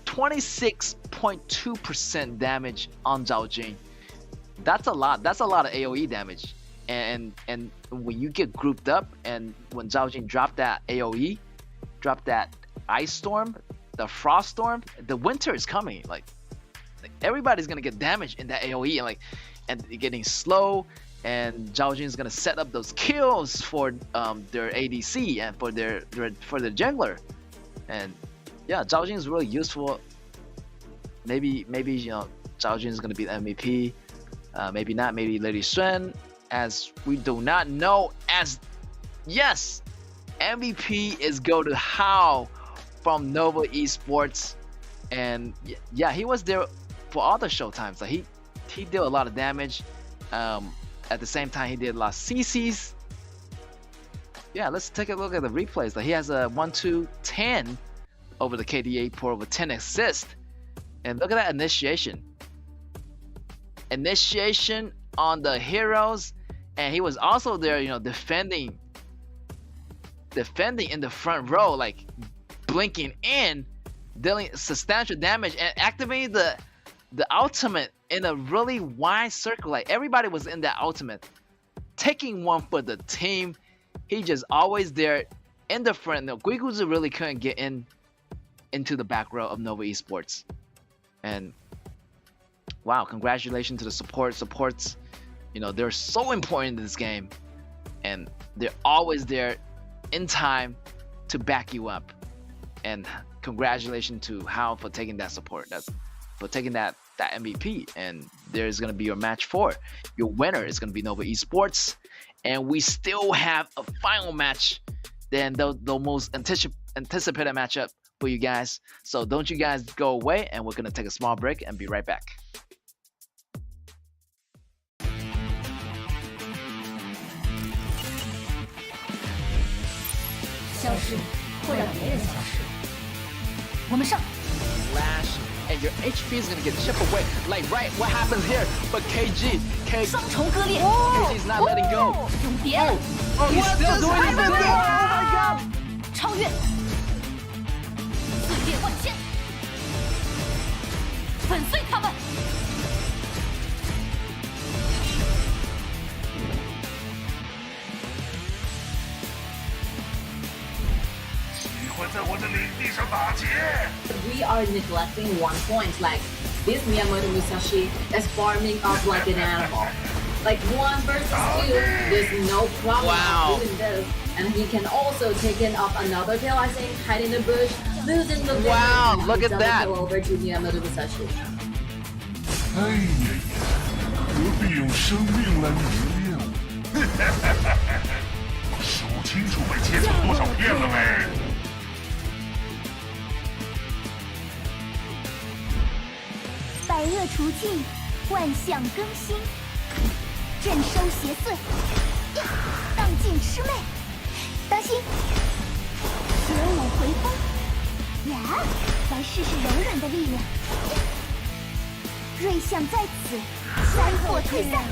Speaker 3: 26.2% damage on Zhao Jun. That's a lot. That's a lot of AoE damage. And when you get grouped up, and when Zhao Jun dropped that AoE, dropped that Ice Storm, the Frost Storm, the winter is coming. Like everybody's gonna get damaged in that AoE, and getting slow, and Zhao Jun is gonna set up those kills for their ADC and for their jungler. And yeah, Zhao Jun is really useful. Maybe you know, Zhao Jun is gonna be the MVP. Maybe not. Maybe Lady Xuan, as we do not know. As yes, MVP is go to KAW from Nova Esports, and yeah, he was there for all the showtimes. Like he did a lot of damage. At the same time, he did a lot of CCs. Yeah, let's take a look at the replays. Like he has a 1-2-10 over the KDA portal with 10 assists. And look at that initiation. Initiation on the heroes, and he was also there, you know, defending in the front row, like blinking in, dealing substantial damage, and activating the ultimate in a really wide circle. Like everybody was in that ultimate, taking one for the team. He just always there in the front. No, Guiguzu really couldn't get into the back row of Nova Esports. And wow, congratulations to the supports. You know, they're so important in this game, and they're always there in time to back you up. And congratulations to Hao for taking that support. For taking that MVP. And there's gonna be your match 4. Your winner is gonna be Nova Esports, and we still have a final match. Then the most anticipated matchup for you guys. So don't you guys go away, and we're gonna take a small break and be right back.
Speaker 2: 消失会让别人消失。我们上。
Speaker 3: Flash, and your HP is gonna get chipped away. Like right, what happens here? But KG,
Speaker 2: 双重割裂。
Speaker 3: KG's not letting go.
Speaker 2: 永别了。
Speaker 3: Oh, he's still doing it. Oh my god.
Speaker 2: 超越。碎裂万千。粉碎他们。
Speaker 4: We are neglecting one point. Like this Miyamoto Musashi is farming up like an animal. Like 1 versus 2, there's no problem doing this. And he can also take up another kill, I think, hide in the bush, losing the
Speaker 3: Wow,
Speaker 4: game,
Speaker 3: look at that.
Speaker 4: Kill over to Miyamoto Musashi.
Speaker 5: 哎呀呀，何必用生命来迷恋我？数清楚被切成多少片了没？
Speaker 6: 百恶除尽，万象更新，镇收邪祟，荡尽魑魅。当心，蛇舞回风，呀，来试试柔软的力量。瑞相在此，灾祸退散，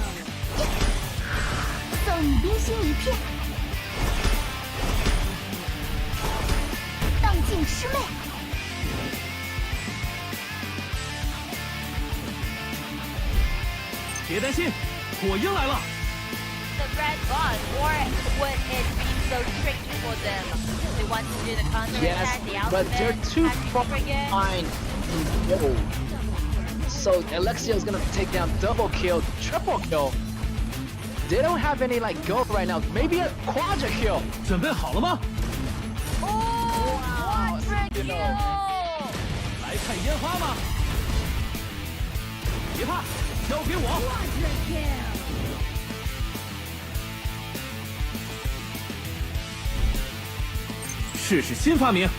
Speaker 6: 送你冰心一片，荡尽魑魅。
Speaker 7: 别担心，火鹰来了。
Speaker 8: The red bond, or would it be so tricky for them? They want to do the counter attack, the
Speaker 3: but
Speaker 8: ultimate,
Speaker 3: they're too
Speaker 8: attack
Speaker 3: far
Speaker 8: frigate.
Speaker 3: behind. So Alexia is gonna take down double kill, triple kill. They don't have any like gold right now. Maybe a quadra kill.
Speaker 7: 准备好了吗？
Speaker 8: Oh, quadra kill!
Speaker 7: 来看烟花吗？别怕，交给我。试试新发明。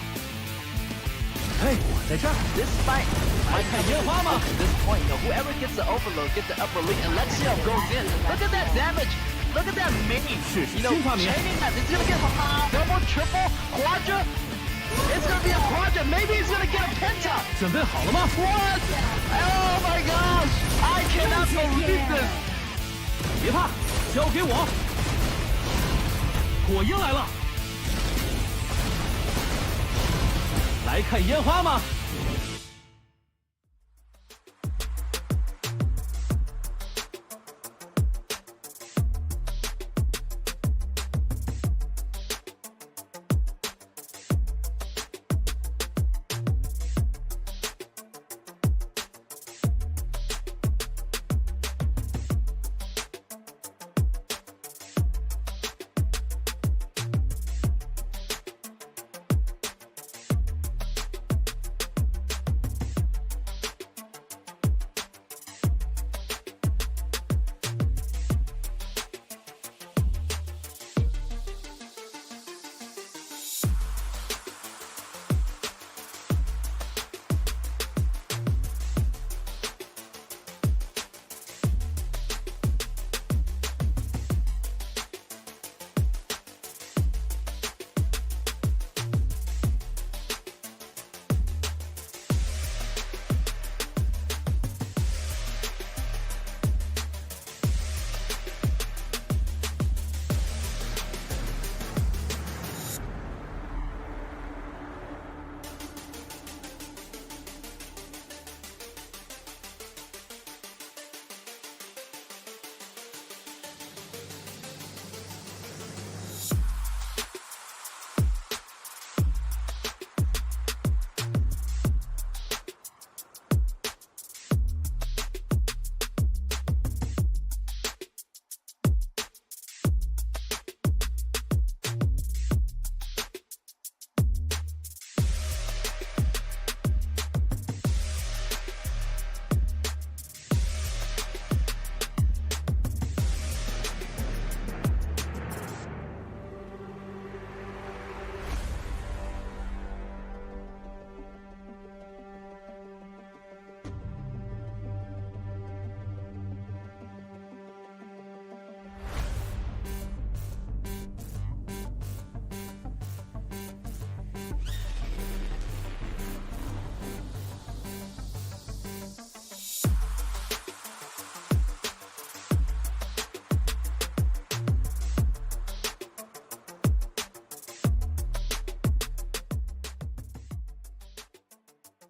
Speaker 7: 嘿，我在这儿。
Speaker 3: This fight might
Speaker 7: 看
Speaker 3: come
Speaker 7: 烟花吗？
Speaker 3: to this point. You know, whoever gets the overload, gets the upper lead, and Alexia goes in. Look at that damage. Look at that mini.
Speaker 7: 试试
Speaker 3: You know,
Speaker 7: 新发明。
Speaker 3: chaining that. It's gonna get double, triple, quadra. It's gonna be a quadra. Maybe he's gonna get a penta.
Speaker 7: 准备好了吗？
Speaker 3: What? Oh my gosh! I cannot believe this.
Speaker 7: 别怕，交给我。火鹰来了。来看烟花吗？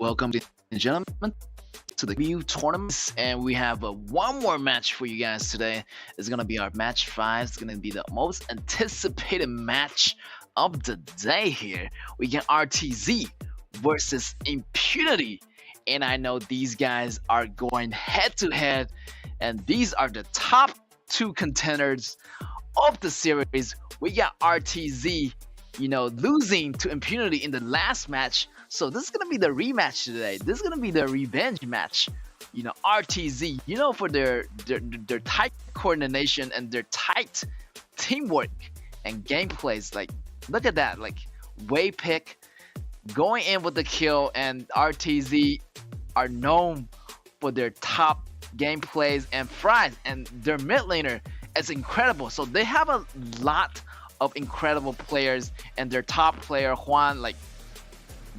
Speaker 3: Welcome, ladies and gentlemen, to the KAW tournaments, and we have one more match for you guys today. It's gonna be our match 5. It's gonna be the most anticipated match of the day here. We get RTZ versus Impunity, and I know these guys are going head to head, and these are the top 2 contenders of the series. We got RTZ, losing to Impunity in the last match. So this is gonna be the rematch today. This is gonna be the revenge match. RTZ, for their tight coordination and their tight teamwork and gameplays. Like, look at that. Like, Wave pick going in with the kill, and RTZ are known for their top gameplays and fries, and their mid laner is incredible. So they have a lot of incredible players, and their top player Juan, like,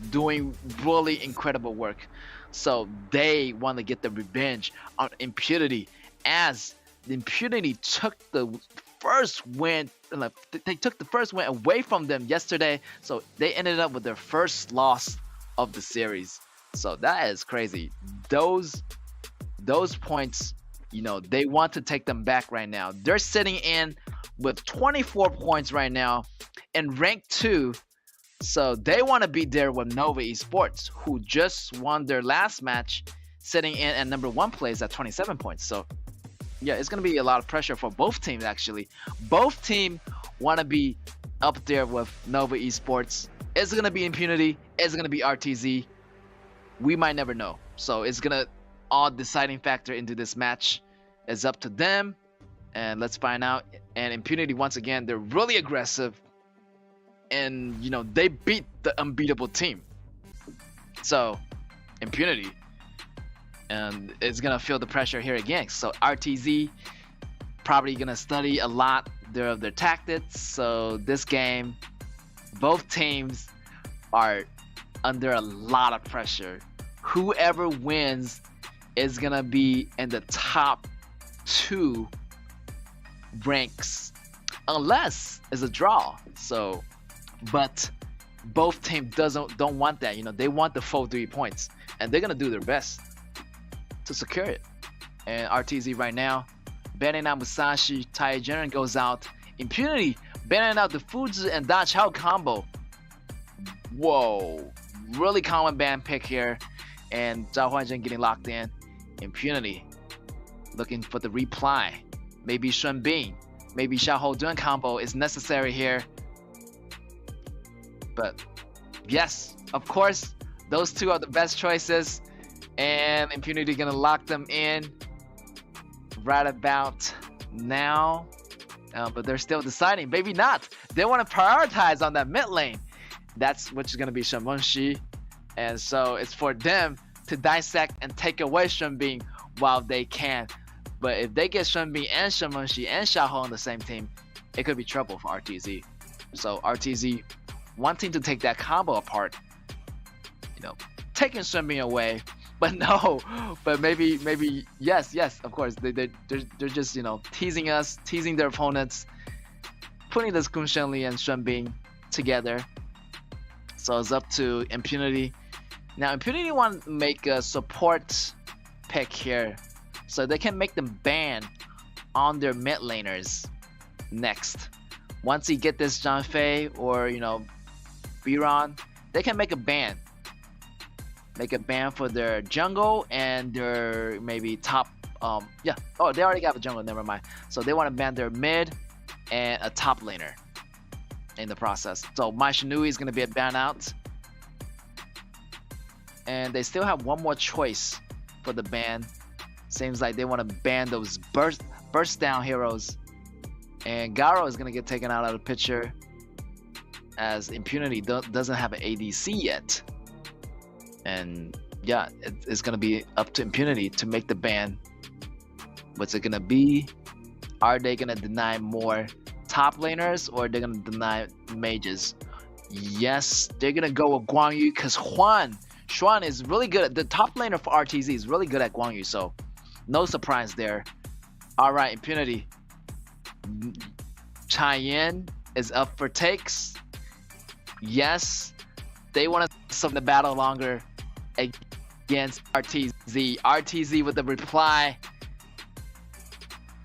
Speaker 3: doing really incredible work. So they want to get the revenge on Impunity, as the Impunity took the first win. They took the first win away from them yesterday, so they ended up with their first loss of the series. So that is crazy. Those points, they want to take them back right now. They're sitting in with 24 points right now in rank 2. So they want to be there with Nova Esports, who just won their last match, sitting in at number 1 place at 27 points. So yeah, it's going to be a lot of pressure for both teams, actually. Both teams want to be up there with Nova Esports. Is it going to be Impunity? Is it going to be RTZ? We might never know. So it's going to all deciding factor into this match is up to them. And let's find out. And Impunity, once again, they're really aggressive. And, they beat the unbeatable team. So, Impunity. And it's going to feel the pressure here again. So, RTZ probably going to study a lot of their tactics. So, this game, both teams are under a lot of pressure. Whoever wins is going to be in the top 2 ranks. Unless it's a draw. So... But both teams don't want that. They want the full 3 points, and they're gonna do their best to secure it. And RTZ right now, banning out Musashi, Taijin goes out. Impunity banning out the Fuji and Da Chao combo. Whoa, really common ban pick here, and Zhao Huanzhen getting locked in. Impunity looking for the reply. Maybe Shun Bing, maybe Xiao Hou Dun combo is necessary here. But yes, of course, those 2 are the best choices, and Impunity gonna lock them in right about now. But they're still deciding. Maybe not. They want to prioritize on that mid lane. That's which is gonna be Shenmengxi, and so it's for them to dissect and take away Shenbing while they can. But if they get Shenbing and Shenmengxi and Xiaohou on the same team, it could be trouble for RTZ. So RTZ wanting to take that combo apart, taking Shenbing away, but no, but maybe yes, of course, they're just teasing us, teasing their opponents, putting this Kun Shenli and Shenbing together. So it's up to Impunity. Now Impunity want to make a support pick here, so they can make them ban on their mid laners next. Once you get this Zhang Fei or Biran, they can make a ban. Make a ban for their jungle and their maybe top. Oh, they already got a jungle. Never mind. So they want to ban their mid and a top laner in the process. So Mai Shinui is going to be a ban out, and they still have one more choice for the ban. Seems like they want to ban those burst down heroes, and Garo is going to get taken out of the picture, as Impunity doesn't have an ADC yet. And yeah, it's going to be up to Impunity to make the ban. What's it going to be? Are they going to deny more top laners, or they're going to deny mages? Yes, they're going to go with Guang Yu, because Xuan is really good. The top laner for RTZ is really good at Guang Yu, so no surprise there. Alright, Impunity. Cheyenne is up for takes. Yes, they want to sum the battle longer. against RTZ. RTZ with the reply.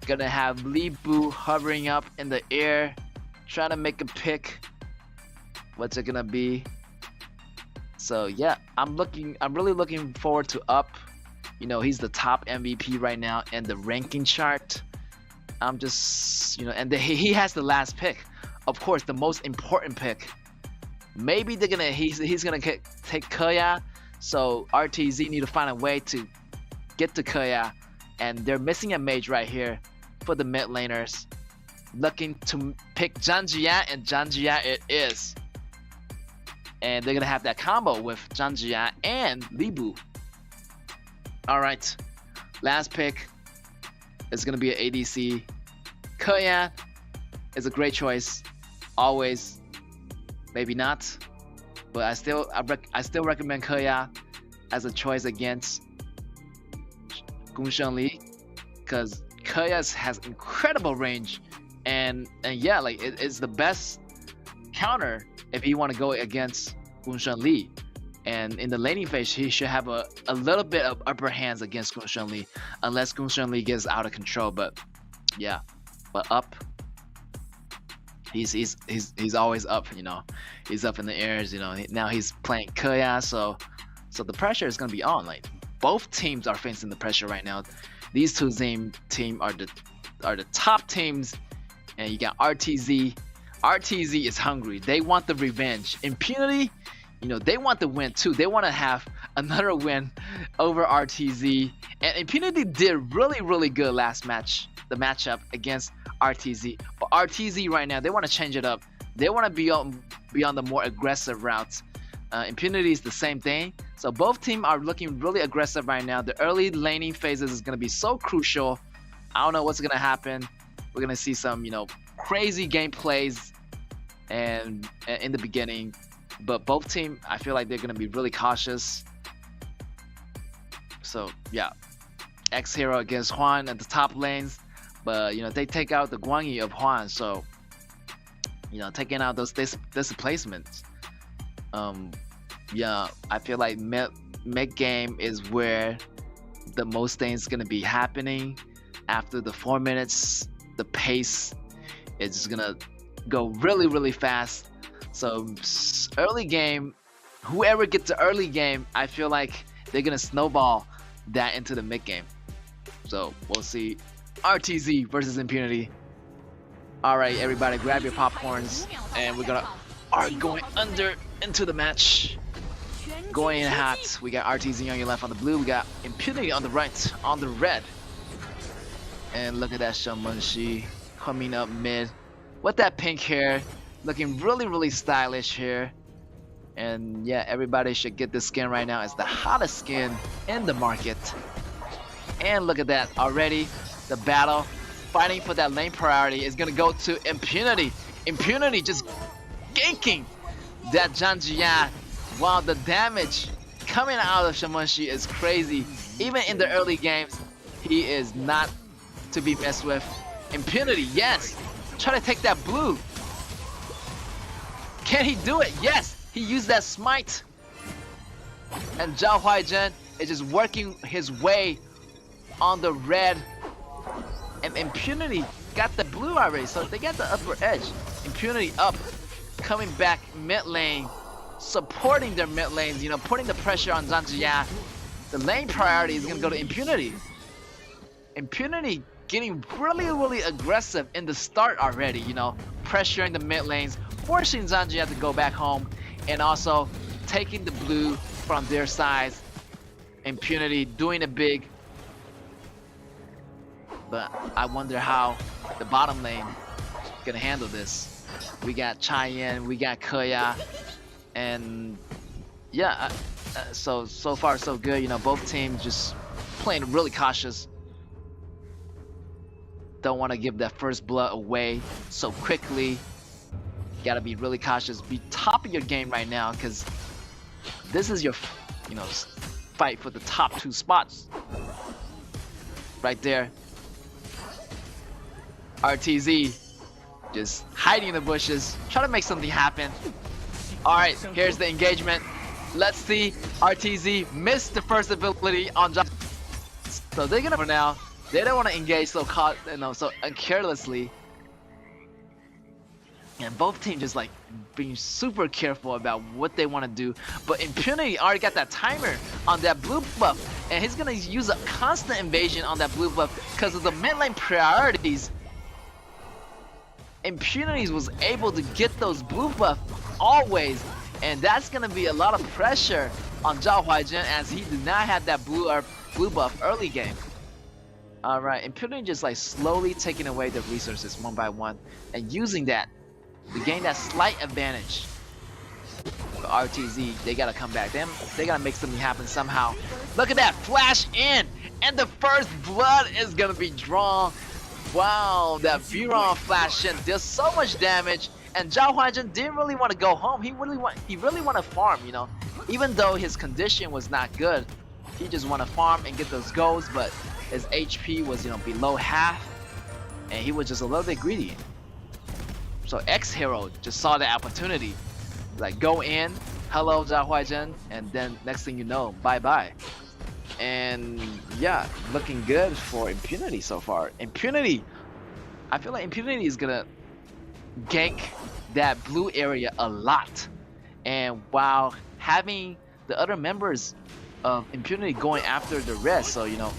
Speaker 3: Gonna have Li Bu hovering up in the air, trying to make a pick. What's it gonna be? So yeah, I'm really looking forward to Up. You know, he's the top MVP right now in the ranking chart. I'm just, you know, and he has the last pick. Of course, the most important pick. Maybe he's gonna take KAW. So RTZ need to find a way to get to KAW, and they're missing a mage right here for the mid laners. Looking to pick Janjia, and Janjia it is. And they're gonna have that combo with Janjia and Li Bu. Alright, last pick is gonna be an ADC. KAW is a great choice, always. Maybe not, but I still recommend KAW as a choice against Gunshen Li, because KAW has incredible range, and yeah, like it's the best counter if you want to go against Gunshen Li. And in the laning phase, he should have a little bit of upper hands against Gunshen Li, unless Gunshen Li gets out of control. But yeah, but Up, he's always up. You know, he's up in the airs. You know, now he's playing KAW, so the pressure is gonna be on. Like both teams are facing the pressure right now. These two team are the top teams, and you got RTZ. RTZ is hungry. They want the revenge. Impunity, you know, they want the win too. They want to have another win over RTZ. And Impunity did really good last match, the matchup against RTZ. But RTZ right now, they want to change it up. They want to be on the more aggressive routes. Impunity is the same thing. So both teams are looking really aggressive right now. The early laning phases is going to be so crucial. I don't know what's going to happen. We're going to see some, you know, crazy gameplays and in the beginning. But both teams, I feel like they're going to be really cautious. So yeah, X-Hero against Juan at the top lanes. But, you know, they take out the Guanyi of Juan. So, you know, taking out those displacements. Yeah, I feel like mid game is where the most things gonna be happening. After the 4 minutes, the pace is just gonna go really fast. So early game, whoever gets the early game, I feel like they're gonna snowball that into the mid game. So we'll see. RTZ versus Impunity. All right, everybody, grab your popcorns, and we're gonna going under into the match. Going in hot. We got RTZ on your left on the blue. We got Impunity on the right on the red. And look at that Shamanshi coming up mid with that pink hair, looking really stylish here. And yeah, everybody should get this skin right now. It's the hottest skin in the market. And look at that already. The battle, fighting for that lane priority is gonna go to Impunity. Impunity just ganking that Janjia. Wow, the damage coming out of Shamanshi is crazy. Even in the early games, he is not to be messed with. Impunity, yes. Try to take that blue. Can he do it? Yes. He used that smite. And Zhao Huaizhen is just working his way on the red. And Impunity got the blue already, so they got the upper edge. Impunity up, coming back mid lane, supporting their mid lanes, you know, putting the pressure on Janjia. The lane priority is gonna go to Impunity. Impunity getting really aggressive in the start already, you know, pressuring the mid lanes, forcing Janjia to go back home, and also taking the blue from their sides. Impunity doing it big. But I wonder how the bottom lane gonna handle this. We got Cheyenne, we got KAW, and yeah, so far so good. You know, both teams just playing really cautious. Don't want to give that first blood away so quickly. Gotta be really cautious. Be top of your game right now, because this is your, you know, fight for the top 2 spots. Right there. RTZ just hiding in the bushes, trying to make something happen. All right, here's the engagement. Let's see. RTZ missed the first ability on John. So they're gonna for now. They don't want to engage so carelessly. And both teams just like being super careful about what they want to do. But Impunity already got that timer on that blue buff, and he's gonna use a constant invasion on that blue buff because of the mid lane priorities. Impunity was able to get those blue buff always, and that's gonna be a lot of pressure on Zhao Huaizhen as he did not have that blue buff early game. Alright, Impunity just like slowly taking away the resources one by one and using that to gain that slight advantage. For RTZ, they gotta come back. They gotta make something happen somehow. Look at that, flash in! And the first blood is gonna be drawn. Wow, that Viron flash in does so much damage. And Zhao Huaizhen didn't really want to go home. He really want to farm, you know. Even though his condition was not good, he just want to farm and get those goals. But his HP was, you know, below half, and he was just a little bit greedy. So X-Hero just saw the opportunity, like go in, hello Zhao Huaizhen, and then next thing you know, bye-bye. And yeah, looking good for Impunity so far. Impunity, I feel like Impunity is gonna gank that blue area a lot. And while having the other members of Impunity going after the red, so you know,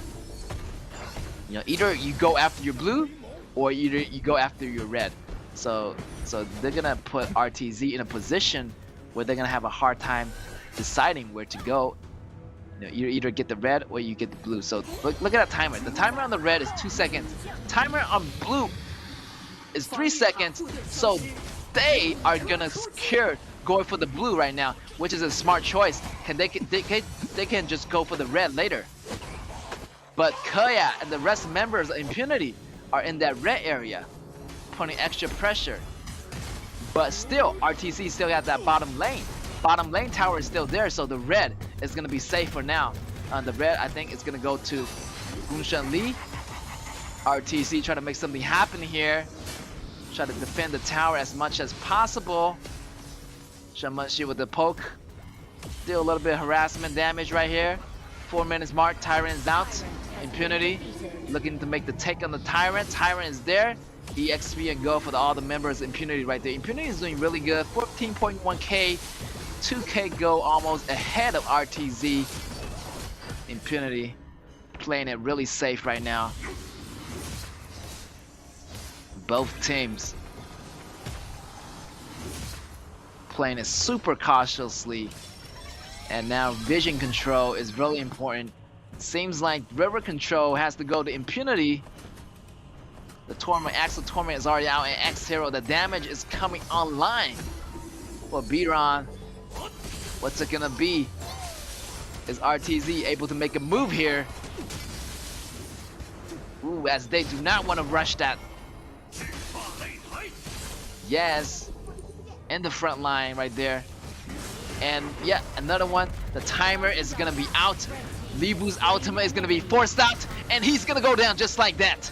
Speaker 3: either you go after your blue, or either you go after your red. So they're gonna put RTZ in a position where they're gonna have a hard time deciding where to go. You know, you either get the red or you get the blue. So look at that timer. The timer on the red is 2 seconds. Timer on blue is 3 seconds. So they are gonna secure going for the blue right now, which is a smart choice. They can just go for the red later. But KAW and the rest members of Impunity are in that red area, putting extra pressure. But still, RTC still got that bottom lane. Bottom lane tower is still there, so the red is gonna be safe for now. The red, I think, is gonna go to Gunshan Li. RTC trying to make something happen here. Try to defend the tower as much as possible. Shamashi with the poke. Still a little bit of harassment damage right here. 4 minutes mark, Tyrant is out. Impunity looking to make the take on the Tyrant. Tyrant is there. EXP and go for all the members. Impunity right there. Impunity is doing really good. 14.1k, 2k go almost ahead of RTZ. Impunity playing it really safe right now. Both teams playing it super cautiously, and now vision control is really important. Seems like river control has to go to Impunity. The Torment, Axel Torment is already out, and X-Hero, the damage is coming online. For Biron, what's it gonna be? Is RTZ able to make a move here? Ooh, as they do not want to rush that. Yes, in the front line right there. And yeah, another one. The timer is gonna be out. Libu's ultimate is gonna be forced out, and he's gonna go down just like that.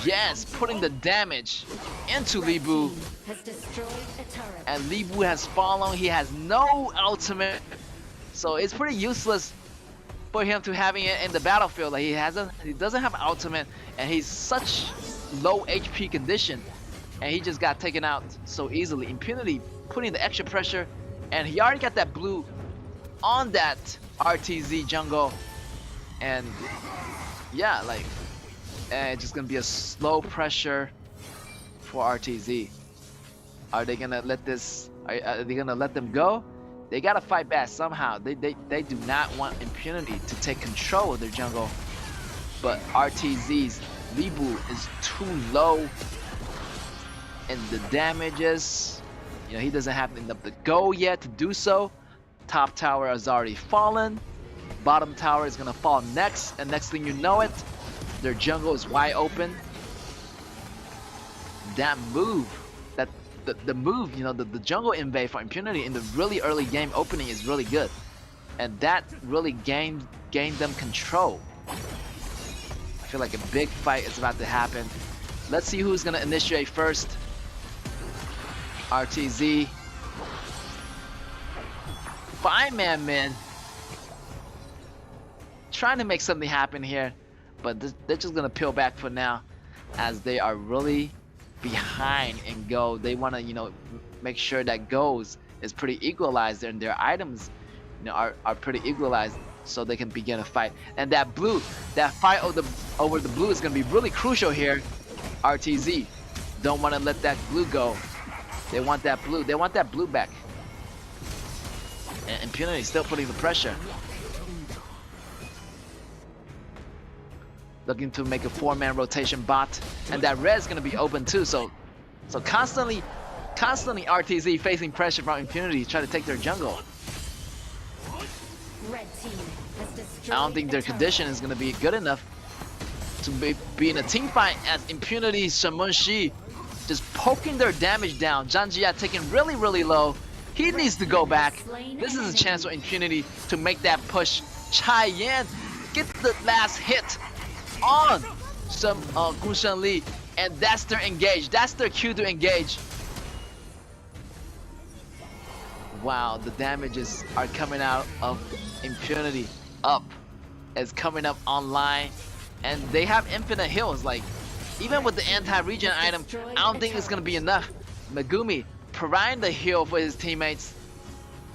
Speaker 3: Yes, putting the damage into Libu. And Libu has fallen. He has no ultimate, so it's pretty useless for him to having it in the battlefield. Like he doesn't have ultimate, and he's such low HP condition, and he just got taken out so easily. Impunity putting the extra pressure, and he already got that blue on that RTZ jungle, and yeah, like it's just gonna be a slow pressure for RTZ. Are they gonna let this? Are they gonna let them go? They gotta fight back somehow. They do not want Impunity to take control of their jungle, but RTZ's Libu is too low in the damages. You know, he doesn't have enough to go yet to do so. Top tower has already fallen. Bottom tower is gonna fall next, and next thing you know it, their jungle is wide open. That move, the move, you know, the jungle invade for Impunity in the really early game opening is really good, and that really gained them control. I feel like a big fight is about to happen. Let's see who's gonna initiate first. RTZ 5-man mid. Trying to make something happen here, but they're just gonna peel back for now, as they are really behind in gold. They want to, you know, make sure that goals is pretty equalized and their items, you know, are pretty equalized, so they can begin a fight. And that blue, that fight over the blue is gonna be really crucial here. RTZ don't want to let that blue go. They want that blue. They want that blue back. And Impunity still putting the pressure. Looking to make a 4-man rotation bot, and that red is gonna be open too. So constantly RTZ facing pressure from Impunity, try to take their jungle. I don't think their condition is gonna be good enough to be in a team fight, as Impunity, Shamunshi just poking their damage down. Janjia taking really low. He needs to go back. This is a chance for Impunity to make that push. Cheyenne get the last hit on some Gunshan Li, and that's their engage. That's their cue to engage. Wow, the damages are coming out of Impunity. Up is coming up online, and they have infinite heals. Like, even with the anti-regen item, I don't think it's gonna be enough. Megumi providing the heal for his teammates,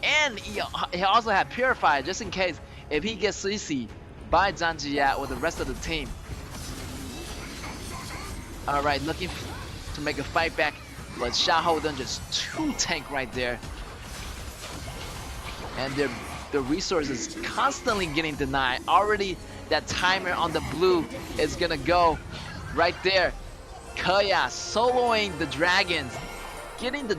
Speaker 3: and he also had Purify just in case if he gets CC by Janjia or the rest of the team. Alright, looking to make a fight back, but Shahoden just too tank right there. And the resources constantly getting denied. Already that timer on the blue is gonna go right there. KAW soloing the dragons, getting the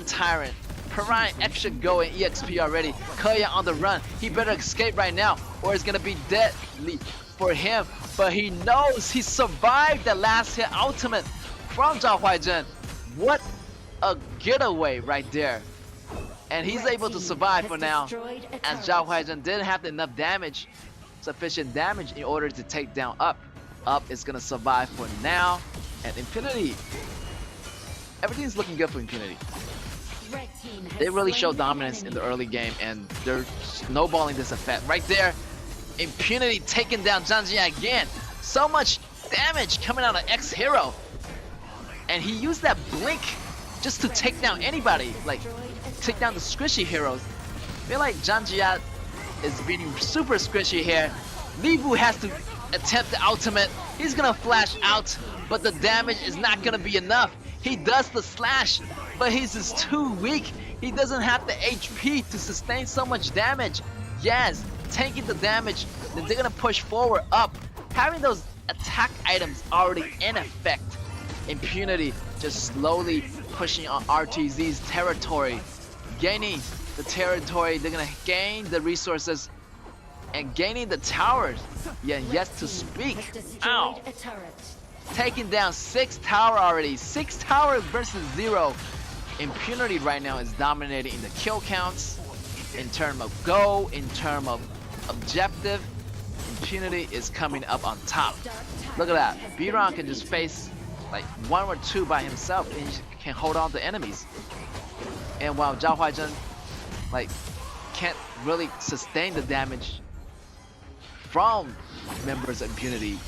Speaker 3: tyrant, providing extra go in EXP already. KAW on the run. He better escape right now, or it's gonna be deadly for him. But he knows he survived the last hit ultimate from Zhao Huaizhen. What a getaway right there. And he's able to survive for now, as Zhao Huaizhen didn't have enough damage, sufficient damage in order to take down Up. Up is gonna survive for now, and Impunity, everything's looking good for Impunity. They really show dominance in the early game, and they're snowballing this effect right there. Impunity taking down Janjia again. So much damage coming out of X-Hero, and he used that blink just to take down anybody, like take down the squishy heroes. I feel like Janjia is being super squishy here. Libu has to attempt the ultimate. He's gonna flash out, but the damage is not gonna be enough. He does the slash, but he's just too weak. He doesn't have the HP to sustain so much damage. Yes, taking the damage, then they're gonna push forward. Up, having those attack items already in effect. Impunity just slowly pushing on RTZ's territory, gaining the territory. They're gonna gain the resources and gaining the towers. Yeah, yes to speak. Ow. Taking down 6 tower already. 6 towers versus 0. Impunity right now is dominating in the kill counts, in terms of go, in terms of objective. Impunity is coming up on top. Look at that. Biran can just face like 1 or 2 by himself, and he can hold on to enemies. And while Zhao Huaizhen like can't really sustain the damage from members of Impunity,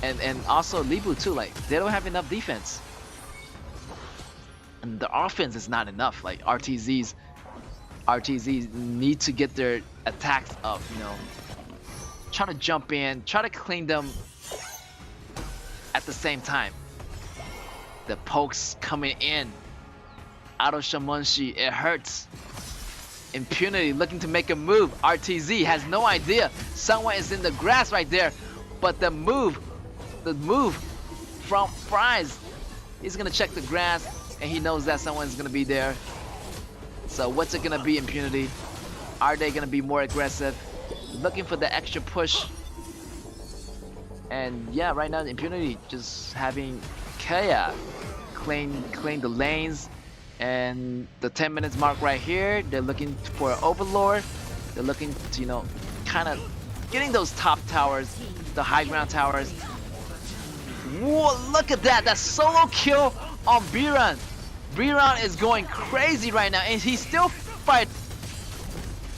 Speaker 3: and also Libu too, like they don't have enough defense, and the offense is not enough. Like RTZs need to get their attacks up, you know, try to jump in, try to clean them at the same time. The pokes coming in out of Shamunshi, it hurts. Impunity looking to make a move. RTZ has no idea someone is in the grass right there, but the move from Fries, he's gonna check the grass, and he knows that someone's gonna be there. So what's it gonna be, Impunity? Are they gonna be more aggressive, looking for the extra push? And yeah, right now Impunity just having KAW clean the lanes, and the 10 minutes mark right here, they're looking for an Overlord. They're looking to, you know, kind of getting those top towers, the high ground towers. Whoa, look at that! That solo kill on Biran. Biran is going crazy right now, and he's still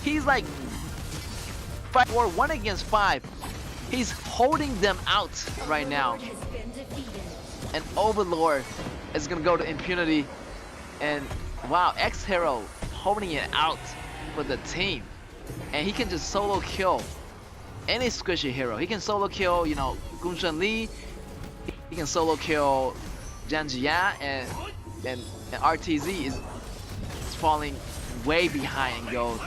Speaker 3: He's like 5 or 1 against 5. He's holding them out right now. And Overlord is gonna go to Impunity. And wow, X-Hero holding it out for the team. And he can just solo kill any squishy hero. He can solo kill, you know, Gunshan Li. He can solo kill Janjia, and RTZ is falling way behind in gold.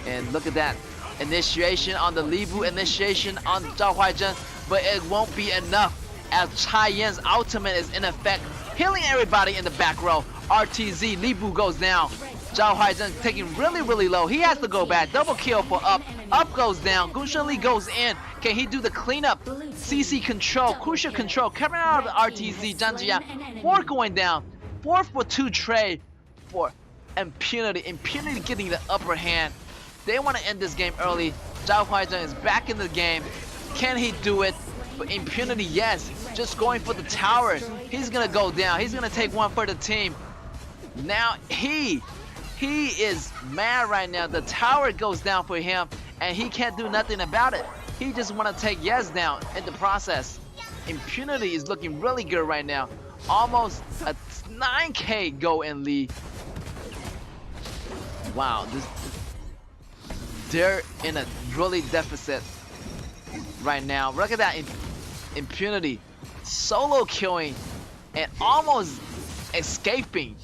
Speaker 3: And look at that. Initiation on the Libu, initiation on Zhao Huaizhen, but it won't be enough as Chai Yan's ultimate is in effect, healing everybody in the back row. RTZ, Libu goes down. Zhao Huaizhen taking really low. He has to go back. Double kill for Up. Up goes down. Gunshan Li goes in. Can he do the cleanup? CC control, crucial control, coming out of the RTZ. Janjia, 4 going down. 4 for 2 trade for Impunity. Impunity getting the upper hand. They want to end this game early. Zhao Huaizhen is back in the game. Can he do it? But Impunity, yes. Just going for the tower. He's gonna go down. He's gonna take 1 for the team. Now he is mad right now. The tower goes down for him, and he can't do nothing about it. He just want to take Yes down in the process. Impunity is looking really good right now. Almost a 9K go in lead. Wow, they're in a really deficit right now. Look at that Impunity solo killing and almost escaping.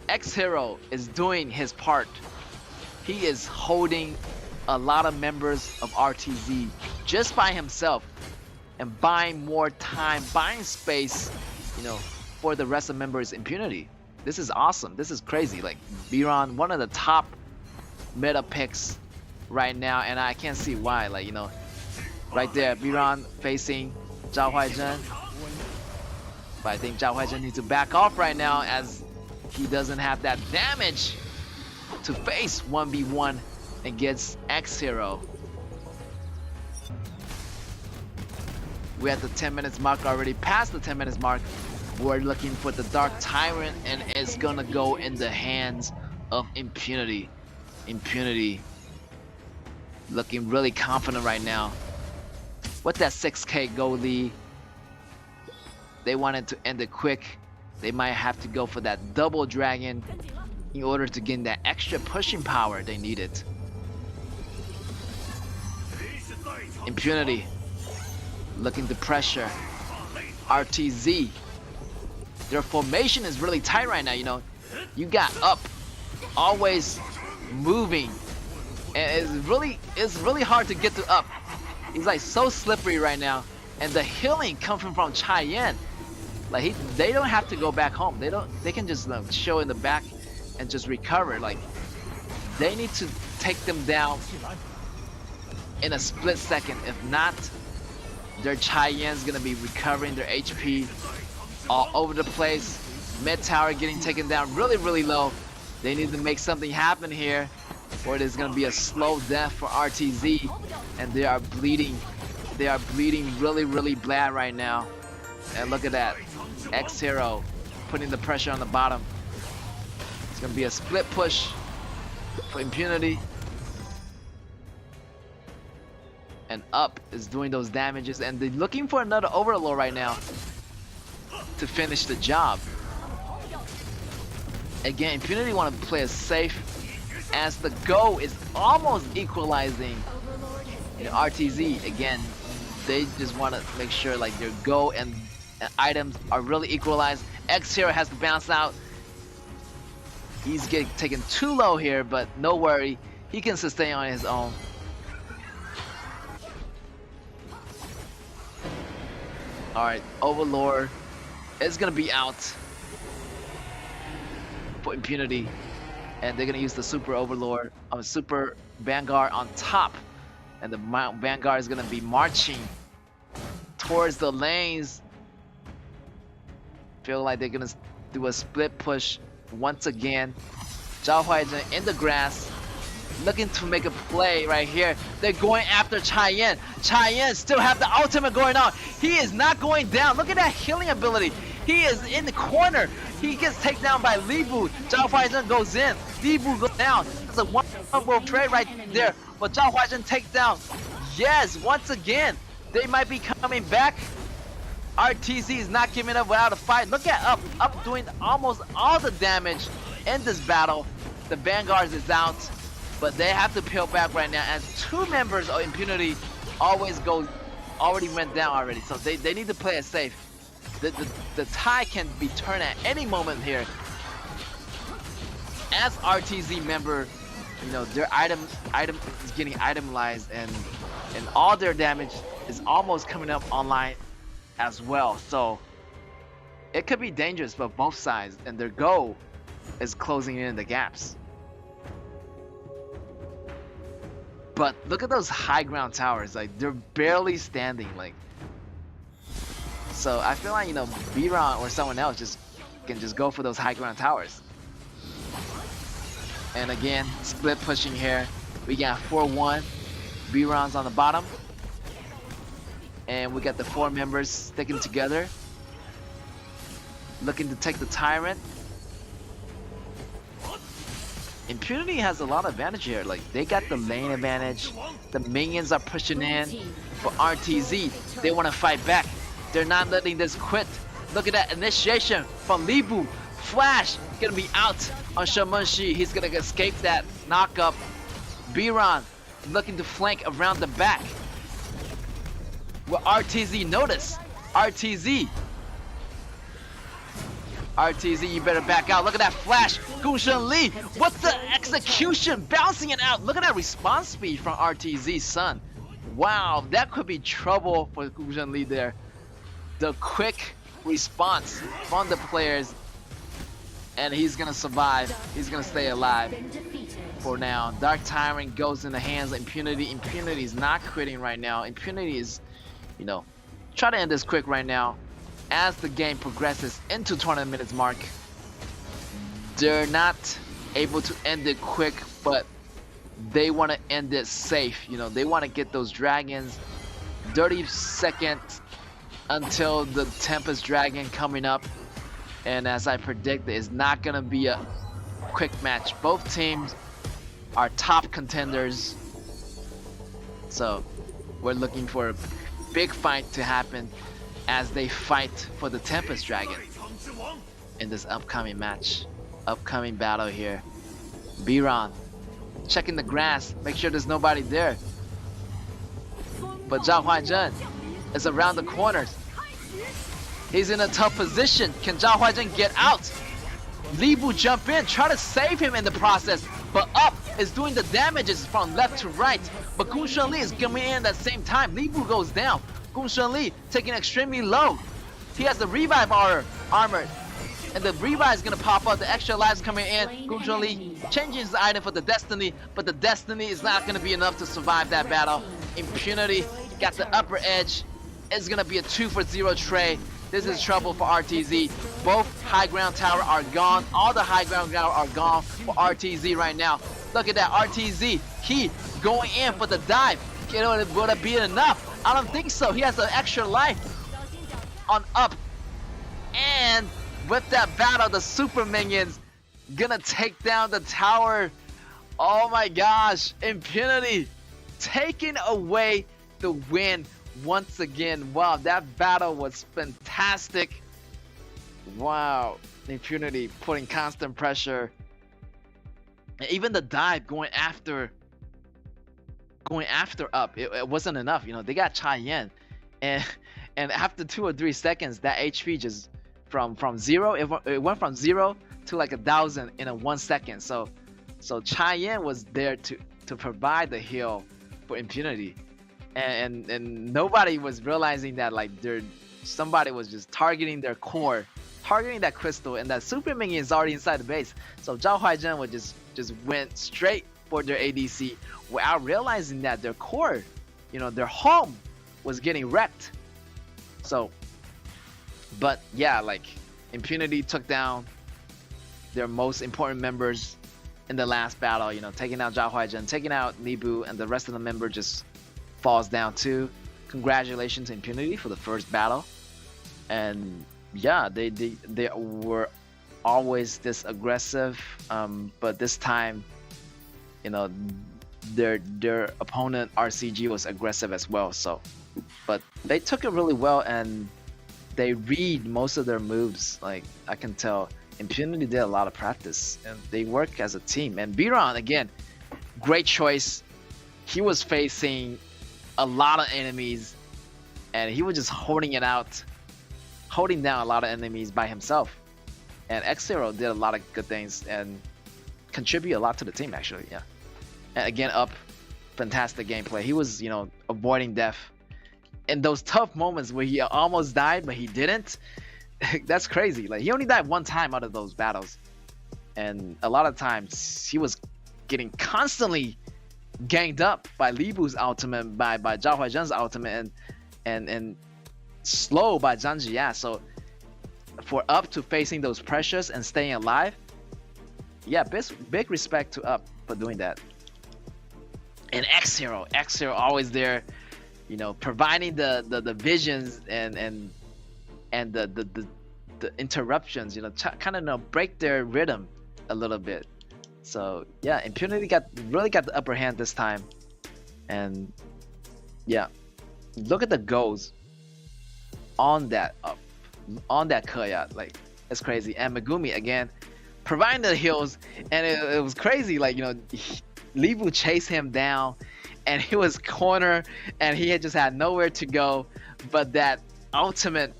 Speaker 3: X-Hero is doing his part. He is holding a lot of members of RTZ just by himself and buying more time, buying space, you know, for the rest of members' Impunity. This is awesome. This is crazy. Like Biron, one of the top meta picks right now, and I can't see why. Like, you know, right there, Biron facing Zhao Huaizhen. But I think Zhao Huaizhen needs to back off right now as he doesn't have that damage to face 1v1 against X-Hero. We're at the 10 minutes mark already, past the 10 minutes mark. We're looking for the Dark Tyrant, and it's gonna go in the hands of Impunity. Impunity looking really confident right now. With that 6K goal lead, they wanted to end it quick. They might have to go for that double dragon in order to gain that extra pushing power they needed. Impunity looking to pressure RTZ. Their formation is really tight right now, you know. You got Up always moving, and it's really hard to get to Up. He's like so slippery right now, and the healing coming from Chai Yan. Like they don't have to go back home. They can just show in the back and just recover. Like they need to take them down in a split second. If not, their Chai Yan's gonna be recovering their HP all over the place. Mid tower getting taken down really low. They need to make something happen here, or there's gonna be a slow death for RTZ, and they are bleeding. They are bleeding really bad right now. And look at that. X-Hero putting the pressure on the bottom. It's gonna be a split push for Impunity. And Up is doing those damages, and they're looking for another Overlord right now to finish the job. Again, Impunity want to play it safe as the Go is almost equalizing. You know, RTZ, again, they just want to make sure like their Go and items are really equalized. X-Hero has to bounce out. He's getting taken too low here, but no worry. He can sustain on his own. Alright, Overlord is going to be out for Impunity. And they're going to use the Super Overlord, Super Vanguard on top. And the Vanguard is going to be marching towards the lanes. Feel like they're going to do a split push once again. Zhao Huaizhen in the grass, looking to make a play right here. They're going after Chai Yan. Chai Yan still have the ultimate going on. He is not going down. Look at that healing ability. He is in the corner. He gets taken down by Libu. Zhao Huaizhen goes in. Libu goes down. That's a one-world trade right there. But Zhao Huaizhen takes down. Yes, once again, they might be coming back. RTZ is not giving up without a fight. Look at Up. Up doing almost all the damage in this battle. The Vanguard is out, but they have to peel back right now as 2 members of Impunity already went down already. So they need to play it safe. The tie can be turned at any moment here. As RTZ member, you know, their item is getting itemized and all their damage is almost coming up online as well. So it could be dangerous for both sides, and their goal is closing in the gaps. But look at those high ground towers, like they're barely standing. Like, so I feel like, you know, Biran or someone else can just go for those high ground towers. And again, split pushing here. We got 4-1. Biran's on the bottom. And we got the 4 members sticking together. Looking to take the Tyrant. Impunity has a lot of advantage here. Like, they got the lane advantage. The minions are pushing in. For RTZ, they want to fight back. They're not letting this quit. Look at that initiation from Libu. Flash gonna be out on Shamanshi. He's gonna escape that knockup. Biran looking to flank around the back. Will RTZ notice? RTZ, you better back out. Look at that flash. Gunshan Lee, what's the execution? Bouncing it out. Look at that response speed from RTZ's son. Wow, that could be trouble for Gunshan Lee there. The quick response from the players, and he's gonna survive. He's gonna stay alive for now. Dark Tyrant goes in the hands of Impunity. Impunity is not quitting right now. Impunity is, you know, try to end this quick right now. As the game progresses into 20 minutes mark, they're not able to end it quick, but they want to end it safe. You know, they want to get those dragons. 30 seconds until the Tempest Dragon coming up, and as I predicted, it's not gonna be a quick match. Both teams are top contenders, so we're looking for a big fight to happen as they fight for the Tempest Dragon in this upcoming match, upcoming battle here. Biran checking the grass, make sure there's nobody there, but Zhao Huaizhen is around the corners. He's in a tough position. Can Zhao Huaizhen get out? Libu jump in, try to save him in the process, but Up is doing the damages from left to right. But Gunshan Lee is coming in at the same time. Libu goes down. Gunshan Lee taking extremely low. He has the revive armor, and the revive is gonna pop up. The extra lives coming in. Gunshan Lee changing his item for the Destiny, but the Destiny is not gonna be enough to survive that battle. Impunity got the upper edge. It's gonna be a 2-for-0 trade. This is trouble for RTZ. Both high ground tower are gone. All the high ground tower are gone for RTZ right now. Look at that, RTZ. He going in for the dive. Would it be enough? I don't think so. He has an extra life on Up. And with that battle, the super minions gonna take down the tower. Oh my gosh, Impunity taking away the win once again. Wow, that battle was fantastic. Wow, Impunity putting constant pressure, and even the dive going after Up, it wasn't enough. You know, they got Cheyenne, and after 2 or 3 seconds, that HP just from zero, it went from 0 to like 1,000 in a 1 second. So Cheyenne was there to provide the heal for Impunity. And nobody was realizing that, like, somebody was just targeting their core, targeting that crystal, and that super minion is already inside the base. So Zhao Huaizhen would just went straight for their ADC without realizing that their core, you know, their home was getting wrecked. So, but yeah, like, Impunity took down their most important members in the last battle. You know, taking out Zhao Huaizhen, taking out Libu, and the rest of the member just falls down too. Congratulations to Impunity for the first battle, and yeah, they were always this aggressive, but this time, you know, their opponent RCG was aggressive as well. So, but they took it really well, and they read most of their moves. Like, I can tell Impunity did a lot of practice, and they work as a team. And Biron, again, great choice. He was facing a lot of enemies, and he was just holding it out, holding down a lot of enemies by himself. And X0 did a lot of good things and contribute a lot to the team, actually. Yeah. And again, Up, fantastic gameplay. He was, you know, avoiding death in those tough moments where he almost died, but he didn't. That's crazy. Like, he only died one time out of those battles, and a lot of times he was getting constantly ganged up by Li Bu's ultimate, by Zhao Huaizhen's ultimate, and slow by Zhang Jia. So for Up to facing those pressures and staying alive, yeah, big respect to Up for doing that. And X0 always there, you know, providing the visions and the interruptions, you know, kind of, you know, break their rhythm a little bit. So yeah, Impunity really got the upper hand this time. And yeah, look at the goals on that Up, on that KAW, like, it's crazy. And Megumi again providing the heals, and it was crazy. Like, you know, Li Bu chased him down, and he was cornered, and he had just had nowhere to go. But that ultimate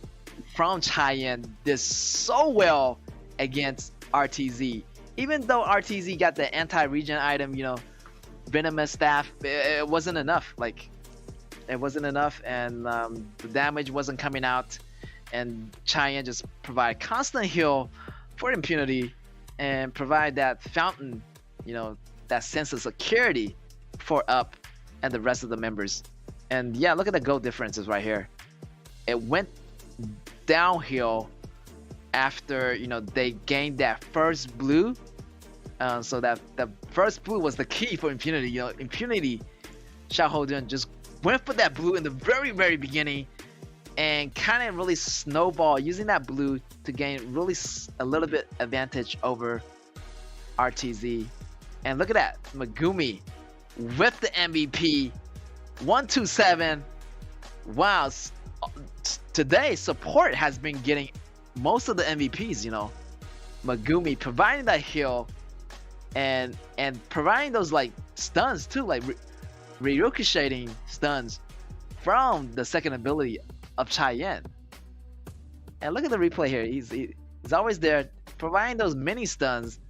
Speaker 3: from Cheyenne did so well against RTZ. Even though RTZ got the anti-regen item, you know, Venomous Staff, it wasn't enough. Like, it wasn't enough, and the damage wasn't coming out. And Cheyenne just provide constant heal for Impunity and provide that fountain, you know, that sense of security for Up and the rest of the members. And yeah, look at the gold differences right here. It went downhill after, you know, they gained that first blue. So that the first blue was the key for Impunity. You know, Impunity, Xiaohoudun just went for that blue in the very beginning and kind of really snowball using that blue to gain really a little bit advantage over RTZ. And look at that, Megumi with the MVP, 127. Wow, today support has been getting most of the MVPs, you know. Megumi providing that heal and providing those like stuns too, like ricocheting stuns from the second ability of Cheyenne. And look at the replay here. He's always there providing those mini stuns.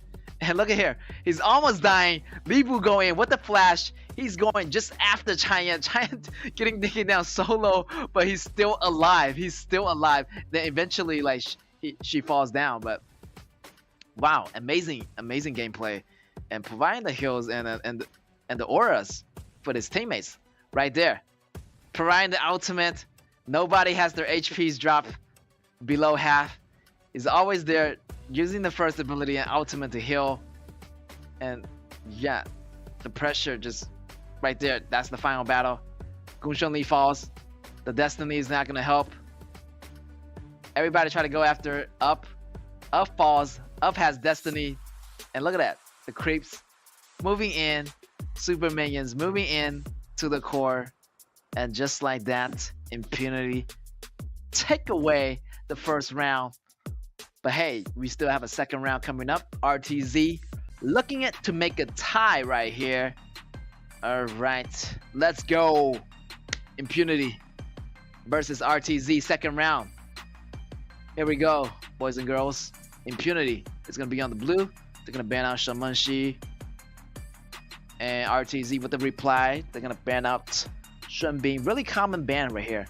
Speaker 3: And look at here, he's almost dying. Li Bu going with the flash. He's going just after Cheyenne. Cheyenne getting taken down solo, but he's still alive. He's still alive. Then eventually, like, she falls down. But wow, amazing gameplay, and providing the heals and the auras for his teammates right there. Providing the ultimate. Nobody has their HPs drop below half. He's always there, using the first ability and ultimate to heal. And yeah, the pressure just right there. That's the final battle. Gunshun Li falls. The Destiny is not gonna help. Everybody try to go after Up. Up falls. Up has Destiny. And look at that. The creeps moving in. Super minions moving in to the core. And just like that, Impunity take away the first round. But hey, we still have a second round coming up. RTZ looking at to make a tie right here. All right, let's go. Impunity versus RTZ, second round. Here we go, boys and girls. Impunity is gonna be on the blue. They're gonna ban out Shaman Shi. And RTZ with the reply, they're gonna ban out Shen Bing. Really common ban right here.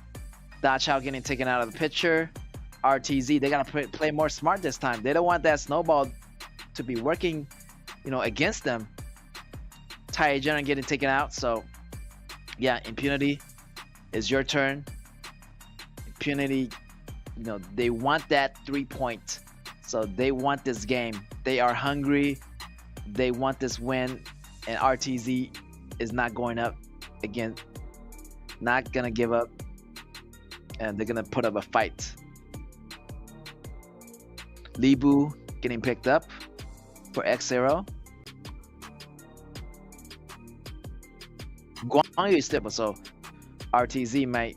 Speaker 3: Da Chao getting taken out of the picture. RTZ, they gotta play more smart this time. They don't want that snowball to be working, you know, against them. Tai Jen getting taken out. So yeah, Impunity, is your turn. Impunity, you know, they want that 3-point. So they want this game. They are hungry. They want this win. And RTZ is not going up again. Not gonna give up. And they're gonna put up a fight. Libu getting picked up for X0. Guan Yu is stable, so RTZ might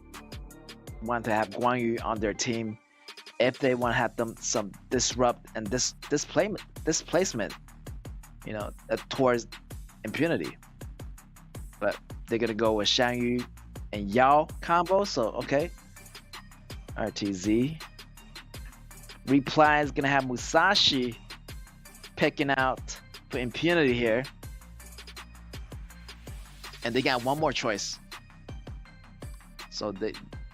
Speaker 3: want to have Guan Yu on their team if they want to have them some disrupt and displacement, you know, towards impunity. But they're gonna go with Shang Yu and Yao combo, so okay. RTZ. Reply is gonna have Musashi picking out for impunity here. And they got one more choice. So they're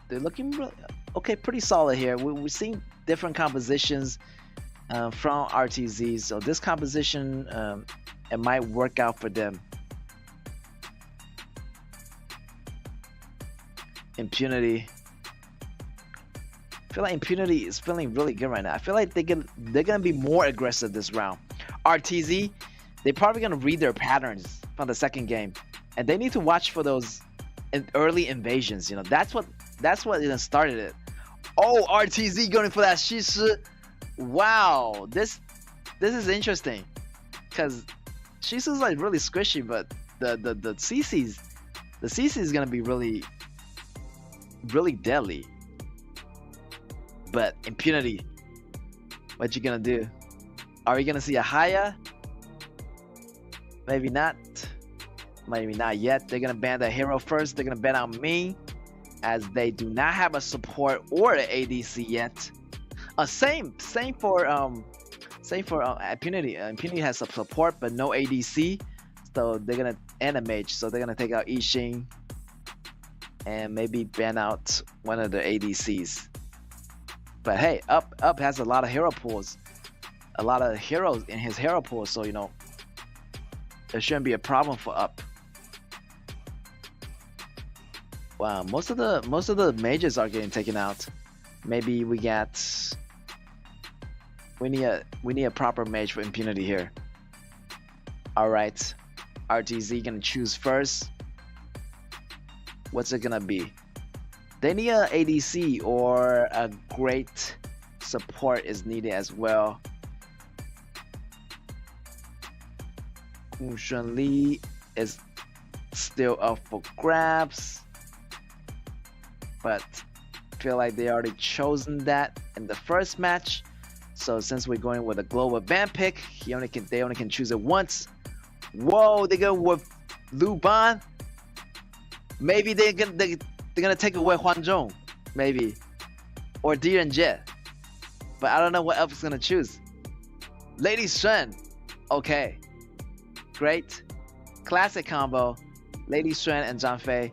Speaker 3: looking really, okay, pretty solid here. We're seeing different compositions from RTZ. So this composition, it might work out for them. Impunity. I feel like Impunity is feeling really good right now. I feel like they're gonna be more aggressive this round. RTZ, they're probably gonna read their patterns from the second game, and they need to watch for those early invasions. You know, that's what started it. Oh, RTZ going for that Shisu. Wow, this is interesting, because Shisu's like really squishy, but the CC's is gonna be really deadly. But Impunity, what you gonna do? Are we gonna see a Haya? Maybe not. Maybe not yet. They're gonna ban the hero first. They're gonna ban out Ming, as they do not have a support or an ADC yet. Same for Impunity. Impunity has some support but no ADC, so they're gonna animate. So they're gonna take out Ishin and maybe ban out one of the ADCs. But hey, Up has a lot of hero pools, a lot of heroes in his hero pool, so you know there shouldn't be a problem for Up. Wow, most of the mages are getting taken out. Maybe we need a proper mage for Impunity here. All right, RTZ gonna choose first. What's it gonna be? They need a ADC or a great support is needed as well. Gu Shunli is still up for grabs, but I feel like they already chosen that in the first match. So since we're going with a global ban pick, they only can choose it once. Whoa, they go with Lu Ban. Maybe they're gonna take away Huan Zhong, maybe, or Di and Jet. But I don't know what else is gonna choose. Lady Shen, okay, great, classic combo. Lady Shen and Zhang Fei,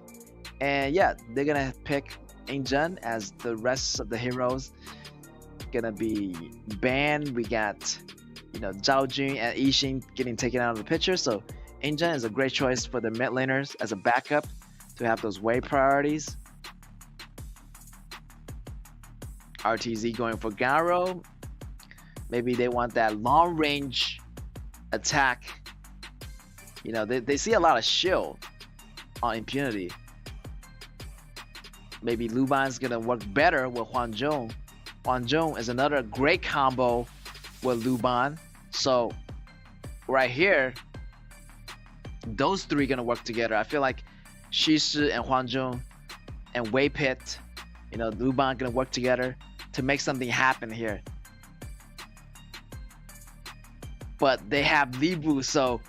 Speaker 3: and yeah, they're gonna pick Injun as the rest of the heroes gonna be banned. We got, you know, Zhao Jun and Yixin getting taken out of the picture, so Injun is a great choice for the mid laners as a backup to have those wave priorities. RTZ going for Garo. Maybe they want that long range attack. You know, they see a lot of shield on Impunity. Maybe Lu Ban's gonna work better with Huan Zhong. Huan Zhong is another great combo with Lu Ban. So right here, those three gonna work together. I feel like Shisu and Huan Zhong and Wei Pit, you know, Lu Ban gonna work together to make something happen here. But they have Libu, so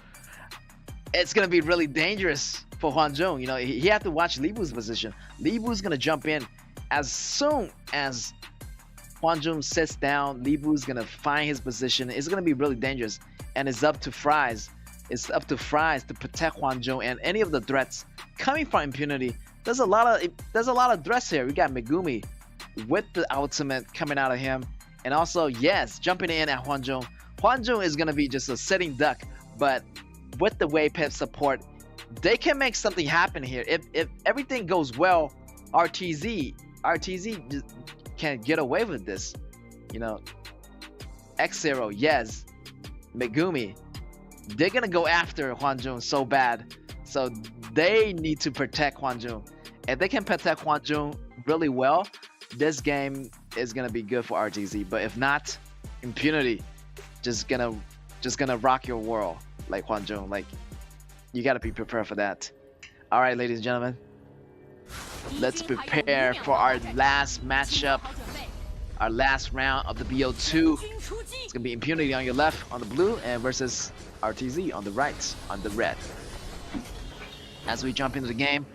Speaker 3: it's gonna be really dangerous for Huan Zhong. You know, he have to watch Libu's position. Libu's gonna jump in as soon as Huan Zhong sits down. Libu's gonna find his position. It's gonna be really dangerous, and it's up to Fries. It's up to Fries to protect Huan Zhong and any of the threats coming from Impunity. There's a lot of threats here. We got Megumi with the ultimate coming out of him, and also yes, jumping in at Huan Zhong. Huan Zhong is gonna be just a sitting duck, but with the Wei Pip support, they can make something happen here. If everything goes well, RTZ just can't get away with this. You know, X0, yes, Megumi, they're gonna go after Huan Zhong so bad. So they need to protect Huan Zhong. If they can protect Huan Zhong really well, this game is gonna be good for RTZ. But if not, Impunity just gonna rock your world like Hwan Jung. Like, you gotta be prepared for that. All right, ladies and gentlemen, let's prepare for our last matchup, our last round of the BO2. It's gonna be Impunity on your left, on the blue, and versus RTZ on the right, on the red. As we jump into the game,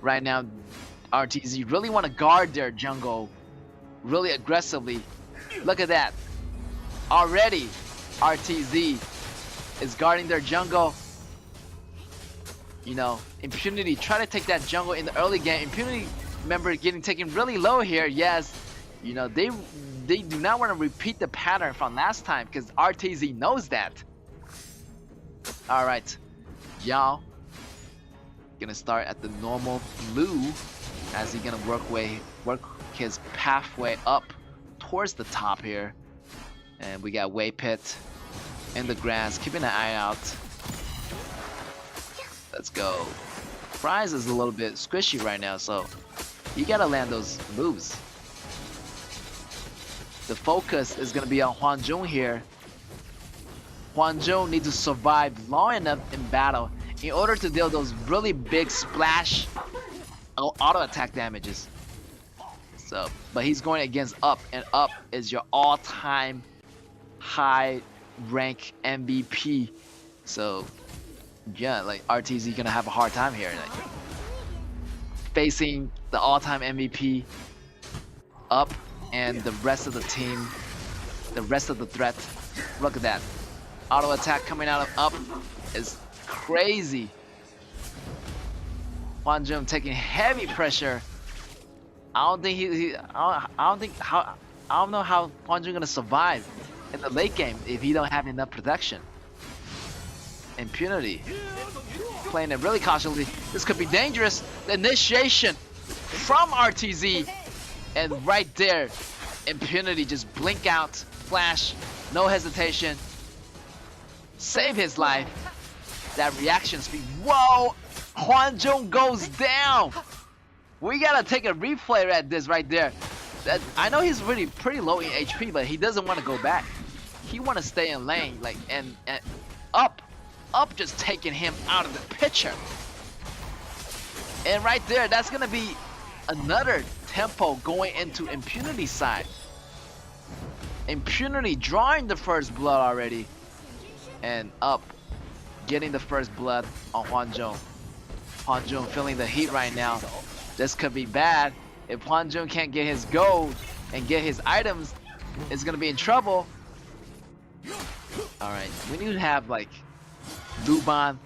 Speaker 3: right now, RTZ really want to guard their jungle really aggressively. Look at that. Already, RTZ is guarding their jungle. You know, Impunity try to take that jungle in the early game. Impunity, remember, getting taken really low here. Yes, you know, they do not want to repeat the pattern from last time because RTZ knows that. All right, y'all gonna start at the normal blue as he's gonna work his pathway up towards the top here. And we got Way Pit in the grass, keeping an eye out. Let's go. Fries is a little bit squishy right now, so you gotta land those moves. The focus is gonna be on Hwan Jung here. Hwan Jung needs to survive long enough in battle in order to deal those really big splash auto attack damages. So, but he's going against Up, and Up is your all-time high rank MVP. So yeah, like RTZ gonna have a hard time here, like, facing the all-time MVP Up and the rest of the team, the rest of the threat. Look at that auto attack coming out of Up is crazy. Hwan Jung taking heavy pressure. I don't know how Hwan Jung gonna survive in the late game if he don't have enough protection. Impunity playing it really cautiously. This could be dangerous. The initiation from RTZ, and right there, Impunity just blink out, flash, no hesitation, save his life. That reaction speed. Whoa! Hwan Jung goes down. We gotta take a replay at this right there. I know he's really pretty low in HP, but he doesn't want to go back. He want to stay in lane, like, and Up just taking him out of the picture. And right there, that's gonna be another tempo going into Impunity side. Impunity drawing the first blood already, and Up getting the first blood on Hwan Jung. Hwan Jung feeling the heat right now. This could be bad. If Hwan Jung can't get his gold and get his items, it's gonna be in trouble. Alright, we need to have like Luban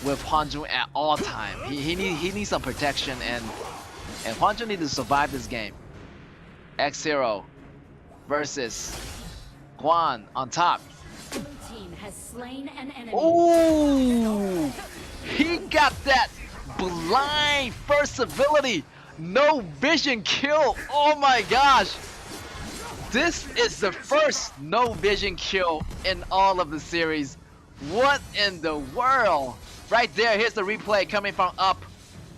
Speaker 3: with Hwan Jung at all time. He needs some protection, and Hwan Jung needs to survive this game. X0 versus Guan on top. Ooh! He got that blind first ability. No vision kill. Oh my gosh. This is the first no vision kill in all of the series. What in the world? Right there, here's the replay coming from Up.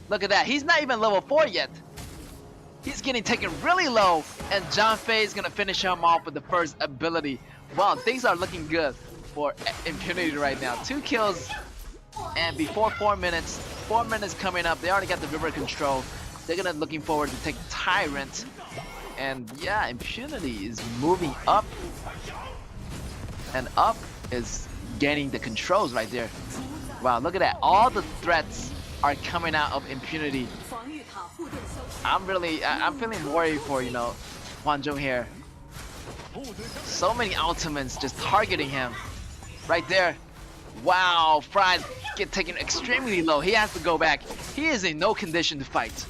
Speaker 3: Look at that. He's not even level 4 yet. He's getting taken really low, and John Fei is gonna finish him off with the first ability. Wow, things are looking good for Impunity right now. 2 kills, and before 4 minutes coming up. They already got the river control. They're gonna looking forward to take Tyrant, and yeah, Impunity is moving up, and Up is gaining the controls right there. Wow, look at that. All the threats are coming out of Impunity. I'm feeling worried for, you know, Hwan Jung here. So many ultimates just targeting him. Right there. Wow, Fries get taken extremely low. He has to go back. He is in no condition to fight.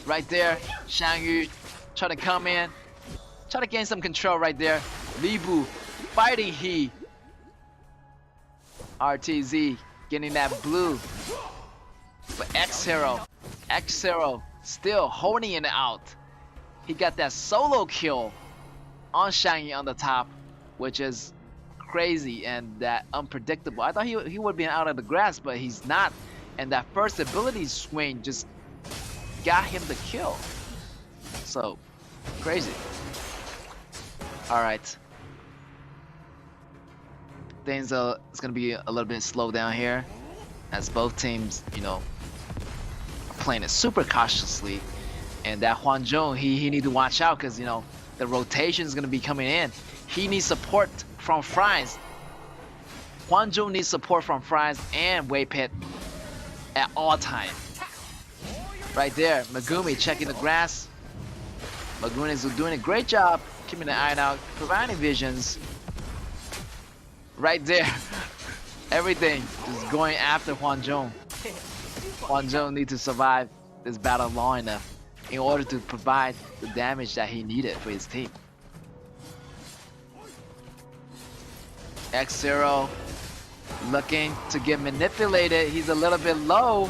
Speaker 3: Right there, Shang Yu trying to come in. Try to gain some control right there. Li Bu fighting He. RTZ getting that blue. But X0 still holding it out. He got that solo kill on Shang Yu on the top, which is crazy and that unpredictable. I thought he would be out of the grass, but he's not. And that first ability swing just got him the kill. So Crazy. All right. Things it's gonna be a little bit slow down here, as both teams, you know, are playing it super cautiously. And that Hwan Jung, he need to watch out because, you know, the rotation is gonna be coming in. He needs support from Fries. Hwan Jung needs support from Fries and Wave Pit at all times. Right there, Megumi checking the grass. Megumi is doing a great job keeping an eye out, providing visions. Right there, everything just going after Hwan Jung. Hwan Jung needs to survive this battle long enough in order to provide the damage that he needed for his team. X0 looking to get manipulated. He's a little bit low.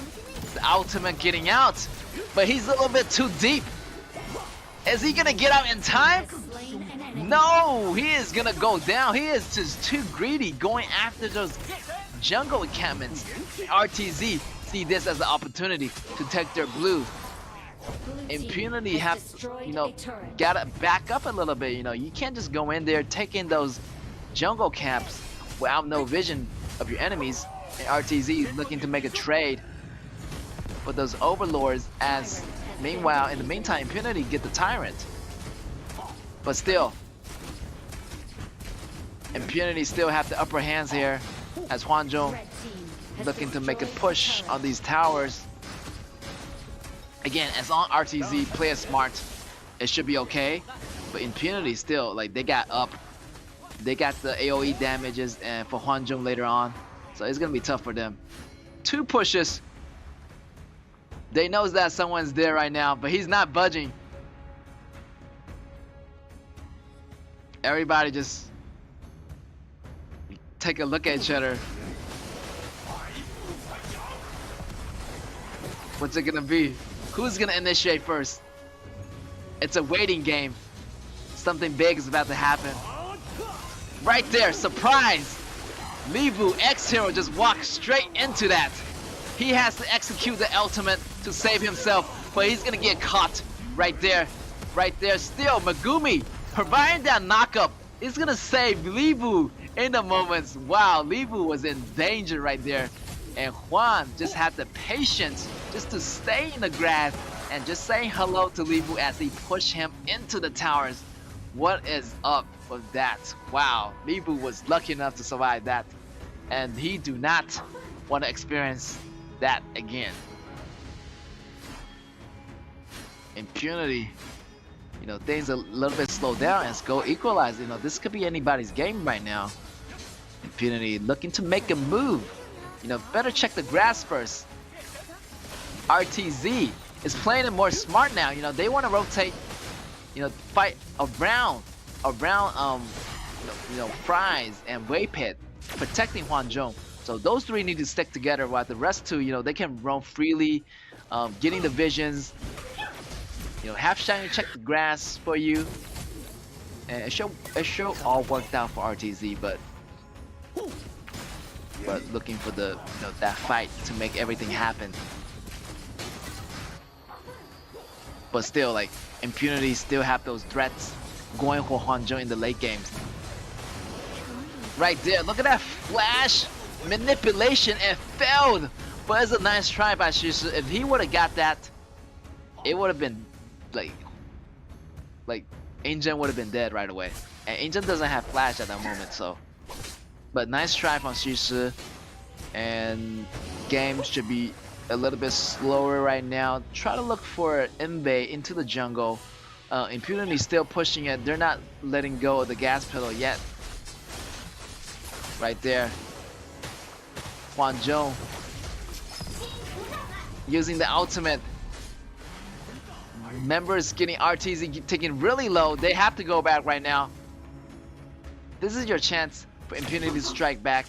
Speaker 3: The ultimate getting out, but he's a little bit too deep. Is he gonna get out in time? No, he is gonna go down. He is just too greedy going after those jungle encampments. RTZ see this as an opportunity to take their blue. Impunity have, you know, gotta back up a little bit. You know, you can't just go in there taking those jungle camps without no vision of your enemies. And RTZ is looking to make a trade for those overlords, as meanwhile, in the meantime, Impunity get the Tyrant. But still, Impunity still have the upper hands here, as Hwan Jung looking to make a push on these towers. Again, as long as RTZ play it smart, it should be okay. But Impunity still, like, they got up. They got the AoE damages and for Hwan Jung later on. So it's gonna be tough for them. 2 pushes. They knows that someone's there right now, but he's not budging. Everybody just take a look at each other. What's it gonna be? Who's gonna initiate first? It's a waiting game. Something big is about to happen. Right there, surprise! Livu, X-Hero just walked straight into that. He has to execute the ultimate to save himself, but he's gonna get caught right there. Right there, still Megumi providing that knockup. He's gonna save Livu in the moments. Wow, Livu was in danger right there. And Hwan just had the patience just to stay in the grass and just say hello to Livu as he pushed him into the towers. What is up with that? Wow, Livu was lucky enough to survive that. And he do not want to experience that again. Impunity, you know, things a little bit slowed down and go equalize. You know, this could be anybody's game right now. Impunity looking to make a move. You know, better check the grass first. RTZ is playing it more smart now. You know, they want to rotate, you know, fight around Fries and Wave Pit, protecting Hwan Jung. So those 3 need to stick together, while the rest 2, you know, they can roam freely, getting the visions. You know, half shiny check the grass for you, and it should all worked out for RTZ, but looking for the, you know, that fight to make everything happen. But still, like, Impunity still have those threats going for Hwan Jung in the late games. Right there, look at that flash manipulation, and failed. But it's a nice try by Shisu. If he would have got that, it would have been like Injun would have been dead right away. And Injun doesn't have flash at that moment, so. But nice try from Shisu. And game should be a little bit slower right now. Try to look for Inbei into the jungle. Impunity still pushing it. They're not letting go of the gas pedal yet. Right there. Hwan Jung using the ultimate. Members getting RTZ taking really low. They have to go back right now. This is your chance for Impunity to strike back.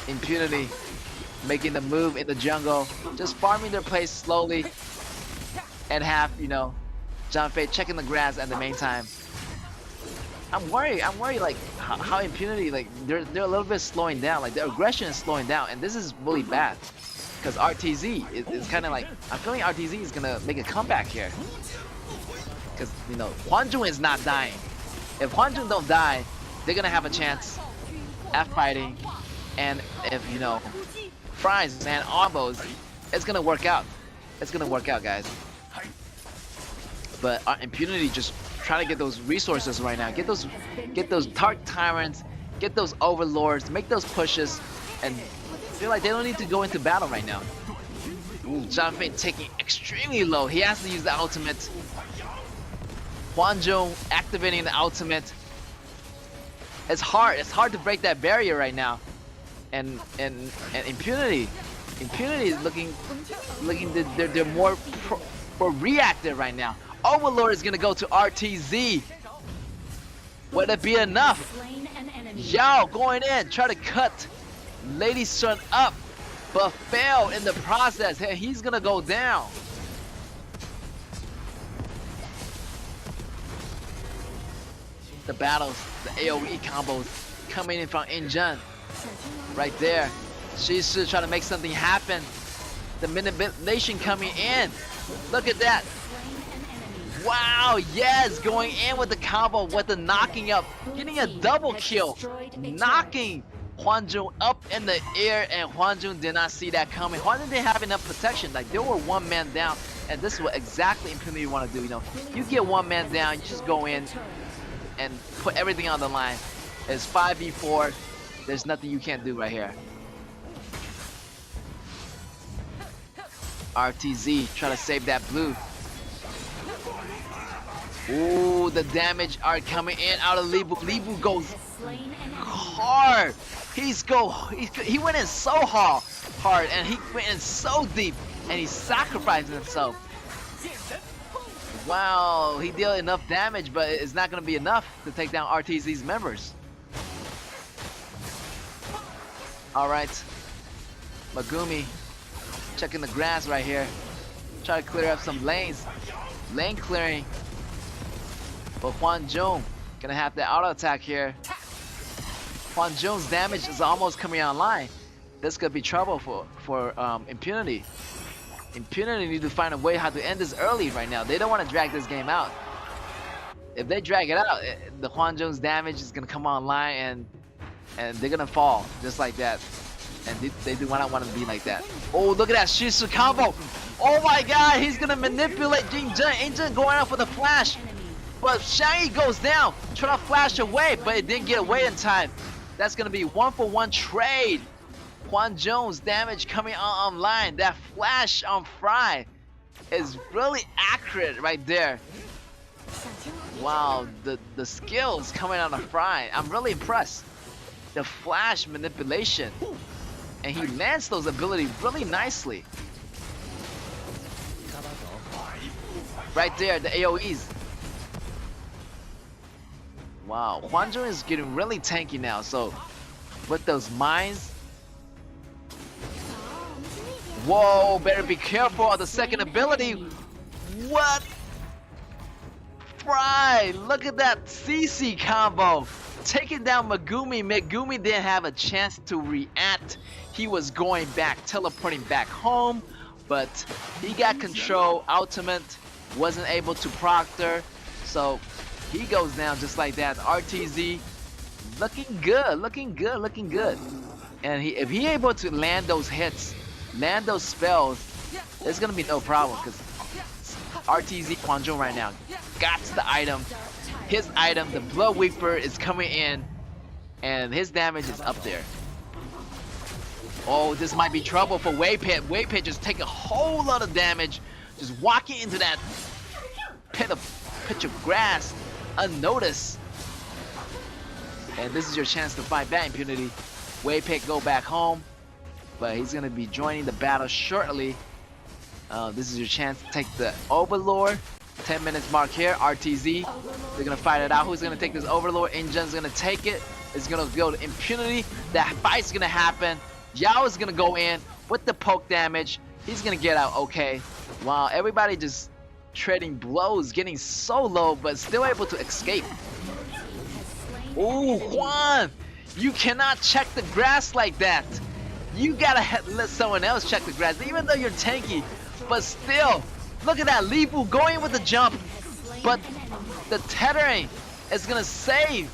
Speaker 3: Impunity making the move in the jungle, just farming their place slowly, and have, you know, John Fei checking the grass at the meantime. I'm worried like how Impunity, like they're a little bit slowing down, like their aggression is slowing down, and this is really bad. because RTZ is kind of like, I'm feeling RTZ is gonna make a comeback here. Because, you know, Hwanjun is not dying. If Hwanjun don't die, they're gonna have a chance at fighting. And if, you know, fries and elbows, it's gonna work out. It's gonna work out, guys. But Impunity just trying to get those resources right now. Get those Dark Tyrants, get those Overlords, make those pushes, and feel like they don't need to go into battle right now. Ooh, John Fane taking extremely low. He has to use the ultimate. Hwanjun activating the ultimate. It's hard to break that barrier right now. And Impunity is looking they're more reactive right now. Overlord is gonna go to RTZ. Would it be enough? Yao going in, try to cut Lady Sun up, but fail in the process. Hey, he's gonna go down. The battles, the AoE combos coming in from Injun. Right there. She's just trying to make something happen. The manipulation coming in. Look at that. Wow, yes, going in with the combo, with the knocking up, getting a double kill, knocking Hwanjun up in the air, and Hwanjun did not see that coming. Hwanjun didn't have enough protection. Like, they were one man down, and this is what exactly Impunity want to do. You know, you get one man down, you just go in and put everything on the line. It's 5v4. There's nothing you can't do right here. RTZ try to save that blue. Ooh, the damage are coming in out of Libu. Libu goes hard. He went in so hard, and he went in so deep, and he sacrificed himself. Wow, he dealt enough damage, but it's not gonna be enough to take down RTZ's members. All right, Megumi checking the grass right here. Try to clear up some lanes. Lane clearing. But Hwanjun gonna have the auto attack here. Hwanjun's damage is almost coming online. This could be trouble for Impunity. Impunity need to find a way how to end this early right now. They don't want to drag this game out. If they drag it out, the Hwanjun's damage is gonna come online, and they're gonna fall just like that. And they do not want to be like that. Oh, look at that Shisu combo. Oh my god, he's gonna manipulate Jinjun. Jinjun going out for the flash. But Shang goes down, trying to flash away, but it didn't get away in time. That's gonna be 1-for-1 trade. Hwanjun's damage coming online. That flash on Fry is really accurate right there. Wow, the skills coming out of Fry. I'm really impressed. The flash manipulation. And he lands those abilities really nicely. Right there, the AoEs. Wow, Hwanjun is getting really tanky now, so with those mines. Whoa, better be careful of the second ability. What? Fry, look at that CC combo. Taking down Megumi. Megumi didn't have a chance to react. He was going back, teleporting back home, but he got control. Ultimate wasn't able to proctor, so he goes down just like that. RTZ looking good, looking good, looking good. And if he able to land those hits, land those spells, there's gonna be no problem, because RTZ Hwanjun right now got the item. His item, the Blood Weeper, is coming in, and his damage is up there. Oh, this might be trouble for Waypit. Waypit just take a whole lot of damage, just walking into that pitch of grass unnoticed. And this is your chance to fight back, Impunity. Waypit go back home, but he's gonna be joining the battle shortly. This is your chance to take the Overlord. 10 minutes mark here. RTZ, they're gonna fight it out. Who's gonna take this Overlord? Injun's gonna take it. It's gonna go to Impunity. That fight's gonna happen. Yao is gonna go in with the poke damage. He's gonna get out okay. Wow, everybody just trading blows, getting so low, but still able to escape. Ooh, Hwan! You cannot check the grass like that. You gotta let someone else check the grass, even though you're tanky. But still, look at that. Li Bu going with the jump, but the tethering is gonna save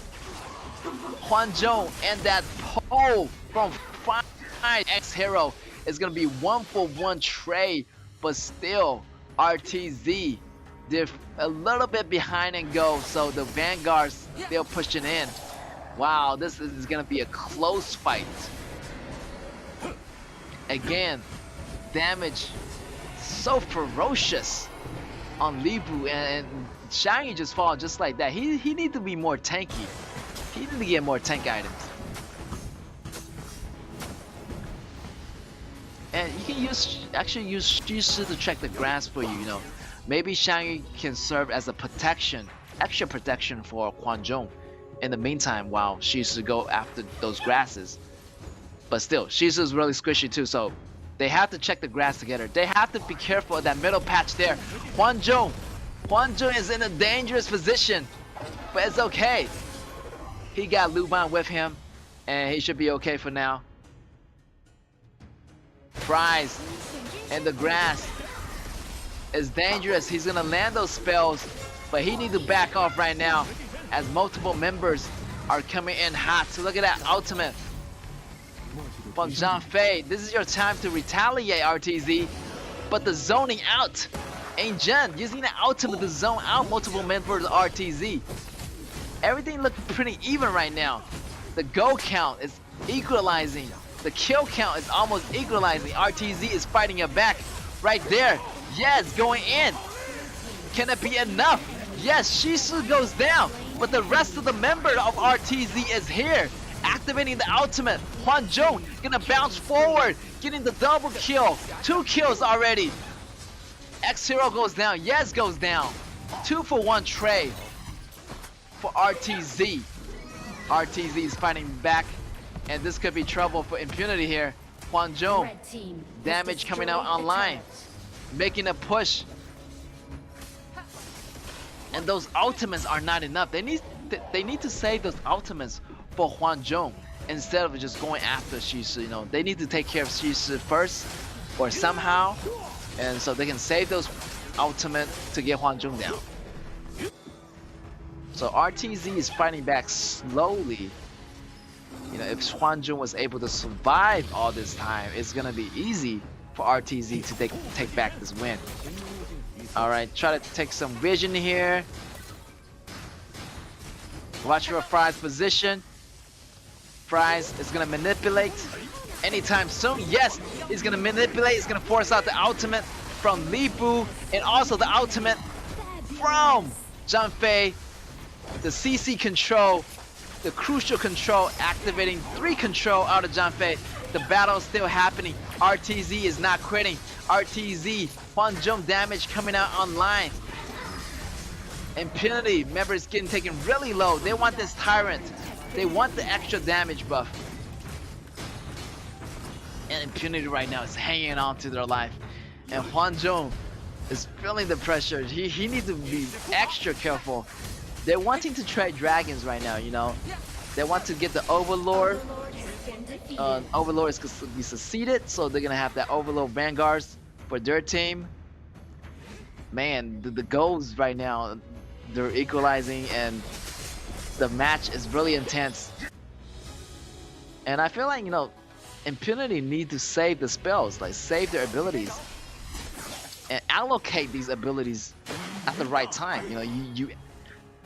Speaker 3: Hwan Jung, and that pole from 5X Hero is gonna be 1-for-1 trade. But still, RTZ, they're a little bit behind and go, so the Vanguards, they're pushing in. Wow, this is gonna be a close fight. Again, damage so ferocious on Li Bu, and Shang just fall just like that. He need to be more tanky. He need to get more tank items. And you can actually use Shishi to check the grass for you, you know. Maybe Shang can serve as a protection, extra protection for Hwan Jung in the meantime while Shishi go after those grasses. But still, Shishi is really squishy too, so they have to check the grass together. They have to be careful of that middle patch there. Hwan Jung is in a dangerous position, but it's okay. He got Luban with him, and he should be okay for now. Fries and the grass is dangerous. He's gonna land those spells, but he needs to back off right now as multiple members are coming in hot. So look at that ultimate from Zhang Fei. This is your time to retaliate, RTZ, but the zoning out. Angel using the ultimate to zone out multiple members of RTZ. Everything looks pretty even right now. The goal count is equalizing. The kill count is almost equalizing. RTZ is fighting it back right there. Yes, going in. Can it be enough? Yes, Shisu goes down, but the rest of the member of RTZ is here, activating the ultimate. Hwan Jung gonna bounce forward, getting the double kill. 2 kills already. X-Hero goes down. Yes goes down. 2-for-1 trade for RTZ. RTZ is fighting back, and this could be trouble for Impunity here. Hwan Jung, damage coming out online, making a push. And those ultimates are not enough. They need to save those ultimates for Hwan Jung instead of just going after Shisu. You know, they need to take care of Shisu first, or somehow, and so they can save those ultimate to get Hwan Jung down. So RTZ is fighting back slowly. You know, if Hwan Jung was able to survive all this time, it's gonna be easy for RTZ to take back this win. Alright, try to take some vision here. Watch for Fry's position. Fry's is gonna manipulate anytime soon. Yes, he's gonna manipulate. He's gonna force out the ultimate from Li Bu, and also the ultimate from Zhang Fei. The CC control, the crucial control, activating 3 control out of Zhang Fei. The battle is still happening. RTZ is not quitting. RTZ, Hwan Jung damage coming out online. Impunity, remember, it's getting taken really low. They want this Tyrant. They want the extra damage buff. And Impunity right now is hanging on to their life. And Hwan Jung is feeling the pressure. He needs to be extra careful. They're wanting to trade dragons right now, you know. They want to get the Overlord. Overlord is going to be succeeded, so they're going to have that Overlord Vanguards for their team. Man, the goals right now, they're equalizing, and the match is really intense. And I feel like, you know, Impunity need to save the spells, like save their abilities, and allocate these abilities at the right time. You know,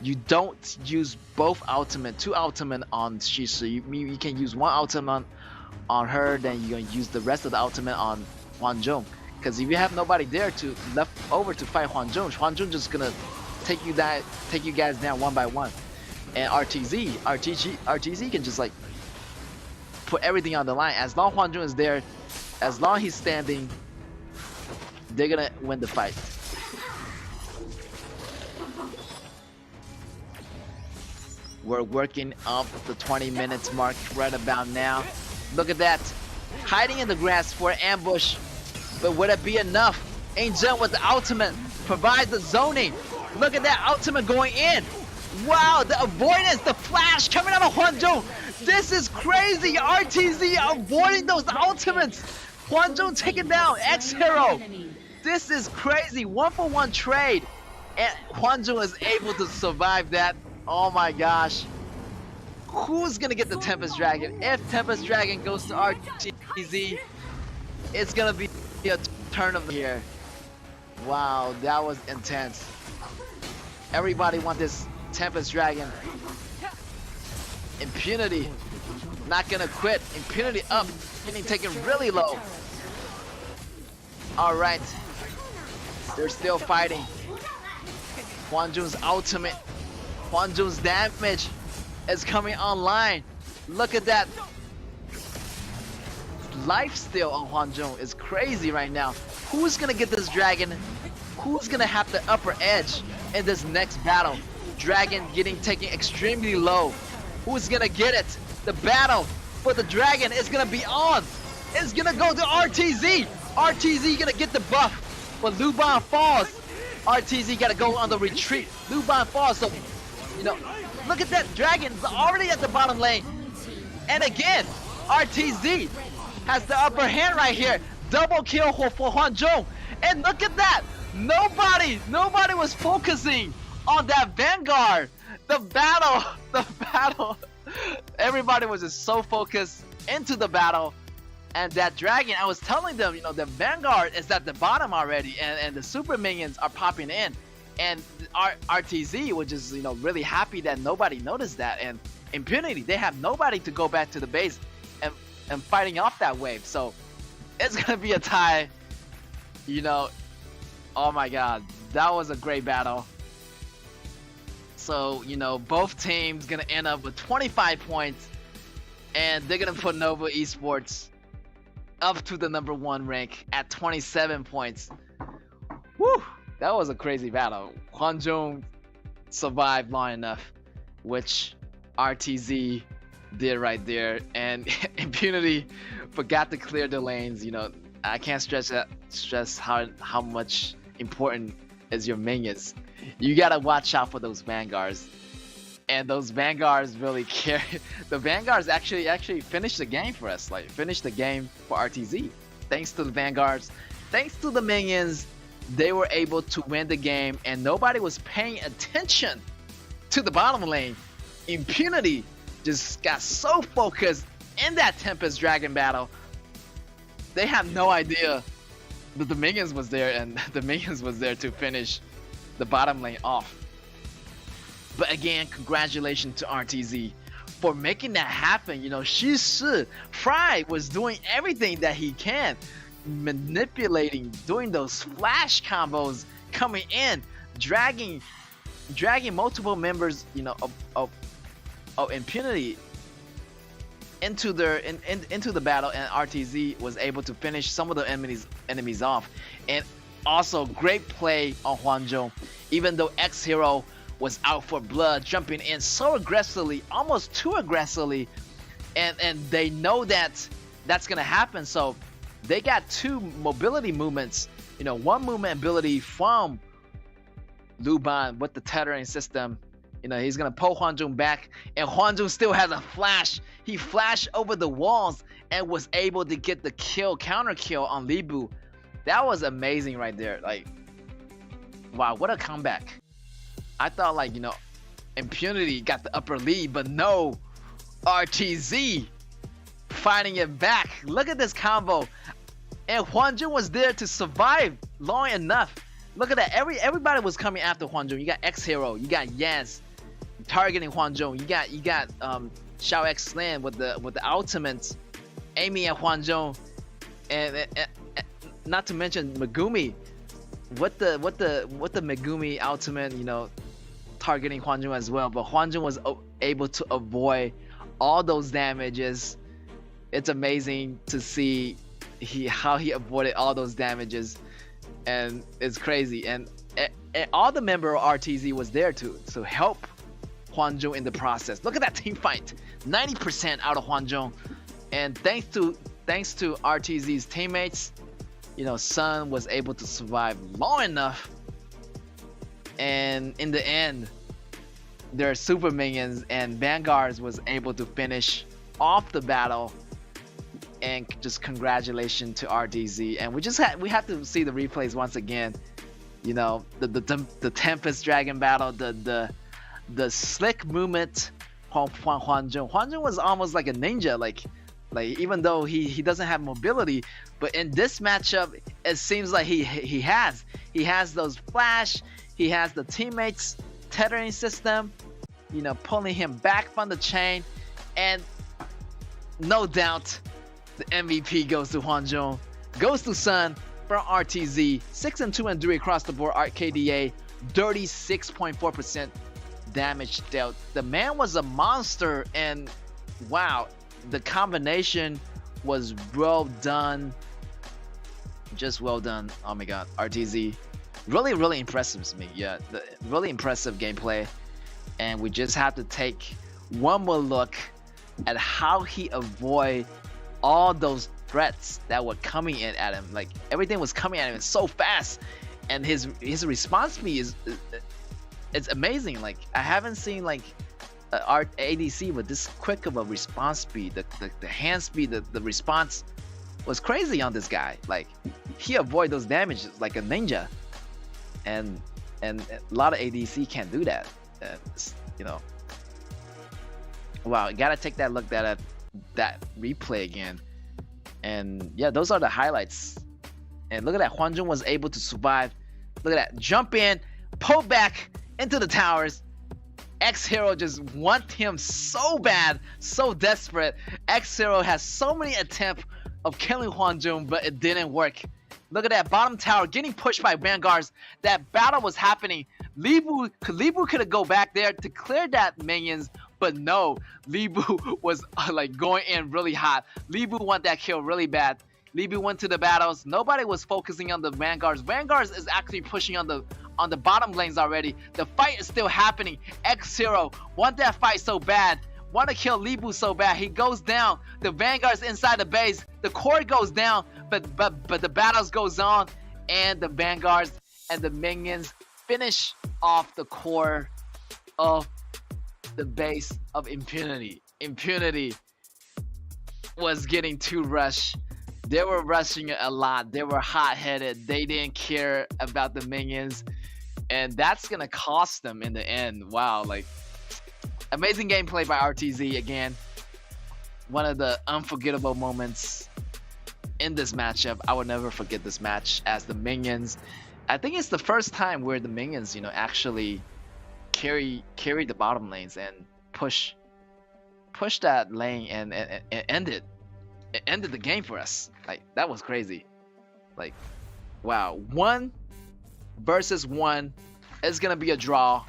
Speaker 3: you don't use both ultimate, 2 ultimate on Shisu. You can use 1 ultimate on her, then you're gonna use the rest of the ultimate on Hwan Jung. Because if you have nobody there to left over to fight Hwan Jung just gonna take you guys down one by one. And RTZ can just like put everything on the line. As long as Hwan Jung is there, as long as he's standing, they're gonna win the fight. We're working up the 20 minutes mark right about now. Look at that. Hiding in the grass for an ambush. But would it be enough? Angel with the ultimate provides the zoning. Look at that ultimate going in. Wow, the avoidance, the flash coming out of Hwan Jung. This is crazy. RTZ avoiding those ultimates. Hwanjung taking down X-Hero. This is crazy. 1-for-1 trade. And Hwanjung is able to survive that. Oh my gosh. Who's gonna get the Tempest Dragon? If Tempest Dragon goes to RTZ, it's gonna be a turn of the year. Wow, that was intense. Everybody want this Tempest Dragon. Impunity, not gonna quit. Impunity up, getting taken really low. All right, they're still fighting. Hwanjung's ultimate, Hwanjung's damage is coming online. Look at that. Life steal on Hwanjung is crazy right now. Who's gonna get this dragon? Who's gonna have the upper edge in this next battle? Dragon getting taken extremely low. Who's gonna get it? The battle for the dragon is gonna be on. It's gonna go to RTZ. RTZ gonna get the buff, but Luban falls. RTZ gotta go on the retreat. Luban falls, so you know, look at that. Dragon's already at the bottom lane, and again, RTZ has the upper hand right here. Double kill for Hwanjung, and look at that. Nobody was focusing on that Vanguard. The battle. Everybody was just so focused into the battle, and that dragon. I was telling them, you know, the Vanguard is at the bottom already, and the super minions are popping in, and RTZ was just, you know, really happy that nobody noticed that. And Impunity, they have nobody to go back to the base and fighting off that wave. So it's gonna be a tie. You know, oh my God, that was a great battle. So, you know, both teams gonna end up with 25 points, and they're gonna put Nova Esports up to the #1 rank at 27 points. Woo! That was a crazy battle. Hwanjung survived long enough, which RTZ did right there, and Impunity forgot to clear the lanes. You know, I can't stress how much important is your minions. You gotta watch out for those Vanguards, and those Vanguards really carry. The Vanguards actually finished the game for us, like finished the game for RTZ. Thanks to the Vanguards, thanks to the minions, they were able to win the game, and nobody was paying attention to the bottom lane. Impunity just got so focused in that Tempest Dragon battle, they have no idea that the minions was there, and the minions was there to finish the bottom lane off. But again, congratulations to RTZ for making that happen. You know, Shi Fry was doing everything that he can, manipulating, doing those flash combos, coming in, dragging multiple members, you know, of Impunity into the battle, and RTZ was able to finish some of the enemies off. And also great play on Hwanjung, even though X-Hero was out for blood, jumping in so aggressively, almost too aggressively, and they know that that's gonna happen, so they got two mobility movements. You know, one movement ability from Luban with the tethering system. You know, he's gonna pull Hwanjung back, and Hwanjung still has a flash. He flashed over the walls and was able to get the counter kill on Libu. That was amazing right there. Like, wow, what a comeback. I thought, like, you know, Impunity got the upper lead, but no, RTZ fighting it back. Look at this combo, and Hwanjung was there to survive long enough. Look at that. Everybody was coming after Hwanjung. You got X-Hero, you got Yaz targeting Hwanjung. You got Xiao X Slam with the ultimates aiming at Hwanjung, and not to mention Megumi, what the Megumi ultimate, you know, targeting Hwanjung as well. But Hwanjung was able to avoid all those damages. It's amazing to see how he avoided all those damages, and it's crazy. And all the member of RTZ was there to help Hwanjung in the process. Look at that team fight, 90% out of Hwanjung, and thanks to RTZ's teammates, you know, Sun was able to survive long enough, and in the end, their super minions and Vanguards was able to finish off the battle. And just congratulations to RTZ. And we have to see the replays once again. You know, the Tempest Dragon battle, the slick movement. Huan Zhong was almost like a ninja, like even though he doesn't have mobility, but in this matchup it seems like he has those flash, he has the teammates tethering system, you know, pulling him back from the chain, and no doubt the MVP goes to Huan Zhong, goes to Sun from RTZ. 6 and 2 and 3 across the board. KDA 36.4% damage dealt. The man was a monster, and wow, the combination was well done. Just well done. Oh my god, RTZ really impressive to me. Yeah, really impressive gameplay. And we just have to take one more look at how he avoid all those threats that were coming in at him. Like, everything was coming at him so fast, and his response speed is it's amazing. Like, I haven't seen like art ADC with this quick of a response speed. The hand speed, the response was crazy on this guy. Like, he avoid those damages like a ninja, and a lot of ADC can't do that. You know, wow, you gotta take that look at that replay again. And yeah, those are the highlights. And look at that, Huan Zhong was able to survive. Look at that, jump in, pull back into the towers. X-Hero just want him so bad, so desperate. X-Hero has so many attempts of killing Huan Zhong, but it didn't work. Look at that bottom tower getting pushed by vanguards. That battle was happening. Libu could go back there to clear that minions, but no, Libu was like going in really hot. Libu want that kill really bad. Libu went to the battles. Nobody was focusing on the vanguards. Vanguards is actually pushing on the bottom lanes already. The fight is still happening. X-Hero want that fight so bad. Want to kill Libu so bad. He goes down. The vanguards inside the base. The core goes down, but the battles goes on, and the vanguards and the minions finish off the core of the base of Impunity. Impunity was getting too rushed. They were rushing it a lot. They were hot-headed. They didn't care about the minions, and that's gonna cost them in the end. Wow, like, amazing gameplay by RTZ again. One of the unforgettable moments in this matchup. I will never forget this match, as the minions, I think it's the first time where the minions, you know, actually carry the bottom lanes and push that lane and ended the game for us. Like, that was crazy. Like, wow, 1 versus 1 is gonna be a draw.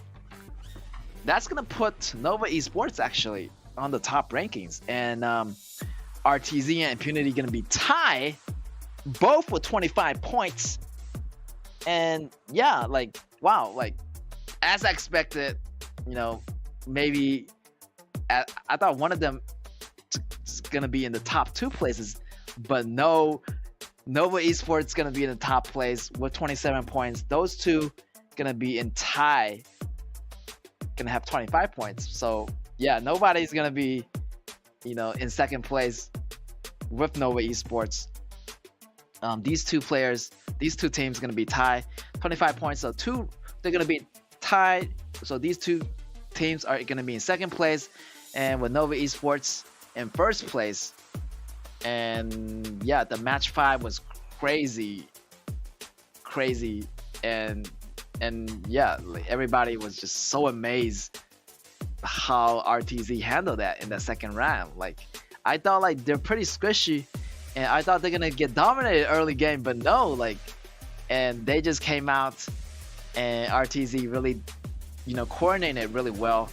Speaker 3: That's gonna put Nova Esports actually on the top rankings, and RTZ and Impunity gonna be tied, both with 25 points. And yeah, like, wow, like, as I expected, you know, maybe I thought one of them is gonna be in the top 2 places, but no, Nova Esports gonna be in the top place with 27 points. Those two gonna be in tie, gonna have 25 points. So yeah, nobody's gonna be, you know, in second place with Nova Esports. These two teams gonna be tied, 25 points. So they're gonna be tied. So these two teams are gonna be in second place, and with Nova Esports in first place. And yeah, the match 5 was crazy, and yeah, like, everybody was just so amazed how RTZ handled that in the second round. Like, I thought like they're pretty squishy, and I thought they're gonna get dominated early game, but no, like, and they just came out, and RTZ really, you know, coordinated really well,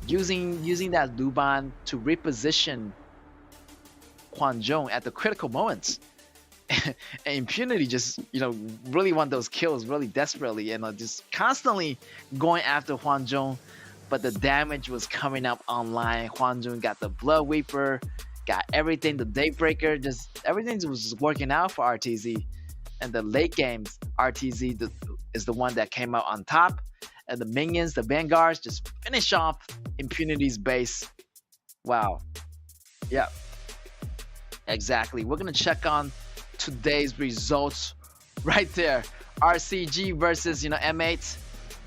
Speaker 3: using that Luban to reposition Huan Zhong at the critical moments. And Impunity just, you know, really want those kills really desperately, and just constantly going after Huan Zhong, but the damage was coming up online. Huan Zhong got the Blood Weeper, got everything, the Daybreaker, just everything was working out for RTZ. And the late games, RTZ is the one that came out on top, and the minions, the vanguards, just finish off Impunity's base. Wow. Yeah, exactly. We're gonna check on today's results right there. RCG versus M8.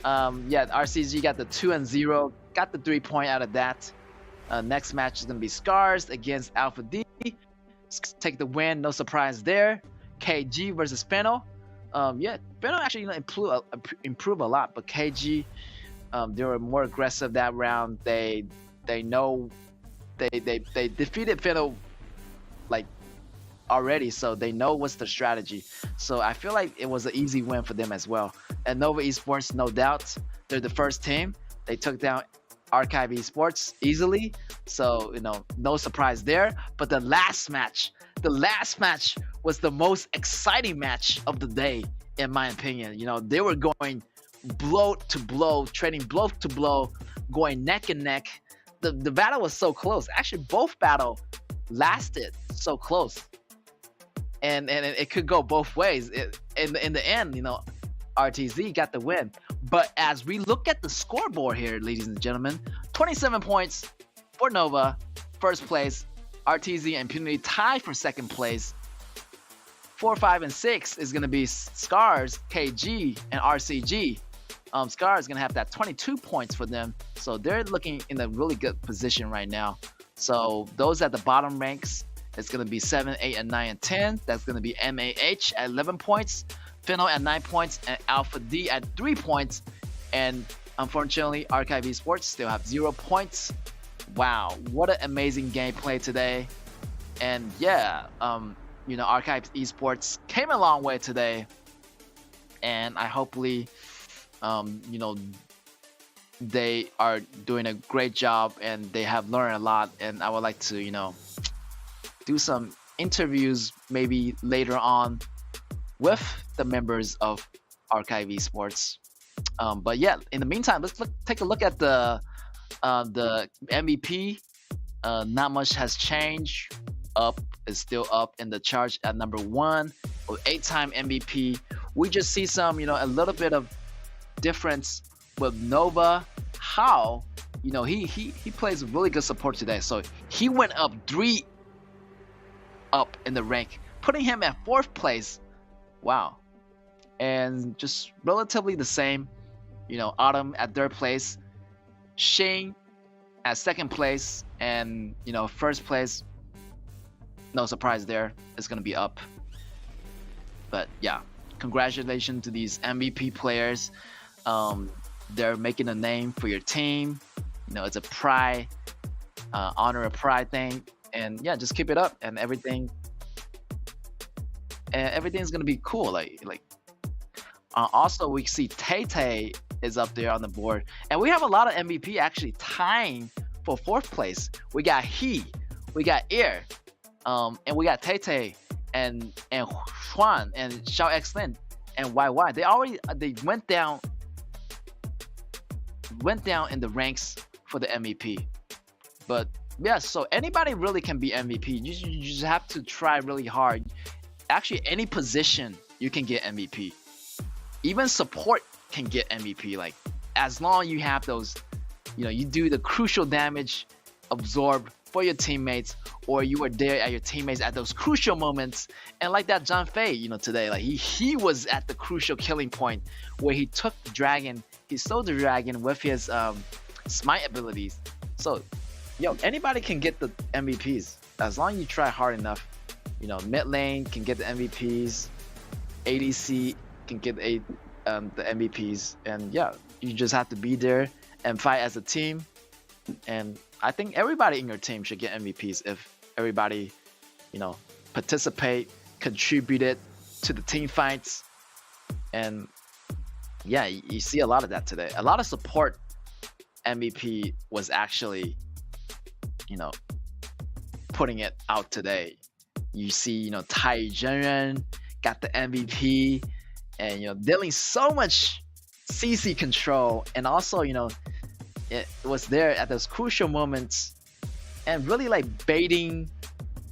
Speaker 3: Yeah, RCG got the 2-0, got the 3-point out of that. Next match is gonna be Scars against Alpha D. Take the win, no surprise there. KG versus Fennel. Yeah, Fennel actually improve a lot, but KG, they were more aggressive that round. They know they defeated Fennel like already, so they know what's the strategy. So I feel like it was an easy win for them as well. And Nova Esports, no doubt, they're the first team. They took down Archive Esports easily, so no surprise there. But the last match was the most exciting match of the day, in my opinion. They were going blow to blow, trading blow to blow, going neck and neck. The battle was so close. Actually, both battle lasted so close, and it could go both ways. In the end, RTZ got the win. But as we look at the scoreboard here, ladies and gentlemen, 27 points for Nova, first place. RTZ and Impunity tied for second place. 4, 5, and 6 is going to be Scars, KG, and RCG. Scars is going to have that 22 points for them. So they're looking in a really good position right now. So those at the bottom ranks, it's going to be 7, 8, and 9, and 10. That's going to be MAH at 11 points. Fennel at 9 points, and Alpha D at 3 points. And unfortunately, Archive Esports still have 0 points. Wow, what an amazing gameplay today. And yeah, Archive Esports came a long way today. And I hopefully, they are doing a great job and they have learned a lot. And I would like to, do some interviews maybe later on with the members of Archive Esports. But yeah, in the meantime, let's take a look at the MVP. Not much has changed. Up is still up in the charts at number 1 with 8-time MVP. We just see some, a little bit of difference with Nova. How, he plays really good support today. So he went up 3 up in the rank, putting him at 4th place. Wow. And just relatively the same, Autumn at 3rd place, Shane at 2nd place, and 1st place, no surprise there, it's gonna be up. But yeah, congratulations to these MVP players. They're making a name for your team. It's a pride, honor of pride thing, and yeah, just keep it up, and everything's gonna be cool. Also, we see Tay is up there on the board, and we have a lot of MVP actually tying for 4th place. We got we got Ear, and we got Tay and Xuan and Xiao X Lin and YY. They went down in the ranks for the MVP. But yeah, so anybody really can be MVP. You just have to try really hard. Actually, any position you can get MVP. Even support can get MVP. Like, as long as you have those, you do the crucial damage absorb for your teammates, or you were there at your teammates at those crucial moments. And like that John Fei, today, like he was at the crucial killing point where he took the dragon, he stole the dragon with his smite abilities. So, anybody can get the MVPs as long as you try hard enough. Mid lane can get the MVPs, ADC can get the MVPs, and yeah, you just have to be there and fight as a team. And I think everybody in your team should get MVPs if everybody, participate, contributed to the team fights. And yeah, you see a lot of that today. A lot of support MVP was actually, putting it out today. You see, Tai Zhenren got the MVP, and dealing so much CC control, and also it was there at those crucial moments, and really like baiting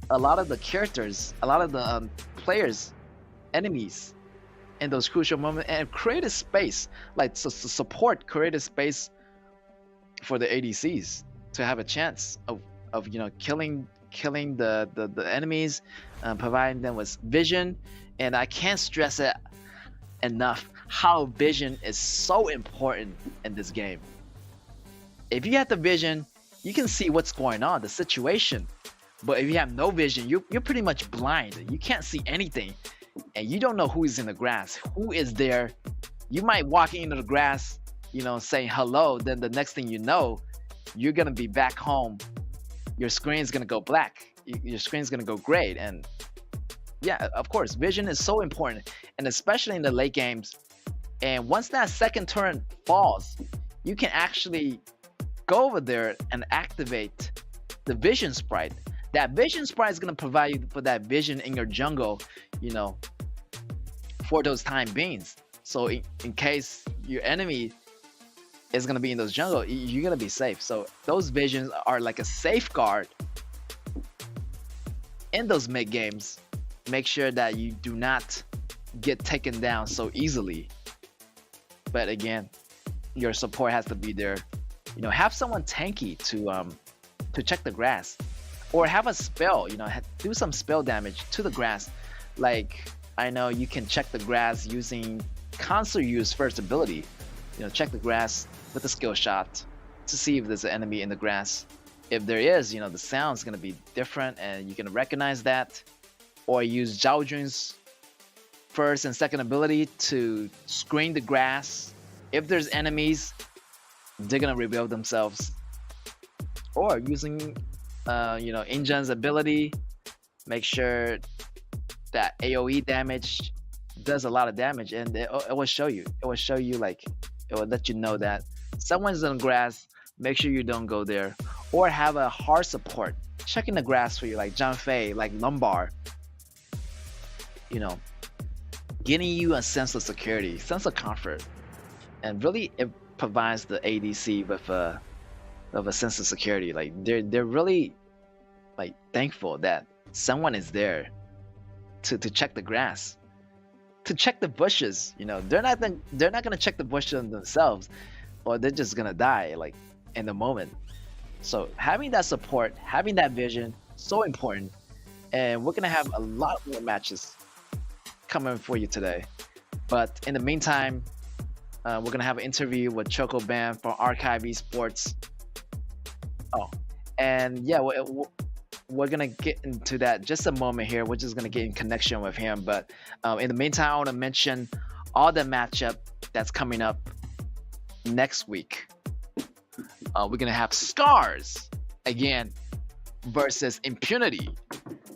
Speaker 3: a lot of the characters, a lot of the players, enemies in those crucial moments, and created space, like support created space for the ADCs to have a chance of killing killing the enemies, providing them with vision. And I can't stress it enough how vision is so important in this game. If you have the vision, you can see what's going on, the situation. But if you have no vision, you're pretty much blind. You can't see anything. And you don't know who is in the grass, who is there. You might walk into the grass, you know, saying hello. Then the next thing you know, you're going to be back home. Your screen's going to go black. Your screen's going to go gray. And yeah, of course, vision is so important. And especially in the late games. And once that second turn falls, you can actually go over there and activate the vision sprite. That vision sprite is going to provide you for that vision in your jungle, you know, for those time beings. So in case your enemy is going to be in those jungle, you're going to be safe. So those visions are like a safeguard in those mid games. Make sure that you do not get taken down so easily. But again, your support has to be there. You know, have someone tanky to check the grass, or have a spell. You know, do some spell damage to the grass. Like, I know you can check the grass using console use first ability. You know, check the grass with a skill shot to see if there's an enemy in the grass. If there is, you know, the sound's gonna be different and you can recognize that. Or use Zhao Jun's first and second ability to screen the grass. If there's enemies, they're gonna reveal themselves. Or using you know, Injun's ability, make sure that AoE damage does a lot of damage, and it will show you. It will show you, like, it will let you know that someone's on grass. Make sure you don't go there. Or have a hard support checking the grass for you, like Zhang Fei, like Lumbar. You know, getting you a sense of security, sense of comfort, and really it provides the ADC with a sense of security. Like they're really like thankful that someone is there to check the grass, to check the bushes. You know, they're not gonna check the bushes themselves, or they're just gonna die like in the moment. So having that support, having that vision, so important. And we're gonna have a lot more matches coming for you today. But in the meantime, we're gonna have an interview with Choco Bam from Archive Esports. Oh, and yeah, we're gonna get into that just a moment here. We're just gonna get in connection with him. But in the meantime, I want to mention all the matchup that's coming up next week. We're gonna have Scars again versus Impunity.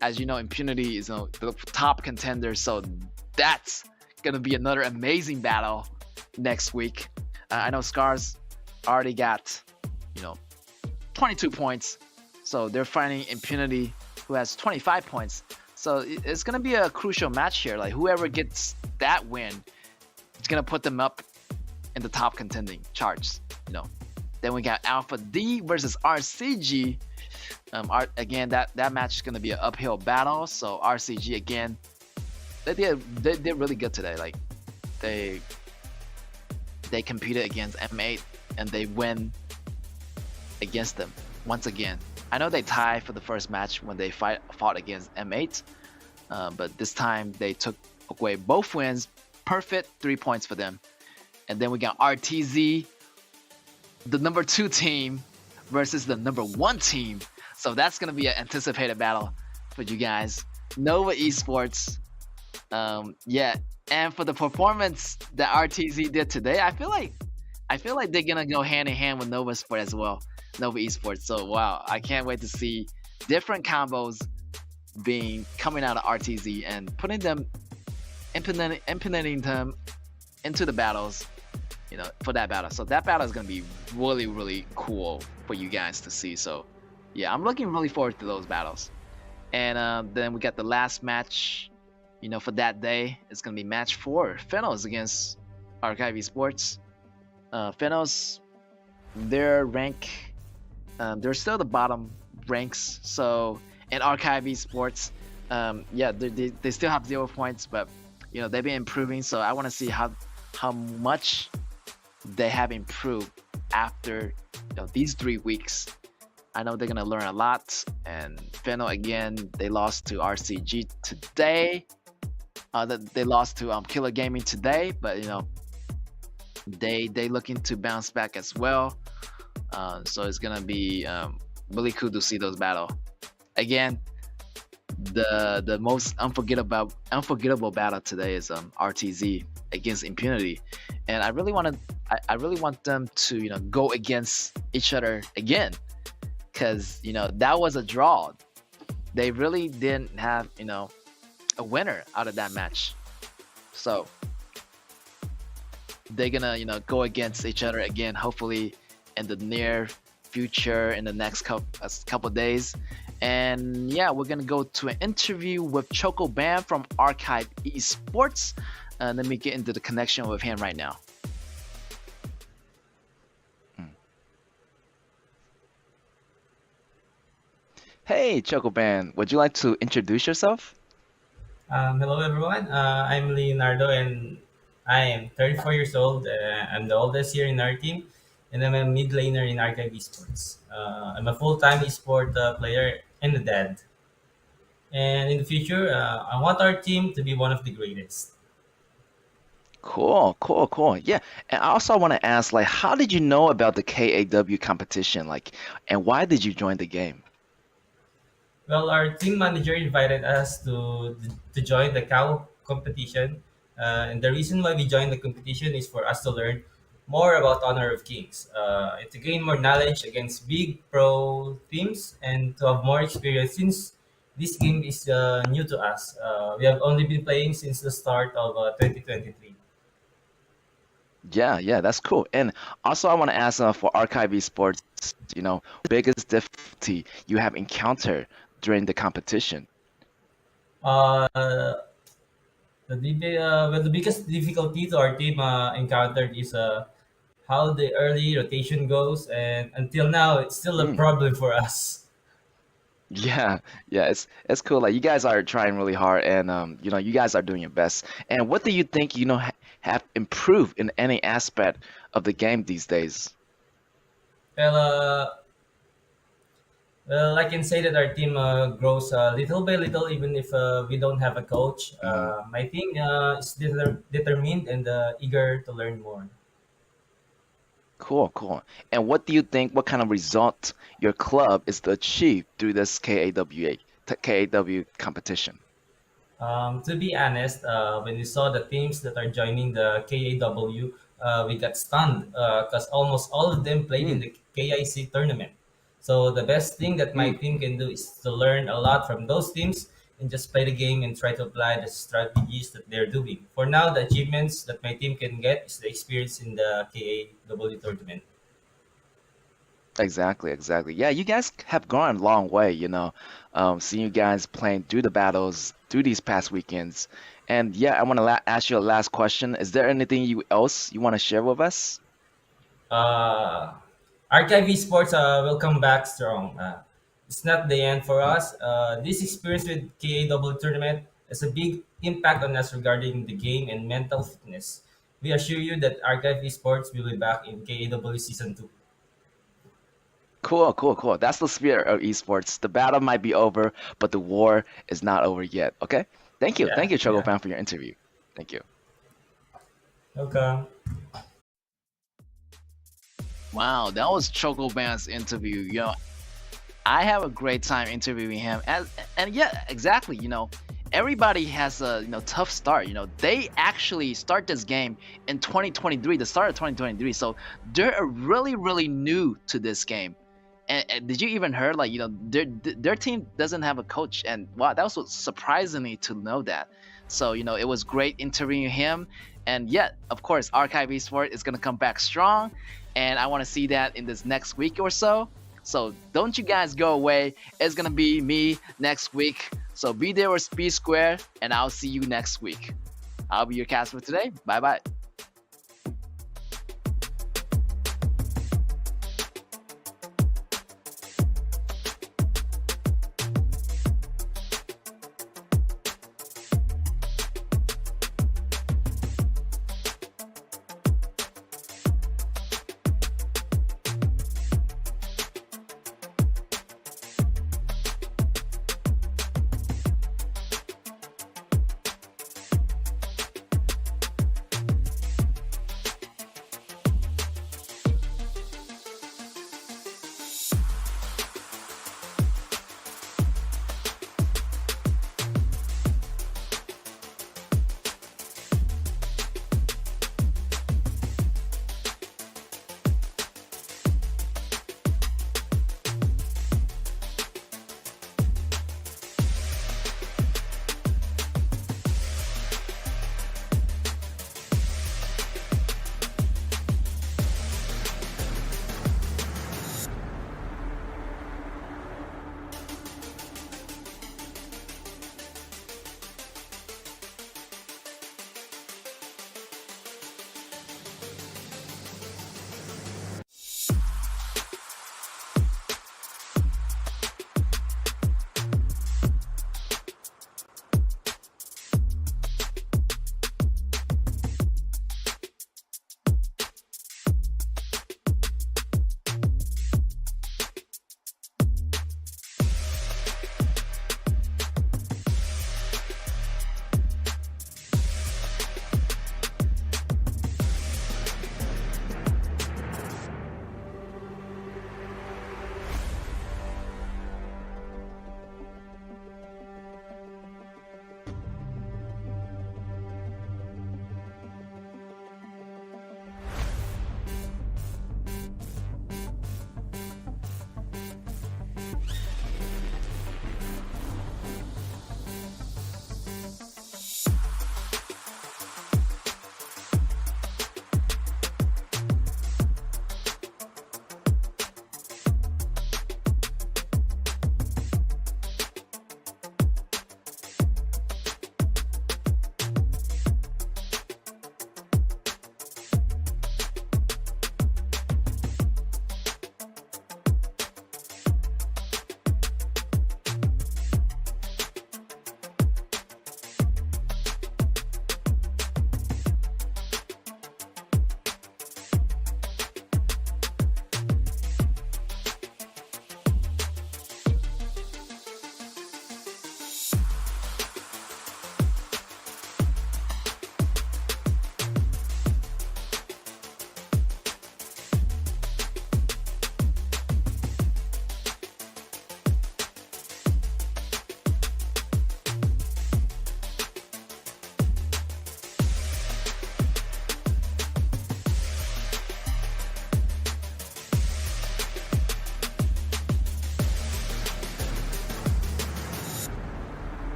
Speaker 3: As you know, Impunity is the top contender, so that's gonna be another amazing battle next week. I know Scars already got, you know, 22 points, so they're fighting Impunity, who has 25 points. So it's gonna be a crucial match here. Like, whoever gets that win, it's gonna put them up in the top contending charts. You know. Then we got Alpha D versus RCG. Again, that match is gonna be an uphill battle. So RCG again, they did really good today. Like they competed against M8 and they win against them once again. I know they tied for the first match when they fought against M8, but this time they took away both wins. Perfect 3 points for them. And then we got RTZ, the number 2 team versus the number 1 team. So that's gonna be an anticipated battle for you guys. Nova Esports, yeah. And for the performance that RTZ did today, I feel like they're gonna go hand in hand with Nova Sport as well, Nova Esports. So wow, I can't wait to see different combos coming out of RTZ and putting them, implementing them into the battles. You know, for that battle. So that battle is gonna be really, really cool for you guys to see. So yeah, I'm looking really forward to those battles. And then we got the last match, you know, for that day. It's gonna be match 4, Fenos against Archive Esports. Fenos, their rank, they're still the bottom ranks. So in Archive Esports, yeah, they still have 0 points, but you know, they've been improving. So I want to see how much they have improved after, you know, these 3 weeks. I know they're gonna learn a lot. And Fennel again, they lost to RCG today. They lost to Killer Gaming today, but they looking to bounce back as well. So it's gonna be really cool to see those battle. Again, the most unforgettable battle today is RTZ against Impunity, and I really want them to go against each other again, because that was a draw. They really didn't have a winner out of that match, so they're gonna go against each other again, hopefully in the near future, in the next couple days. And yeah, we're gonna go to an interview with Choco Bam from Archive Esports. Let me get into the connection with him right now. Hey Choco Bam, would you like to introduce yourself?
Speaker 13: Hello everyone, I'm Leonardo and I am 34 years old. I'm the oldest here in our team, and I'm a mid laner in Archive Esports. I'm a full-time esport player and a dad. And in the future, I want our team to be one of the greatest.
Speaker 3: Cool. Yeah, and I also want to ask, like, how did you know about the KAW competition, like, and why did you join the game?
Speaker 13: Well, our team manager invited us to join the KAW competition, and the reason why we joined the competition is for us to learn more about Honor of Kings, and to gain more knowledge against big pro teams, and to have more experience since this game is new to us. We have only been playing since the start of 2023.
Speaker 3: Yeah, that's cool. And also, I want to ask for Archive Esports, biggest difficulty you have encountered during the competition.
Speaker 13: Uh, the biggest difficulty to our team encountered is how the early rotation goes, and until now, it's still a problem for us.
Speaker 3: Yeah, it's cool. Like you guys are trying really hard, and you guys are doing your best. And what do you think have improved in any aspect of the game these days?
Speaker 13: Well, well, I can say that our team grows little by little, even if we don't have a coach. My team is determined and eager to learn more.
Speaker 3: Cool. And what do you think? What kind of result your club is to achieve through this KAW competition?
Speaker 13: To be honest, when we saw the teams that are joining the KAW, we got stunned because almost all of them played in the KIC tournament. So the best thing that my team can do is to learn a lot from those teams and just play the game and try to apply the strategies that they're doing. For now, the achievements that my team can get is the experience in the KAW tournament.
Speaker 3: Exactly. Yeah, you guys have gone a long way, seeing you guys playing through the battles through these past weekends. And yeah, I want to ask you a last question. Is there anything else you want to share with us?
Speaker 13: Uh, Archive Esports will come back strong. It's not the end for us. This experience with KAW tournament has a big impact on us regarding the game and mental fitness. We assure you that Archive Esports will be back in KAW Season 2.
Speaker 3: Cool. That's the spirit of esports. The battle might be over, but the war is not over yet. Okay? Thank you. Thank you, Choco Fan, for your interview. Thank you.
Speaker 13: Okay.
Speaker 3: Wow, that was Choco Band's interview. I have a great time interviewing him, and yeah, exactly. Everybody has a tough start. They actually start this game in 2023, the start of 2023. So they're really new to this game. And did you even heard their team doesn't have a coach, and wow, that was surprising me to know that. So it was great interviewing him, and yet of course Archive Esports is gonna come back strong, and I want to see that in this next week or so. So don't you guys go away. It's gonna be me next week. So be there with Speed Square, and I'll see you next week. I'll be your cast for today. Bye bye.